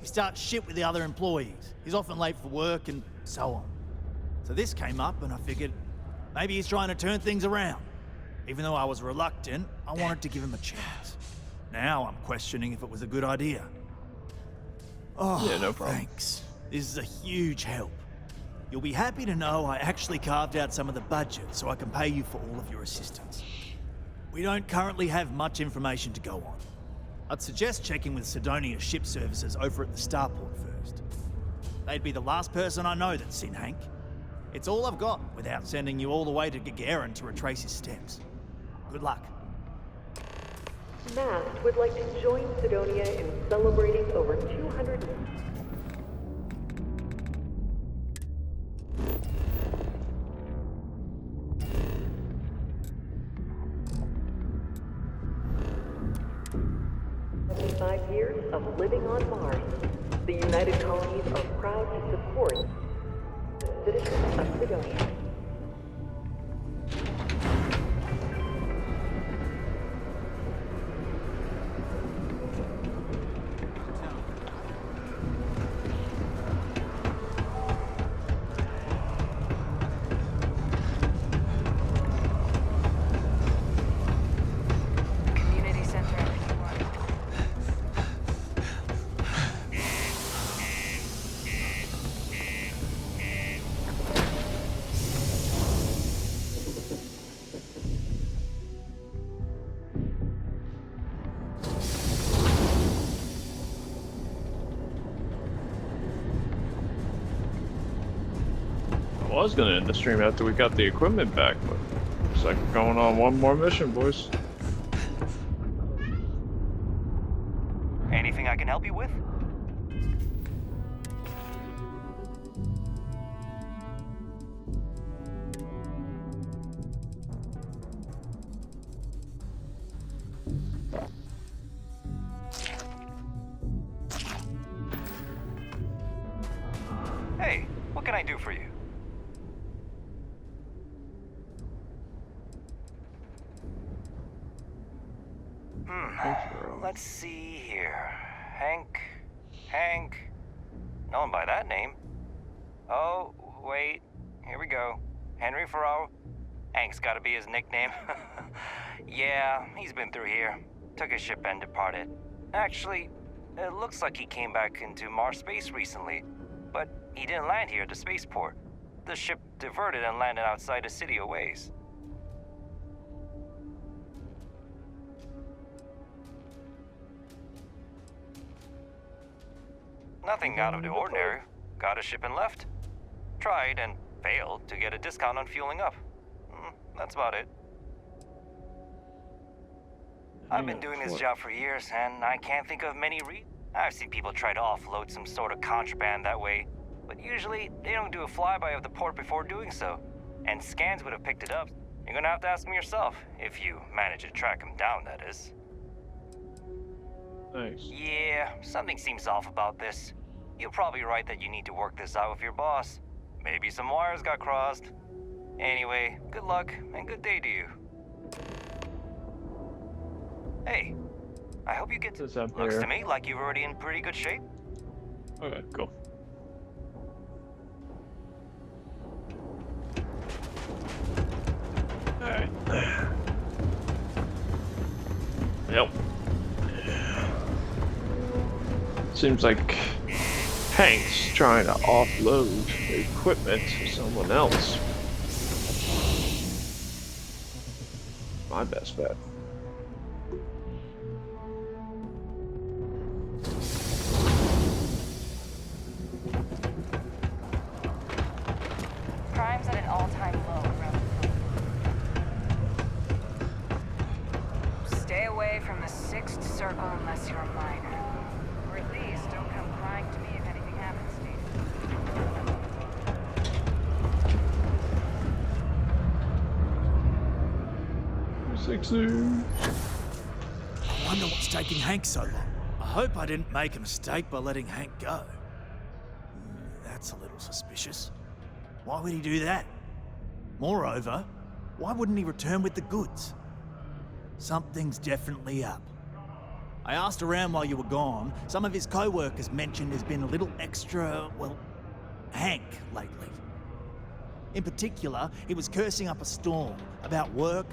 Speaker 12: He starts shit with the other employees. He's often late for work and so on. So this came up and I figured maybe he's trying to turn things around. Even though I was reluctant, I wanted to give him a chance. Now I'm questioning if it was a good idea. Oh, yeah, no problem. Thanks. This is a huge help. You'll be happy to know I actually carved out some of the budget so I can pay you for all of your assistance. We don't currently have much information to go on. I'd suggest checking with Sidonia's ship services over at the starport first. They'd be the last person I know that's seen Hank. It's all I've got without sending you all the way to Gagarin to retrace his steps. Good luck.
Speaker 17: Mast would like to join Sidonia in celebrating over 200... years of living on Mars. The United Colonies are proud to support the citizens of Sidonia.
Speaker 1: I was gonna end the stream after we got the equipment back, but looks like we're going on one more mission, boys.
Speaker 21: Anything I can help you with? Hey, what can I do for you? Let's see here. Hank. No one by that name. Oh, wait. Here we go. Henry Farrell. Hank's gotta be his nickname. Yeah, he's been through here. Took his ship and departed. Actually, it looks like he came back into Mars space recently, but he didn't land here at the spaceport. The ship diverted and landed outside the city a ways. Nothing out of the ordinary. Got a ship and left. Tried and failed to get a discount on fueling up. That's about it. I've been doing this job for years, and I can't think of many reasons. I've seen people try to offload some sort of contraband that way, but usually they don't do a flyby of the port before doing so. And scans would have picked it up. You're gonna have to ask them yourself, if you manage to track them down, that is.
Speaker 1: Nice.
Speaker 21: Yeah, something seems off about this. You're probably right that you need to work this out with your boss. Maybe some wires got crossed. Anyway, good luck and good day to you. Hey, I hope you get to... Looks to me like you're already in pretty good shape.
Speaker 1: Okay, cool. Alright. Yep. Seems like Hank's trying to offload the equipment to someone else. My best bet.
Speaker 2: circle unless you're a minor. Or at least don't come crying to me if anything happens to you.
Speaker 1: 60.
Speaker 12: I wonder what's taking Hank so long. I hope I didn't make a mistake by letting Hank go. That's a little suspicious. Why would he do that? Moreover, why wouldn't he return with the goods? Something's definitely up. I asked around while you were gone. Some of his co-workers mentioned there's been a little extra, well, Hank lately. In particular, he was cursing up a storm about work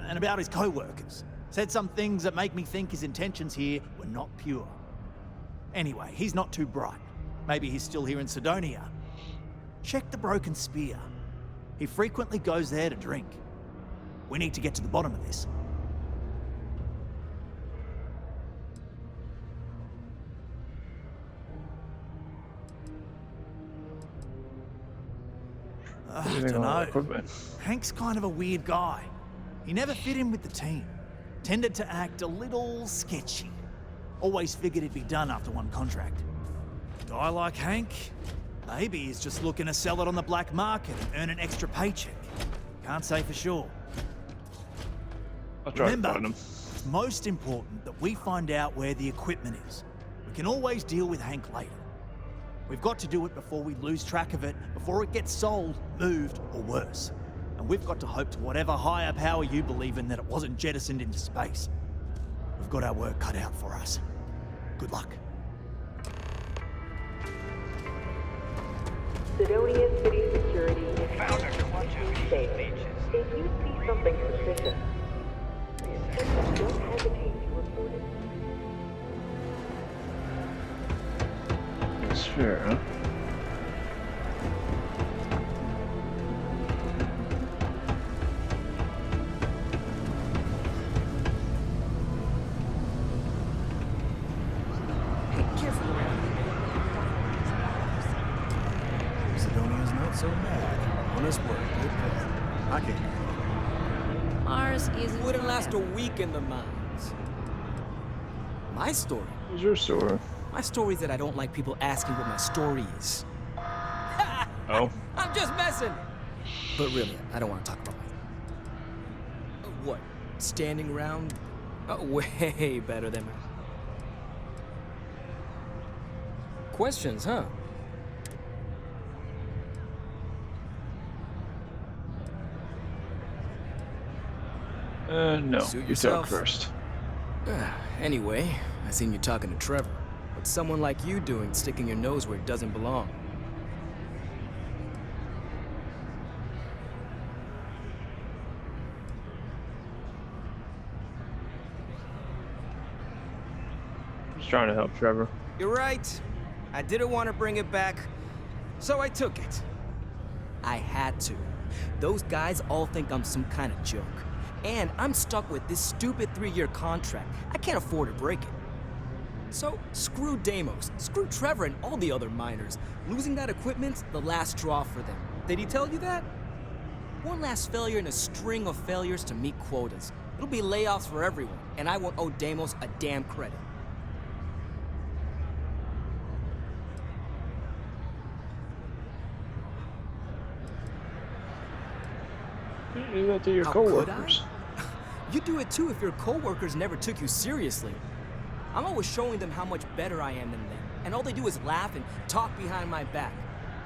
Speaker 12: and about his co-workers. Said some things that make me think his intentions here were not pure. Anyway, he's not too bright. Maybe he's still here in Sidonia. Check the Broken Spear. He frequently goes there to drink. We need to get to the bottom of this. I don't know. Hank's kind of a weird guy. He never fit in with the team. Tended to act a little sketchy. Always figured it'd be done after one contract. A guy like Hank, maybe he's just looking to sell it on the black market and earn an extra paycheck. Can't say for sure.
Speaker 1: I'll try
Speaker 12: Remember,
Speaker 1: to find him.
Speaker 12: it's most important that we find out where the equipment is. We can always deal with Hank later. We've got to do it before we lose track of it, before it gets sold, moved, or worse. And we've got to hope to whatever higher power you believe in that it wasn't jettisoned into space. We've got our work cut out for us. Good luck.
Speaker 17: Sidonia City Security is safe. If you see something suspicious, don't hesitate to report it.
Speaker 1: That's fair, huh?
Speaker 3: Sidonia's not so bad. Honest work, good pay. I can't.
Speaker 4: Ours isn't. Wouldn't last a week in the mines. My story.
Speaker 1: What's your story?
Speaker 4: My story is that I don't like people asking what my story is.
Speaker 1: Oh.
Speaker 4: I'm just messing. But really, I don't want to talk about it. What? Standing around? Way better than. Questions, huh?
Speaker 1: No.
Speaker 4: Suit
Speaker 1: You
Speaker 4: yourself.
Speaker 1: talk first.
Speaker 4: Anyway, I seen you talking to Trevor. What's someone like you doing sticking your nose where it doesn't belong?
Speaker 1: Just trying to help Trevor.
Speaker 4: You're right. I didn't want to bring it back, so I took it. I had to. Those guys all think I'm some kind of joke. And I'm stuck with this stupid 3-year contract. I can't afford to break it. So, screw Deimos, screw Trevor and all the other miners. Losing that equipment's the last straw for them. Did he tell you that? One last failure in a string of failures to meet quotas. It'll be layoffs for everyone, and I won't owe Deimos a damn credit.
Speaker 1: You do that to your
Speaker 4: How
Speaker 1: coworkers.
Speaker 4: You'd do it too if your coworkers never took you seriously. I'm always showing them how much better I am than them, and all they do is laugh and talk behind my back.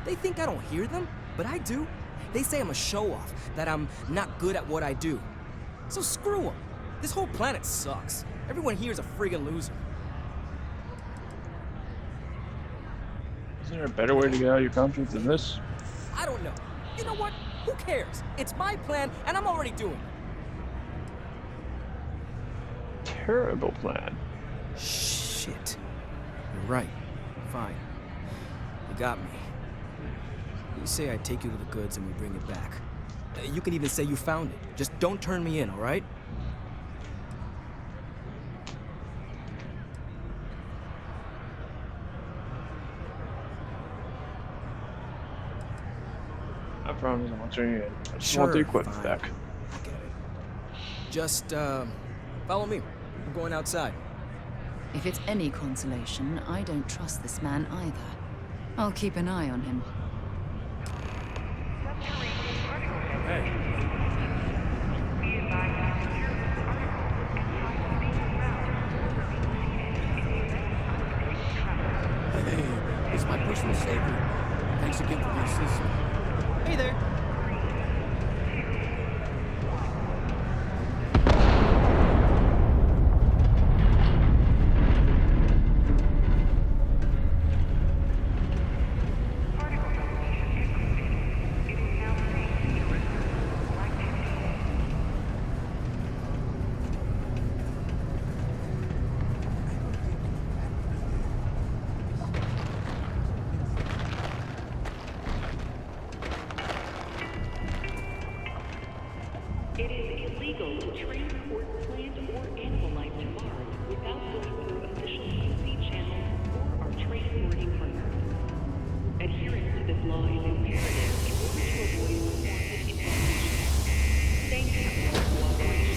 Speaker 4: They think I don't hear them, but I do. They say I'm a show-off, that I'm not good at what I do. So screw them. This whole planet sucks. Everyone here is a friggin' loser.
Speaker 1: Isn't there a better way to get out of your contract than this?
Speaker 4: I don't know. You know what? Who cares? It's my plan, and I'm already doing it.
Speaker 1: Terrible plan.
Speaker 4: Shit. You're right. Fine. You got me. You say I take you to the goods and we bring it back. You can even say you found it. Just don't turn me in, all right?
Speaker 1: I promise I won't turn you in. I just
Speaker 4: Sure,
Speaker 1: want the equipment
Speaker 4: fine.
Speaker 1: back.
Speaker 4: Just, follow me. I'm going outside.
Speaker 5: If it's any consolation, I don't trust this man either. I'll keep an eye on him.
Speaker 3: Hey, it's my personal savior. Thanks again for the assist.
Speaker 4: Hey there.
Speaker 17: It is illegal to transport plant or animal life to Mars without going through official QC channels or our transporting partners. Adherence to this law is imperative in order to avoid unwanted information. Thank you for your cooperation.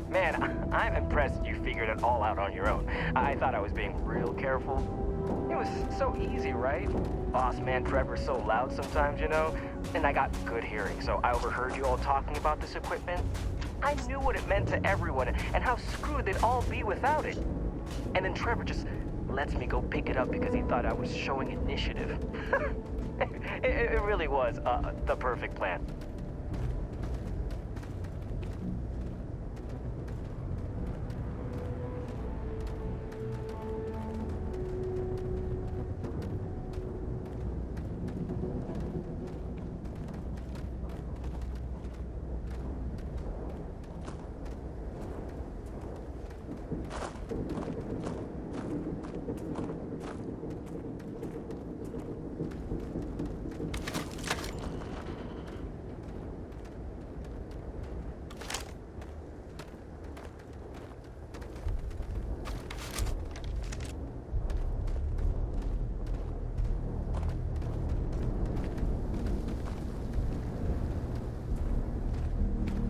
Speaker 13: Man, I'm impressed you figured it all out on your own. I thought I was being real careful. It was so easy, right? Boss man Trevor's so loud sometimes, you know? And I got good hearing, so I overheard you all talking about this equipment. I knew what it meant to everyone and how screwed they'd all be without it. And then Trevor just lets me go pick it up because he thought I was showing initiative. It really was the perfect plan.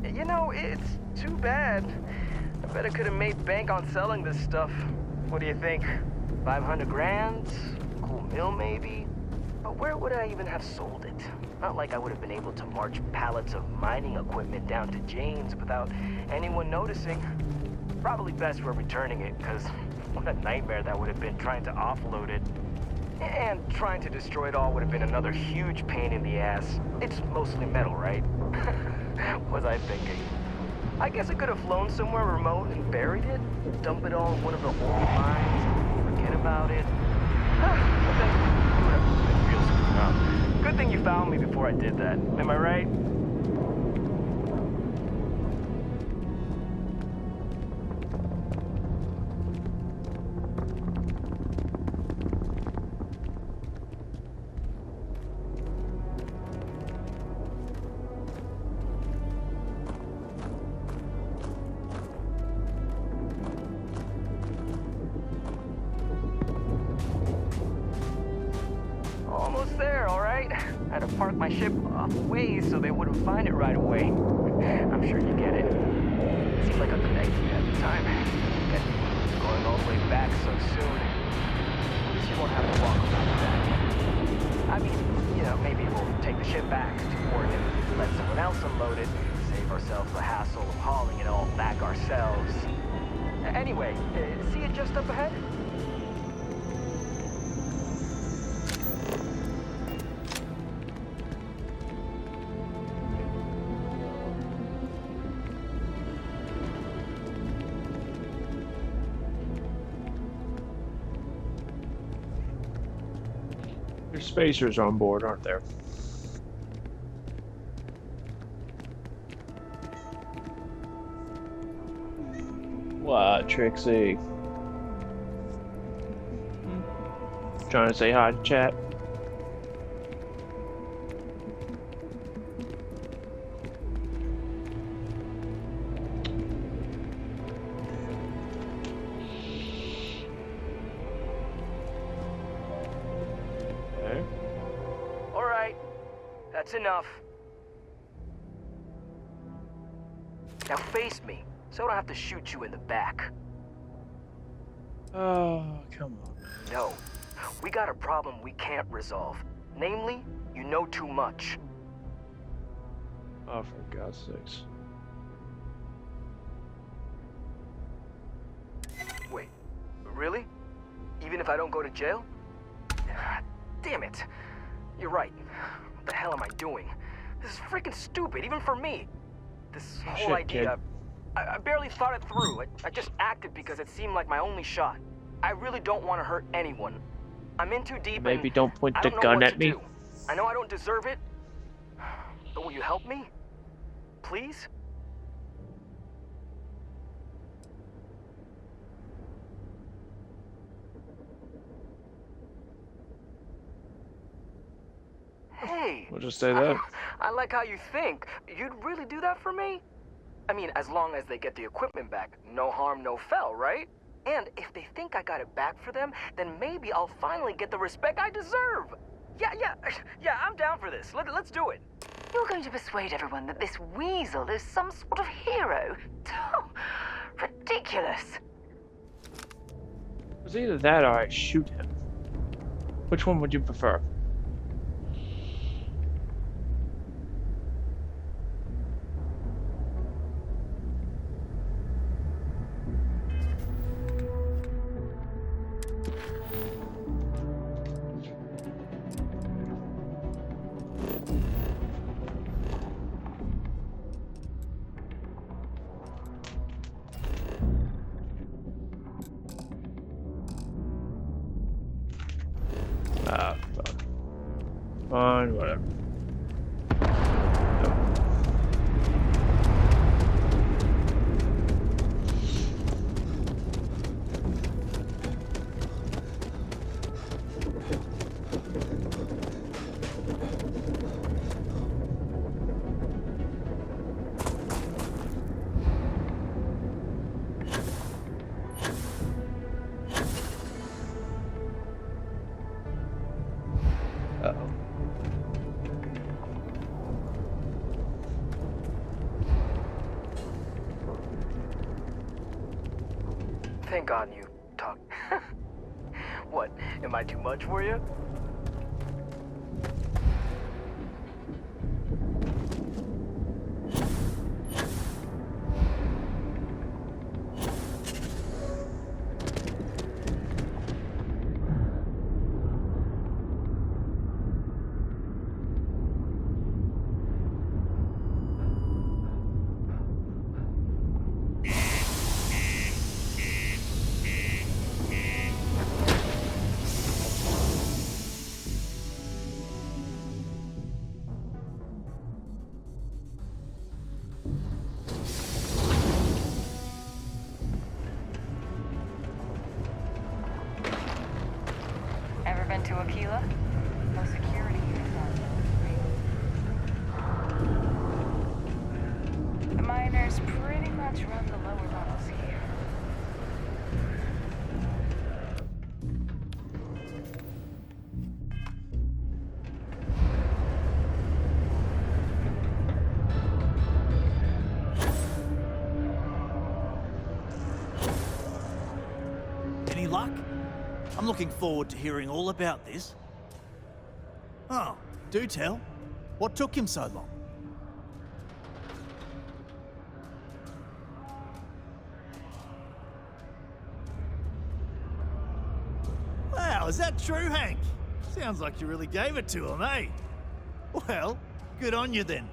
Speaker 13: You know, it's too bad. I bet I could have made bank on selling this stuff. What do you think? 500 grand? Cool meal, maybe? But where would I even have sold it? Not like I would have been able to march pallets of mining equipment down to Jane's without anyone noticing. Probably best we're returning it, because what a nightmare that would have been trying to offload it. And trying to destroy it all would have been another huge pain in the ass. It's mostly metal, right? Was I thinking? I guess I could have flown somewhere remote and buried it, dump it all in one of the old mines, forget about it. But then you would have been real screwed up. Good thing you found me before I did that. Am I right? Almost there, all right? I had to park my ship off a ways so they wouldn't find it right away. I'm sure you get it. Seemed like a good idea at the time. And going all the way back so soon. At least you won't have to walk around with that. I mean, you know, maybe we'll take the ship back to Oregon, let someone else unload it, save ourselves the hassle of hauling it all back ourselves. Anyway, see it just up ahead?
Speaker 1: There's spacers on board, aren't there? What, Trixie? Trying to say hi to chat? Okay.
Speaker 13: All right, that's enough. Now face me, so I don't have to shoot you in the back.
Speaker 1: Oh, come on.
Speaker 13: No, we got a problem we can't resolve. Namely, you know too much.
Speaker 1: Oh, for God's sakes.
Speaker 13: Wait, really? Even if I don't go to jail? Damn it. You're right. What the hell am I doing? This is freaking stupid, even for me. This whole
Speaker 1: Shit,
Speaker 13: idea, I barely thought it through. I just acted because it seemed like my only shot. I really don't want to hurt anyone. I'm in too deep.
Speaker 1: Maybe
Speaker 13: and
Speaker 1: don't point
Speaker 13: I
Speaker 1: the
Speaker 13: don't know
Speaker 1: gun
Speaker 13: what
Speaker 1: at
Speaker 13: to
Speaker 1: me.
Speaker 13: do. I know I don't deserve it, but will you help me? Please? Hey.
Speaker 1: We'll just say that.
Speaker 13: I like how you think. You'd really do that for me? I mean, as long as they get the equipment back. No harm, no foul, right? And if they think I got it back for them, then maybe I'll finally get the respect I deserve. Yeah, I'm down for this. Let's do it.
Speaker 2: You're going to persuade everyone that this weasel is some sort of hero? Oh, ridiculous.
Speaker 1: It was either that or I shoot him. Which one would you prefer? Ah, fuck. Fine, whatever. Uh-oh.
Speaker 13: Thank God you talk. What, am I too much for you?
Speaker 2: Ever been to Aquila? No security uniform. The miners pretty much run the lower levels here.
Speaker 12: I'm looking forward to hearing all about this. Oh, do tell. What took him so long? Wow, is that true, Hank? Sounds like you really gave it to him, eh? Well, good on you then.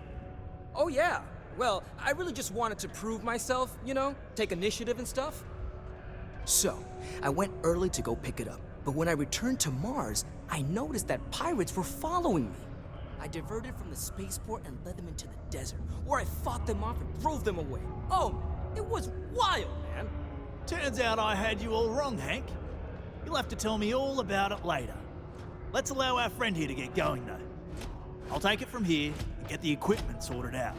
Speaker 4: Oh yeah. Well, I really just wanted to prove myself, you know, take initiative and stuff. So, I went early to go pick it up, but when I returned to Mars, I noticed that pirates were following me. I diverted from the spaceport and led them into the desert, where I fought them off and drove them away. Oh, it was wild, man.
Speaker 12: Turns out I had you all wrong, Hank. You'll have to tell me all about it later. Let's allow our friend here to get going, though. I'll take it from here and get the equipment sorted out.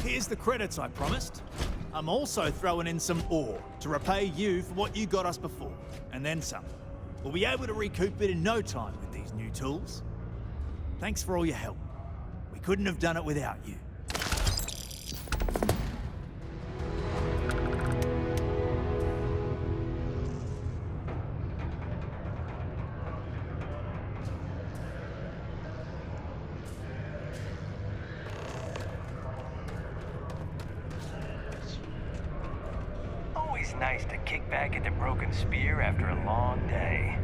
Speaker 12: Here's the credits I promised. I'm also throwing in some ore to repay you for what you got us before, and then some. We'll be able to recoup it in no time with these new tools. Thanks for all your help. We couldn't have done it without you.
Speaker 21: Always nice to kick back at the broken spear after a long day.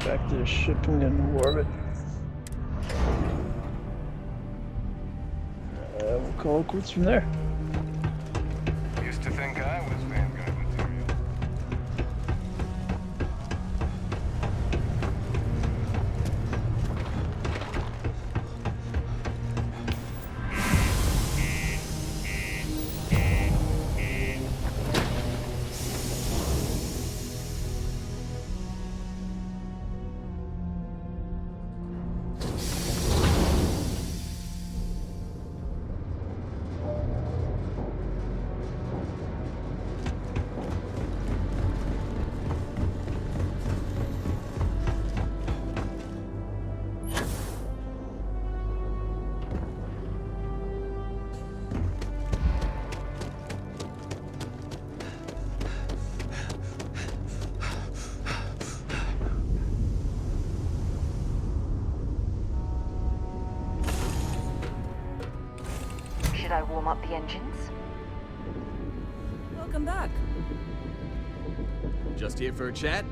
Speaker 1: Back to the shipping in orbit. We'll call it quits from there.
Speaker 14: Used to think I was Vanguard material.
Speaker 2: Should I warm up the engines?
Speaker 7: Welcome back.
Speaker 3: Just here for a chat?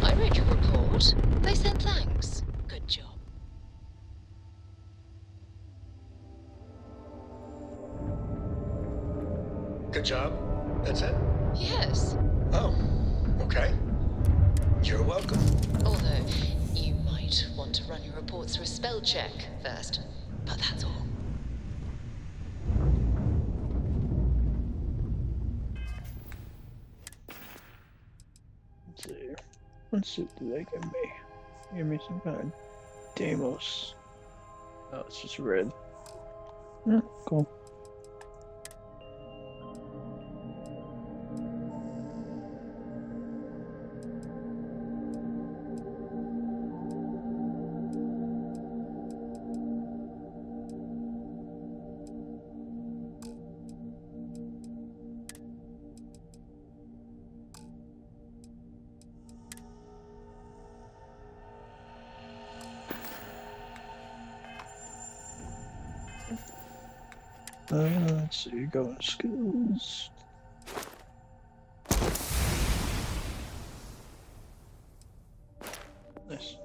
Speaker 10: I read your report. They sent thanks. Good job.
Speaker 16: Good job? That's it?
Speaker 10: Yes.
Speaker 16: Oh, okay. You're welcome.
Speaker 10: Although, you might want to run your reports through a spell check first. But that's all.
Speaker 1: Let's see. What suit did they give me? Give me some kind of Deimos. Oh, it's just red. Yeah, cool. Let's see, go to skills. Nice.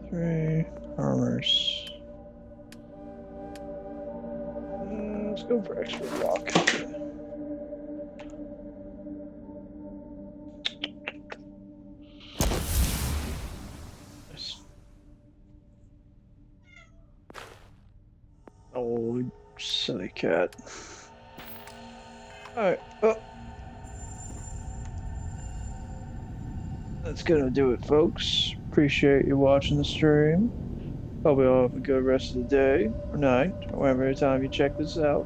Speaker 1: 3 armors. Let's go for extra rock. Nice. Oh, silly cat. Alright, well. That's gonna do it, folks. Appreciate you watching the stream. Hope you all have a good rest of the day, or night, or whatever time you check this out.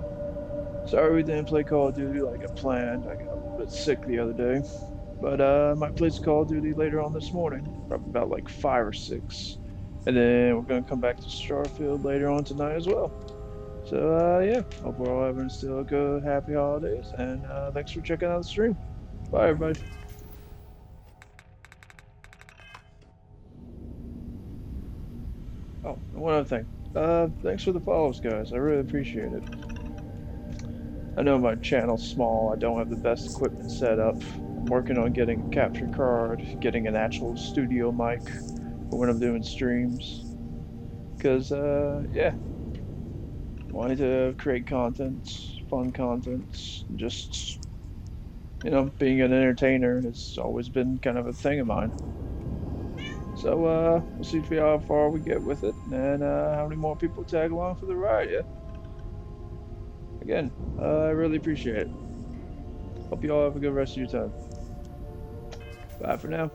Speaker 1: Sorry we didn't play Call of Duty like I planned. I got a little bit sick the other day. But I might play some Call of Duty later on this morning, probably about like 5 or 6. And then we're gonna come back to Starfield later on tonight as well. So yeah, hope we're all having still a good, happy holidays, and thanks for checking out the stream. Bye, everybody. Oh, and one other thing. Thanks for the follows, guys. I really appreciate it. I know my channel's small. I don't have the best equipment set up. I'm working on getting a capture card, getting an actual studio mic for when I'm doing streams. Because, yeah, wanting to create content, fun content, just, you know, being an entertainer has always been kind of a thing of mine. So, we'll see how far we get with it, and how many more people tag along for the ride, yeah? Again, I really appreciate it. Hope you all have a good rest of your time. Bye for now.